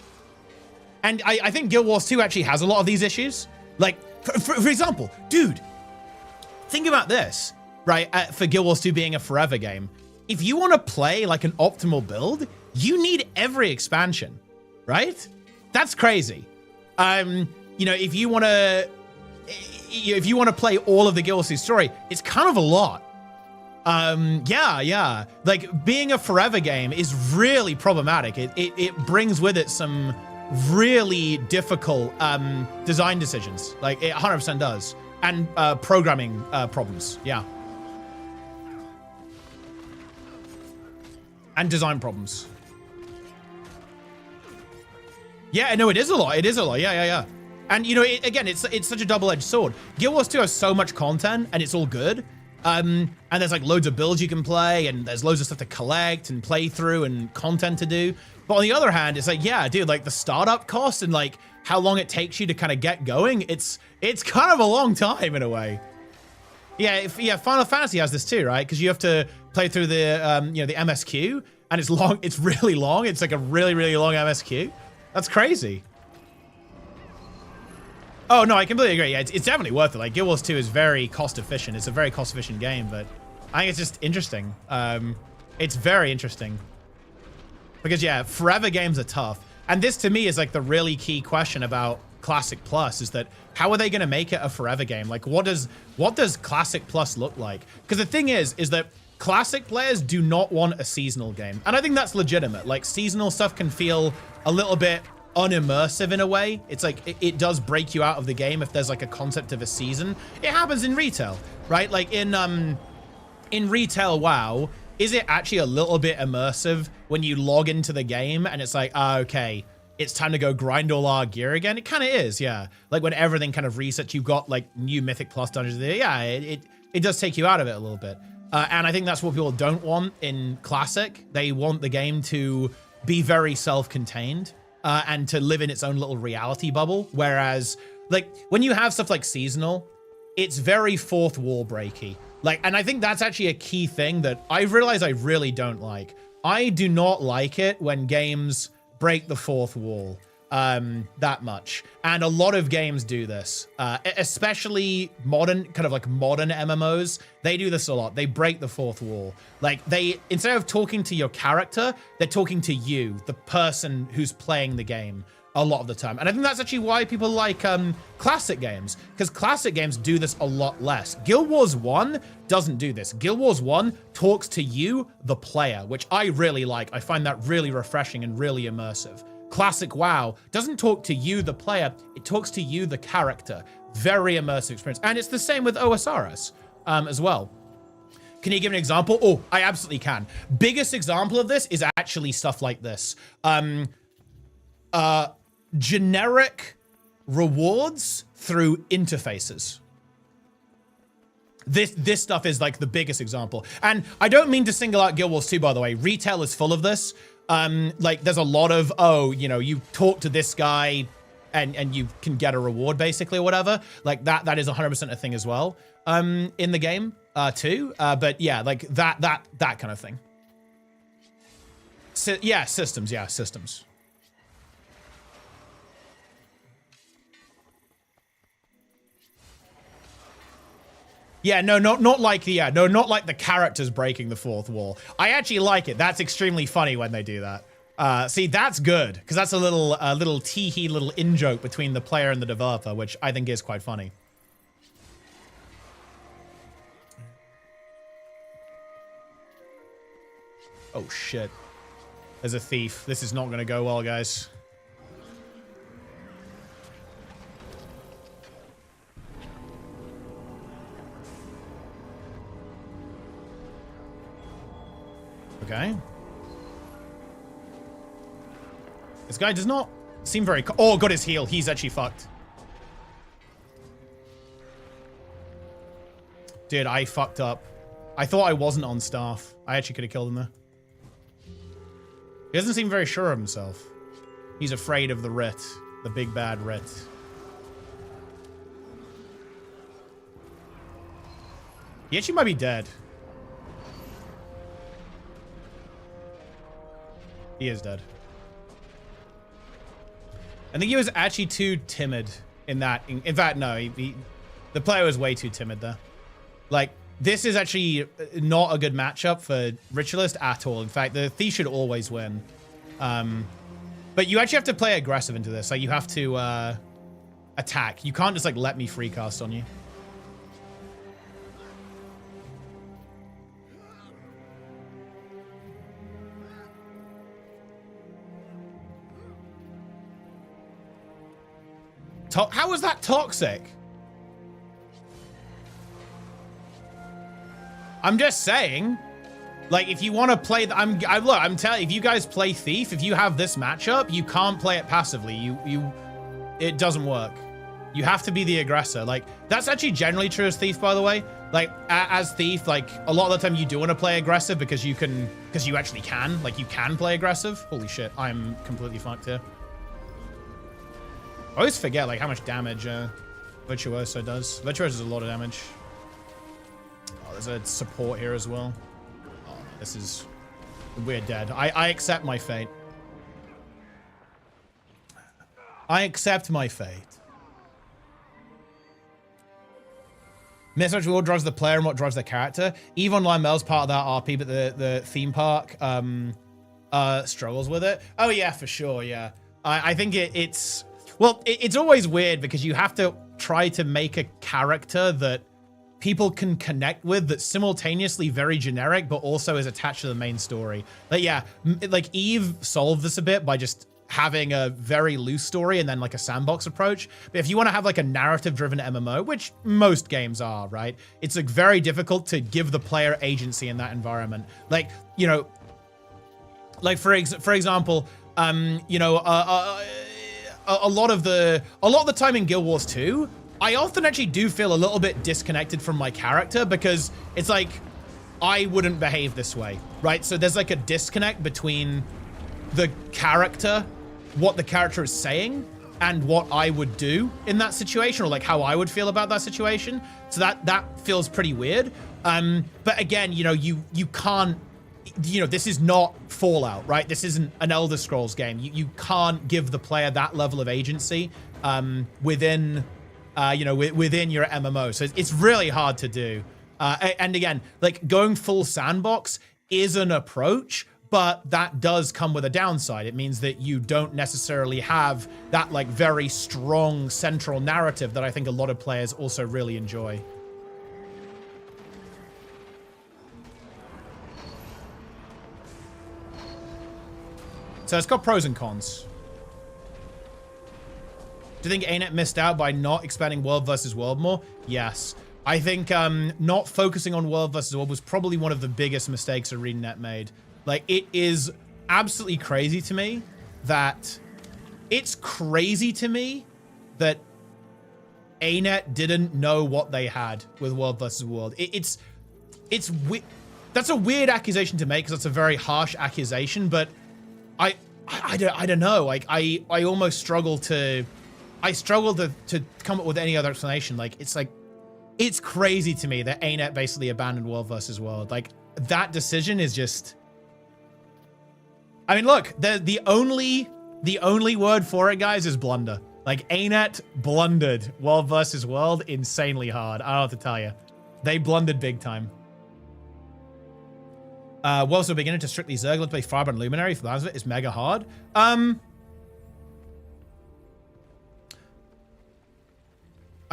And I think Guild Wars 2 actually has a lot of these issues. Like, for example, dude, think about this, right? For Guild Wars 2 being a forever game. If you want to play like an optimal build, you need every expansion, right? That's crazy. You know, if you want to play all of the Guild Wars 2 story, it's kind of a lot. Yeah. Like, being a forever game is really problematic. It brings with it some really difficult design decisions. Like, it 100% does. And programming problems, yeah. And design problems. Yeah, no, it is a lot. It is a lot. Yeah. And, you know, again, it's such a double-edged sword. Guild Wars 2 has so much content, and it's all good. And there's, like, loads of builds you can play, and there's loads of stuff to collect and play through and content to do. But on the other hand, it's like, yeah, dude, like, the startup cost and, like, how long it takes you to kind of get going, it's kind of a long time in a way. Yeah, Final Fantasy has this too, right? Because you have to play through the, you know, the MSQ, and it's long. It's really long. It's like a really, really long MSQ. That's crazy. Oh, no, I completely agree. Yeah, it's definitely worth it. Like, Guild Wars 2 is very cost-efficient. It's a very cost-efficient game, but I think it's just interesting. It's very interesting. Because, yeah, forever games are tough. And this, to me, is, like, the really key question about Classic Plus, is that how are they going to make it a forever game? Like, what does Classic Plus look like? Because the thing is that Classic players do not want a seasonal game. And I think that's legitimate. Like, seasonal stuff can feel a little bit unimmersive in a way. It's like, it does break you out of the game if there's like a concept of a season. It happens in retail, right? Like in retail WoW, is it actually a little bit immersive when you log into the game and it's like, okay, it's time to go grind all our gear again? It kind of is, yeah. Like when everything kind of resets, you've got like new Mythic Plus dungeons there. Yeah, it does take you out of it a little bit. And I think that's what people don't want in Classic. They want the game to be very self-contained and to live in its own little reality bubble. Whereas, like, when you have stuff like seasonal, it's very fourth wall breaky. Like, and I think that's actually a key thing that I've realized I really don't like. I do not like it when games break the fourth wall that much. And a lot of games do this, especially modern MMOs. They do this a lot. They break the fourth wall. Like, they, instead of talking to your character, they're talking to you, the person who's playing the game, a lot of the time. And I think that's actually why people like classic games, because classic games do this a lot less. Guild Wars 1 doesn't do this. Guild Wars 1 talks to you, the player, which I really like. I find that really refreshing and really immersive. Classic WoW doesn't talk to you, the player. It talks to you, the character. Very immersive experience. And it's the same with OSRS as well. Can you give an example? Oh, I absolutely can. Biggest example of this is actually stuff like this. Generic rewards through interfaces. This stuff is like the biggest example. And I don't mean to single out Guild Wars 2, by the way. Retail is full of this. Like, there's a lot of, oh, you know, you talk to this guy and you can get a reward, basically, or whatever. Like, that is 100% a thing as well in the game too. But yeah, like that kind of thing. Yeah, systems. Yeah, systems. Yeah, no, not like not like the characters breaking the fourth wall. I actually like it. That's extremely funny when they do that. See, that's good because that's a little tee-hee little in-joke between the player and the developer, which I think is quite funny. Oh shit. There's a thief. This is not going to go well, guys. Okay. This guy does not seem very... Oh, got his heal. He's actually fucked. Dude, I fucked up. I thought I wasn't on staff. I actually could have killed him there. He doesn't seem very sure of himself. He's afraid of the Rit. The big bad Rit. He actually might be dead. He is dead. I think he was actually too timid in that. In fact, no. The player was way too timid there. Like, this is actually not a good matchup for Ritualist at all. In fact, the Thief should always win. But you actually have to play aggressive into this. Like, you have to attack. You can't just, like, let me free cast on you. How is that toxic? I'm just saying, like, if you want to play, I'm telling you, if you guys play Thief, if you have this matchup, you can't play it passively. It doesn't work. You have to be the aggressor. Like, that's actually generally true as Thief, by the way. Like, as Thief, like, a lot of the time you do want to play aggressive because you actually can. Like, you can play aggressive. Holy shit, I'm completely fucked here. I always forget, like, how much damage Virtuoso does. Virtuoso does a lot of damage. Oh, there's a support here as well. Oh, this is... We're dead. I accept my fate. I accept my fate. Miscellaneous what drives the player and what drives the character. Eve Online Mail's part of that RP, but the theme park struggles with it. Oh, yeah, for sure, yeah. I think it's... Well, it's always weird because you have to try to make a character that people can connect with that's simultaneously very generic, but also is attached to the main story. But yeah, like Eve solved this a bit by just having a very loose story and then like a sandbox approach. But if you want to have like a narrative-driven MMO, which most games are, right? It's like very difficult to give the player agency in that environment. Like, you know, like for example, you know, a lot of the time in Guild Wars 2, I often actually do feel a little bit disconnected from my character because it's like, I wouldn't behave this way, right? So there's like a disconnect between the character, what the character is saying, and what I would do in that situation, or like how I would feel about that situation. So that feels pretty weird. But again, you know, you can't, you know, this is not Fallout, right? This isn't an Elder Scrolls game. You can't give the player that level of agency within, you know, within your MMO. So it's really hard to do. And again, like going full sandbox is an approach, but that does come with a downside. It means that you don't necessarily have that like very strong central narrative that I think a lot of players also really enjoy. So it's got pros and cons. Do you think ArenaNet missed out by not expanding world versus world more? Yes. I think not focusing on world versus world was probably one of the biggest mistakes ArenaNet made. Like, it is absolutely crazy to me that... It's crazy to me that ArenaNet didn't know what they had with world versus world. It's that's a weird accusation to make because it's a very harsh accusation, but I don't know. Like I almost struggle to come up with any other explanation. Like it's crazy to me that ArenaNet basically abandoned world versus world. Like that decision is just I mean, look, the only word for it, guys, is blunder. Like, ArenaNet blundered World versus World insanely hard. I don't know what to tell you. They blundered big time. World's beginning to strictly Zerg. Let's play Firebrand Luminary for the of it. It's mega hard. I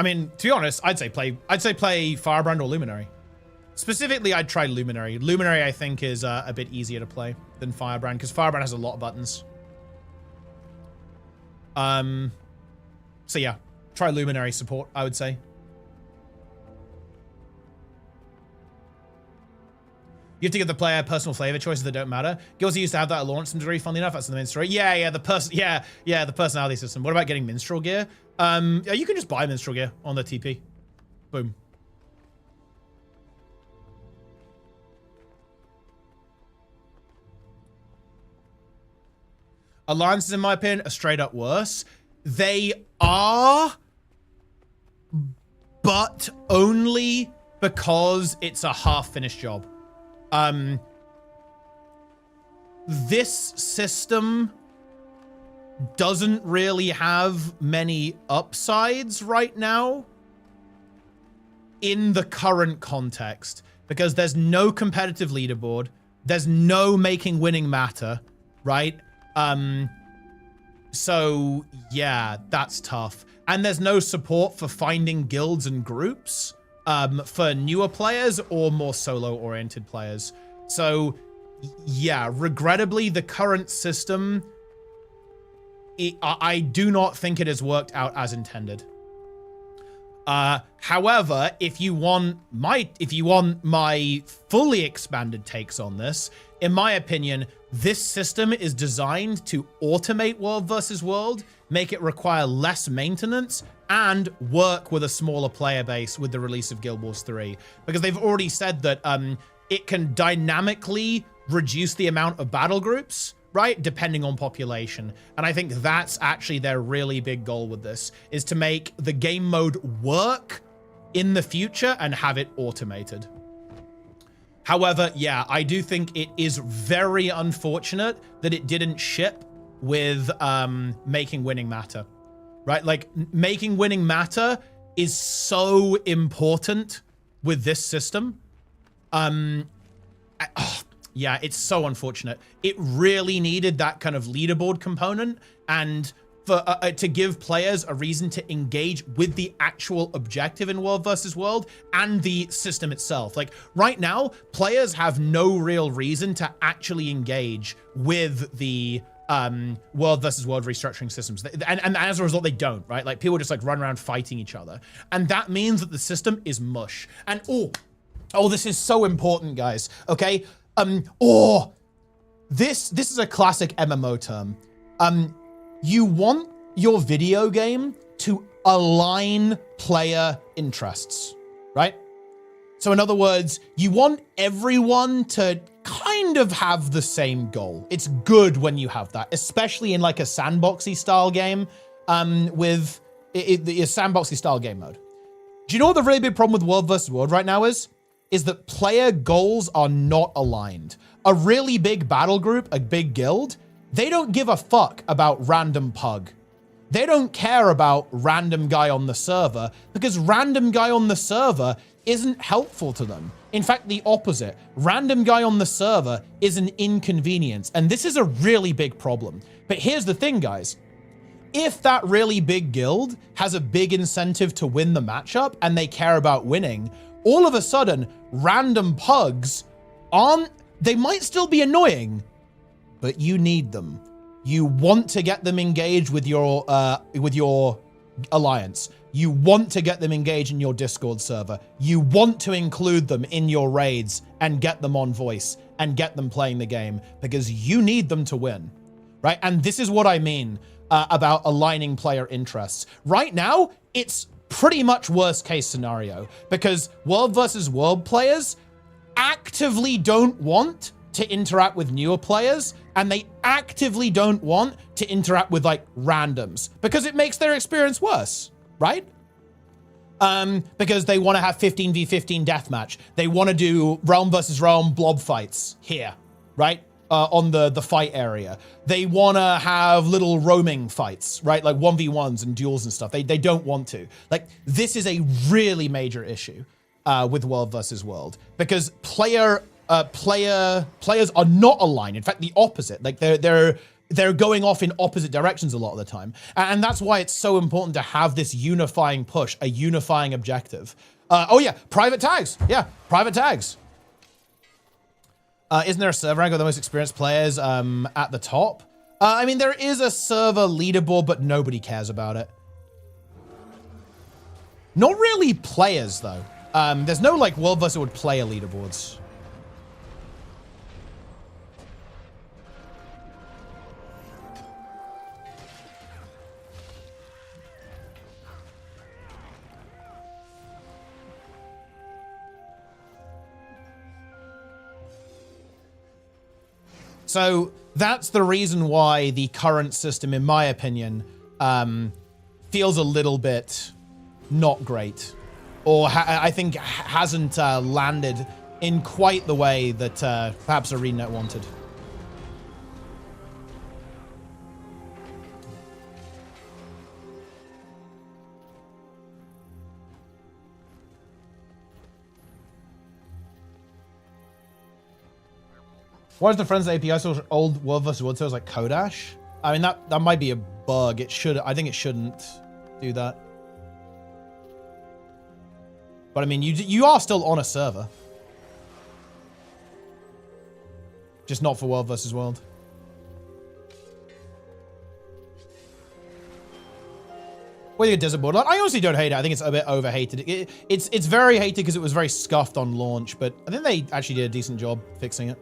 mean, to be honest, I'd say play Firebrand or Luminary. Specifically, I'd try Luminary. Luminary, I think, is a bit easier to play than Firebrand, because Firebrand has a lot of buttons. So yeah, try Luminary support, I would say. You have to give the player personal flavor choices that don't matter. Guilds used to have that at launch some degree, funnily enough. That's in the main story. Yeah, the personality system. What about getting minstrel gear? Yeah, you can just buy minstrel gear on the TP. Boom. Alliances, in my opinion, are straight up worse. They are, but only because it's a half-finished job. This system doesn't really have many upsides right now in the current context, because there's no competitive leaderboard. There's no making winning matter, right? So yeah, that's tough. And there's no support for finding guilds and groups for newer players or more solo-oriented players. So yeah, regrettably, the current system, I do not think it has worked out as intended. However, if you want my fully expanded takes on this, in my opinion, this system is designed to automate World versus World, make it require less maintenance, and work with a smaller player base with the release of Guild Wars 3. Because they've already said that it can dynamically reduce the amount of battle groups, right, depending on population. And I think that's actually their really big goal with this, is to make the game mode work in the future and have it automated. However, yeah, I do think it is very unfortunate that it didn't ship with making winning matter, right? Like, making winning matter is so important with this system. Yeah, it's so unfortunate. It really needed that kind of leaderboard component, and for to give players a reason to engage with the actual objective in World versus World and the system itself. Like, right now, players have no real reason to actually engage with the World versus World restructuring systems. And as a result, they don't, right? Like, people just like run around fighting each other. And that means that the system is mush. And oh, this is so important, guys. Okay. This is a classic MMO term. You want your video game to align player interests, right? So in other words, you want everyone to kind of have the same goal. It's good when you have that, especially in like a sandboxy style game, with a sandboxy style game mode. Do you know what the really big problem with World versus World right now is? Is that player goals are not aligned. A really big battle group, a big guild, they don't give a fuck about random pug. They don't care about random guy on the server, because random guy on the server isn't helpful to them. In fact, the opposite. Random guy on the server is an inconvenience, and this is a really big problem. But here's the thing, guys. If that really big guild has a big incentive to win the matchup and they care about winning, all of a sudden, random pugs they might still be annoying, but you need them. You want to get them engaged with your alliance. You want to get them engaged in your Discord server. You want to include them in your raids and get them on voice and get them playing the game, because you need them to win, right? And this is what I mean about aligning player interests. Right now, it's pretty much worst case scenario, because World versus World players actively don't want to interact with newer players, and they actively don't want to interact with like randoms, because it makes their experience worse, right? Because they want to have 15v15 deathmatch. They want to do realm versus realm blob fights here, right? on the fight area. They want to have little roaming fights, right? Like 1v1s and duels and stuff. They don't want to. Like, this is a really major issue with World versus World, because players are not aligned. In fact, the opposite. Like, they're going off in opposite directions a lot of the time. And that's why it's so important to have this unifying push, a unifying objective. Oh yeah, private tags. Yeah, private tags. Isn't there a server rank of the most experienced players at the top? I mean, there is a server leaderboard, but nobody cares about it. Not really players, though. There's no, like, World vs. World player leaderboards. So that's the reason why the current system, in my opinion, feels a little bit not great, or I think hasn't landed in quite the way that perhaps ArenaNet wanted. Why is the Friends API so old World vs. World servers like Kodash? I mean, that might be a bug. It should. I think it shouldn't do that. But I mean, you are still on a server, just not for World vs. World. Well, you Desert Borderland. I honestly don't hate it. I think it's a bit overhated. It's very hated because it was very scuffed on launch, but I think they actually did a decent job fixing it.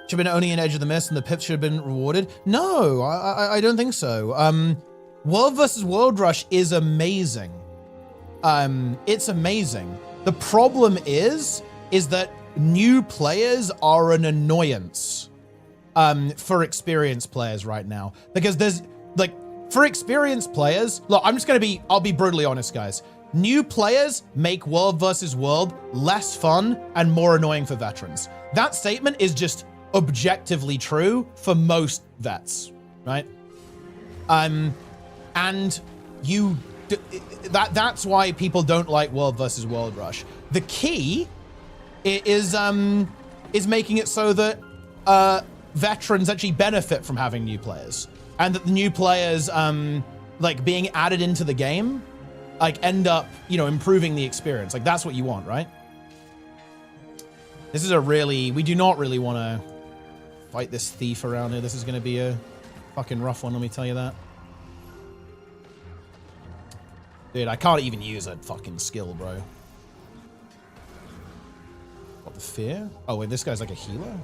Should have been only an Edge of the Mist and the pips should have been rewarded. No, I don't think so. World vs. World Rush is amazing. It's amazing. The problem is that new players are an annoyance for experienced players right now. Because there's, like, for experienced players, look, I'll be brutally honest, guys. New players make World vs. World less fun and more annoying for veterans. That statement is just objectively true for most vets, right? And that's why people don't like World vs. World Rush. The key is making it so that veterans actually benefit from having new players, and that the new players like being added into the game like end up, you know, improving the experience. Like, that's what you want, right? This is we do not really want to fight this thief around here. This is going to be a fucking rough one, let me tell you that. Dude, I can't even use a fucking skill, bro. What, the fear? Oh, wait, this guy's like a healer?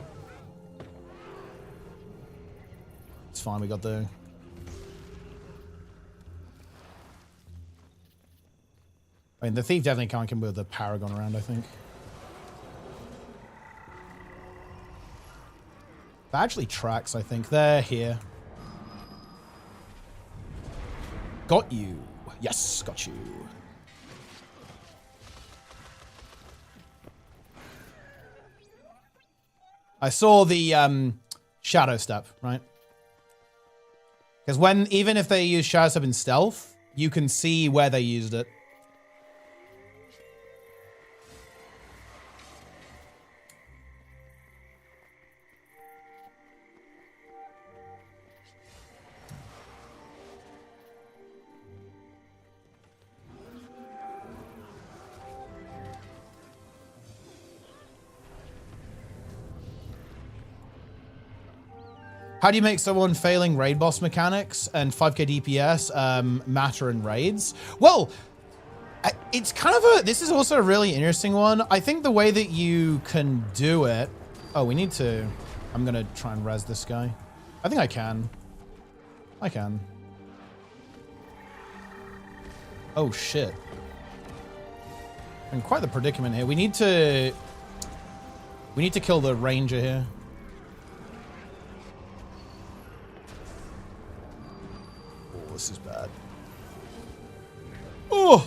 It's fine, we got the... I mean, the thief definitely can't come with the Paragon around, I think. That actually tracks, I think. They're here. Got you. Yes, got you. I saw the Shadow Step, right? Because even if they use Shadow Step in stealth, you can see where they used it. How do you make someone failing raid boss mechanics and 5k DPS matter in raids? Well, it's kind of this is also a really interesting one. I think the way that you can do it... Oh, we need to... I'm going to try and res this guy. I think I can. I can. Oh, shit. I'm in quite the predicament here. We need to kill the ranger here. This is bad. Oh!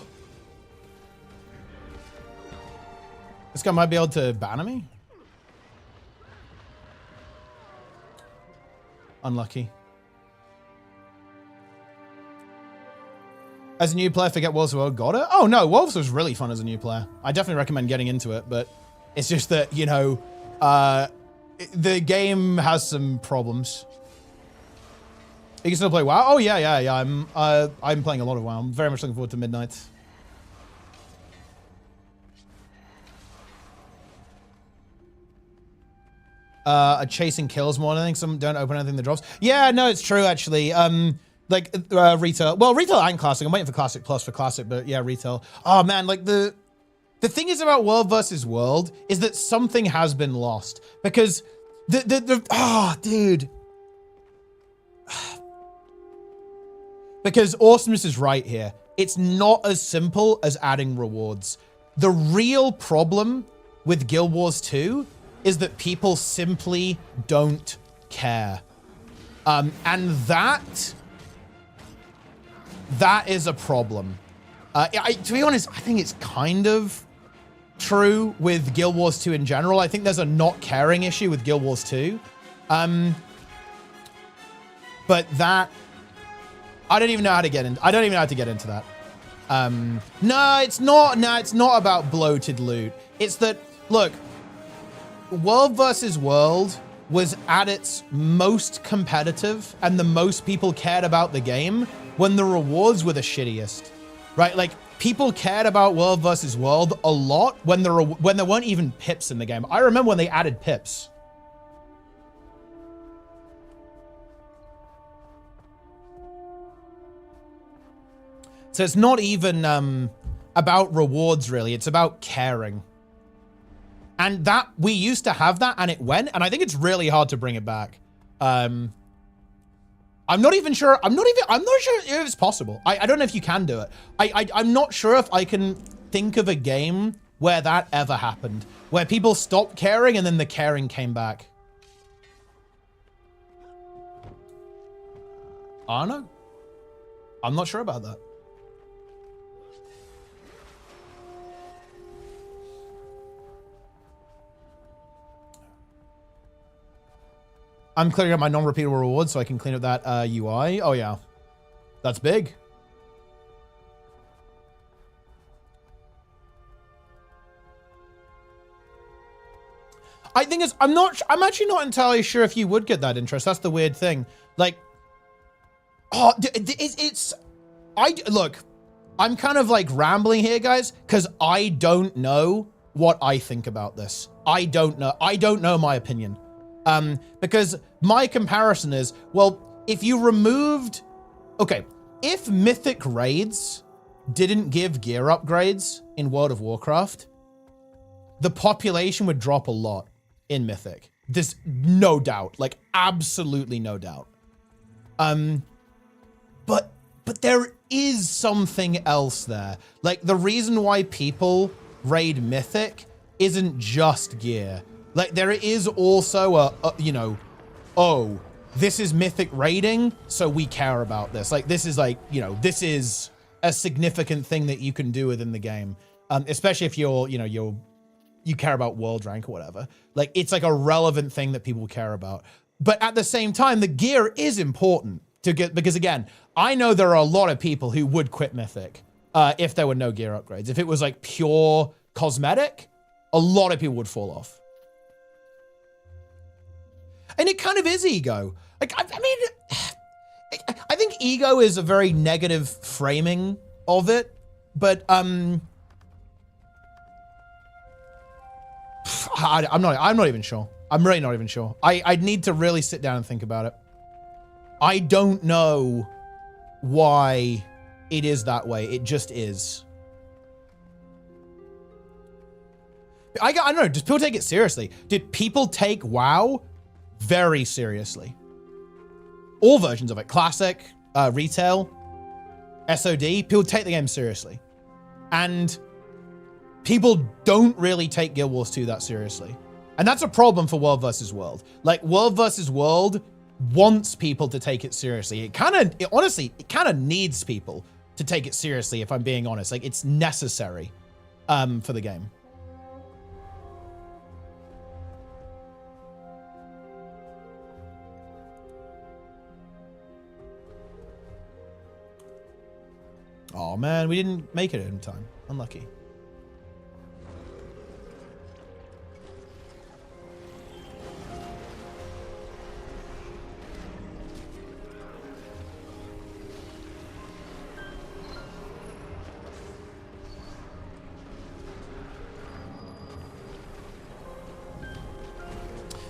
Hardstuck might be able to banner me. Unlucky. As a new player, forget Wolves World. Got it? Oh no, Wolves was really fun as a new player. I definitely recommend getting into it, but it's just that, you know, the game has some problems. You can still play WoW? Oh yeah. I'm playing a lot of WoW. I'm very much looking forward to Midnight. Chasing kills more than anything. Some don't open anything that drops. Yeah, no, it's true actually. Like retail. Well, retail and classic. I'm waiting for classic plus for classic, but yeah, retail. Oh man, like the thing is about World versus World is that something has been lost because dude. Because Awesomeness is right here. It's not as simple as adding rewards. The real problem with Guild Wars 2 is that people simply don't care. And that is a problem. To be honest, I think it's kind of true with Guild Wars 2 in general. I think there's a not caring issue with Guild Wars 2. But that, I don't even know how to get in. I don't even know how to get into that. No, it's not about bloated loot. It's that, look, World versus World was at its most competitive and the most people cared about the game when the rewards were the shittiest, right? Like, people cared about World versus World a lot when there weren't even pips in the game. I remember when they added pips. So it's not even about rewards, really. It's about caring. And that, we used to have that and it went, and I think it's really hard to bring it back. I'm not sure if it's possible. I don't know if you can do it. I'm not sure if I can think of a game where that ever happened, where people stopped caring and then the caring came back. I don't know. I'm not sure about that. I'm clearing up my non-repeatable rewards so I can clean up that UI. Oh yeah, that's big. I think it's, I'm actually not entirely sure if you would get that interest. That's the weird thing. Like, oh, look, I'm kind of like rambling here, guys, because I don't know what I think about this. I don't know my opinion. Because my comparison is, well, if you removed, okay, if Mythic raids didn't give gear upgrades in World of Warcraft, the population would drop a lot in Mythic. There's no doubt, like absolutely no doubt. But there is something else there. Like, the reason why people raid Mythic isn't just gear. Like, there is also you know, oh, this is Mythic raiding, so we care about this. Like, this is like, you know, this is a significant thing that you can do within the game. Especially if you're, you know, you care about world rank or whatever. Like, it's like a relevant thing that people care about. But at the same time, the gear is important to get, because again, I know there are a lot of people who would quit Mythic if there were no gear upgrades. If it was like pure cosmetic, a lot of people would fall off. And it kind of is ego. Like, I mean, I think ego is a very negative framing of it, but I'm not even sure. I'm really not even sure. I'd need to really sit down and think about it. I don't know why it is that way. It just is. I don't know. Does people take it seriously? Did people take WoW very seriously? All versions of it. Classic, retail, SOD. People take the game seriously. And people don't really take Guild Wars 2 that seriously. And that's a problem for World versus World. Like, World versus World wants people to take it seriously. Honestly, it kind of needs people to take it seriously, if I'm being honest. Like, it's necessary for the game. Oh man, we didn't make it in time. Unlucky.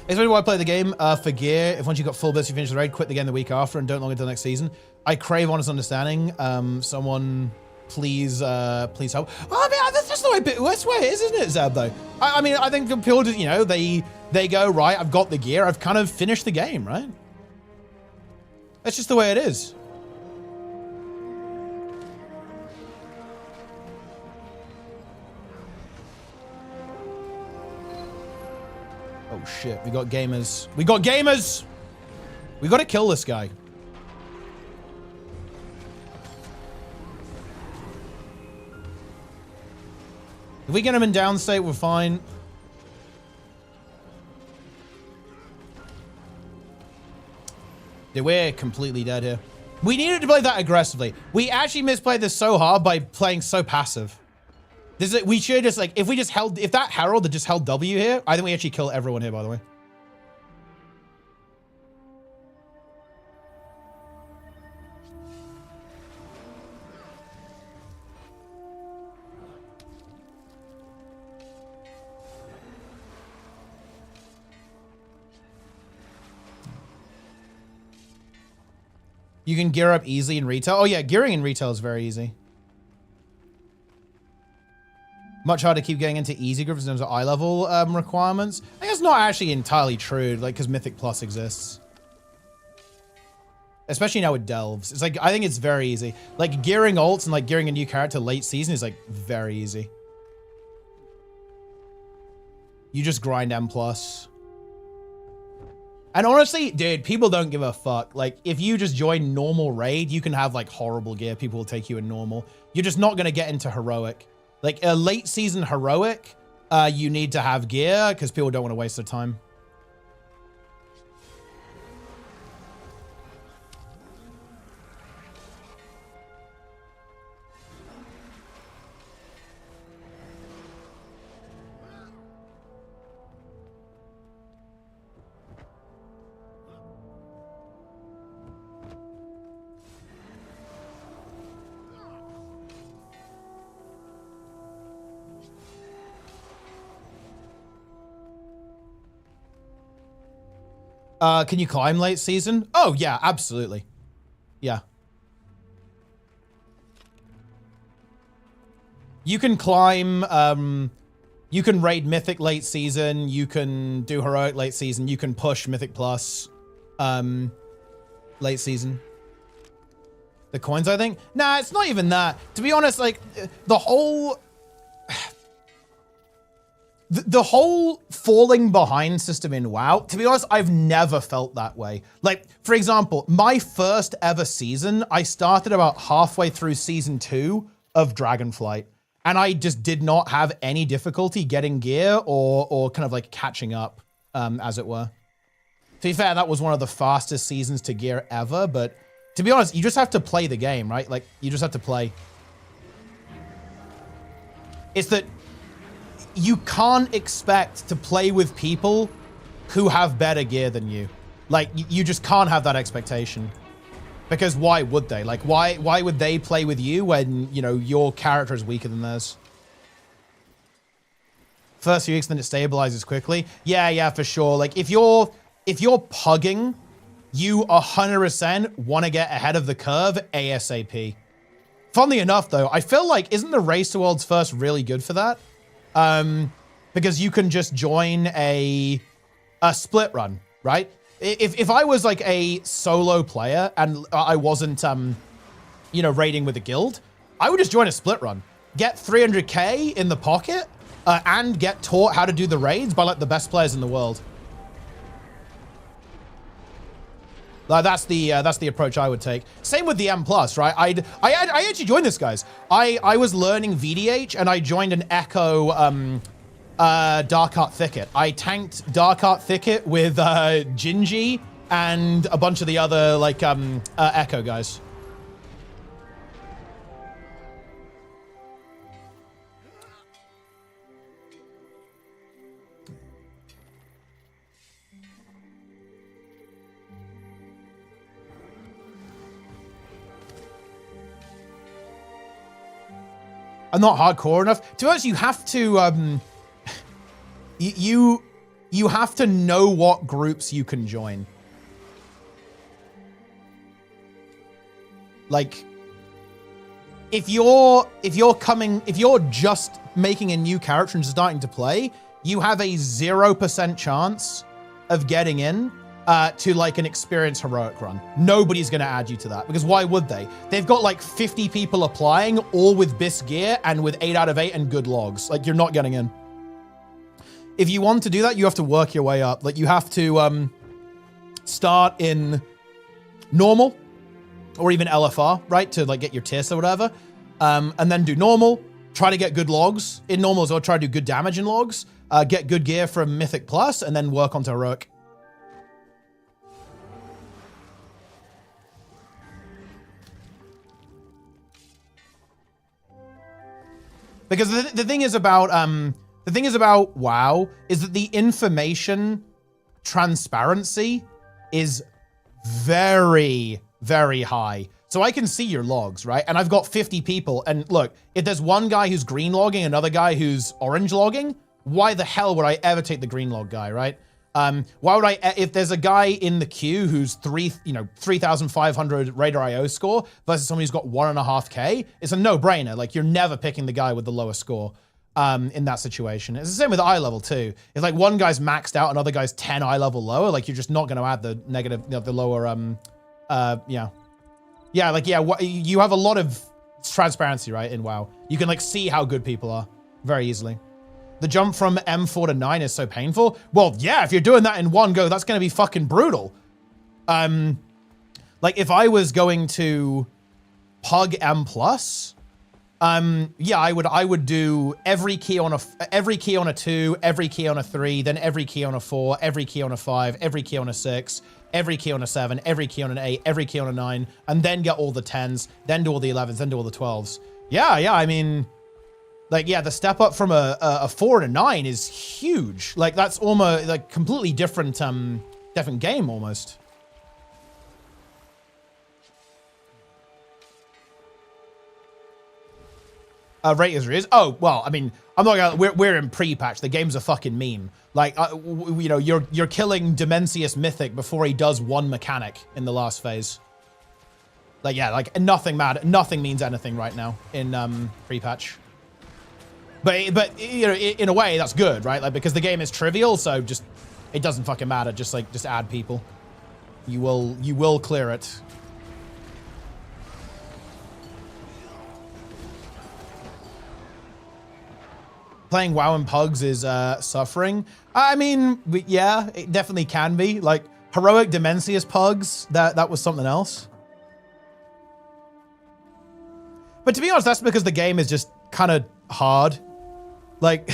It's really why I play the game for gear. If once you got full bits, you finish the raid, quit the game the week after, and don't log into the next season. I crave honest understanding. Someone, please help. Oh, I mean, that's just the way it is, isn't it, Zeb? Though. I mean, I think people just, you know, they go right. I've got the gear. I've kind of finished the game, right? That's just the way it is. Oh shit, we got gamers. We got gamers! We gotta kill this guy. If we get him in down state, we're fine. Dude, we're completely dead here. We needed to play that aggressively. We actually misplayed this so hard by playing so passive. This is, we should just like, if that Herald had just held W here, I think we actually kill everyone here, by the way. You can gear up easily in retail. Oh yeah, gearing in retail is very easy. Much harder to keep getting into easy groups in terms of eye level requirements. I think it's not actually entirely true, like, because Mythic Plus exists. Especially now with Delves. It's like, I think it's very easy. Like, gearing ults and, like, gearing a new character late season is, like, very easy. You just grind M+. And honestly, dude, people don't give a fuck. Like, if you just join normal raid, you can have, like, horrible gear. People will take you in normal. You're just not going to get into heroic. Like, a late season heroic, you need to have gear because people don't want to waste their time. Can you climb late season? Oh, yeah, absolutely. Yeah. You can climb, you can raid Mythic late season, you can do Heroic late season, you can push Mythic Plus late season. The coins, I think? Nah, it's not even that. To be honest, like, the whole falling behind system in WoW, to be honest, I've never felt that way. Like, for example, my first ever season, I started about halfway through season 2 of Dragonflight, and I just did not have any difficulty getting gear or kind of like catching up, as it were. To be fair, that was one of the fastest seasons to gear ever, but to be honest, you just have to play the game, right? Like, you just have to play. It's that you can't expect to play with people who have better gear than you. Like, you just can't have that expectation. Because why would they? Like, why would they play with you when, you know, your character is weaker than theirs? First few weeks, then it stabilizes quickly. Yeah, for sure. Like, if you're pugging, you 100% want to get ahead of the curve ASAP. Funnily enough, though, I feel like, isn't the Race to Worlds First really good for that? Because you can just join a split run, right? If I was like a solo player and I wasn't, you know, raiding with a guild, I would just join a split run, get 300k in the pocket, and get taught how to do the raids by like the best players in the world. That's the approach I would take. Same with the M+, right? I actually joined this, guys. I was learning VDH and I joined an Echo Dark Art Thicket. I tanked Dark Art Thicket with Gingy and a bunch of the other like Echo guys. are not hardcore enough. To us, you have to you have to know what groups you can join. Like, if you're just making a new character and starting to play, you have a 0% chance of getting in to like an experienced heroic run. Nobody's gonna add you to that, because why would they? They've got like 50 people applying, all with BIS gear and with 8 out of 8 and good logs. Like, you're not getting in. If you want to do that, you have to work your way up. Like, you have to start in normal or even LFR, right? To like get your tier or whatever. And then do normal, try to get good logs in normals, or try to do good damage in logs, get good gear from Mythic Plus, and then work onto heroic. Because the thing is about WoW is that the information transparency is very, very high. So I can see your logs, right? And I've got 50 people. And look, if there's one guy who's green logging, another guy who's orange logging, why the hell would I ever take the green log guy, right? Why would I, if there's a guy in the queue who's 3,500 Raider IO score versus someone who's got 1.5K, it's a no-brainer. Like, you're never picking the guy with the lower score in that situation. It's the same with eye level too. If like one guy's maxed out, another guy's 10 eye level lower, like you're just not going to add the negative, you know, the lower, you have a lot of transparency, right, in WoW. You can like see how good people are very easily. The jump from M4 to 9 is so painful. Well, yeah, if you're doing that in one go, that's going to be fucking brutal. Like if I was going to pug M+, yeah, I would do every key on a 2, every key on a 3, then every key on a 4, every key on a 5, every key on a 6, every key on a 7, every key on an 8, every key on a 9, and then get all the 10s, then do all the 11s, then do all the 12s. Yeah, I mean, like, yeah, the step up from a 4 and a 9 is huge. Like, that's almost like completely different game almost. Rate is rears. Oh, well, I mean, I'm not gonna, we're in pre-patch. The game's a fucking meme. Like, you know, you're killing Dimensius Mythic before he does one mechanic in the last phase. Like, yeah, like nothing means anything right now in pre-patch. But you know, in a way that's good, right? Like, because the game is trivial, so just it doesn't fucking matter. Just add people. You will clear it. Playing WoW and pugs is suffering. I mean, yeah, it definitely can be. Like heroic Dimensius pugs, that was something else. But to be honest, that's because the game is just kind of hard. Like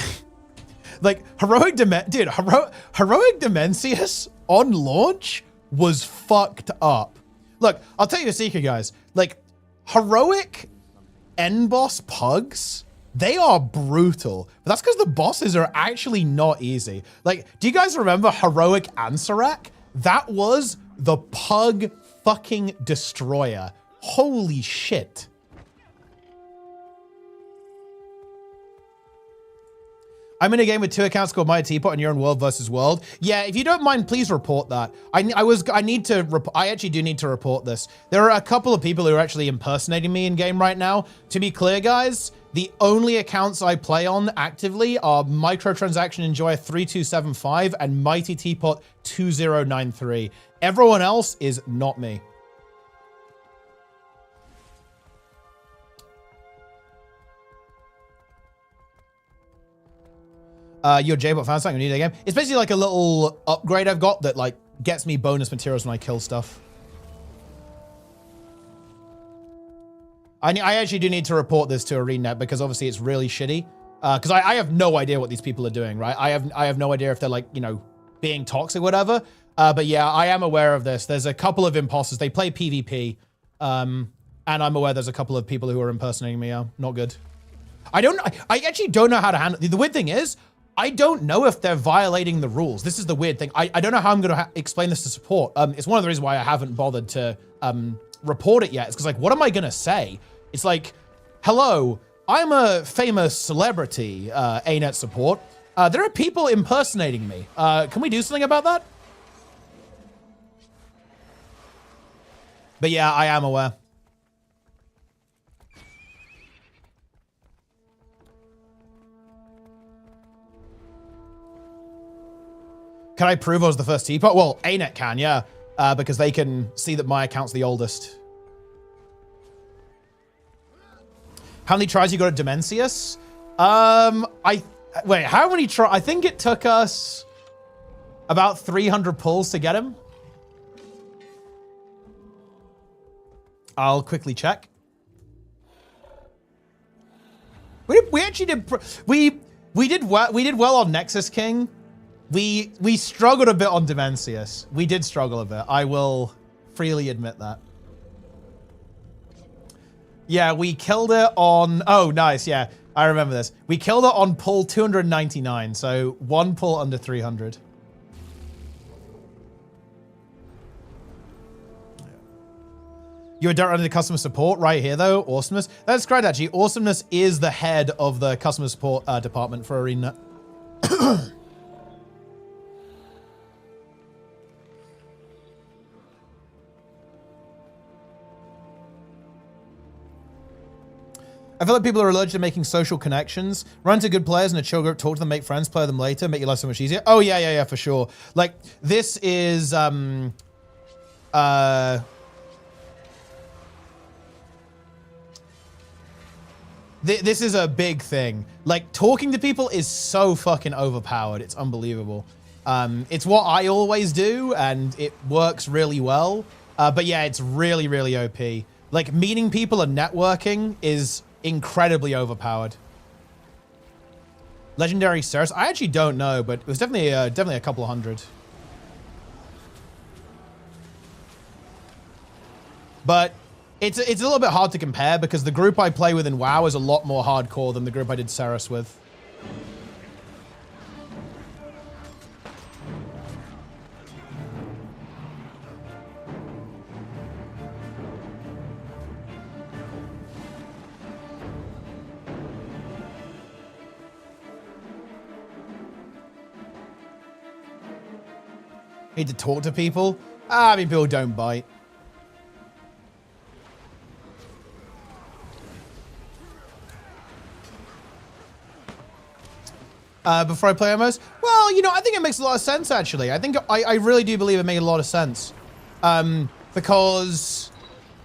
heroic Dimensius on launch was fucked up. Look, I'll tell you a secret, guys. Like heroic end boss pugs, they are brutal, but that's because the bosses are actually not easy. Like, do you guys remember heroic Ansarak? That was the pug fucking destroyer. Holy shit. I'm in a game with 2 accounts called MightyTeapot and you're in World versus World. Yeah, if you don't mind, please report that. I actually do need to report this. There are a couple of people who are actually impersonating me in game right now. To be clear, guys, the only accounts I play on actively are Microtransaction Enjoyer 3275 and MightyTeapot 2093. Everyone else is not me. Your JBot fan site, you need a game. It's basically like a little upgrade I've got that like gets me bonus materials when I kill stuff. I actually do need to report this to ArenaNet because obviously it's really shitty. Because I have no idea what these people are doing, right? I have no idea if they're like, you know, being toxic or whatever. But yeah, I am aware of this. There's a couple of imposters. They play PvP. And I'm aware there's a couple of people who are impersonating me. Not good. I actually don't know how to handle it. The weird thing is, I don't know if they're violating the rules. This is the weird thing. I don't know how I'm going to explain this to support. It's one of the reasons why I haven't bothered to report it yet. It's because, like, what am I going to say? It's like, hello, I'm a famous celebrity, ArenaNet support. There are people impersonating me. Can we do something about that? But yeah, I am aware. Can I prove I was the first teapot? Well, ArenaNet can, yeah. Because they can see that my account's the oldest. How many tries you got at Dimensius? Wait, how many tries? I think it took us about 300 pulls to get him. I'll quickly check. We actually did we did well on Nexus King. We struggled a bit on Dimensius. We did struggle a bit. I will freely admit that. Yeah, we killed it on... Oh, nice. Yeah, I remember this. We killed it on pull 299, so one pull under 300. You were directly to customer support right here, though. Awesomeness. That's correct, actually. Awesomeness is the head of the customer support department for ArenaNet. I feel like people are allergic to making social connections. Run to good players in a chill group, talk to them, make friends, play them later, make your life so much easier. Oh, yeah, for sure. Like, this is, this is a big thing. Like, talking to people is so fucking overpowered. It's unbelievable. It's what I always do, and it works really well. But yeah, it's really, really OP. Like, meeting people and networking is incredibly overpowered. Legendary Ceres? I actually don't know, but it was definitely a couple of hundred. But it's a little bit hard to compare because the group I play with in WoW is a lot more hardcore than the group I did Ceres with. Need to talk to people? I mean, people don't bite. Before I play MMOs? Well, you know, I think it makes a lot of sense, actually. I think I really do believe it made a lot of sense. Because,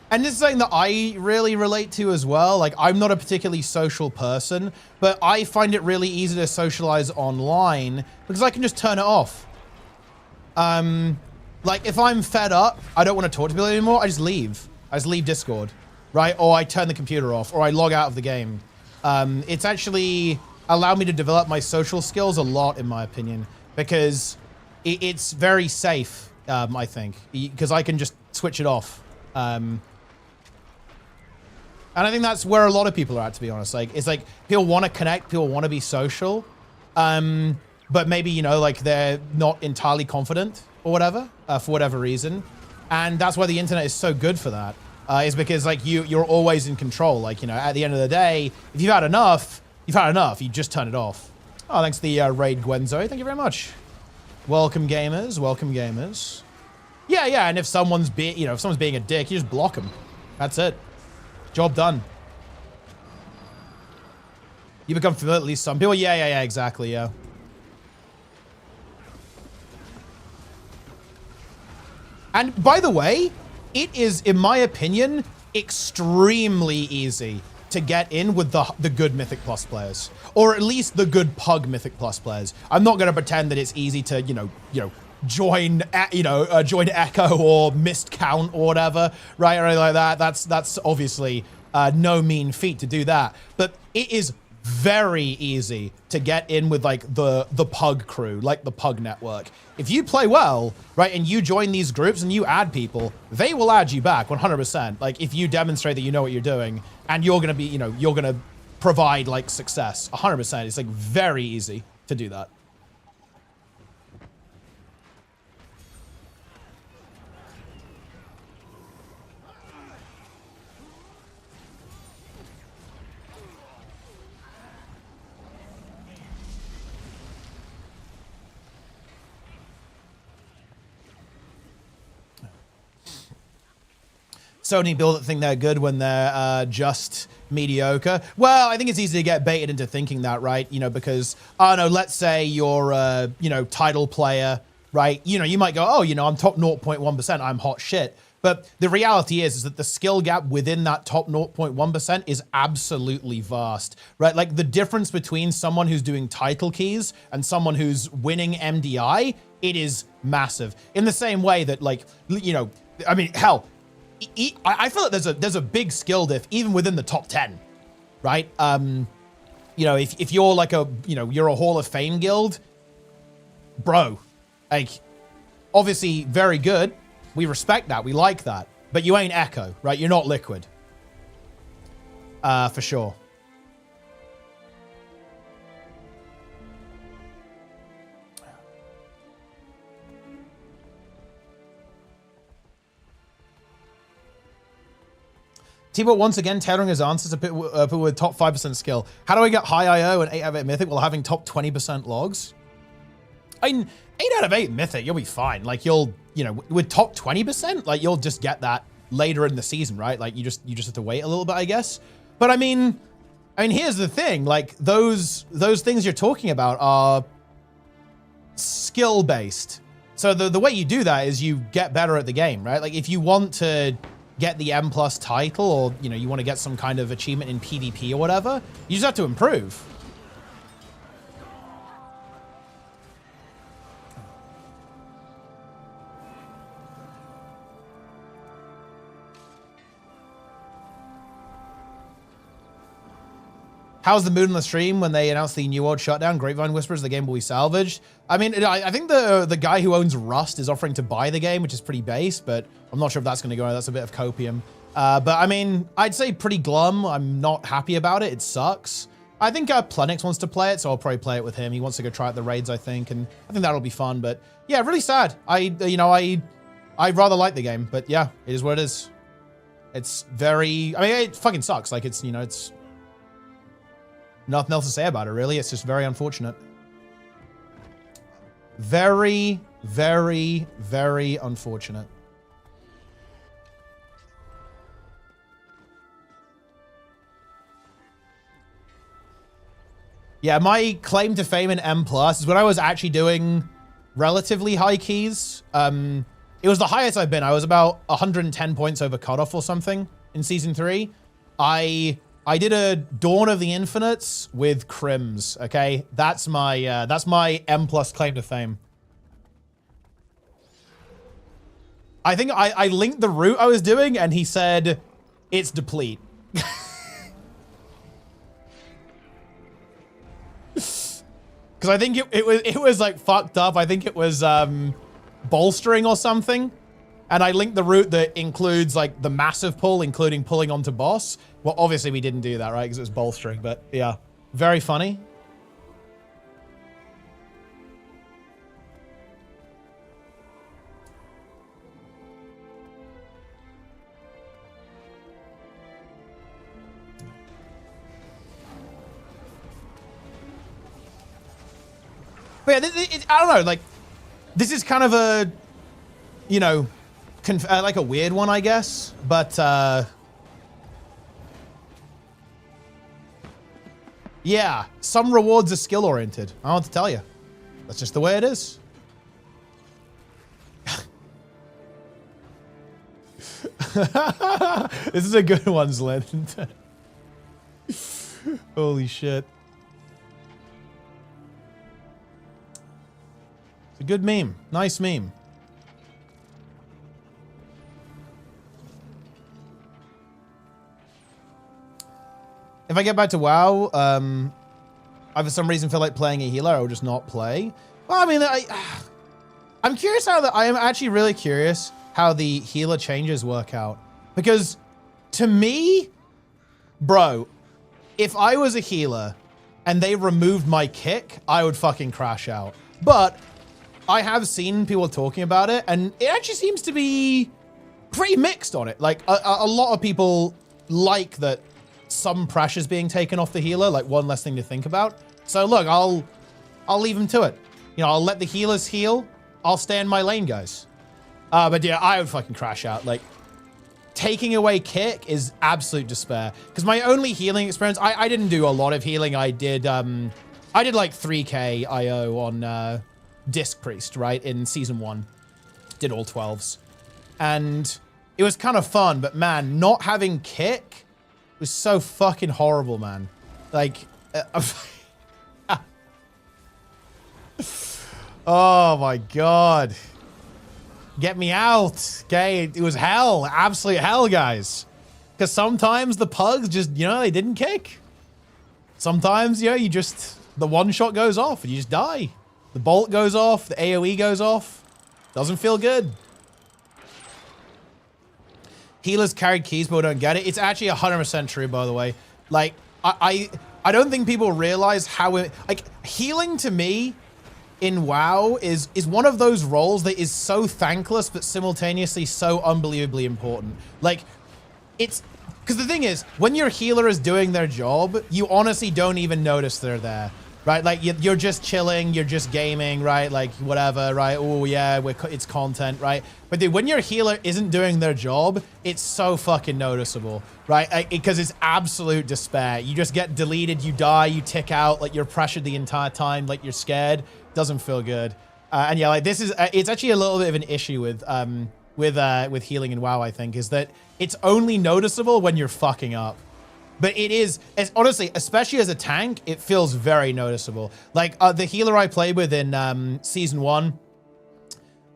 and this is something that I really relate to as well. Like, I'm not a particularly social person, but I find it really easy to socialize online because I can just turn it off. Like, if I'm fed up, I don't want to talk to people anymore, I just leave. I just leave Discord, right? Or I turn the computer off, or I log out of the game. It's actually allowed me to develop my social skills a lot, in my opinion, because it's very safe, I think, because I can just switch it off. And I think that's where a lot of people are at, to be honest. Like, it's like people want to connect, people want to be social, but maybe, you know, like they're not entirely confident or whatever, for whatever reason. And that's why the internet is so good for that, is because like you're always in control. Like, you know, at the end of the day, if you've had enough, you've had enough, you just turn it off. Oh, thanks to the raid, Gwenzo. Thank you very much. Welcome, gamers. Welcome, gamers. Yeah, and if someone's being a dick, you just block them. That's it. Job done. You become familiar with at least some people. Yeah, exactly, yeah. And by the way, it is, in my opinion, extremely easy to get in with the good Mythic Plus players, or at least the good Pug Mythic Plus players. I'm not going to pretend that it's easy to, join Echo or Mist Count or whatever, right? Or anything like that. That's obviously no mean feat to do that, but it is very easy to get in with like the Pug crew, like the Pug network. If you play well, right, and you join these groups and you add people, they will add you back 100%. Like if you demonstrate that you know what you're doing and you're gonna be, you're gonna provide like success 100%. It's like very easy to do that. Sony build that think they're good when they're just mediocre. Well, I think it's easy to get baited into thinking that, right? You know, because, oh no, let's say you're a, you know, title player, right? You know, you might go, oh, you know, I'm top 0.1%, I'm hot shit. But the reality is that the skill gap within that top 0.1% is absolutely vast, right? Like the difference between someone who's doing title keys and someone who's winning MDI, it is massive. In the same way that, like, you know, I mean, hell, I feel like there's a big skill diff even within the top 10, right? You know, if you're like a, you know, you're a Hall of Fame guild, bro, like, obviously very good. We respect that. We like that. But you ain't Echo, right? You're not Liquid. For sure. Teapot once again tailoring his answers to people with top 5% skill. How do I get high IO and 8 out of 8 Mythic while having top 20% logs? I mean, 8 out of 8 Mythic, you'll be fine. Like, you'll, you know, with top 20%, like, you'll just get that later in the season, right? Like, you just have to wait a little bit, I guess. But I mean, here's the thing. Like, those things you're talking about are skill-based. So the way you do that is you get better at the game, right? Like, if you want to get the M+ title, or, you know, you want to get some kind of achievement in PvP or whatever, you just have to improve. How's the mood on the stream when they announced the New World shutdown? Grapevine whispers the game will be salvaged. I mean, I think the guy who owns Rust is offering to buy the game, which is pretty base, but I'm not sure if that's going to go on. That's a bit of copium. But I mean, I'd say pretty glum. I'm not happy about it. It sucks. I think Plenix wants to play it, so I'll probably play it with him. He wants to go try out the raids, I think, and I think that'll be fun. But yeah, really sad. I rather like the game, but yeah, it is what it is. It's very, I mean, it fucking sucks. Like, it's, you know, it's nothing else to say about it, really. It's just very unfortunate. Very, very, very unfortunate. Yeah, my claim to fame in M+ is when I was actually doing relatively high keys. It was the highest I've been. I was about 110 points over cutoff or something in Season 3. I did a Dawn of the Infinites with Crims, okay? That's my M+ claim to fame. I think I linked the route I was doing, and he said, it's deplete. Because I think it was like fucked up. I think it was bolstering or something. And I linked the route that includes like the massive pull, including pulling onto boss. Well, obviously we didn't do that, right? Because it was bolstering, but yeah, very funny. But yeah, I don't know, like, this is kind of a, you know, like a weird one, I guess, but yeah, some rewards are skill oriented. I don't want to tell you. That's just the way it is. This is a good one, Zlin. Holy shit. It's a good meme. Nice meme. If I get back to WoW, I for some reason feel like playing a healer, I will just not play. Well, I mean, I'm curious how I am actually really curious how the healer changes work out. Because to me, bro, if I was a healer and they removed my kick, I would fucking crash out. But I have seen people talking about it, and it actually seems to be pretty mixed on it. Like, a lot of people like that some pressure's being taken off the healer, like one less thing to think about. So look, I'll leave him to it. You know, I'll let the healers heal. I'll stay in my lane, guys. But yeah, I would fucking crash out. Like, taking away kick is absolute despair. Because my only healing experience, I didn't do a lot of healing. I did like 3k IO on Disc Priest, right, in season 1. Did all 12s. And it was kind of fun, but man, not having kick was so fucking horrible, man. Like, oh my God. Get me out, okay? It was hell, absolute hell, guys. Because sometimes the pugs just, you know, they didn't kick. Sometimes, you know, you just, the one shot goes off and you just die. The bolt goes off, the AoE goes off. Doesn't feel good. Healers carry keys, but we don't get it. It's actually 100% true, by the way. Like, I don't think people realize how, like, healing to me in WoW is one of those roles that is so thankless, but simultaneously so unbelievably important. Like, it's, because the thing is, when your healer is doing their job, you honestly don't even notice they're there. Right, like you're just chilling, you're just gaming, right? Like whatever, right? Oh yeah, it's content, right? But dude, when your healer isn't doing their job, it's so fucking noticeable, right? Because it's absolute despair. You just get deleted, you die, you tick out, like you're pressured the entire time, like you're scared. Doesn't feel good. And yeah, like this is, it's actually a little bit of an issue with healing in WoW. I think is that it's only noticeable when you're fucking up. But it is, it's honestly, especially as a tank, it feels very noticeable. Like the healer I played with in season 1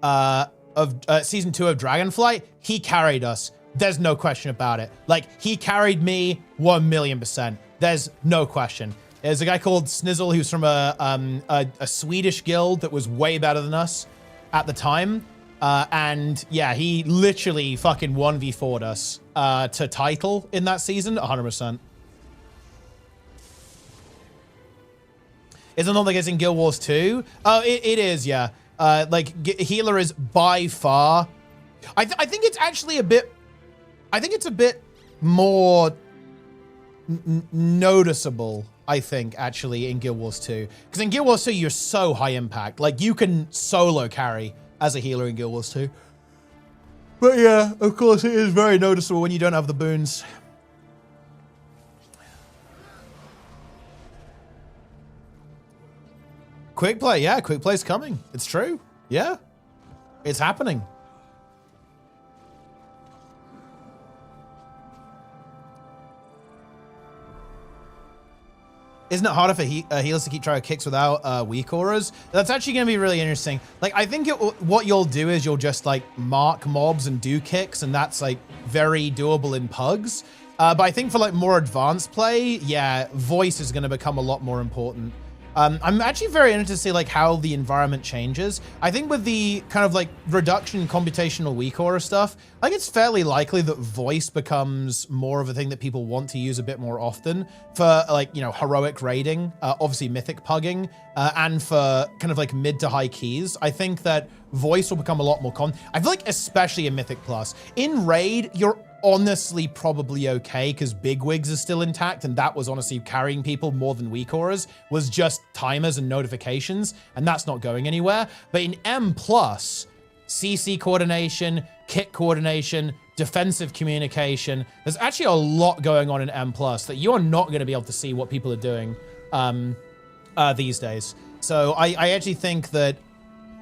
of season 2 of Dragonflight, he carried us. There's no question about it. Like he carried me 1,000,000%. There's no question. There's a guy called Snizzle who's from a Swedish guild that was way better than us at the time. And yeah, he literally fucking 1v4'd us to title in that season, 100%. Is it not like it's in Guild Wars 2? Oh, it is, yeah. Like, healer is by far... I think it's actually a bit... I think it's a bit more noticeable, I think, actually, in Guild Wars 2. Because in Guild Wars 2, you're so high impact. Like, you can solo carry as a healer in Guild Wars 2. But yeah, of course, it is very noticeable when you don't have the boons. Quick play, yeah, quick play's coming. It's true. Yeah, it's happening. Isn't it harder for healers to keep track of kicks without weak auras? That's actually going to be really interesting. Like, I think what you'll do is you'll just, like, mark mobs and do kicks, and that's, like, very doable in pugs. But I think for, like, more advanced play, yeah, voice is going to become a lot more important. I'm actually very interested to see, like, how the environment changes. I think with the kind of, like, reduction in computational weak aura stuff, I think it's fairly likely that voice becomes more of a thing that people want to use a bit more often for, like, you know, heroic raiding, obviously mythic pugging, and for kind of, like, mid to high keys. I think that voice will become a lot more common. I feel like especially in Mythic Plus. In raid, you're honestly probably okay because bigwigs is still intact, and that was honestly carrying people more than weak auras, was just timers and notifications, and that's not going anywhere. But in M+, CC coordination, kick coordination, defensive communication, there's actually a lot going on in M+, that you are not going to be able to see what people are doing these days. So I actually think that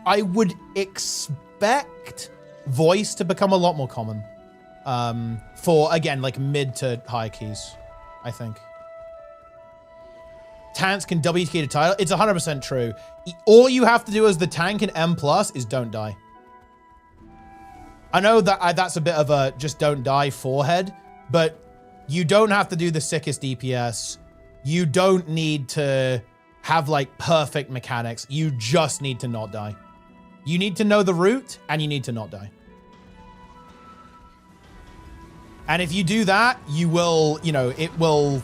I would expect voice to become a lot more common. For, again, like mid to high keys, I think. Tanks can WK to title. It's 100% true. All you have to do as the tank in M+ is don't die. I know that that's a bit of a just don't die forehead, but you don't have to do the sickest DPS. You don't need to have, like, perfect mechanics. You just need to not die. You need to know the route, and you need to not die. And if you do that, you will, you know, it will,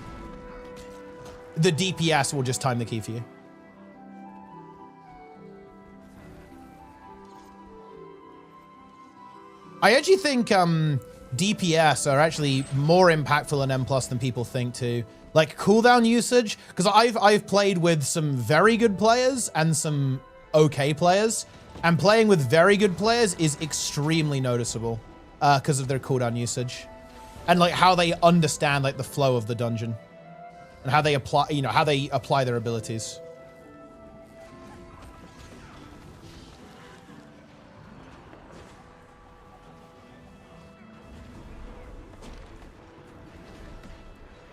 the DPS will just time the key for you. I actually think DPS are actually more impactful in M+ than people think too. Like cooldown usage, because I've played with some very good players and some okay players, and playing with very good players is extremely noticeable. because of their cooldown usage. And like how they understand like the flow of the dungeon. And how they apply, you know, how they apply their abilities.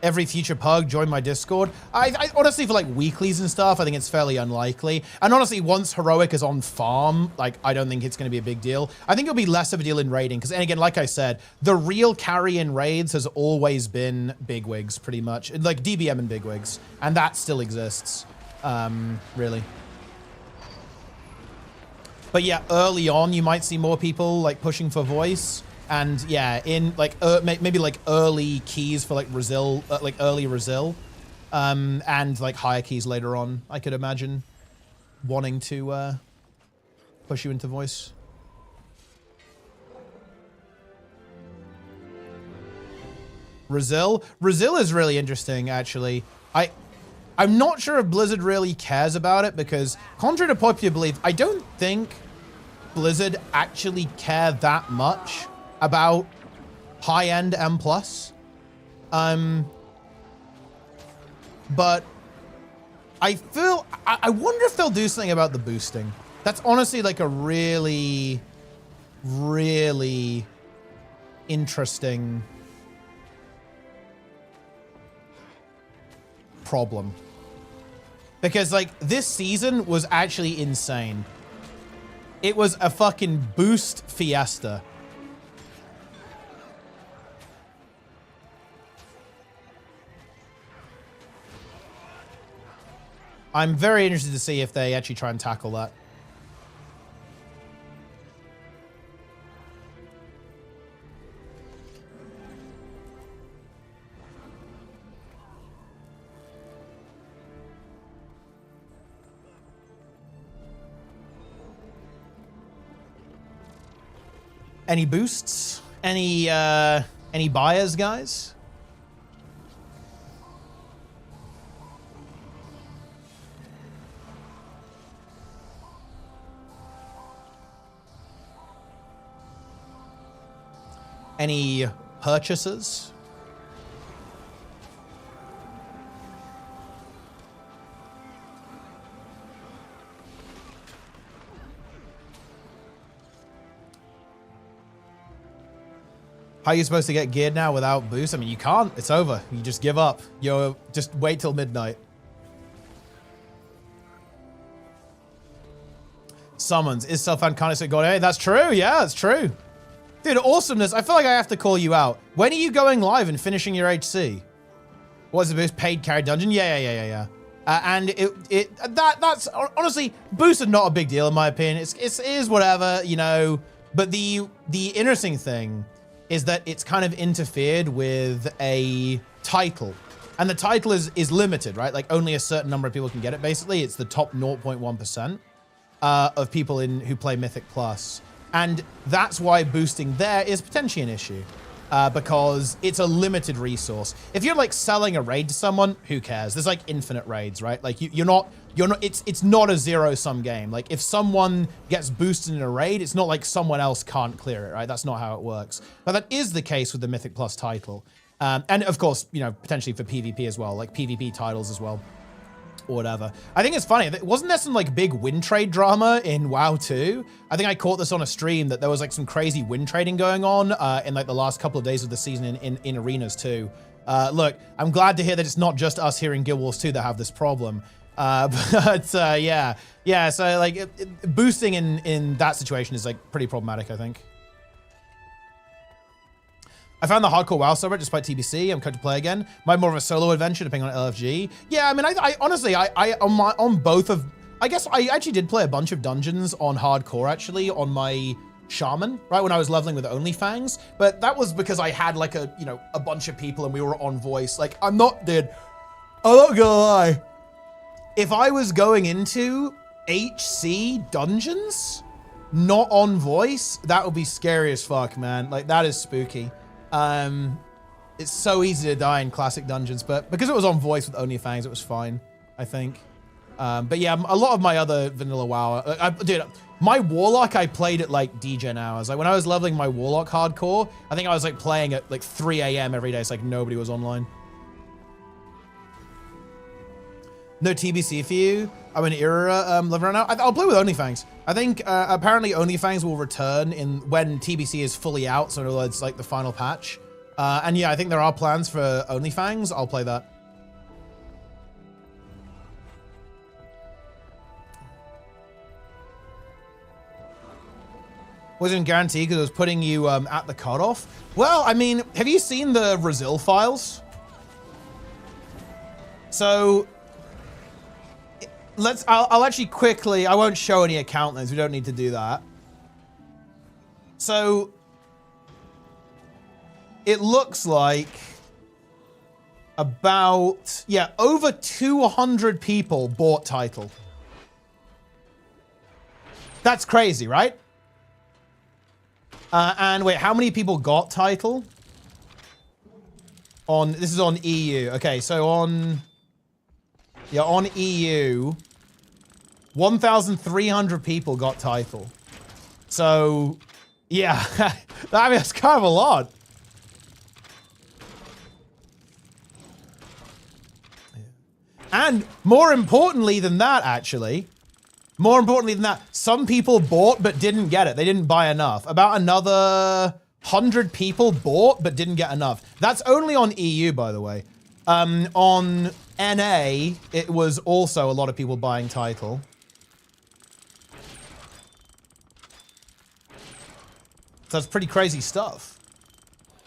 Every future pug join my Discord. I honestly, for like weeklies and stuff, I think it's fairly unlikely. And honestly, once Heroic is on farm, like I don't think it's going to be a big deal. I think it'll be less of a deal in raiding because, and again, like I said, the real carry in raids has always been bigwigs, pretty much, like DBM and bigwigs, and that still exists, really. But yeah, early on, you might see more people like pushing for voice. And yeah, in like maybe like early keys for like Brazil, like early Brazil, and like higher keys later on, I could imagine wanting to push you into voice. Brazil is really interesting, actually. I'm not sure if Blizzard really cares about it because, contrary to popular belief, I don't think Blizzard actually care that much about high-end M+. But I feel, I wonder if they'll do something about the boosting. That's honestly like a really, really interesting problem. Because like this season was actually insane. It was a fucking boost fiesta. I'm very interested to see if they actually try and tackle that. Any boosts? Any buyers, guys? Any purchases? How are you supposed to get geared now without boost? I mean, you can't. It's over. You just give up. You just wait till midnight. Summons. Is self-found kindness God? Hey, that's true. Yeah, that's true. Dude, awesomeness. I feel like I have to call you out. When are you going live and finishing your HC? What's the boost? Paid carry dungeon? Yeah. And that's honestly, boosts are not a big deal in my opinion. It is whatever, you know. But the interesting thing is that it's kind of interfered with a title. And the title is limited, right? Like only a certain number of people can get it, basically. It's the top 0.1% of people who play Mythic Plus. And that's why boosting there is potentially an issue. Because it's a limited resource. If you're like selling a raid to someone, who cares? There's like infinite raids, right? Like you're not, it's not a zero-sum game. Like if someone gets boosted in a raid, it's not like someone else can't clear it, right? That's not how it works. But that is the case with the Mythic Plus title. And of course, you know, potentially for PvP as well, like PvP titles as well. Or whatever. I think it's funny. Wasn't there some like big win trade drama in WoW 2? I think I caught this on a stream that there was like some crazy win trading going on in like the last couple of days of the season in arenas too. Look, I'm glad to hear that it's not just us here in Guild Wars 2 that have this problem. Yeah. So like boosting in that situation is like pretty problematic, I think. I found the hardcore WoW subreddit despite TBC. I'm going to play again. Might more of a solo adventure depending on LFG. Yeah, I mean, I honestly, on both of, I guess I actually did play a bunch of dungeons on hardcore actually on my shaman, right? When I was leveling with Onlyfangs, but that was because I had like a bunch of people and we were on voice. Like I'm not gonna lie. If I was going into HC dungeons, not on voice, that would be scary as fuck, man. Like that is spooky. It's so easy to die in classic dungeons, but because it was on voice with Onlyfangs, it was fine, I think. But yeah, a lot of my other vanilla WoW, dude, my Warlock I played at like degen hours. Like when I was leveling my Warlock hardcore, I think I was like playing at like 3 a.m. every day. It's like nobody was online. No TBC for you. I'm an era lover now. I'll play with OnlyFans. I think apparently OnlyFans will return when TBC is fully out. So in other words, like the final patch. And yeah, I think there are plans for OnlyFans. I'll play that. Wasn't guaranteed because it was putting you at the cutoff. Well, I mean, have you seen the Brazil files? So I'll actually quickly, I won't show any account names. We don't need to do that. So it looks like about, yeah, over 200 people bought title. That's crazy, right? And wait, how many people got title? This is on EU. Okay, so on EU, 1,300 people got title. So, yeah, I mean, that's kind of a lot. And more importantly than that, actually, some people bought but didn't get it. They didn't buy enough. About another 100 people bought but didn't get enough. That's only on EU, by the way. On NA, it was also a lot of people buying title. So that's pretty crazy stuff.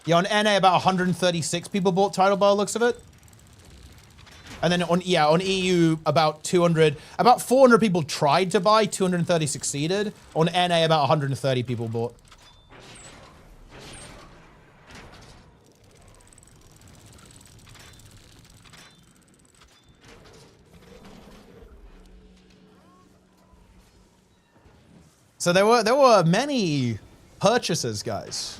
Yeah, on NA, about 136 people bought title by the looks of it. And then on EU, about 200, about 400 people tried to buy, 230 succeeded. On NA, about 130 people bought. So there were many purchases, guys.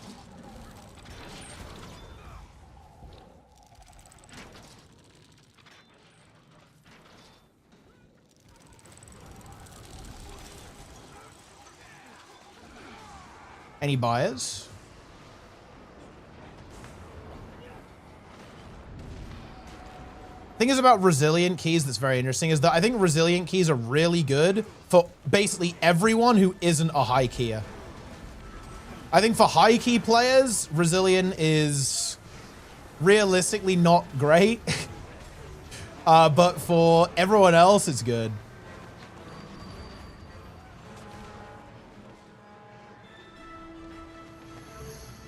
Any buyers? Thing is about resilient keys that's very interesting is that I think resilient keys are really good for basically everyone who isn't a high keyer. I think for high key players, resilient is realistically not great. But for everyone else, it's good.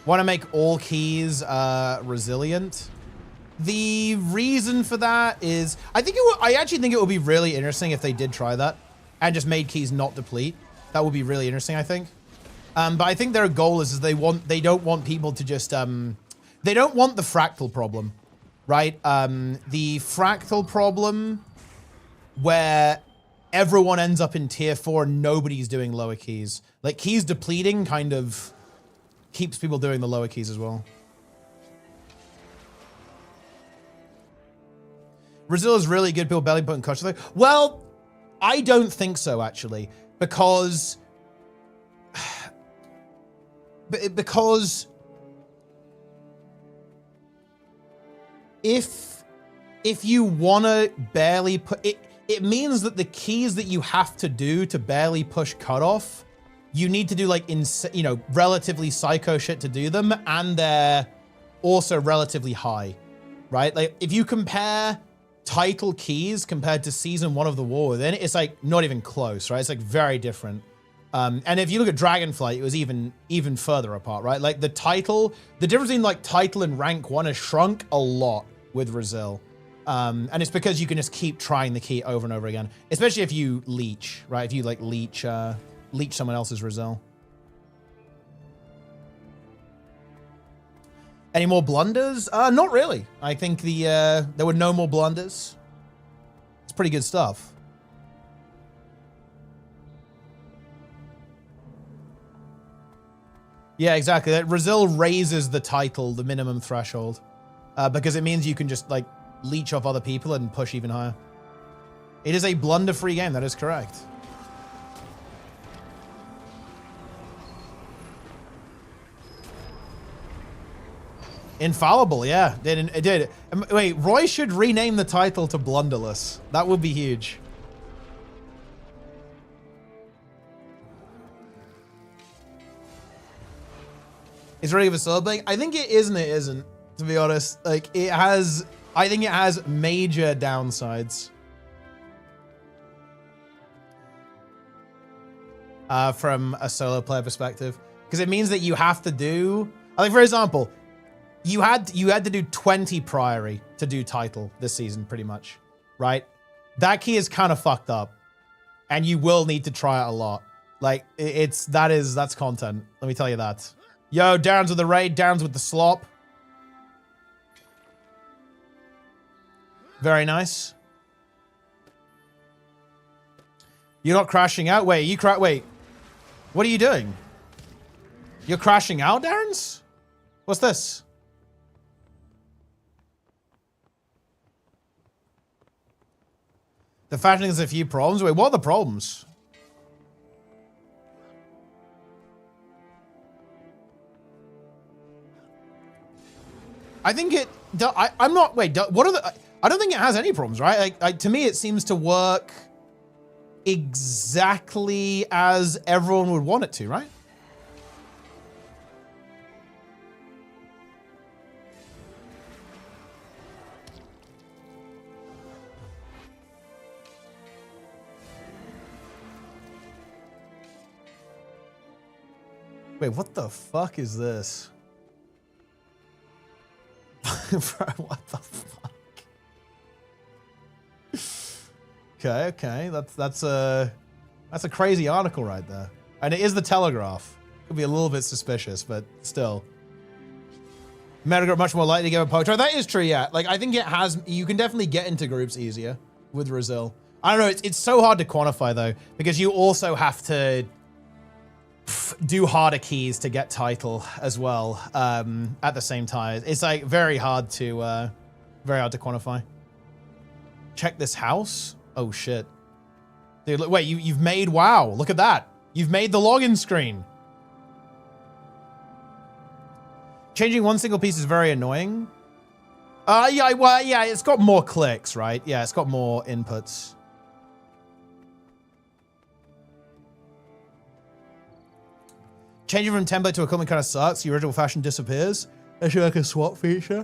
Want to make all keys resilient? The reason for that is I actually think it would be really interesting if they did try that and just made keys not deplete. That would be really interesting, I think. But I think their goal is they don't want people to just they don't want the fractal problem, right? The fractal problem where everyone ends up in tier 4 and nobody's doing lower keys. Like keys depleting kind of keeps people doing the lower keys as well. Brazil is really good. People barely putting culture. Well, I don't think so actually, because if you want to barely put it means that the keys that you have to do to barely push cutoff, you need to do like relatively psycho shit to do them, and they're also relatively high, right? Like if you compare title keys compared to season 1 of the War Within, it's like not even close, right? It's like very different. And if you look at Dragonflight, it was even further apart, right? Like the difference between like title and rank 1 has shrunk a lot with Brazil. And it's because you can just keep trying the key over and over again, especially if you leech, right? If you like leech someone else's Brazil. Any more blunders? Not really. I think there were no more blunders. It's pretty good stuff. Yeah, exactly. That Brazil raises the title, the minimum threshold, because it means you can just like leech off other people and push even higher. It is a blunder-free game. That is correct. Infallible, yeah. It did. Wait, Roy should rename the title to Blunderless. That would be huge. It's ready for celebrating. I think it is and it isn't, to be honest. Like, it has... I think it has major downsides. From a solo player perspective. Because it means that you have to do... Like, for example... You had to do 20 Priory to do title this season, pretty much, right? That key is kind of fucked up, and you will need to try it a lot. Like that's content. Let me tell you that. Yo, Darren's with the raid, Darren's with the slop. Very nice. You're not crashing out. Wait, wait. What are you doing? You're crashing out, Darren's? What's this? The fashion has a few problems. Wait, what are the problems? I think it... I'm not... Wait, what are the... I don't think it has any problems, right? Like, to me, it seems to work exactly as everyone would want it to, right? Wait, what the fuck is this? Bro, what the fuck? Okay. That's a crazy article right there. And it is the Telegraph. Could be a little bit suspicious, but still. Metagroup much more likely to give a poach. That is true, yeah. Like, I think it has... You can definitely get into groups easier with Brazil. I don't know, it's so hard to quantify, though, because you also have to... do harder keys to get title as well at the same time. It's like very hard to quantify. Check this house. Oh shit, dude! Look, wait, you've made WoW. Look at that. You've made the login screen. Changing one single piece is very annoying. Yeah, well, yeah, it's got more clicks, right? Yeah, it's got more inputs. Changing from template to equipment kind of sucks. The original fashion disappears. That's like a swap feature.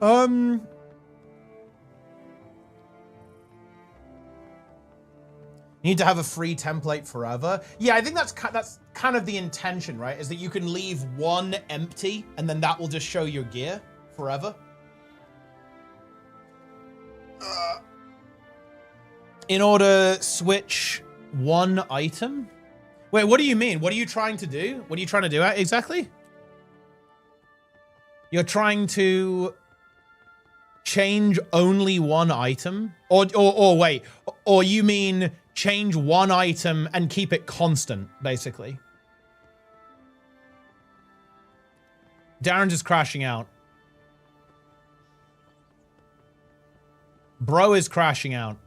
You need to have a free template forever. Yeah, I think that's kind of the intention, right? Is that you can leave one empty and then that will just show your gear forever. In order to switch one item. Wait, what do you mean? What are you trying to do? What are you trying to do exactly? You're trying to change only one item? Or wait, or you mean change one item and keep it constant, basically? Darren's is crashing out. Bro is crashing out.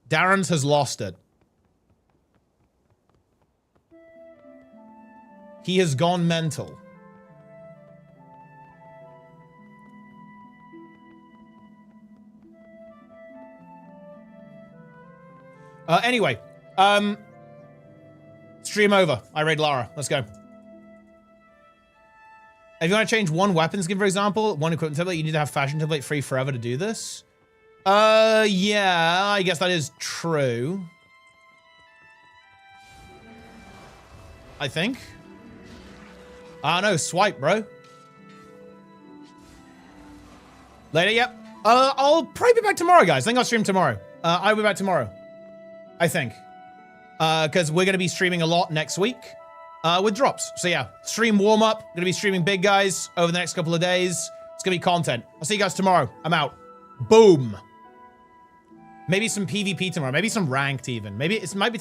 Darren's has lost it. He has gone mental. Anyway, stream over. I raid Lara. Let's go. If you want to change one weapon skin, for example, one equipment template, you need to have fashion template free forever to do this. Yeah, I guess that is true. I think. No, swipe, bro. Later, yep. I'll probably be back tomorrow, guys. I think I'll stream tomorrow. I'll be back tomorrow. I think. Because we're going to be streaming a lot next week with drops. So yeah, stream warm-up. Going to be streaming big guys over the next couple of days. It's going to be content. I'll see you guys tomorrow. I'm out. Boom. Maybe some PvP tomorrow. Maybe some ranked even. Maybe it might be